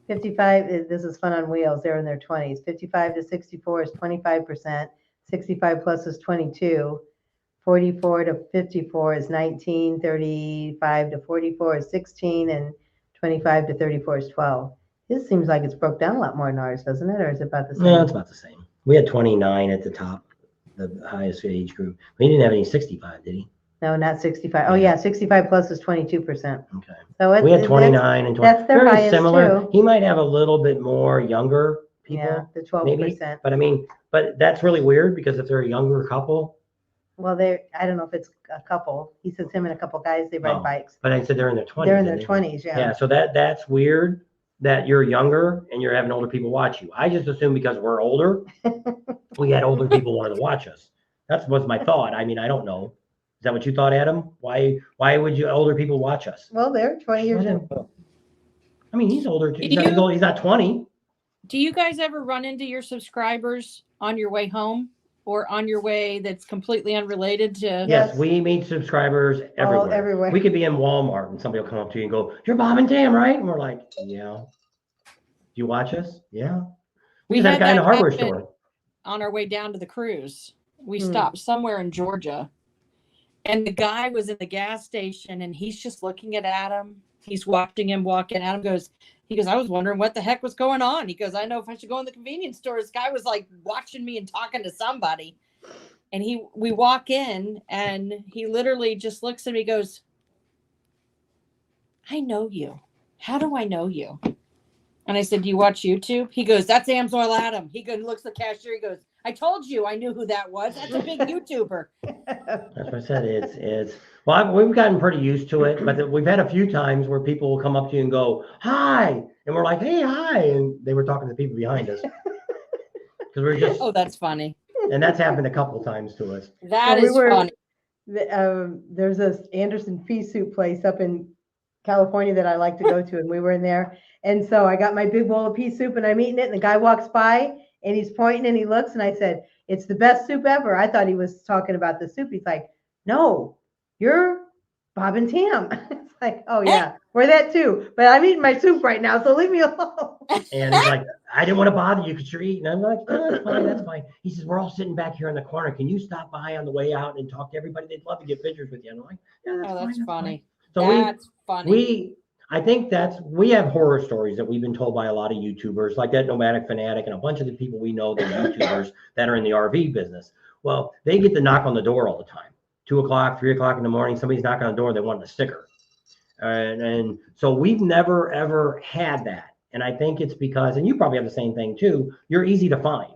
55, this is Fun on Wheels. They're in their 20s. 55 to 64 is 25%. 65 plus is 22. 44 to 54 is 19. 35 to 44 is 16. And 25 to 34 is 12. This seems like it's broke down a lot more than ours, doesn't it? Or is it about the same? No, it's about the same. We had 29 at the top, the highest age group. We didn't have any 65, did he? No, not 65. Oh, yeah, 65 plus is 22%. Okay. So We had 29 and 20. That's their Very highest similar. too. He might have a little bit more younger people. Yeah, the 12%. Maybe. But I mean, but that's really weird, because if they're a younger couple. Well, I don't know if it's a couple. He says him and a couple guys, they ride bikes. But I said they're in their 20s. They're in their 20s, yeah. Yeah, so that's weird that you're younger and you're having older people watch you. I just assume because we're older, we had older people wanting to watch us. That was my thought. I mean, I don't know. Is that what you thought, Adam? Why would older people watch us? Well, they're 20 years old. I mean, he's older too. He's not 20. Do you guys ever run into your subscribers on your way home or on your way that's completely unrelated to? Yes, we meet subscribers everywhere. Everywhere. We could be in Walmart and somebody will come up to you and go, "You're Bob and Tam, right?" And we're like, "Yeah." Do you watch us? Yeah. We just had a guy in a hardware store. On our way down to the cruise. We stopped somewhere in Georgia And the guy was in the gas station and he's just looking at Adam. He's watching him walk in. Adam goes, I was wondering what the heck was going on. He goes, I know if I should go in the convenience store. This guy was like watching me and talking to somebody. And we walk in and he literally just looks at me, goes, I know you. How do I know you? And I said, do you watch YouTube? He goes, that's Amsoil Adam. He goes, looks at the cashier. He goes, I told you I knew who that was. That's a big YouTuber. That's what I said. It's well, we've gotten pretty used to it, but we've had a few times where people will come up to you and go, hi. And we're like, hey, hi. And they were talking to the people behind us. Because we're just. Oh, that's funny. And that's happened a couple of times to us. That is funny. There's this Anderson pea soup place up in California that I like to go to, and we were in there. And so I got my big bowl of pea soup and I'm eating it, and the guy walks by and he's pointing and he looks, and I said, it's the best soup ever. I thought he was talking about the soup. He's like, no, you're Bob and Tam. It's like, oh yeah, we're that too. But I'm eating my soup right now, so leave me alone. And he's like, I didn't want to bother you because you're eating. I'm like, oh, that's fine, that's fine. He says, we're all sitting back here in the corner. Can you stop by on the way out and talk to everybody? They'd love to get pictures with you. I'm like, yeah, that's fine, that's funny. So that's funny. I think we have horror stories that we've been told by a lot of YouTubers, like that Nomadic Fanatic and a bunch of the people we know, the YouTubers that are in the RV business. Well, they get the knock on the door all the time. 2 o'clock, 3 o'clock in the morning, somebody's knocking on the door, they want a sticker. And so we've never, ever had that. And I think it's because, and you probably have the same thing too, you're easy to find.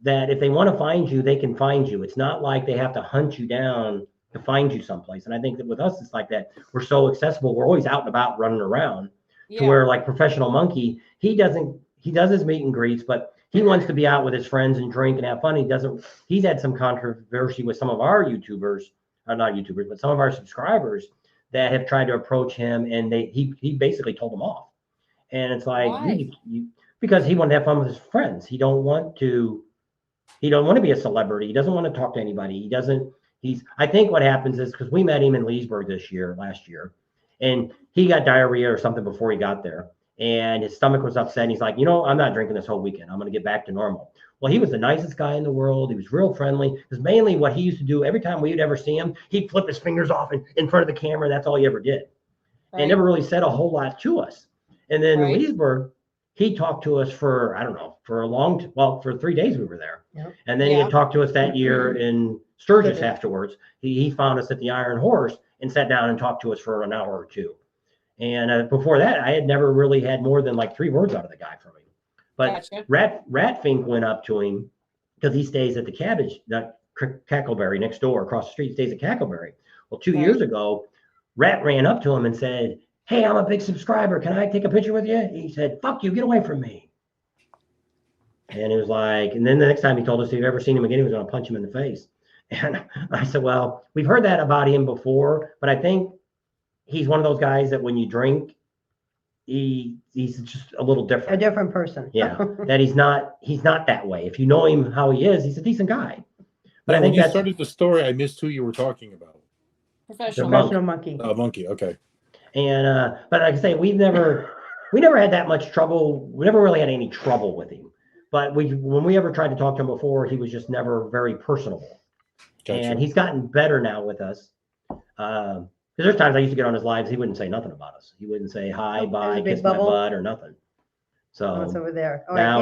That if they want to find you, they can find you. It's not like they have to hunt you down to find you someplace. And I think that with us, it's like that. We're so accessible. We're always out and about running around to where like Professional Monkey, he does his meet and greets, but he wants to be out with his friends and drink and have fun. He's had some controversy with some of our YouTubers, not YouTubers, but some of our subscribers that have tried to approach him, and he basically told them off. And it's like, because he wanted to have fun with his friends. He don't want to be a celebrity. He doesn't want to talk to anybody. I think what happens is, because we met him in Leesburg last year, and he got diarrhea or something before he got there, and his stomach was upset. And he's like, I'm not drinking this whole weekend. I'm going to get back to normal. Well, he was the nicest guy in the world. He was real friendly. Because mainly what he used to do, every time we'd ever see him, he'd flip his fingers off in front of the camera. That's all he ever did. Right. And never really said a whole lot to us. And then in Leesburg, he talked to us for, I don't know, for 3 days we were there. Yep. And then he had talked to us that year in Sturgis afterwards. He found us at the Iron Horse and sat down and talked to us for an hour or two. And before that, I had never really had more than like 3 words out of the guy from him. But Ratfink went up to him because he stays at the Cackleberry next door, across the street, stays at Cackleberry. Well, 2 years ago, Rat ran up to him and said, hey, I'm a big subscriber. Can I take a picture with you? He said, fuck you, get away from me. And it was like, and then the next time he told us if he'd ever seen him again, he was going to punch him in the face. And I said, well, we've heard that about him before, but I think he's one of those guys that when you drink, he's just a little different. A different person. Yeah, that he's not that way. If you know him how he is, he's a decent guy. But I think when you started the story, I missed who you were talking about. Professional Monkey. Oh, Monkey. Okay. And but like I say, we never had that much trouble. We never really had any trouble with him. But when we ever tried to talk to him before, he was just never very personable. Gotcha. And he's gotten better now with us. Because there's times I used to get on his lives, he wouldn't say nothing about us. He wouldn't say hi, bye, kiss my butt, or nothing. So it's over there. Oh, now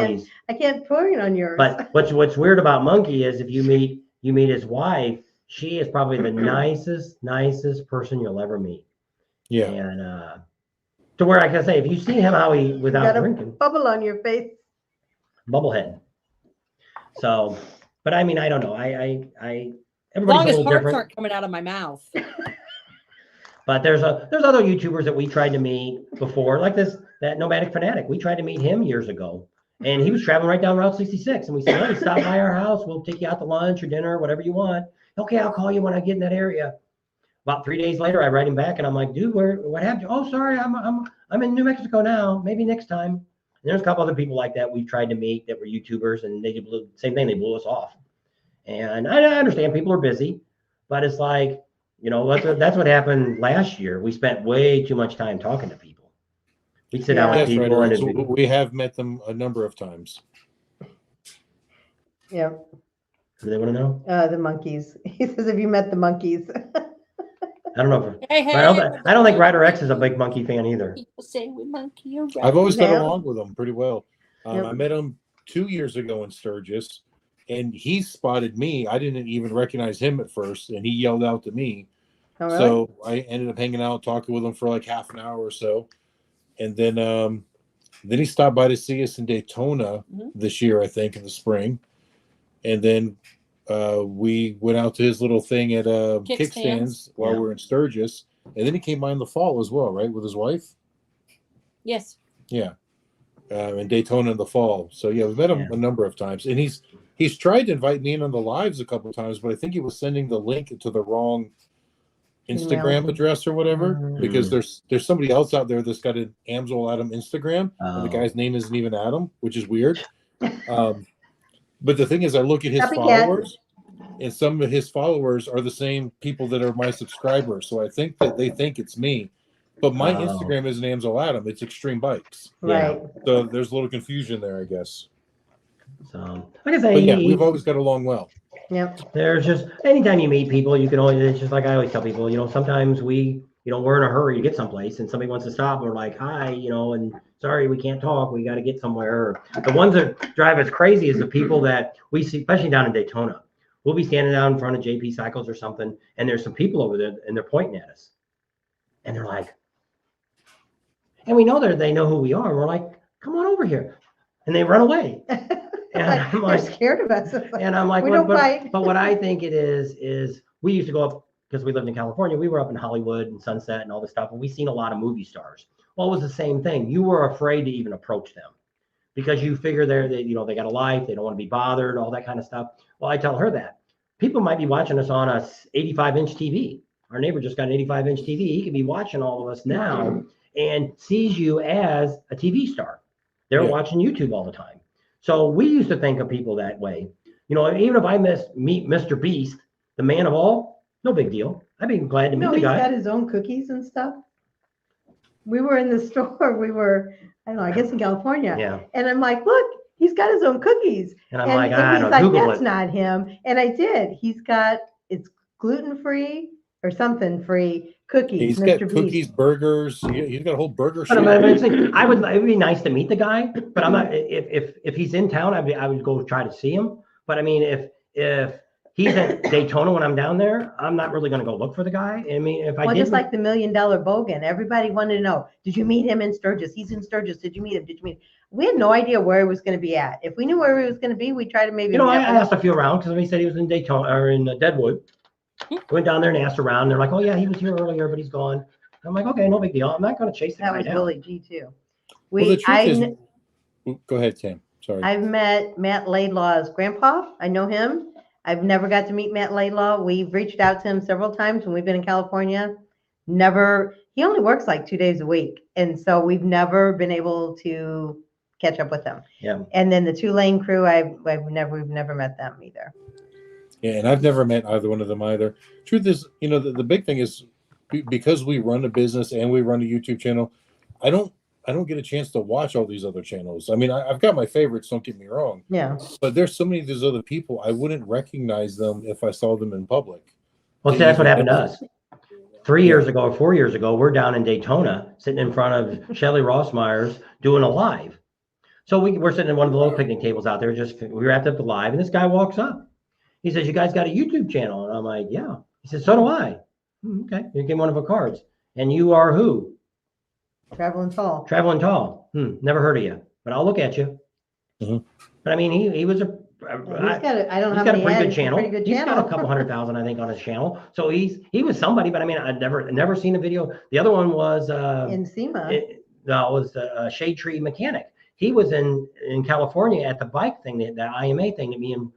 I can't point on yours. But what's weird about Monkey is if you meet his wife, she is probably the nicest person you'll ever meet. Yeah. And to where I can say, if you see him how he without got drinking, bubble on your face, bubblehead. So, but I mean, I don't know. I as long as farts different. Aren't coming out of my mouth. But there's other YouTubers that we tried to meet before, like that Nomadic Fanatic. We tried to meet him years ago, and he was traveling right down Route 66. And we said, hey, stop by our house. We'll take you out to lunch or dinner, whatever you want. Okay, I'll call you when I get in that area. About 3 days later, I write him back, and I'm like, dude, what happened? Oh, sorry, I'm in New Mexico now. Maybe next time. And there's a couple other people like that we've tried to meet that were YouTubers, and they did the same thing. They blew us off. And I understand people are busy, but it's like, that's what happened last year. We spent way too much time talking to people. We sit down with people. Right. We have met them a number of times. Yeah. Do they want to know? The monkeys. He says, "Have you met the monkeys?" I don't know. Hey, I don't think Ryder X is a big monkey fan either. People say we monkey around. I've always got Yeah. along with him pretty well. Yep. I met him 2 years ago in Sturgis, and he spotted me. I didn't even recognize him at first, and he yelled out to me. Oh, really? So I ended up hanging out, talking with him for like half an hour or so, and then he stopped by to see us in Daytona this year, I think, in the spring, and then we went out to his little thing at Kickstands while we were in Sturgis, and then he came by in the fall as well, right, with his wife. Yes. Yeah, in Daytona in the fall. So yeah, we've met him a number of times, and he's tried to invite me in on the lives a couple of times, but I think he was sending the link to the wrong Instagram address or whatever, because there's somebody else out there that's got an Amsoil Adam Instagram, and the guy's name isn't even Adam, which is weird. But the thing is, I look at his followers, and some of his followers are the same people that are my subscribers, so I think that they think it's me. But my Instagram isn't Amsoil Adam; it's Extreme Bikes. Right. So there's a little confusion there, I guess. So, like I say, But yeah, we've always got along well. Yep. There's just anytime you meet people, you can always. It's just like I always tell people, sometimes we're in a hurry to get someplace, and somebody wants to stop, and we're like, hi, and sorry, we can't talk. We got to get somewhere. The ones that drive us crazy is the people that we see, especially down in Daytona. We'll be standing down in front of J&P Cycles or something, and there's some people over there, and they're pointing at us, and they're like, and we know they know who we are. And we're like, come on over here, and they run away. And I'm like, they're scared of us. And I'm like, we well, don't fight. but what I think it is we used to go up because we lived in California. We were up in Hollywood and Sunset and all this stuff, and we've seen a lot of movie stars. Well, it was the same thing. You were afraid to even approach them because you figure they got a life, they don't want to be bothered, all that kind of stuff. Well, I tell her that people might be watching us on a 85-inch TV. Our neighbor just got an 85-inch TV. He could be watching all of us now and sees you as a TV star. They're watching YouTube all the time. So we used to think of people that way. Even if I meet Mr. Beast, the man of all, no big deal. I'd be glad to meet the guy. He's got his own cookies and stuff. We were in the store. We were, I don't know, I guess in California. Yeah. And I'm like, look, he's got his own cookies. And I'm like, I he's don't like, Google that's it. not him. And I did. It's gluten-free or something free cookies. He's Mr. got Beast. cookies, burgers. He's got a whole burger. But it would be nice to meet the guy, but I'm not. If he's in town, I would go try to see him. But I mean, if he's at Daytona when I'm down there, I'm not really going to go look for the guy. I mean, if I just like the $1 million bogan, everybody wanted to know, did you meet him in Sturgis? He's in Sturgis. Did you meet him? We had no idea where he was going to be at. If we knew where he was going to be, we'd try to maybe. I asked a few around because he said he was in Daytona or in Deadwood. Went down there and asked around. They're like, oh yeah, he was here earlier, but he's gone. I'm like, okay, no big deal. I'm not going to chase the guy down. That was Willie G too. Go ahead, Tim. Sorry. I've met Matt Laidlaw's grandpa. I know him. I've never got to meet Matt Laidlaw. We've reached out to him several times when we've been in California. He only works like 2 days a week. And so we've never been able to catch up with him. Yeah. And then the Two-Lane crew, we've never met them either. Yeah, and I've never met either one of them either. Truth is, the big thing is because we run a business and we run a YouTube channel, I don't get a chance to watch all these other channels. I mean, I've got my favorites, don't get me wrong. Yeah. But there's so many of these other people, I wouldn't recognize them if I saw them in public. Well, see, that's what happened to us. 3 years ago or 4 years ago, we're down in Daytona sitting in front of Shelley Rossmeyer's doing a live. So we're sitting in one of the little picnic tables out there. We wrapped up the live, and this guy walks up. He says, you guys got a YouTube channel? And I'm like, yeah. He said, so do I. Okay. You give one of our cards. And you are who? Traveling Tall. Traveling Tall. Never heard of you, but I'll look at you. Mm-hmm. But I mean, he was a. He's got a pretty good channel. He's got a couple 100,000, I think, on his channel. So he was somebody. But I mean, I'd never seen a video. The other one was in SEMA. It was a Shade Tree Mechanic. He was in California at the bike thing, the IMA thing that me and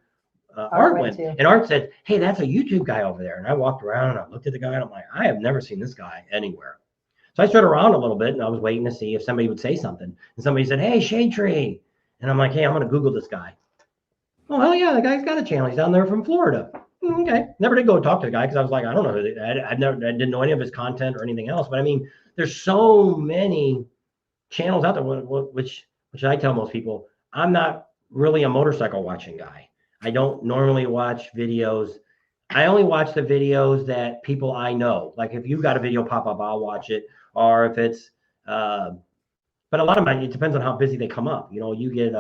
Art went. And Art said, hey, that's a YouTube guy over there. And I walked around and I looked at the guy and I'm like, I have never seen this guy anywhere. So I stood around a little bit and I was waiting to see if somebody would say something. And somebody said, hey, Shade Tree. And I'm like, hey, I'm going to Google this guy. Oh, hell yeah, the guy's got a channel. He's down there from Florida. Okay. Never did go talk to the guy because I was like, I don't know. I didn't know any of his content or anything else. But I mean, there's so many channels out there, which I tell most people, I'm not really a motorcycle watching guy. I don't normally watch videos. I only watch the videos that people I know. Like if you've got a video pop up, I'll watch it. Or if it's, but a lot of mine, it depends on how busy they come up. You know, you get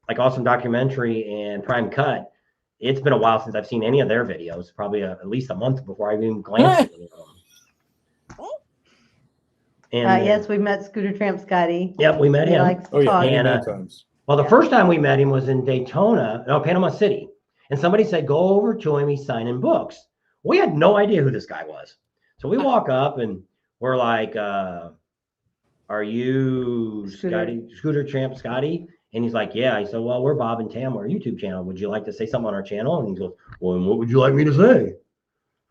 like Awesome Documentary and Prime Cut. It's been a while since I've seen any of their videos, probably at least a month before I've even glanced at any of them. And yes, we met Scooter Tramp Scotty. Yep, we met He him. likes to talk. And, times. well, the first time we met him was in Daytona, no, Panama City. And somebody said, go over to him, he's signing books. We had no idea who this guy was. So we walk up and we're like, are you Scooter Tramp Scotty? And he's like, yeah. I said, well, we're Bob and Tam, our YouTube channel. Would you like to say something on our channel? And he goes, well, and what would you like me to say?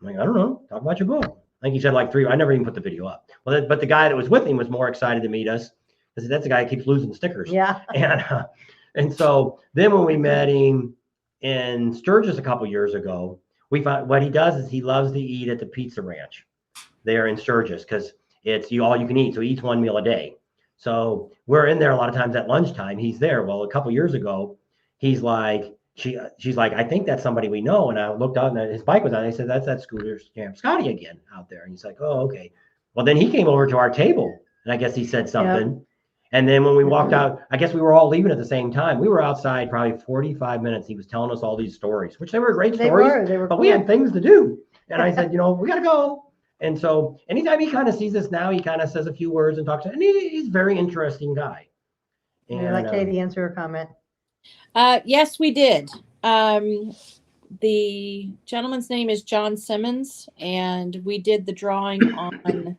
I'm like, I don't know. Talk about your book. I think he said like 3. I never even put the video up. Well, but the guy that was with him was more excited to meet us because that's the guy that keeps losing stickers. Yeah. And so then when we met him in Sturgis a couple years ago, we found what he does is he loves to eat at the Pizza Ranch there in Sturgis because it's all you can eat. So he eats 1 meal a day. So we're in there a lot of times at lunchtime. He's there. Well, a couple years ago, he's like, she's like, I think that's somebody we know. And I looked out and his bike was on. I said, that's that Scooter Tramp Scotty again out there. And he's like, oh, okay. Well, then he came over to our table and I guess he said something. Yep. And then when we walked out, I guess we were all leaving at the same time. We were outside probably 45 minutes. He was telling us all these stories, which they were great stories, they were but cool. we had things to do. And I said, you know, we got to go. And so anytime he kind of sees us now, he kind of says a few words and talks. And he's a very interesting guy. And, I'd like Katie to answer her comment. Yes, we did. The gentleman's name is John Simmons, and we did the drawing on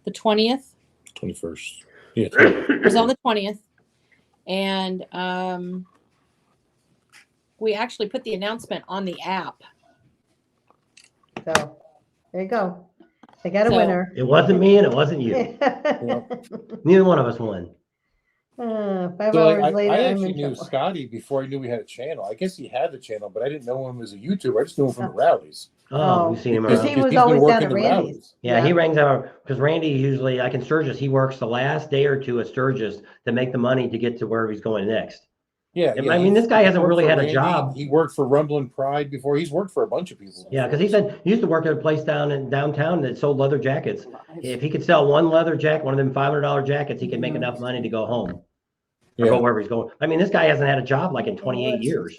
the 20th. 21st. Yeah, It was on the 20th. And we actually put the announcement on the app. So there you go. They got a winner. It wasn't me and it wasn't you. Neither one of us won. 5 So hours later, I I'm actually in knew trouble. Scotty before I knew we had a channel. I guess he had the channel, but I didn't know him as a YouTuber. I just knew him from the rallies. Oh, we've seen him Because around. he was been always down working at the Randy's. rallies. Yeah, he rings out because Randy usually, like in Sturgis, he works the last day or two at Sturgis to make the money to get to where he's going next. Yeah, And, yeah. I mean, this guy hasn't worked really for had a Randy. job. He worked for Rumbling Pride before. He's worked for a bunch of people. Yeah, because he said he used to work at a place downtown that sold leather jackets. If he could sell one leather jacket, one of them $500 jackets, he could make enough money to go home or go wherever he's going. I mean, this guy hasn't had a job like in 28 years.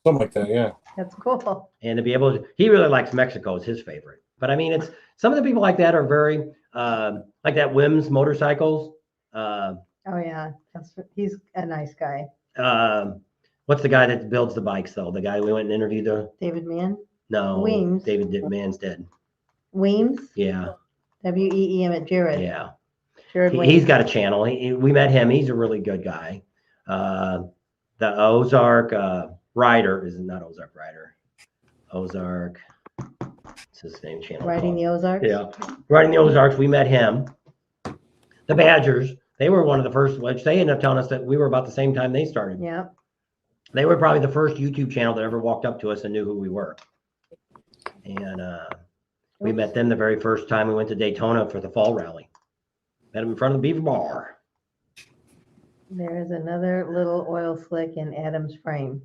Something like that, yeah. That's cool. And to be able to, he really likes Mexico, is his favorite. But I mean, it's some of the people like that are very, like that Wims Motorcycles. Oh yeah, he's a nice guy. What's the guy that builds the bikes though? The guy we went and interviewed. David Mann. No, Weems. David Mann's dead. Weems. Yeah. WEEM at Jared. Yeah. Jared He's got a channel. We met him. He's a really good guy. The Ozark Rider is not Ozark Rider. Ozark. What's his name? Channel. Riding the Ozarks. Yeah. Riding the Ozarks. We met him. The Badgers. They were one of the first, which they ended up telling us that we were about the same time they started. Yeah. They were probably the first YouTube channel that ever walked up to us and knew who we were. And we met them the very first time we went to Daytona for the fall rally. Met them in front of the Beaver Bar. There is another little oil slick in Adam's frame.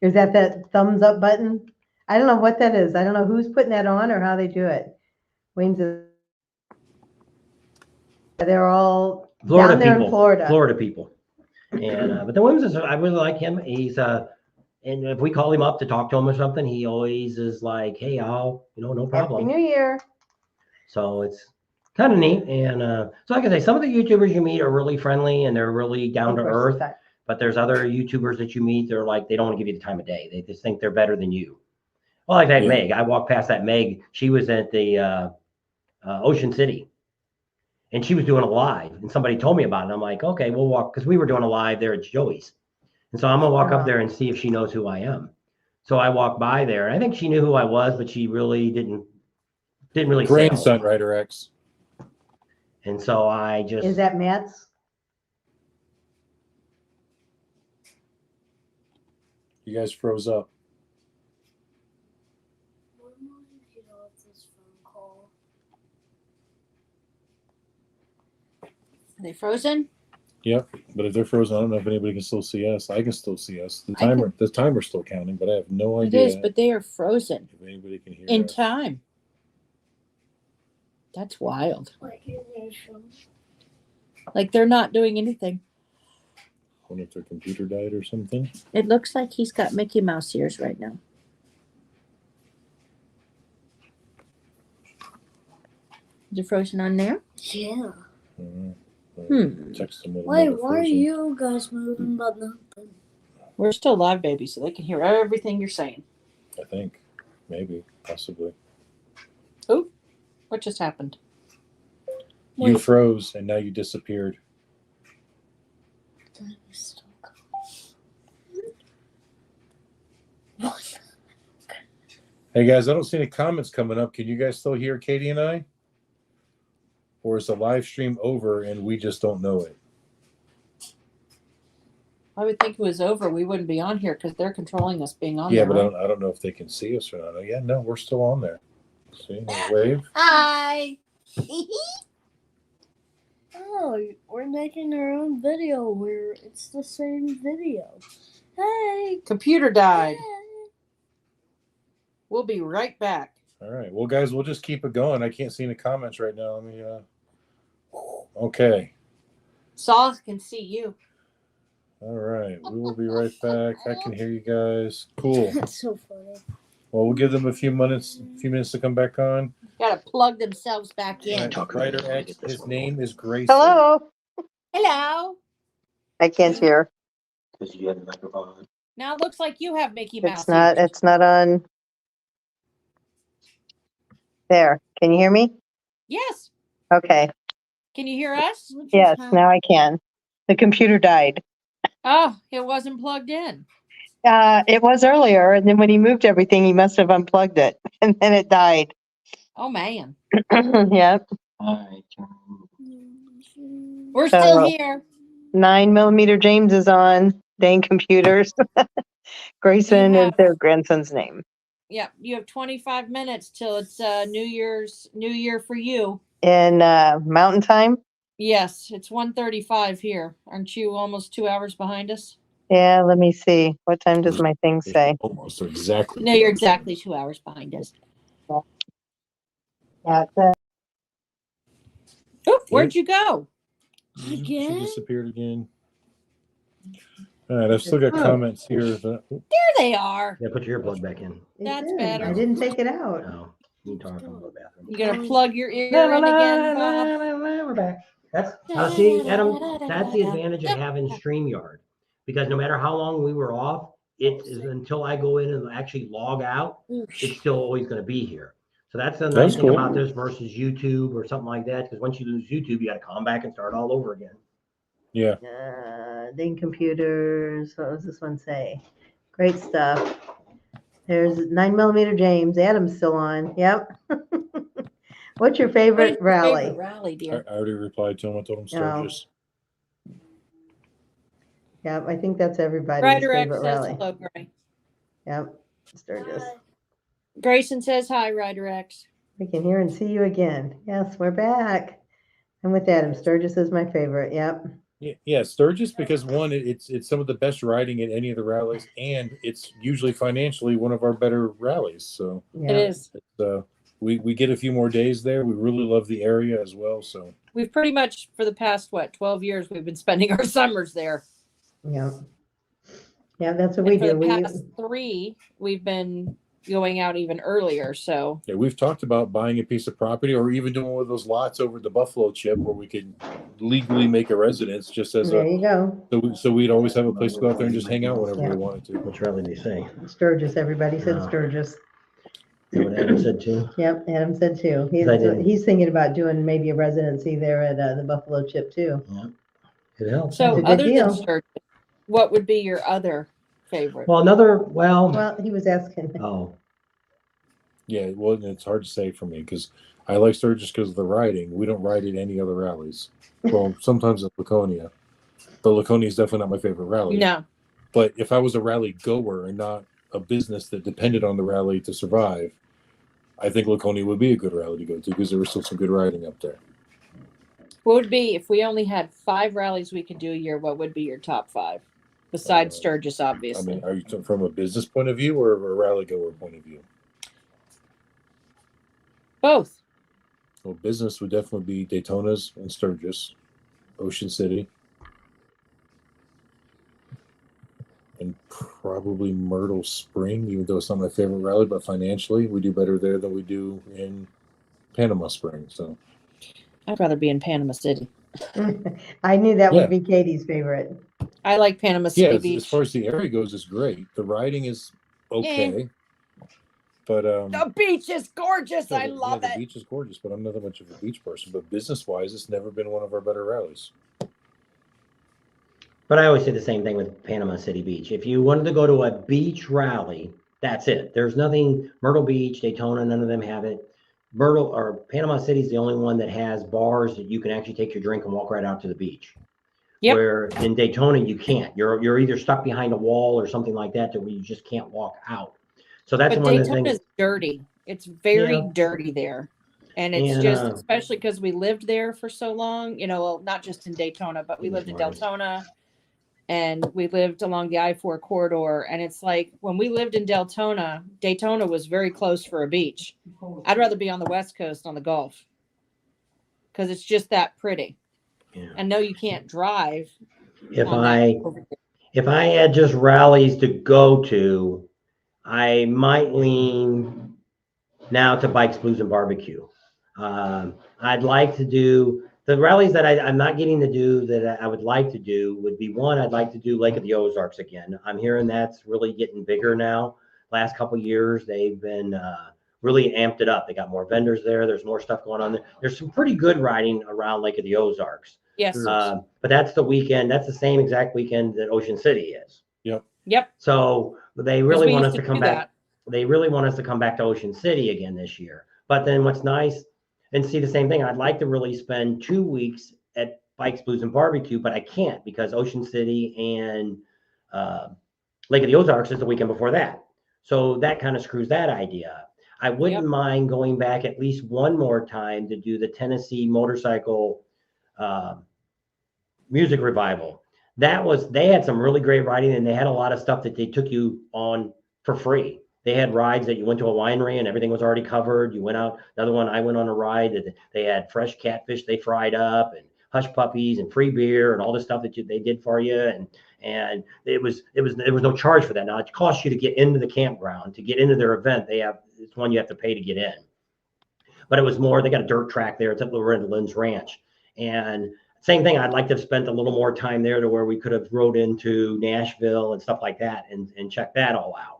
Is that thumbs up button? I don't know what that is. I don't know who's putting that on or how they do it. Wayne's they're all Florida down there people. in Florida. Florida people. And but the Williams, I really like him. He's and if we call him up to talk to him or something, he always is like, "Hey, no problem." Happy New Year. So it's kind of neat. And so like I say, some of the YouTubers you meet are really friendly and they're really down to earth. But there's other YouTubers that you meet, they're like, they don't want to give you the time of day. They just think they're better than you. Well, like that Meg. I walked past that Meg. She was at the Ocean City. And she was doing a live, and somebody told me about it. And I'm like, okay, we'll walk, because we were doing a live there at Joey's. And so I'm going to walk up there and see if she knows who I am. So I walked by there, and I think she knew who I was, but she really didn't really say Grandson Rider X. And so I just. Is that Matt's? You guys froze up. Are they frozen? Yep. But if they're frozen, I don't know if anybody can still see us. I can still see us. can. The timer's still counting, but I have no It idea is, but they are frozen if anybody can hear in us. time. That's wild. Like they're not doing anything. I wonder if their computer died or something. It looks like he's got Mickey Mouse ears right now. Is it frozen on there? Yeah. Text them with Why another are frozen. you guys moving but nothing? We're still live, baby, so they can hear everything you're saying. I think. Maybe. Possibly. Oh, what just happened? You Wait. froze and now you disappeared. Hey guys, I don't see any comments coming up. Can you guys still hear Katie and I? Or is the live stream over and we just don't know it? I would think it was over. We wouldn't be on here because they're controlling us being on Yeah, there. but Right? I don't know if they can see us or not. Yeah, no, we're still on there. See, wave. Hi. Oh, we're making our own video where it's the same video. Hey. Computer died. We'll be right back. All right. Well, guys, we'll just keep it going. I can't see any comments right now. Let me. Okay. Saul can see you. All right. We will be right back. I can hear you guys. Cool. That's so funny. Well, we'll give them a few minutes to come back on. Got to plug themselves back in. Writer X, his name is Grace. Hello. Hello. I can't hear. Because you have a microphone. Now it looks like you have Mickey Mouse. It's not on. There. Can you hear me? Yes. Okay. Can you hear us? Yes, now I can. The computer died. Oh, it wasn't plugged in. It was earlier, and then when he moved everything, he must have unplugged it, and then it died. Oh, man. Yep. We're still here. 9mm James is on. Dang computers. Grayson is their grandson's name. Yeah, you have 25 minutes till it's New Year for you. In Mountain Time? Yes, it's 1:35 here. Aren't you almost 2 hours behind us? Yeah, let me see. What time does my thing say? Almost exactly. No, you're exactly 2 hours behind us. Yeah, Oop, where'd you go? She disappeared again. All right, I've still got comments here. There they are. Yeah, put your earplug back in. That's better. I didn't take it out. No, you can talk from the bathroom. You gonna plug your ear in again, Bob? We're back. That's see, Adam. That's the advantage of having StreamYard, because no matter how long we were off, it is until I go in and actually log out, it's still always going to be here. So that's the nice thing about this versus YouTube or something like that. Because once you lose YouTube, you got to come back and start all over again. Yeah. Ding computers. What does this one say? Great stuff. There's 9mm James. Adam's still on. Yep. What's your favorite rally? Favorite rally, dear. I already replied to him. I told him Sturgis. Yep, I think that's everybody's Ryder X favorite says rally. hello, Gray. Yep, Sturgis. Grayson says hi, Ryder X. We can hear and see you again. Yes, we're back. I'm with Adam. Sturgis is my favorite. Yep. Yeah, Sturgis, because one, it's some of the best riding at any of the rallies, and it's usually financially one of our better rallies. So It is. We get a few more days there. We really love the area as well. So We've pretty much, for the past, 12 years, we've been spending our summers there. Yeah. Yeah, that's what And we for do. the past 3, we've been going out even earlier. So yeah, we've talked about buying a piece of property or even doing one of those lots over at the Buffalo Chip where we could legally make a residence just as There you go. So we'd always have a place to go out there and just hang out whenever Yeah. we wanted to. Which rally they say? Sturgis. Everybody said No. Sturgis. You know what Adam said too? Yep, Adam said too. I didn't- He's thinking about doing maybe a residency there at the Buffalo Chip too. Yeah, it helps. So It's a good other deal. than Sturgis, what would be your other favorite? Well, Well, he was asking. Oh, Yeah, well, it's hard to say for me because I like Sturgis because of the riding. We don't ride at any other rallies. Well, sometimes at Laconia. But Laconia is definitely not my favorite rally. No. But if I was a rally goer and not a business that depended on the rally to survive, I think Laconia would be a good rally to go to because there was still some good riding up there. What would be if we only had 5 rallies we could do a year? What would be your top 5 besides Sturgis, I obviously? mean, are you talking from a business point of view or a rally goer point of view? Both. Well, business would definitely be Daytona's and Sturgis, Ocean City, and probably Myrtle Spring, even though it's not my favorite rally, but financially we do better there than we do in Panama Springs. So I'd rather be in Panama City. I knew that Yeah. would be Katie's favorite. I like Panama yeah, City as Beach. far as the area goes, it's great. The riding is okay, but The beach is gorgeous. I yeah, love the it. beach is gorgeous, but I'm not that much of a beach person. But business-wise, it's never been one of our better rallies. But I always say the same thing with Panama City Beach. If you wanted to go to a beach rally, that's it. There's nothing, Myrtle Beach, Daytona, none of them have it. Myrtle or Panama City is the only one that has bars that you can actually take your drink and walk right out to the beach. Yep. Where in Daytona you can't. You're either stuck behind a wall or something like that where you just can't walk out. So that's But one of the Daytona things. is dirty. It's very Yeah. dirty there. And it's And, just, especially because we lived there for so long, well, not just in Daytona, but we lived in Deltona and we lived along the I-4 corridor. And it's like when we lived in Daytona was very close for a beach. I'd rather be on the West Coast on the Gulf because it's just that pretty. Yeah. And no, you can't drive. If I had just rallies to go to, I might lean now to Bikes, Blues, and Barbecue. I'd like to do the rallies that I'm not getting to do that I would like to do would be one, I'd like to do Lake of the Ozarks again. I'm hearing that's really getting bigger now. Last couple of years, they've been really amped it up. They got more vendors there. There's more stuff going on there. There's some pretty good riding around Lake of the Ozarks. Yes. But that's the weekend. That's the same exact weekend that Ocean City is. Yep. So they really want us to come do back. They really want us to come back to Ocean City again this year. But then what's nice, and see the same thing, I'd like to really spend 2 weeks at Bikes, Blues, and Barbecue, but I can't because Ocean City and Lake of the Ozarks is the weekend before that. So that kind of screws that idea up. I wouldn't mind going back at least one more time to do the Tennessee motorcycle music revival. They had some really great riding and they had a lot of stuff that they took you on for free. They had rides that you went to a winery and everything was already covered. You went out. Another one, I went on a ride that they had fresh catfish they fried up and hush puppies and free beer and all this stuff that they did for you. And there was no charge for that. Now it costs you to get into the campground, to get into their event. It's one you have to pay to get in. But it was more, they got a dirt track there. It's at Lorenzo Lynn's Ranch. And same thing, I'd like to have spent a little more time there to where we could have rode into Nashville and stuff like that and check that all out.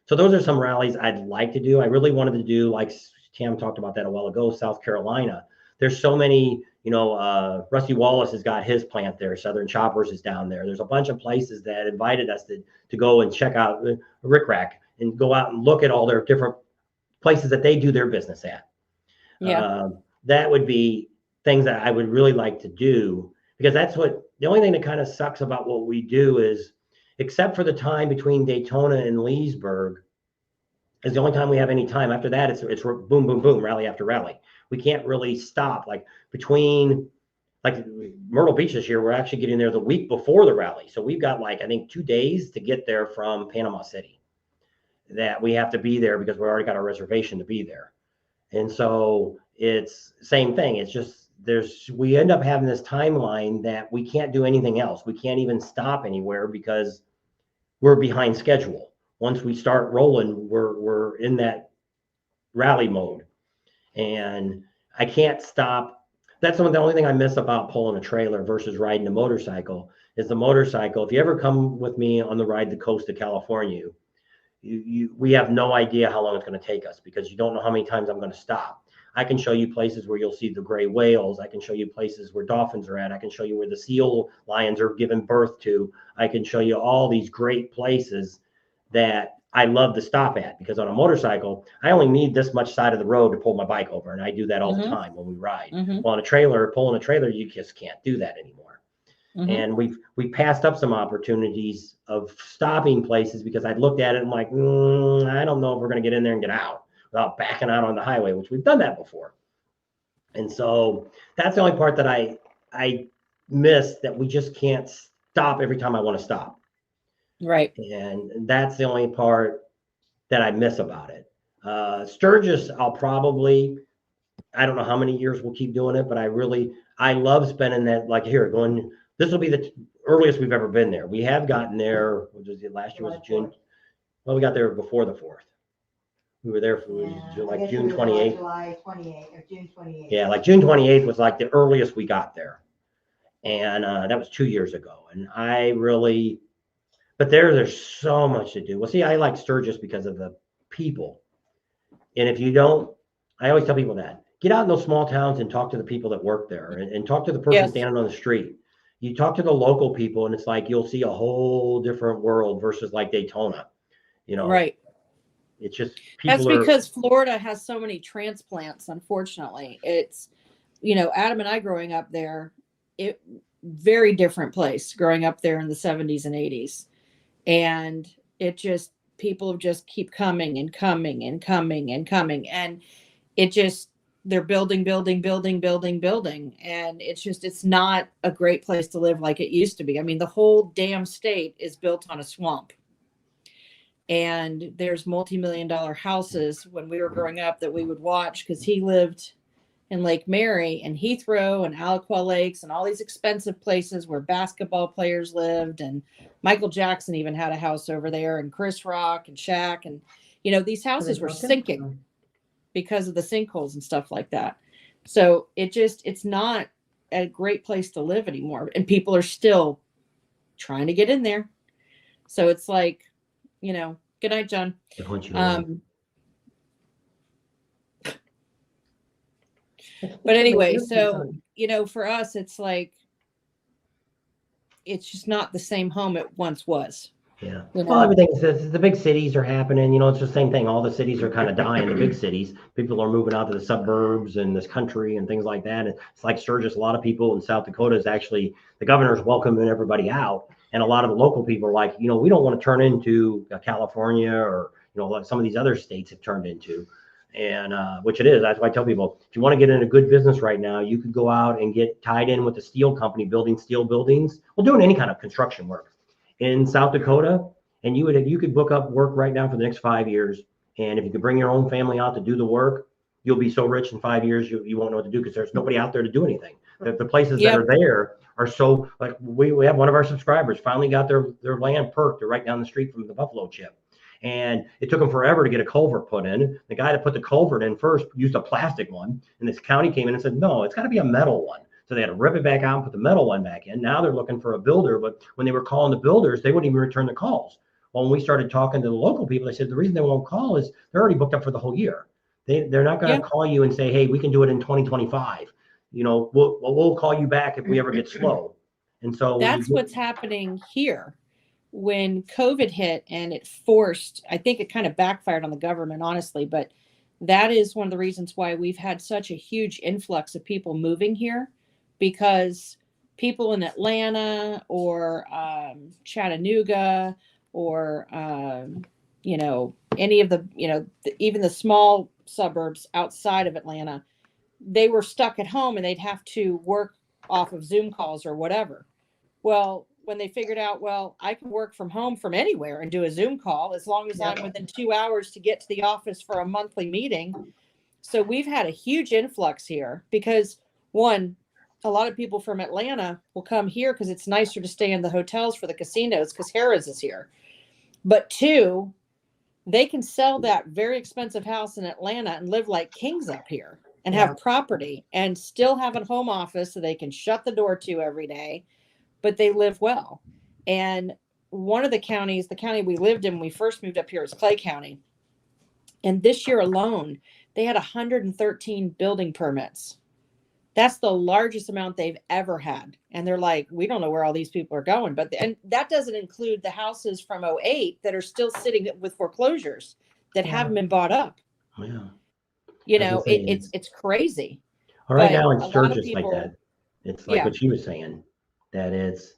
So those are some rallies I'd like to do. I really wanted to do, like Tam talked about that a while ago, South Carolina. There's so many, Rusty Wallace has got his plant there. Southern Choppers is down there. There's a bunch of places that invited us to go and check out Rick Rack and go out and look at all their different places that they do their business at. That would be things that I would really like to do because the only thing that kind of sucks about what we do is, except for the time between Daytona and Leesburg, is the only time we have any time. After that, it's boom, boom, boom, rally after rally. We can't really stop. Like between Myrtle Beach this year, we're actually getting there the week before the rally. So we've got I think 2 days to get there from Panama City that we have to be there because we already got our reservation to be there. And so it's same thing. It's just we end up having this timeline that we can't do anything else. We can't even stop anywhere because we're behind schedule. Once we start rolling, we're in that rally mode, and I can't stop. That's the only thing I miss about pulling a trailer versus riding a motorcycle is the motorcycle. If you ever come with me on the ride the coast of California, we have no idea how long it's going to take us because you don't know how many times I'm going to stop. I can show you places where you'll see the gray whales. I can show you places where dolphins are at. I can show you where the seal lions are giving birth to. I can show you all these great places that I love to stop at because on a motorcycle, I only need this much side of the road to pull my bike over. And I do that all the time when we ride. Well, on a trailer, pulling a trailer, you just can't do that anymore. And we passed up some opportunities of stopping places because I looked at it and I'm like, I don't know if we're going to get in there and get out without backing out on the highway, which we've done that before. And so that's the only part that I miss, that we just can't stop every time I want to stop. Right. And that's the only part that I miss about it. Sturgis, I don't know how many years we'll keep doing it, but I love spending that, like here, this will be the earliest we've ever been there. We have gotten there, what was it, last year was June? Well, we got there before the 4th. We were there for like June 28th. July 28th or June 28th. Yeah, like June 28th was like the earliest we got there. And that was 2 years ago. And but there's so much to do. Well, see, I like Sturgis because of the people. And if you don't, I always tell people that. Get out in those small towns and talk to the people that work there, and talk to the person standing on the street. You talk to the local people, and it's like you'll see a whole different world versus like Daytona. Right. It's just that's because Florida has so many transplants. Unfortunately, it's Adam and I growing up there, very different place growing up there in the 70s and 80s, and people just keep coming and coming and coming and coming, and they're building, and it's not a great place to live like it used to be. I mean, the whole damn state is built on a swamp. And there's multi-million-dollar houses when we were growing up that we would watch, because he lived in Lake Mary and Heathrow and Alaqua Lakes and all these expensive places where basketball players lived. And Michael Jackson even had a house over there, and Chris Rock and Shaq. And, these houses were sinking because of the sinkholes and stuff like that. So it's not a great place to live anymore. And people are still trying to get in there. So it's like, good night, John. But anyway, so, for us, it's like, it's just not the same home it once was. Yeah. Well, the big cities are happening. It's the same thing. All the cities are kind of dying. The big cities, people are moving out to the suburbs and this country and things like that. And it's like Sturgis. A lot of people in South Dakota is actually, the governor's welcoming everybody out. And a lot of the local people are like, we don't want to turn into California or, like some of these other states have turned into. And which it is. That's why I tell people, if you want to get in a good business right now, you could go out and get tied in with a steel company building steel buildings. Well, doing any kind of construction work in South Dakota, and you could book up work right now for the next 5 years. And if you could bring your own family out to do the work, you'll be so rich in 5 years you won't know what to do, because there's nobody out there to do anything. The places that are there are so, like we have one of our subscribers finally got their land perked. They're right down the street from the buffalo chip. And it took them forever to get a culvert put in. The guy that put the culvert in first used a plastic one, and this county came in and said, no, it's got to be a metal one. So they had to rip it back out and put the metal one back in. Now they're looking for a builder, but when they were calling the builders, they wouldn't even return the calls. Well, when we started talking to the local people, they said the reason they won't call is they're already booked up for the whole year. They're not going to call you and say, hey, we can do it in 2025. We'll call you back if we ever get slow. And so that's what's happening here. When COVID hit and it forced, I think it kind of backfired on the government, honestly, but that is one of the reasons why we've had such a huge influx of people moving here, because people in Atlanta or Chattanooga or, any of the, even the small suburbs outside of Atlanta, they were stuck at home and they'd have to work off of Zoom calls or whatever. Well, when they figured out, well, I can work from home from anywhere and do a Zoom call as long as I'm within 2 hours to get to the office for a monthly meeting. So we've had a huge influx here because, one, a lot of people from Atlanta will come here because it's nicer to stay in the hotels for the casinos because Harrah's is here. But two, they can sell that very expensive house in Atlanta and live like kings up here and have property and still have a home office so they can shut the door to every day, but they live well. And one of the counties, the county we lived in when we first moved up here is Clay County. And this year alone, they had 113 building permits. That's the largest amount they've ever had. And they're like, we don't know where all these people are going. And that doesn't include the houses from 2008 that are still sitting with foreclosures that haven't been bought up. Yeah. It's crazy. All right, now in Sturgis like that. It's like what she was saying, that it's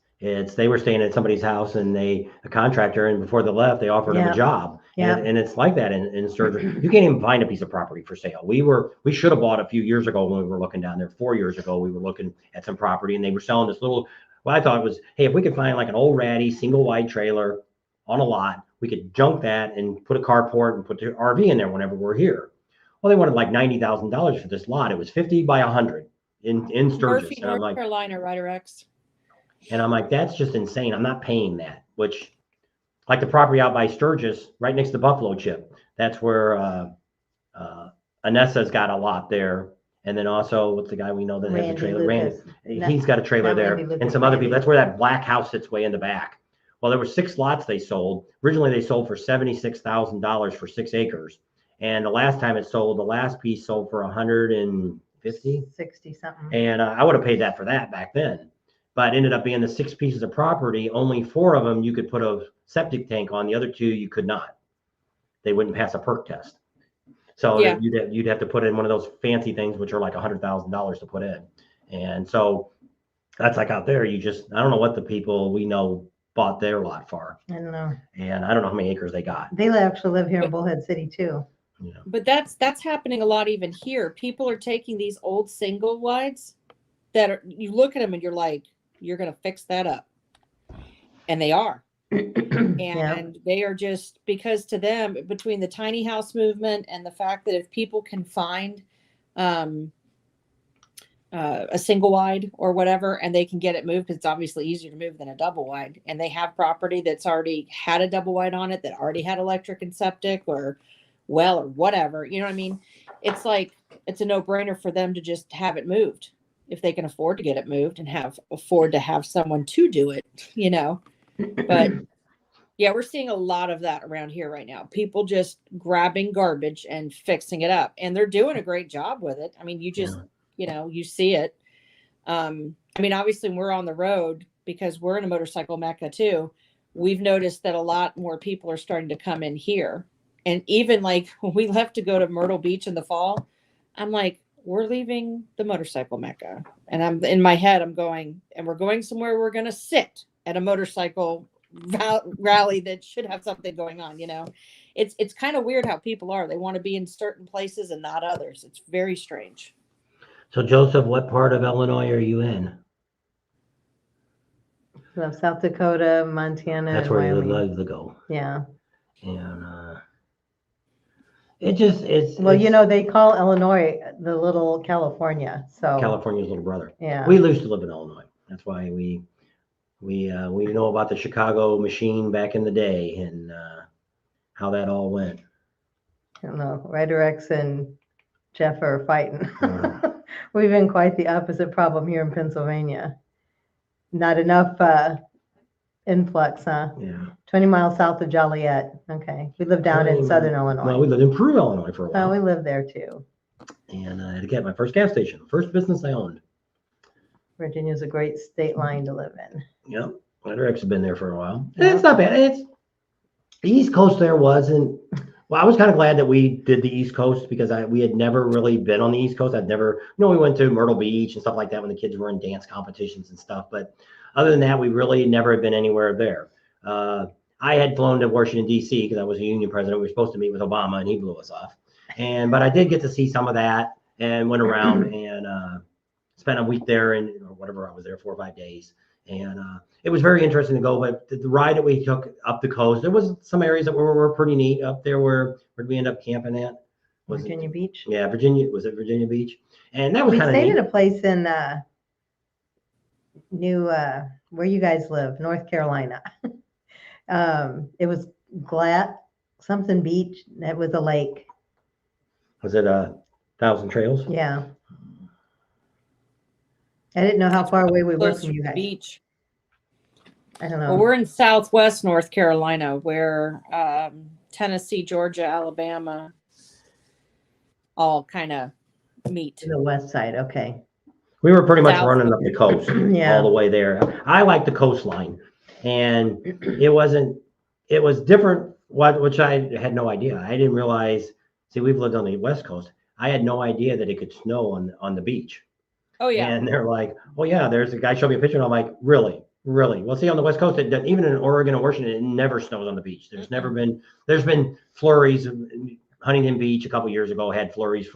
they were staying at somebody's house and a contractor, and before they left, they offered them a job. Yeah. And it's like that in Sturgis. You can't even find a piece of property for sale. We should have bought a few years ago when we were looking down there. 4 years ago, we were looking at some property and they were selling this little, what I thought was, hey, if we could find like an old ratty single wide trailer on a lot, we could junk that and put a carport and put the RV in there whenever we're here. Well, they wanted like $90,000 for this lot. It was 50 by 100 in Sturgis. Murphy, And I'm North like, Carolina, Ryder X. and I'm like, that's just insane. I'm not paying that, which like the property out by Sturgis, right next to Buffalo Chip. That's where Anessa's got a lot there. And then also, what's the guy we know that has a Randy trailer? Lucas. Randy. He's got a trailer Not there. Randy Lucas, And some other Randy. people. That's where that black house sits way in the back. Well, there were 6 lots they sold. Originally, they sold for $76,000 for 6 acres. And the last time it sold, the last piece sold for 150, 60 something. and I would have paid that for that back then. But it ended up being the 6 pieces of property. Only 4 of them you could put a septic tank on. The other 2 you could not. They wouldn't pass a perk test. So Yeah. you'd have to put in one of those fancy things, which are like $100,000 to put in. And so that's like out there. I don't know what the people we know bought their lot for. I don't know. And I don't know how many acres they got. They actually live here in Bullhead City too. But that's happening a lot even here. People are taking these old single wides that are, you look at them and you're like, you're going to fix that up. And they are. And they are just, because to them, between the tiny house movement and the fact that if people can find a single wide or whatever, and they can get it moved, because it's obviously easier to move than a double wide, and they have property that's already had a double wide on it, that already had electric and septic or well or whatever, you know what I mean? It's like, it's a no-brainer for them to just have it moved if they can afford to get it moved and afford to have someone to do it, you know. But yeah, we're seeing a lot of that around here right now. People just grabbing garbage and fixing it up, and they're doing a great job with it. I mean, you just, you know, you see it. I mean, obviously we're on the road because we're in a motorcycle mecca too. We've noticed that a lot more people are starting to come in here. And even like when we left to go to Myrtle Beach in the fall, I'm like, we're leaving the motorcycle mecca. And I'm in my head, I'm going, and we're going somewhere we're going to sit at a motorcycle rally that should have something going on, you know. It's kind of weird how people are. They want to be in certain places and not others. It's very strange. So Joseph, what part of Illinois are you in? So South Dakota, Montana. That's and where you Wyoming. live to go. Yeah. And it's Well, you know, they call Illinois the little California. So California's little brother. Yeah. We used to live in Illinois. That's why we know about the Chicago machine back in the day and how that all went. I don't know. Ryder X and Jeff are fighting. We've been quite the opposite problem here in Pennsylvania. Not enough influx, huh? Yeah. 20 miles south of Joliet. Okay. We live down in southern Illinois. Well, we lived in Peru, Illinois for a while. Oh, we lived there too. And I had to get my first gas station, first business I owned. Virginia's a great state line to live in. Yep. Ryder X has been there for a while. It's not bad. It's the East Coast there wasn't. Well, I was kind of glad that we did the East Coast because we had never really been on the East Coast. I'd never, we went to Myrtle Beach and stuff like that when the kids were in dance competitions and stuff. But other than that, we really never had been anywhere there. I had flown to Washington, D.C. because I was a union president. We were supposed to meet with Obama and he blew us off. But I did get to see some of that and went around and spent a week there and or whatever. I was there 4 or 5 days. And it was very interesting to go, but the ride that we took up the coast, there was some areas that were pretty neat up there. Where did we end up camping at? Virginia Beach. Yeah, Virginia. Was it Virginia Beach? And that was kind of neat. We neat. stayed at a place in where you guys live, North Carolina. It was something beach. That was a lake. Was it 1,000 Trails? Yeah. I didn't know how far away we were Close from to you the guys. beach. I don't know. Well, we're in Southwest North Carolina, where Tennessee, Georgia, Alabama, all kind of meet. The west side, okay. We were pretty much South. running up the coast Yeah. all the way there. I like the coastline, and it was different, which I had no idea. I didn't realize. See, we've lived on the West Coast. I had no idea that it could snow on the beach. Oh yeah. And they're like, "Oh yeah, there's a guy showed me a picture," and I'm like, "Really?" Really? Well, see, on the West Coast, even in Oregon and Washington, it never snows on the beach. There's been flurries. Huntington Beach a couple years ago had flurries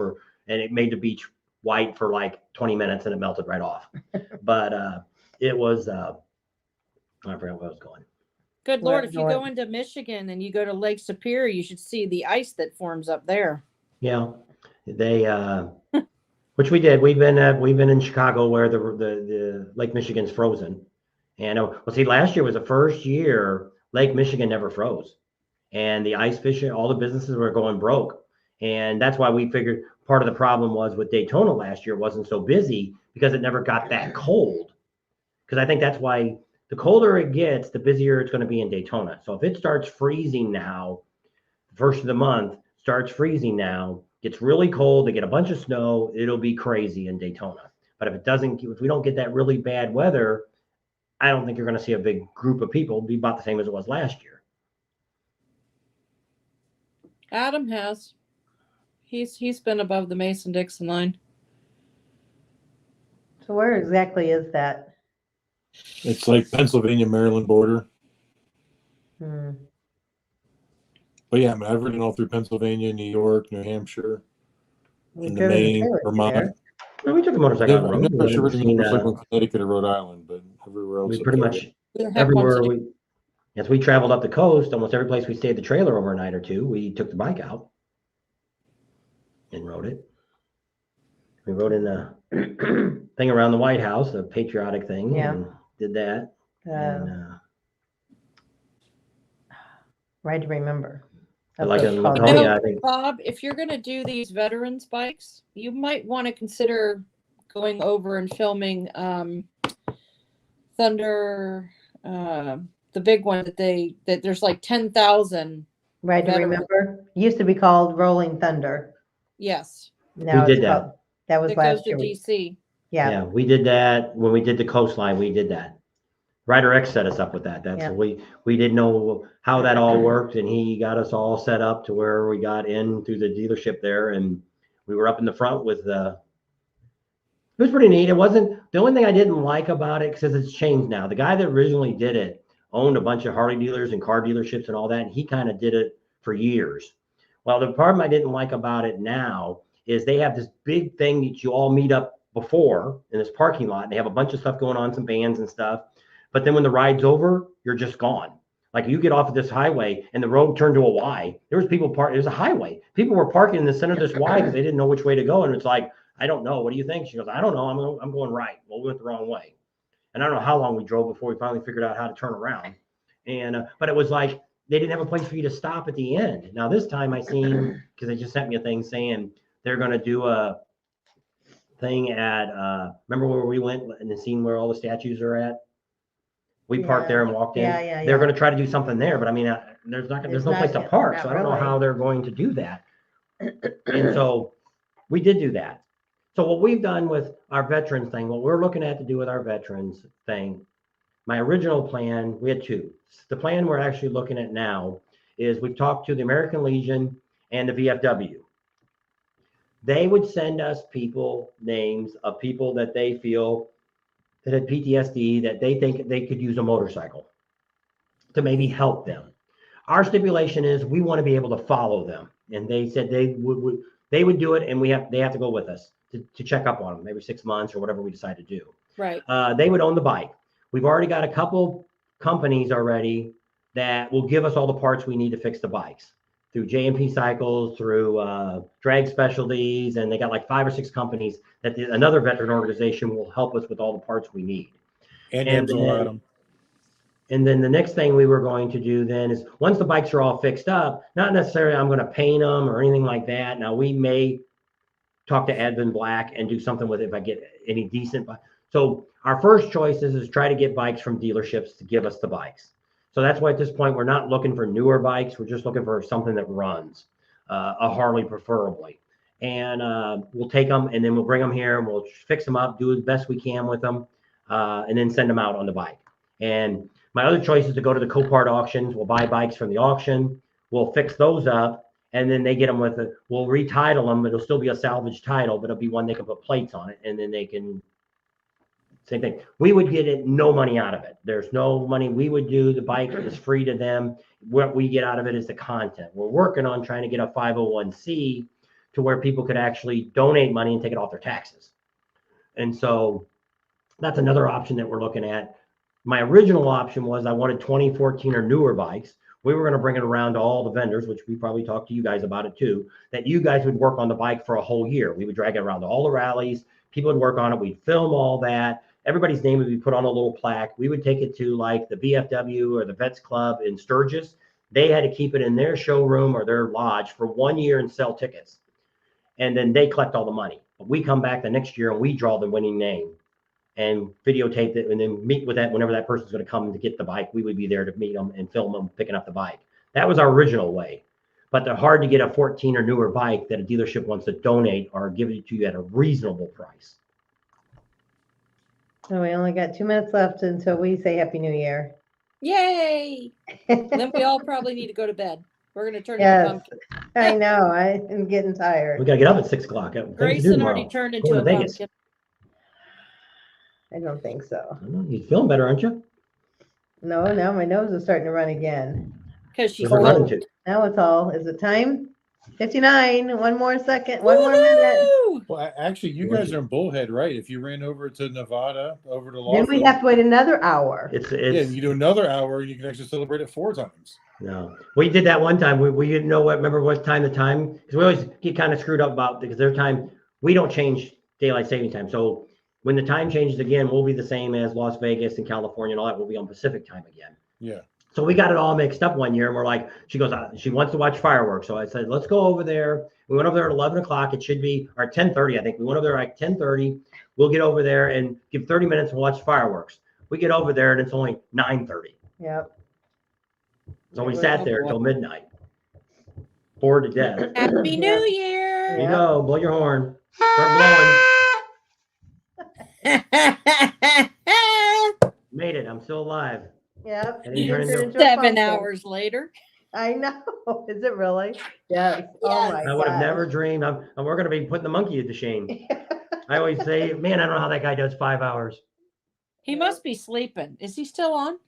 and it made the beach white for like 20 minutes and it melted right off. But it was, I forgot where I was going. Good Lord, if you go into Michigan and you go to Lake Superior, you should see the ice that forms up there. Yeah, they, which we did. We've been in Chicago where the Lake Michigan's frozen. And well, see, last year was the first year Lake Michigan never froze, and the ice fishing, all the businesses were going broke, and that's why we figured part of the problem was with Daytona last year wasn't so busy because it never got that cold. Because I think that's why the colder it gets, the busier it's going to be in Daytona. So if it starts freezing now, first of the month starts freezing now, gets really cold, they get a bunch of snow, it'll be crazy in Daytona. But if we don't get that really bad weather, I don't think you're going to see a big group of people. It'll be about the same as it was last year. Adam has. He's been above the Mason-Dixon line. So where exactly is that? It's like Pennsylvania, Maryland border. Hmm. But yeah, I mean, I've ridden all through Pennsylvania, New York, New Hampshire, We've into driven Maine, trailers Vermont. there. Well, we took a motorcycle on the I've road. never We've ridden a seen, motorcycle in Connecticut or Rhode Island, but everywhere else. we pretty okay. much everywhere as we traveled up the coast, almost every place we stayed the trailer over a night or two, we took the bike out and rode it. We rode in the thing around the White House, a patriotic thing, Yeah. and did that. Right to remember. That's Like what it's in called. Laconia, I think. Bob, if you're going to do these veterans bikes, you might want to consider going over and filming Thunder, the big one that there's like 10,000. Right to remember. It used to be called Rolling Thunder. Yes. Now We did it's that. called, that was That last goes to year. DC. Yeah. We did that when we did the coastline. We did that. Rider X set us up with that. That's we didn't know how that all worked, and he got us all set up to where we got in through the dealership there, and we were up in the front with the. It was pretty neat. It wasn't the only thing I didn't like about it because it's changed now. The guy that originally did it owned a bunch of Harley dealers and car dealerships and all that, and he kind of did it for years. Well, the part I didn't like about it now is they have this big thing that you all meet up before in this parking lot. They have a bunch of stuff going on, some bands and stuff. But then when the ride's over, you're just gone. Like you get off of this highway and the road turned to a Y. There was people parked. It was a highway. People were parking in the center of this Y because they didn't know which way to go. And it's like, I don't know. What do you think? She goes, I don't know. I'm going right. Well, we went the wrong way. And I don't know how long we drove before we finally figured out how to turn around. And but it was like they didn't have a place for you to stop at the end. Now this time I seen, because they just sent me a thing saying they're going to do a thing at, remember where we went and the scene where all the statues are at? We parked there and walked in. They're going to try to do something there, but I mean, there's no place to park, so I don't know how they're going to do that. And so we did do that. So what we've done with our veterans thing, what we're looking at to do with our veterans thing, my original plan, we had two. The plan we're actually looking at now is we've talked to the American Legion and the VFW. They would send us names of people that they feel that had PTSD, that they think they could use a motorcycle to maybe help them. Our stipulation is we want to be able to follow them. And they said they would do it, and they have to go with us to check up on them every 6 months or whatever we decide to do. Right. They would own the bike. We've already got a couple companies already that will give us all the parts we need to fix the bikes through J&P Cycles, through Drag Specialties, and they got like 5 or 6 companies that another veteran organization will help us with all the parts we need. And Amsoil Adam. And then the next thing we were going to do then is once the bikes are all fixed up, not necessarily I'm going to paint them or anything like that. Now we may talk to Advin Black and do something with it if I get any decent. So our first choice is try to get bikes from dealerships to give us the bikes. So that's why at this point, we're not looking for newer bikes. We're just looking for something that runs, a Harley preferably. And we'll take them and then we'll bring them here and we'll fix them up, do the best we can with them, and then send them out on the bike. And my other choice is to go to the Copart auctions. We'll buy bikes from the auction. We'll fix those up. And then they get them with it. We'll retitle them. It'll still be a salvage title, but it'll be one they can put plates on it. And then they can Same thing. We would get it, no money out of it. There's no money. We would do the bike is free to them. What we get out of it is the content. We're working on trying to get a 501c to where people could actually donate money and take it off their taxes. And so that's another option that we're looking at. My original option was I wanted 2014 or newer bikes. We were going to bring it around to all the vendors, which we probably talked to you guys about it too, that you guys would work on the bike for a whole year. We would drag it around to all the rallies. People would work on it. We'd film all that. Everybody's name would be put on a little plaque. We would take it to like the VFW or the Vets Club in Sturgis. They had to keep it in their showroom or their lodge for 1 year and sell tickets. And then they collect all the money. But we come back the next year and we draw the winning name and videotape it and then meet with that whenever that person's going to come to get the bike. We would be there to meet them and film them picking up the bike. That was our original way. But they're hard to get a 14 or newer bike that a dealership wants to donate or give it to you at a reasonable price. So we only got 2 minutes left until we say Happy New Year. Yay! Then we all probably need to go to bed. We're gonna turn into Yes, pumpkin. I know. I am getting tired. We got to get up at 6 o'clock. Grayson already turned into a Vegas. pumpkin. I don't think so. You're feeling better, aren't you? No, now my nose is starting to run again. Because she's Where's it running old. to? Now it's all. Is it time? 59. One more second. One more minute. Well, actually, you guys are in Bullhead, right? If you ran over to Nevada, over to Then we have to wait another hour. yeah, you do another hour, and you can actually celebrate it 4 times. No, we did that one time. We didn't know what. Remember what time? Because we always get kind of screwed up about because their time. We don't change daylight saving time. So when the time changes again, we'll be the same as Las Vegas and California and all that. We'll be on Pacific time again. Yeah. So we got it all mixed up one year, and we're like, she goes, she wants to watch fireworks. So I said, let's go over there. We went over there at 11 o'clock. It should be, or 10:30, I think. We went over there at 10:30. We'll get over there and give 30 minutes and watch fireworks. We get over there, and it's only 9:30. Yep. So we sat there until midnight, bored to death. Happy New Year! Here you go, blow your horn. Start blowing. Made it. I'm still alive. Yep. And then turn into- 7 hours later. I know. Is it really? Yes. Oh my I would have gosh. never dreamed. We're going to be putting the monkey to shame. I always say, man, I don't know how that guy does 5 hours. He must be sleeping. Is he still on?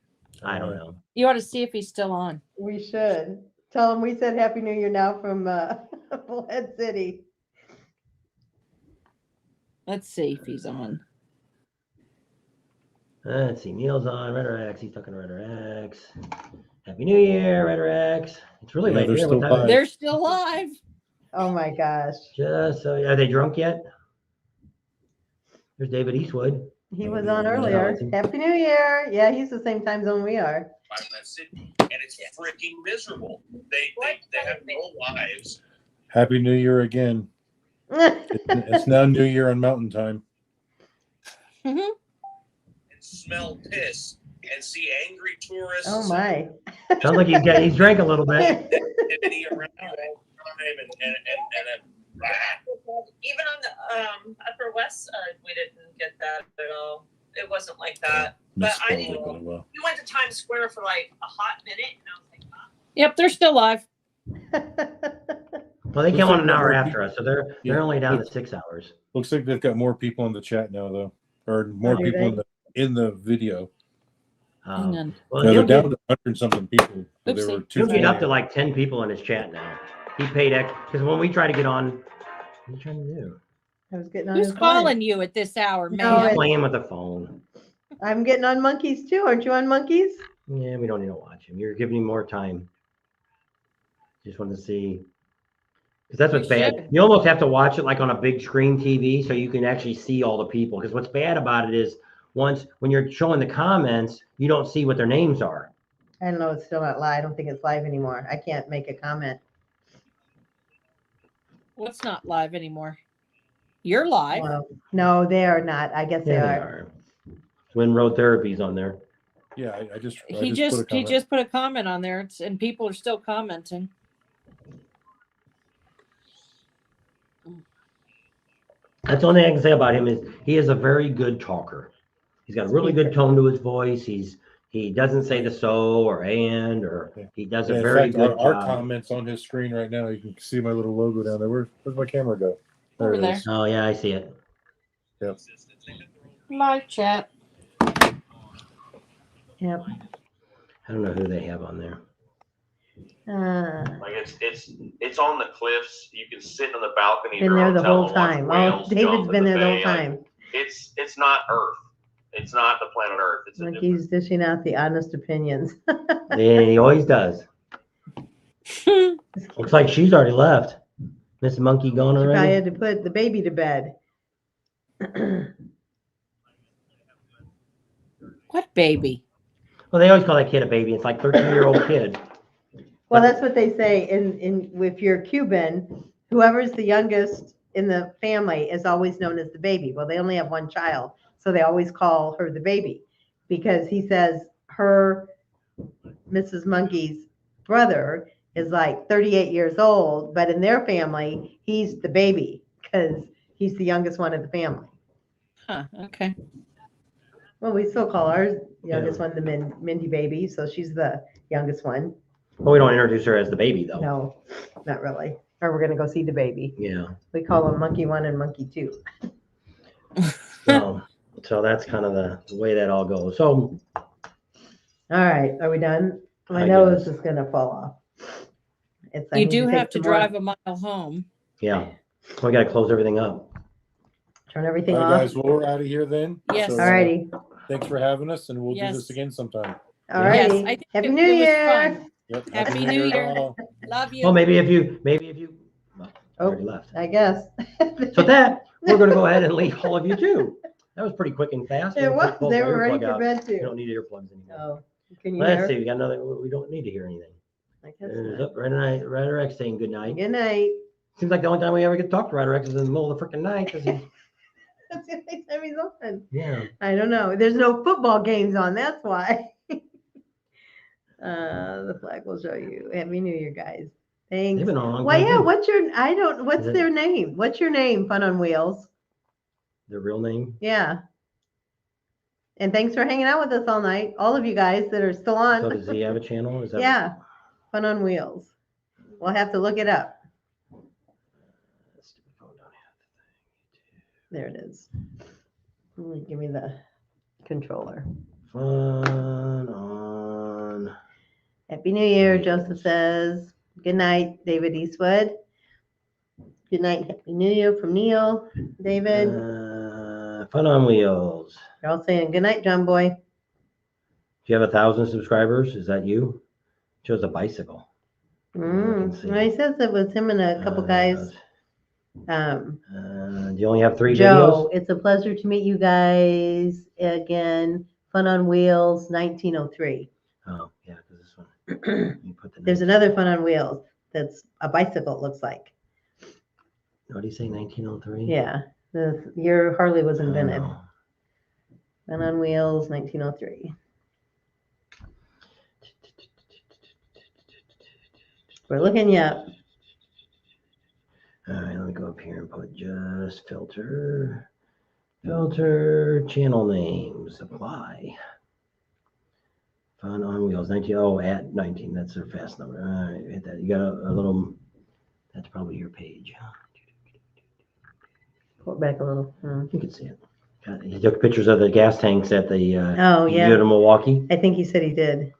I don't know. You ought to see if he's still on. We should. Tell him we said Happy New Year now from Bullhead City. Let's see if he's on. Let's see. Neil's on. Redder X. He's talking to Redder X. Happy New Year, Redder X. It's really late. they're here. still What time is it? They're still alive. Oh my gosh. Just so, are they drunk yet? There's David Eastwood. He was on earlier. Happy New Year. Yeah, he's the same time zone we are. And it's freaking miserable. They have no lives. Happy New Year again. It's now New Year on Mountain Time. And smell piss and see angry tourists. Oh my. Sounds like he's drank a little bit. Activity around all the time and Even on the upper west side, we didn't get that at all. It wasn't like that. But I didn't. We went to Times Square for like a hot minute, and I was like, huh? Yep, they're still live. Well, they came on an hour after us, so they're only down to 6 hours. Looks like they've got more people in the chat now, though, or more Oh, people in the video. Hang on. Well, Yeah, he'll they're down get- to 100-something people. There were He'll get up 240. to like 10 people in his chat now. He paid extra because when we try to get on, what are you trying to do? I was getting on Who's his calling you at this hour, No, man? it's- Playing with the phone. I'm getting on monkeys too. Aren't you on monkeys? Yeah, we don't need to watch him. You're giving him more time. Just wanted to see. Because that's what's We bad. should. You almost have to watch it like on a big screen TV so you can actually see all the people. Because what's bad about it is when you're showing the comments, you don't see what their names are. I don't know. It's still not live. I don't think it's live anymore. I can't make a comment. What's not live anymore? You're live. Well, no, they are not. I guess they Yeah, are. Twin Road Therapy's on there. Yeah, I just He put a just comment. put a comment on there, and people are still commenting. That's the only thing I can say about him is he is a very good talker. He's got a really good tone to his voice. He doesn't say the so or and or he does Yeah, a in very fact, good our job. comments on his screen right now. You can see my little logo down there. Where's my camera go? Over it there. is. Oh yeah, I see it. Yep. Live chat. Yep. I don't know who they have on there. Like it's on the cliffs. You can sit on the balcony of Been your there the hotel whole and watch time. whales David's jump in been the there the whole bay. Like, time. it's not Earth. It's not the planet Earth. It's a Like different. he's dishing out the honest opinions. And he always does. Looks like she's already left. Miss Monkey gone She probably already? had to put the baby to bed. What baby? Well, they always call that kid a baby. It's like 13-year-old kid. Well, that's what they say. In if you're Cuban, whoever's the youngest in the family is always known as the baby. Well, they only have one child, so they always call her the baby, because he says her Mrs. Monkey's brother is like 38 years old, but in their family, he's the baby because he's the youngest one of the family. Huh, okay. Well, we still call our youngest one the Mindy baby, so she's the youngest one. Well, we don't introduce her as the baby, though. No, not really. Or we're gonna go see the baby. Yeah. We call them Monkey 1 and Monkey 2. So that's kind of the way that all goes. So, all right, are we done? My I nose guess. is gonna fall off. You do have to drive a mile home. yeah, we got to close everything up. Turn everything All right, off. guys. Well, we're out of here then. Yes. All righty. Thanks for having us, and we'll do Yes. this again sometime. All righty. Yes, I think Happy it New was Year. fun. Yep. Happy New Year. all. Love you. Well, maybe if you, well, already left. I guess. So that, we're going to go ahead and leave all of you too. That was pretty quick and fast. It was. Pull They my were ready earplug for out. bed You too. don't need earplugs anymore. Oh, can you Let's hear? see. We got another. We don't need to hear anything. I guess Ryder X saying good night. Good night. Seems like the only time we ever get to talk to Ryder X is in the middle of the freaking night. 'Cause he, That's the only time he's on. yeah. I don't know. There's no football games on. That's why. The flag will show you. Happy New Year, guys. Thanks. They've been on a long Well, time, yeah. too. What's Is it- their name? What's your name? Fun on Wheels. Their real name. Yeah. And thanks for hanging out with us all night. All of you guys that are still on. So does he have a channel? Is that Yeah. Fun on Wheels. We'll have to look it up. There it is. Give me the controller. Fun on. Happy New Year, Joseph says. Good night, David Eastwood. Good night, Happy New Year from Neil. David. Fun on Wheels. They're all saying good night, John Boy. If you have 1,000 subscribers, is that you? Shows a bicycle. Well, he says it was him and a couple guys. Do you only have 3 Joe, videos? it's a pleasure to meet you guys again. Fun on Wheels, 1903. Oh, yeah, because this one. You put the There's another Fun on Wheels that's a bicycle, it looks like. What do you say, 1903? Yeah, the year Harley was invented. Oh. Fun on Wheels, 1903. We're looking you up. All right, let me go up here and put just filter, channel names, apply. Fun on Wheels, 19, at 19, that's their fast number. All right, hit that. You got a little, that's probably your page. Pull it back a little. You can see it. He took pictures of the gas tanks at the, Oh, yeah. in Milwaukee. I think he said he did.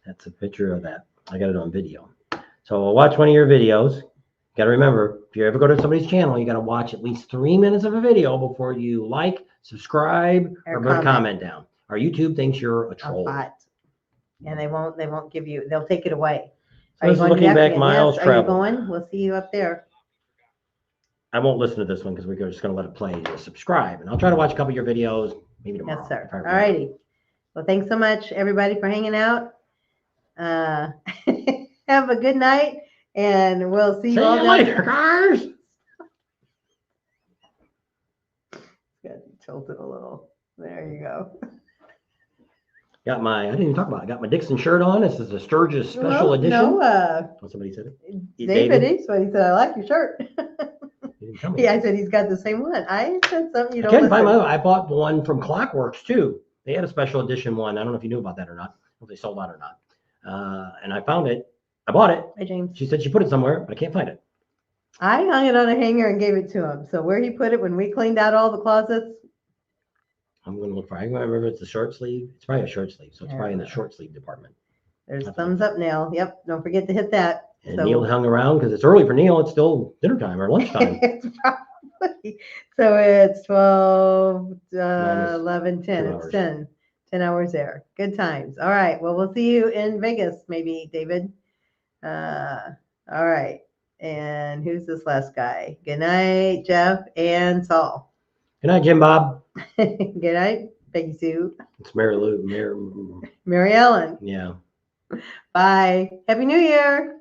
That's a picture of that. I got it on video. So we'll watch one of your videos. You got to remember, if you ever go to somebody's channel, you got to watch at least 3 minutes of a video before you like, subscribe, or put a comment down. Our YouTube thinks you're a troll. Bot. And they won't give you, they'll take it away. So Are you this is going to looking the back African? miles Yes. Are you traveled. going? We'll see you up there. I won't listen to this one because we're just going to let it play. Just subscribe, and I'll try to watch a couple of your videos maybe tomorrow. Yes, sir. if I All remember. righty. Well, thanks so much, everybody, for hanging out. Have a good night, and we'll see you See all you down later, guys. Got tilted a little. There you go. Got my, I didn't even talk about it. I got my Dixon shirt on. This is a Sturgis special Well, edition. no, Oh, somebody said it. David Eastwood, he said, I like your shirt. You didn't tell me. Yeah, I said he's got the same one. I said something you I don't can't find listen. my. I bought one from Clockworks too. They had a special edition one. I don't know if you knew about that or not. If they sold out or not. And I found it. I bought it. Hi, James. She said she put it somewhere, but I can't find it. I hung it on a hanger and gave it to him. So where he put it when we cleaned out all the closets, I'm going to look for. I remember it's the short sleeve. It's probably a short sleeve, so it's probably in the short sleeve department. There's thumbs up, Neil. Yep. Don't forget to hit that. And Neil hung around because it's early for Neil. It's still dinner time or lunchtime. It's probably, so it's 12, 11, 10. 2 It's hours. 10 hours there. Good times. All right. Well, we'll see you in Vegas, maybe, David. All right. And who's this last guy? Good night, Jeff and Saul. Good night, Jim Bob. Good night, Peggy Sue. It's Mary Lou. Mary Ellen. Yeah. Bye. Happy New Year.